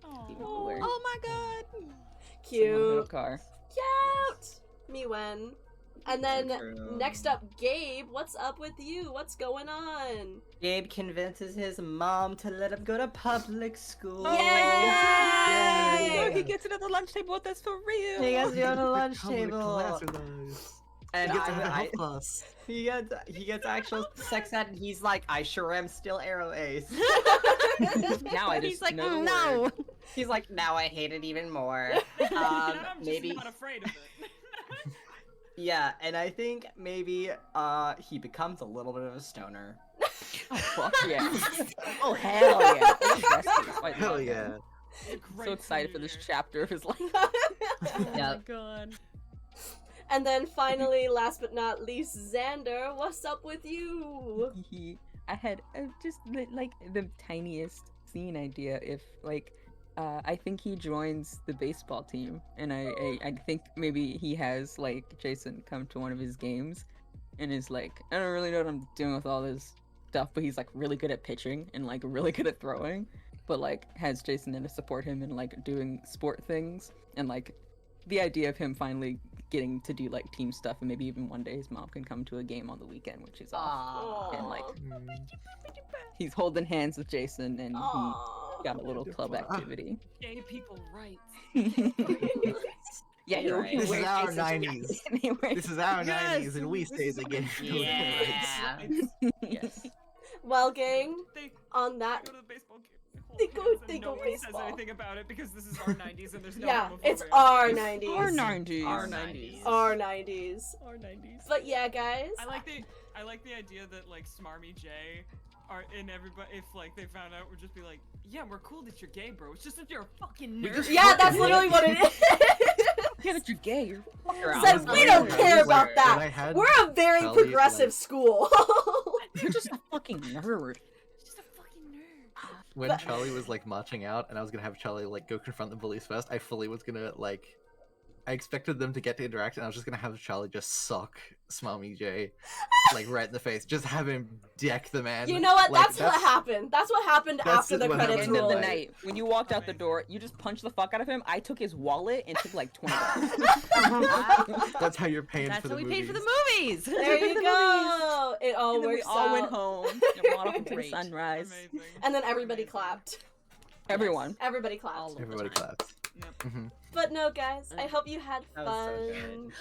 Aw. Even cooler. Oh my god. Someone in a Cute. car. Cute. Me when. And then True. next up, Gabe. What's up with you? What's going on? Gabe convinces his mom to let him go to public school. Yay! Oh, he gets it at the lunch table with us for real. He gets to go to the lunch Become the table. class with us. And He gets to have a I, health class. he gets actual sex ed, and he's like, I sure am still arrow ace. Now I just He's like, know the no. word. He's like, now I hate it even more. And I'm just Maybe. not afraid of it. Yeah, and I think maybe he becomes a little bit of a stoner. Oh, fuck yeah. Oh, hell yeah. hell yeah. So excited for this chapter of his life. Oh Yeah. my god. And then finally, last but not least, Xander. What's up with you? I had just like the tiniest scene idea if like I think he joins the baseball team, and I think maybe he has like Jason come to one of his games and is like, I don't really know what I'm doing with all this stuff, but he's like really good at pitching and like really good at throwing, but like has Jason in to support him in like doing sport things, and like the idea of him finally getting to do like team stuff, and maybe even one day his mom can come to a game on the weekend when she's off. Aww. And like Mm. he's holding hands with Jason, and Aww. he got a little club activity. Gay people rights. Yeah, You're he right. This wears is our Jason's 90s. jacket anyway. This is our Yes! 90s, and we say the game. Yeah. Yes. Well, gang, They on that. go to the baseball game. They hold go- hands, and they no go one baseball. says anything about it because this is our 90s and there's no Yeah, homophobia. it's our 90s. Our 90s. Our 90s. Our 90s. Our 90s. But yeah, guys. I like the idea that like Smarmy J are in everybody. If like they found out, would just be like, yeah, we're cool that you're gay, bro. It's just that you're a fucking We nerd. just- Yeah, that's literally what it is. Yeah, that you're gay. You're Said, we don't care about When that. I had We're a very Kelly, progressive like- school. You're just a fucking nerd. Just a fucking nerd. When But- Charlie was like marching out, and I was gonna have Charlie like go confront the bullies first, I fully was gonna like, I expected them to get to interact, and I was just gonna have Charlie just sock Smarmy J, like right in the face, just have him deck the man. You know what? Like, That's what happened. That's what happened That's after the what credits End of rolled. the night, when you walked out the door, you just punched the fuck out of him. I took his wallet and took like $20. That's how you're paying That's for how the we paid for the movies. movies. There you go. It all And then we works all out. went home and walked into the Great. sunrise. Amazing. And then everybody Amazing. clapped. Everyone. Everybody clapped. All of Everybody the time. clapped. Yep. Mhm. But no, guys, I hope you had That was so fun.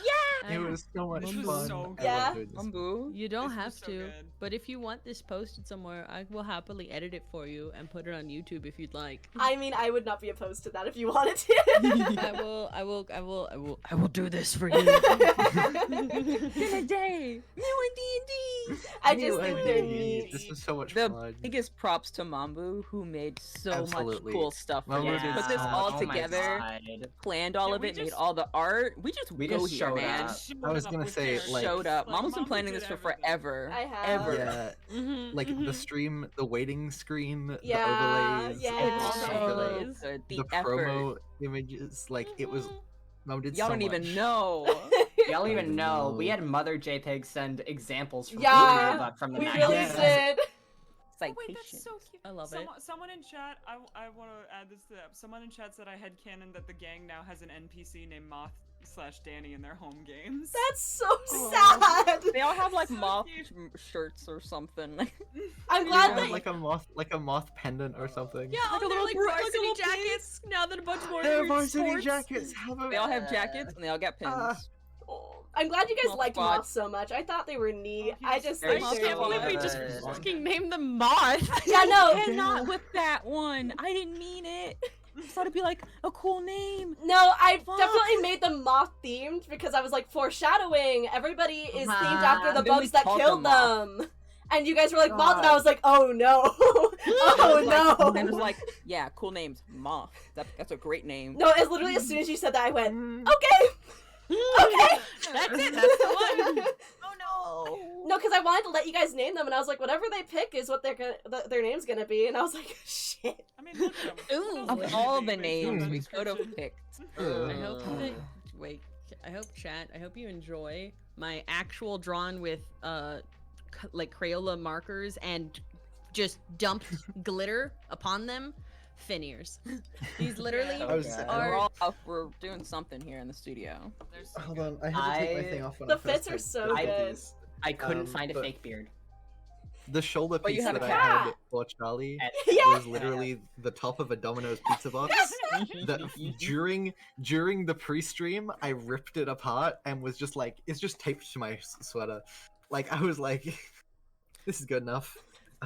good. It was so much This was fun. so good. I Yeah. love doing this. Bamboo. You don't This was have so to, good. but if you want this posted somewhere, I will happily edit it for you and put it on YouTube if you'd like. I mean, I would not be opposed to that if you wanted to. I will do this for you. In a day. New in D&D. I just think they're New neat. ideas. This was so much The fun. biggest props to Mambu, who made so Absolutely. much cool stuff. For Mambu this. did Put this so all much. Oh my together, God. planned all Yeah, of we it, made just- all the art. We just We go just here, showed man. up. I was gonna say, like- Showed up. Mom has been Mama planning did this for everything. forever. I have. Ever. Yeah, Mm-hmm, like the stream, the waiting screen, Yeah, the overlays, yeah. It's All the so overlays. good. The, the effort. promo images, like it was. Mom did Y'all so don't even much. know. Y'all don't even know. We No. had Mother JPEG send examples from Yeah, Flashback from the We 90s. really Yes. did. Oh, wait, Citation. that's so cute. I love it. Someone in chat, I want to add this to that. Someone in chat said I had canon that the gang now has an NPC named Moth/Danny in their home games. That's so Oh. sad. They all have like So moth cute. shirts or something. I'm Yeah, glad that like a moth pendant or something. Yeah, Like a oh, they're little like bro- like a varsity little jackets. Now that a bunch more Their are varsity sports. jackets have a They all have jackets and they all got pins. Ah. Oh, I'm glad you guys Moth liked squad. moths so much. I thought they were neat. Oh, he I was just very think I Moth they're can't believe we fun. just Uh, fucking named them Moth. Yeah, no, Cannot with that one. I didn't mean it. I thought it'd be like a cool name. no, I Fuck. definitely made them moth themed because I was like, foreshadowing. Everybody is themed after the And then we bugs that called killed them them. And you guys were like moth, and I God. was like, oh no, And oh it was like- no. And then it was like, yeah, cool names. Moth. That's a great name. No, it's literally as soon as you said that, I went, Mm. okay, okay. That's it. That's the one. Oh no. No, because I wanted to let you guys name them, and I was like, whatever they pick is what their name's gonna be, and I was like, shit. I mean, look at 'em. Ooh. Those Of ladies all make the me names feel we that could have description. picked. I hope Uh, that wait. I hope chat. I hope you enjoy my actual drawn with like Crayola markers and just dumped glitter upon them. Finiers. These literally Yeah. I was- Okay. we're doing something here in the studio. They're so Hold good. on, I had to take my I- thing off when The I first fits are picked so both of good. these. I couldn't find a but- fake beard. The shoulder But you piece have that a I cat. had for Charlie And- Yeah. was literally the top of a Domino's pizza box. That during the pre-stream, I ripped it apart and was just like, it's just taped to my sweater. Like I was like, this is good enough.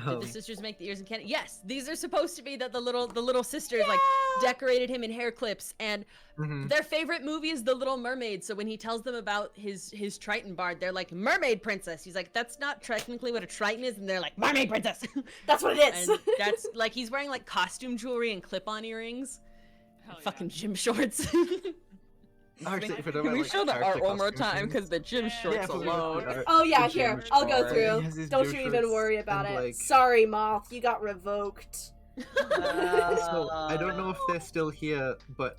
Did the sisters make the ears and candy? Yes, these are supposed to be that the little sisters like decorated him in hair clips, and mhm. their favorite movie is The Little Mermaid. So when he tells them about his Triton bard, they're like, Mermaid Princess. He's like, that's not technically what a Triton is, and they're like, Mermaid Princess. That's what it is. And that's like he's wearing like costume jewelry and clip-on earrings, Hell yeah. fucking gym shorts. Actually, if we're talking Can we about, like, show the art character one more costume time? things- Because the gym Yeah, shorts if we're talking alone. about art, Oh yeah, the here, gym I'll go shorts, through. he has his Don't gym you even shorts worry about and, it. like- Sorry, Moth, you got revoked. So I don't know if they're still here, but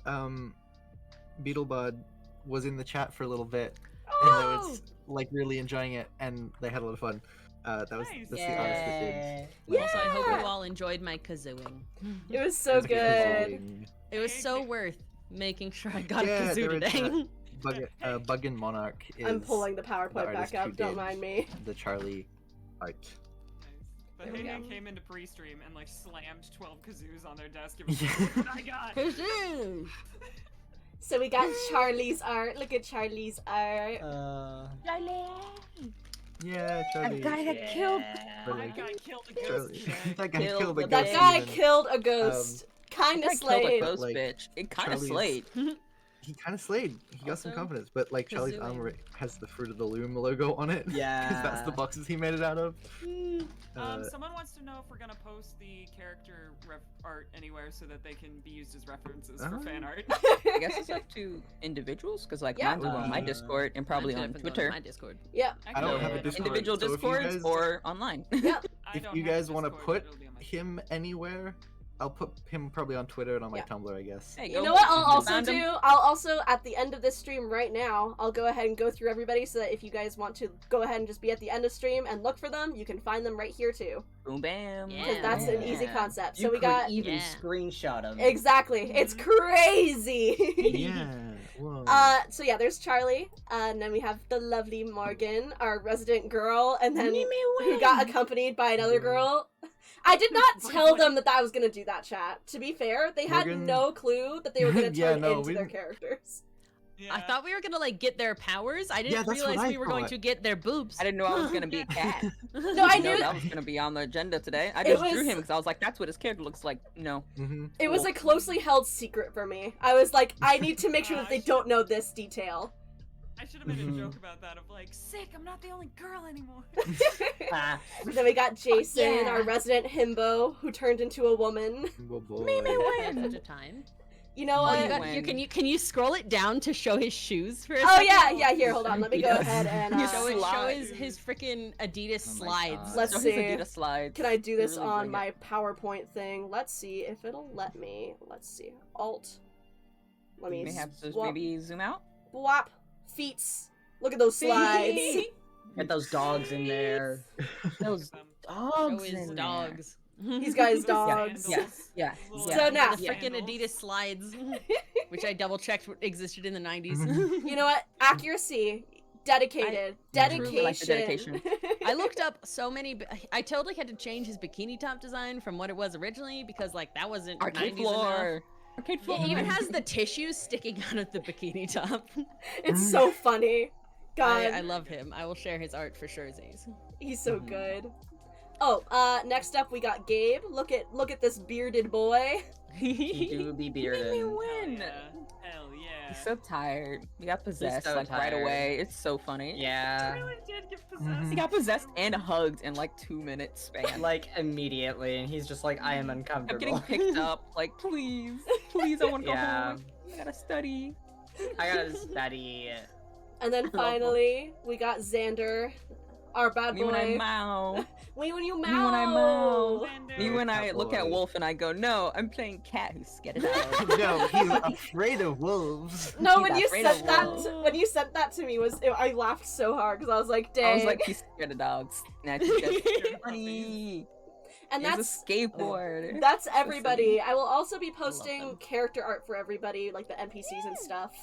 Beetlebud was in the chat for a little bit, and they Oh, was like really enjoying it, and they had a lot of fun. That's Nice. the artist that did. Yeah. Also, I hope you all enjoyed my kazooing. it was so It's good. amazing. It was so worth making sure I got Yeah, a there kazoo is today. Buggin Monarch is I'm pulling the PowerPoint artist back who up, don't did mind me. the Charlie art. Nice. But There we Hey go. came into pre-stream and like slammed 12 kazoos on their desk. And was Yeah. like, look what I got. Kazoo! So we got Charlie's art. Look at Charlie's art. Yeah, Charlie. that killed. But, That like, guy killed a ghost. Charlie. today. that guy Killed killed a the That ghost guy even. killed a ghost. Kinda That guy killed a slayed. ghost Like, bitch. It kind of Charlie's- slayed. He kind of slayed. He got some Also, confidence, but like Charlie's kazooing. armor has the Fruit of the Loom logo on it. because that's the Yeah. boxes he made it out of. Uh, Someone wants to know if we're gonna post the character art anywhere so that they can be used as references for fan art. I guess it's up to individuals, because like Yeah. mine's on my Uh, Discord and probably Mine on should have been going Twitter. to My Discord. Yeah. I don't have a Yeah. Discord. Individual so if you Discords guys- or online. Yeah. I if don't you have a guys want to Discord, put but it'll be on my him anywhere, I'll put him probably on Twitter and on my Yeah. Tumblr, I guess. Hey, You go know what I'll you also found him? do? I'll also, at the end of this stream right now, I'll go ahead and go through everybody so that if you guys want to go ahead and just be at the end of stream and look for them, you can find them right here too. Boom bam. Yeah. Because that's an easy Yeah. concept. You So we could got... even Yeah. screenshot him. Exactly. It's crazy. Yeah. Whoa. So yeah, there's Charlie, and then we have the lovely Morgan, our resident girl, and then who got accompanied by another girl. I did not tell them that I was gonna do that, chat. To be fair, they had Morgan- no clue that they were gonna turn Yeah, no, into we their didn't- characters. Yeah. I thought we were gonna like get their powers. I didn't that's what realize I we were going thought. to get their boobs. I didn't know I was gonna be a cat. No, I didn't know knew that was gonna be on the agenda today. I It just drew was- him because I was like, that's what his character looks like. No. Mm-hmm. it was a closely held secret for me. I was like, I need to make sure that they don't know this detail. I should have made Mhm. a joke about that of like, sick, I'm not the only girl anymore. Ah, Then we got Jason, yeah. our resident himbo, who turned into a woman. Oh boy. At such a time. You know Oh, what? you got. When- Can you scroll it down to show his shoes for a Oh second? yeah, here, hold on. Let me go Yes. ahead and You Show, Slide. his freaking Adidas Oh my slides. God. Let's So his see. Adidas slides. Can I do They this really on bring it. my PowerPoint thing? Let's see if it'll let me. Let's see. Alt. Let me You may have to swap. maybe zoom out. Whop. Feets. Look at those slides. get those dogs in there. Those Them. Show dogs his in dogs. These guys' Those dogs. sandals, Yeah. those So little now- The Yeah. freaking sandals. Adidas slides, which I double checked existed in the 90s. You know what? Accuracy. Dedicated. truly like the Dedication. I looked up so many. I totally had to change his bikini top design from what it was originally because like that wasn't Arcade 90s enough. floor. Arcade floor. It even has the tissues sticking out of the bikini top. It's so funny. God, I love him. I will share his art for sure, Zaze. he's so Mhm. good. Oh, next up we got Gabe. Look at this bearded boy. He do be bearded. Hell Win. yeah. Hell yeah. He's so tired. He got possessed so like right tired. away. It's so funny. Yeah, really did get possessed. He got possessed and hugged in like 2 minutes span. like immediately, and he's just like, I am I'm uncomfortable. getting picked up. Like, please, please, I want to go Yeah. home. I gotta study. I gotta study. And then finally we got Xander, our bad Me when I boy. mow. Me when you Me when I mow. Xander. Me when I Cat look at boy. Wolf and I go, no, I'm playing cat who's scared of dogs. No, he's afraid of wolves. No, He's when you afraid said of that, wolves. when you sent that to me, I laughed so hard because I was like, dang. I was like, he's scared of dogs. And I think that's Scared of funny. and He has that's a skateboard. that's everybody. I will also be them. posting character art for everybody, like the NPCs and stuff.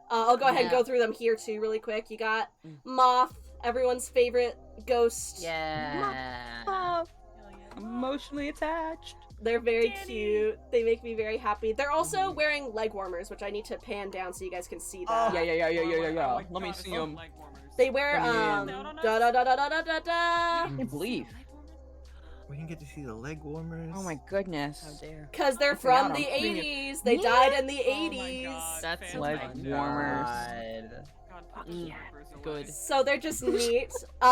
I'll go ahead and Yeah. go through them here too, really quick. You got Mm. Moth, everyone's favorite ghost. Yeah. Oh, Hell yeah. emotionally attached. They're very Danny. cute. They make me very happy. They're also wearing leg warmers, which I need to pan down so you guys can see that. Yeah. Oh my Let me God, see I love him. leg warmers. They wear Let me in. da da da da da da da da. I can't believe. We can get to see the leg warmers. Oh my goodness. How dare. Cause they're I forgot from the I'm putting it- 80s. They died in the Oh my 80s. God, That's fans leg like warmers. God. God, put the Mm, warmers away. good. So they're just neat.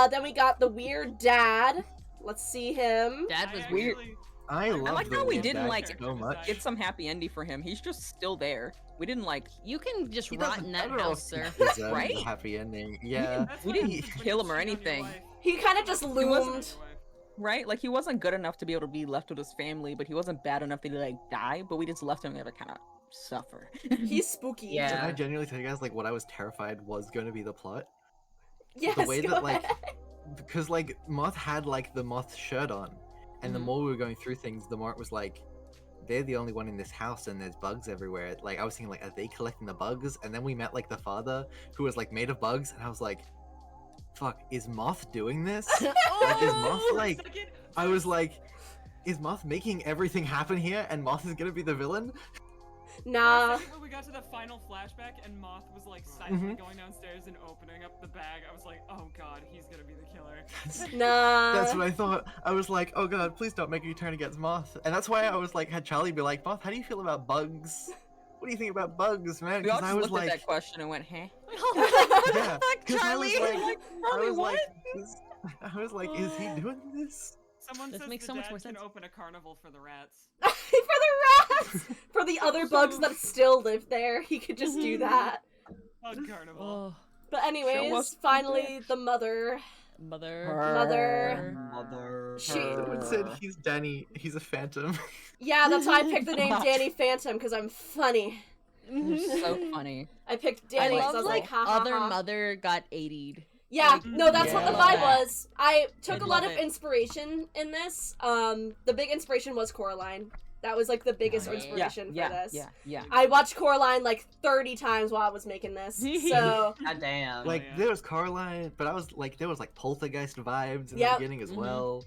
Then we got the weird dad. Let's see him. Dad I was weird. actually- I love like the how we lead didn't, back like, so much. Get some happy ending for him. He's just still there. We didn't like. You can just He rot doesn't- in I that don't know house, if sir. he deserves Right? a happy ending. Yeah. That's We what didn't happens when kill you him or cheat on your anything. wife. He kind of just wasn't- loomed. Right? Like he wasn't good enough to be able to be left with his family, but he wasn't bad enough to like die. But we just left him there to kind of suffer. He's spooky. Yeah. Did I genuinely tell you guys like what I was terrified was going to be the plot? Yes. The way go that like, ahead. because like Moth had like the Moth shirt on, and the Mhm. more we were going through things, the more it was like, they're the only one in this house, and there's bugs everywhere. Like I was thinking like, are they collecting the bugs? And then we met like the father, who was like made of bugs, and I was like, fuck, is Moth doing this? Like, is Moth For a like? second, I was like, is Moth making everything happen here, and Moth is gonna be the villain? for a Nah. second when we got to the final flashback and Moth was like silently Mhm. going downstairs and opening up the bag, I was like, oh god, he's gonna be the killer. Nah. That's what I thought. I was like, oh god, please don't make me turn against Moth. And that's why I was like, had Charlie be like, Moth, how do you feel about bugs? What do you think about bugs, man? We all Because just I was looked at like, that question and went, "Huh?" yeah, because I was Charlie. like, I Charlie, was what? like, I was like, is he doing this? Someone This says makes the so much dad more can sense. open a carnival for the rats. For the rats. For the other bugs that still live there, he could just do that. Bug carnival. Oh, But Show anyways, us the finally the mother. mother. Mother. Mother. She- Someone said he's Danny. He's a phantom. Yeah, that's why I picked the name Danny Phantom because I'm funny. You're so funny. I picked Danny I because I love, was like, ha ha Other ha. mother got 80'd. Yeah, Like, no, that's what the yeah. vibe was. I took I a lot love of it. inspiration in this. The big inspiration was Coraline. That was like the biggest Yeah. inspiration Yeah, for this. yeah. I watched Coraline like 30 times while I was making this. So God damn. Like yeah. there was Caroline, but I was like, there was like poltergeist vibes in Yep. the beginning as Mhm. well,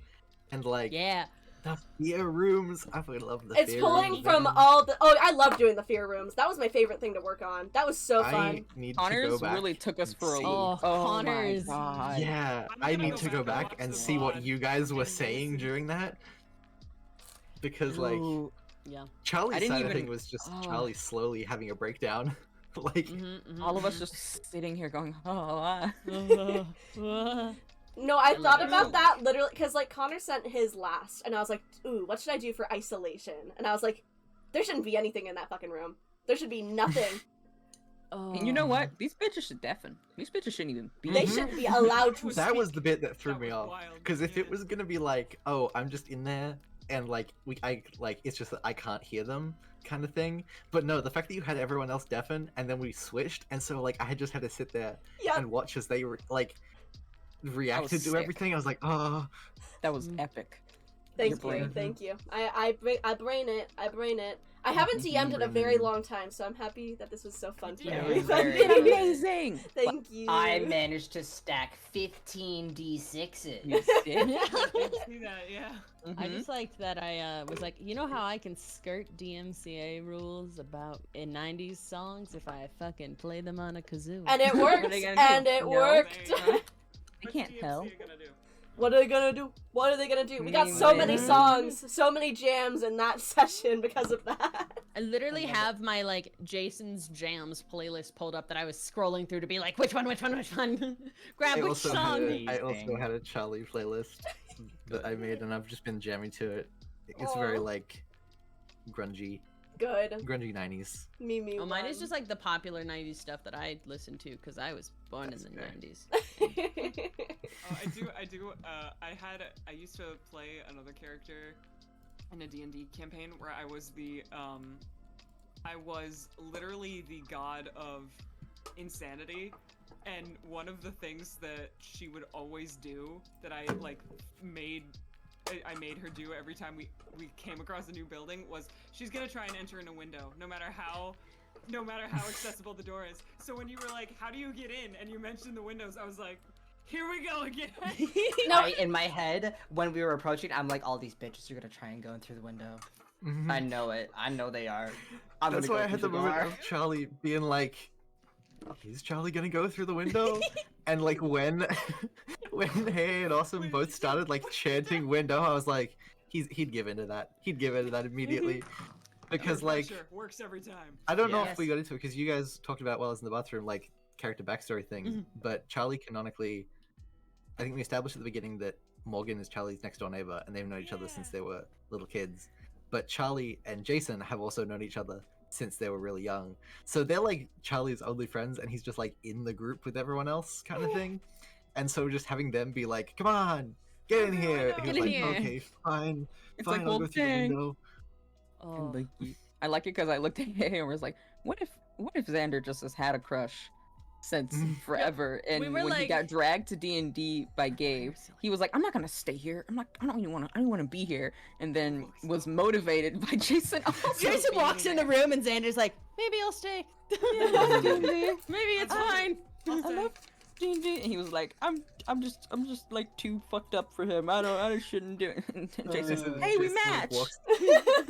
and like Yeah. the fear rooms. I fucking love the. it's fear pulling rooms, from man. all the. Oh, I love doing the fear rooms. That was my favorite thing to work on. That was so I fun. need to go Connors back. really took us for a and loop. see. Oh, my Connors. God. Yeah, I'm I gonna need go to back go and back watch and the see what VOD you guys were and saying listen. during that. Because like Yeah. Charlie's didn't side of even- thing was just Oh. Charlie slowly having a breakdown. Like All of us just sitting here going, oh. No, I love thought it about so that literally because like Connor sent his last, and I was like, ooh, what should I do for isolation? And I was like, there shouldn't be anything in that fucking room. There should be nothing. And you know what? These bitches should deafen. These bitches shouldn't even be They here. shouldn't be allowed to. that was speak. the bit that threw That me was off. wild, Because if it yeah. was gonna be like, oh, I'm just in there and like it's just that I can't hear them kind of thing. But no, the fact that you had everyone else deafen and then we switched, and so like I just had to sit there Yeah. and watch as they reacted to sick. everything. I was like, oh. That was epic. Thank Your you, brain. thank you. I brain it. I haven't DM'd in a very long time, so I'm happy that this was so fun for Yeah, It it was was very It's good. amazing. Thank you. I managed to stack 15 d6s. You did? I see that, yeah. I Mhm. just liked that I was like, you know how I can skirt DMCA rules about in 90s songs if I fucking play them on a kazoo. And it What are worked, they gonna do? and it No. worked. There you go. I What's can't DMC tell. gonna do? What are they gonna do? What are they gonna do? We got so many Mhm. songs, so many jams in that session because of that. I literally I love have my like Jason's Jams playlist pulled up that I was scrolling through to be like, which one? Grab I which also, song? I also Amazing. had a Charlie playlist that I made, and I've just been jamming to it. It's very Aw. like grungy Good. 90s. Me. Oh, mine is one. just like the popular 90s stuff that I listened to because I was born That's in the fair. 90s. Oh, I do. I used to play another character in a D&D campaign where I was I was literally the god of insanity, and one of the things that she would always do that I made her do every time we came across a new building was she's gonna try and enter in a window, no matter how accessible the door is. So when you were like, how do you get in? And you mentioned the windows, I was like, here we go again. In my head, when we were approaching, I'm like, all these bitches are gonna try and go in through the window. Mhm. I know it. I know they are. I'm That's gonna why go I had through the moment door. of Charlie being like, "Is Charlie gonna go through the window?" And like when Hey and Awesome both started like chanting "window," I was like, he'd give into that. He'd give into that immediately because Peer like pressure works every time. I don't know Yes. if we got into it because you guys talked about while I was in the bathroom like character backstory things, but Charlie canonically, I think we established at the beginning that Morgan is Charlie's next door neighbor and they've known each other since they were little kids. But Charlie and Jason have also known each other since they were really young. So they're like Charlie's only friends and he's just like in the group with everyone else kind of thing. And so just having them be like, come on, get in here. He Get was in like, here. okay, fine. It's Fine, like, I'll well, go through the dang. window. Oh. And like, I like it because I looked at him and was like, what if Xander just has had a crush since forever, and we were when he like- got dragged to D&D by Gabe, he was like, I'm not gonna stay here. I don't even want to be here. And then was motivated by Jason. Also Jason being walks in the there. room and Xander's like, maybe I'll stay. D&D. Maybe it's I'll fine. I love D&D. And he was like, I'm just like too fucked up for him. I shouldn't do it. And Jason, hey, we Jason, like, match. walks-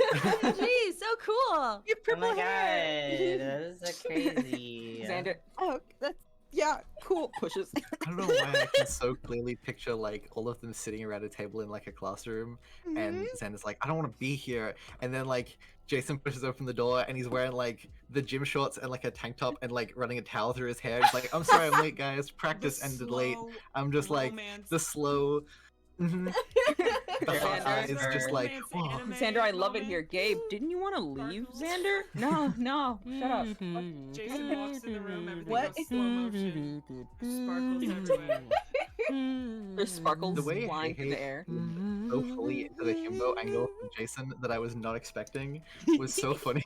Jeez, so cool. You have Oh purple my hair. god, that is so crazy. Xander, oh, that's yeah, cool. Pushes. I don't know why I can so clearly picture like all of them sitting around a table in like a classroom, and Xander's like, I don't want to be here. And then like Jason pushes open the door, and he's wearing like the gym shorts and like a tank top, and like running a towel through his hair. He's like, I'm sorry, I'm late, guys. Practice ended late. I'm just like the slow. Mhm. The hot Xander, eyes, just like, romance "Whoa." anime Xander, I love it moment. here. Gabe, didn't you want to leave, Sparkles. Xander? No, shut up. Jason walks in the room, everything What? goes slow motion. Sparkles everywhere. There's sparkles The way flying through Hey the air. so fully into the himbo angle from Jason that I was not expecting was so funny.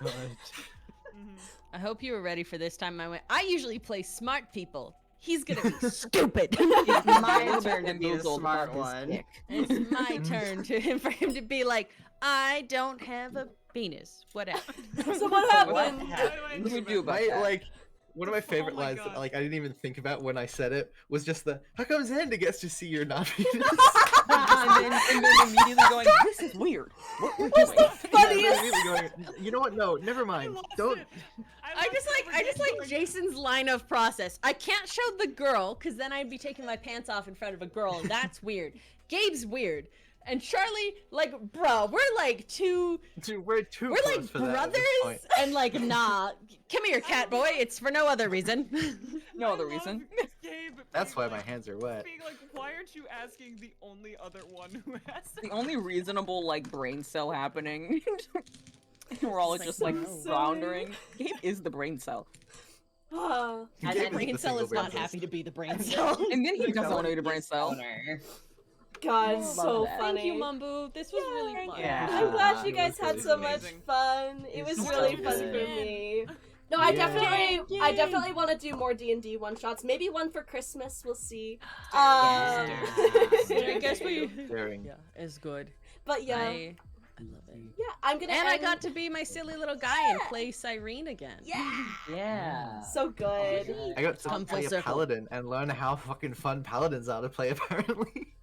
Mhm. I hope you were ready for this time. I usually play smart people. He's gonna be stupid. It's my turn to be the Bamboozled smart about his one. dick. It's my turn for him to be like, I don't have a penis. Whatever. So what happened? What What do I happened? What do you do about My, that? like one of my favorite my lines that God. like I didn't even think about when I said it was just the how come Xander gets to see your non-penis? and then immediately going, this is weird. What we're What's doing. the funniest? Really going, you know what? No, never mind. lost Don't. it. I just like Jason's line of process. I can't show the girl because then I'd be taking my pants off in front of a girl, and that's weird. Gabe's weird, and Charlie, like, bro, we're like two, Dude, we're too we're close like for that at this point. brothers, and like, nah, come here, cat boy. It's for no other reason. No other reason. That's why my hands are wet. Being like, why aren't you asking the only other one who has The only reasonable like brain cell happening. We're all It's just like, like no. floundering. Gabe is the brain cell. Ah. Gabe And is the brain the cell single is not brain happy cell. to be the brain cell. And then he doesn't want to be the brain cell. Owner. God, Love so that. funny. Thank you, Mumbu. This was really fun. Yeah. I'm glad you It guys was had really so much amazing. fun. It was It's really so fun good. for me. No, I Yeah. definitely want to do more D&D one shots. Maybe one for Christmas. We'll see. Yeah. I guess we. Daring. Yeah, it's good. But yeah, I love it. Yeah, I'm gonna. And I end- got to be my silly little guy and play Cyrene again. Yeah. Yeah. So good. I got to Come full play a circle. paladin and learn how fucking fun paladins are to play, apparently.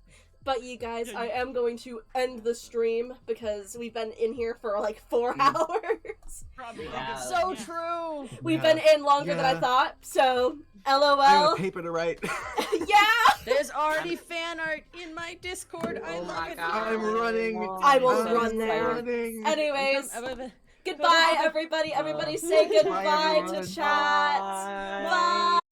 But you guys, I am going to end the stream because we've been in here for like 4 hours. Probably. Yeah. So true. We've Yeah. been in longer than I Yeah. thought, so I got LOL. a paper to write. Yeah! There's already fan art in my Discord. I Oh love my it. God. I'm running. I will I'm run there. running. Anyways, I'm- goodbye, everybody. Everybody say goodbye to everyone. chat. Bye. Bye.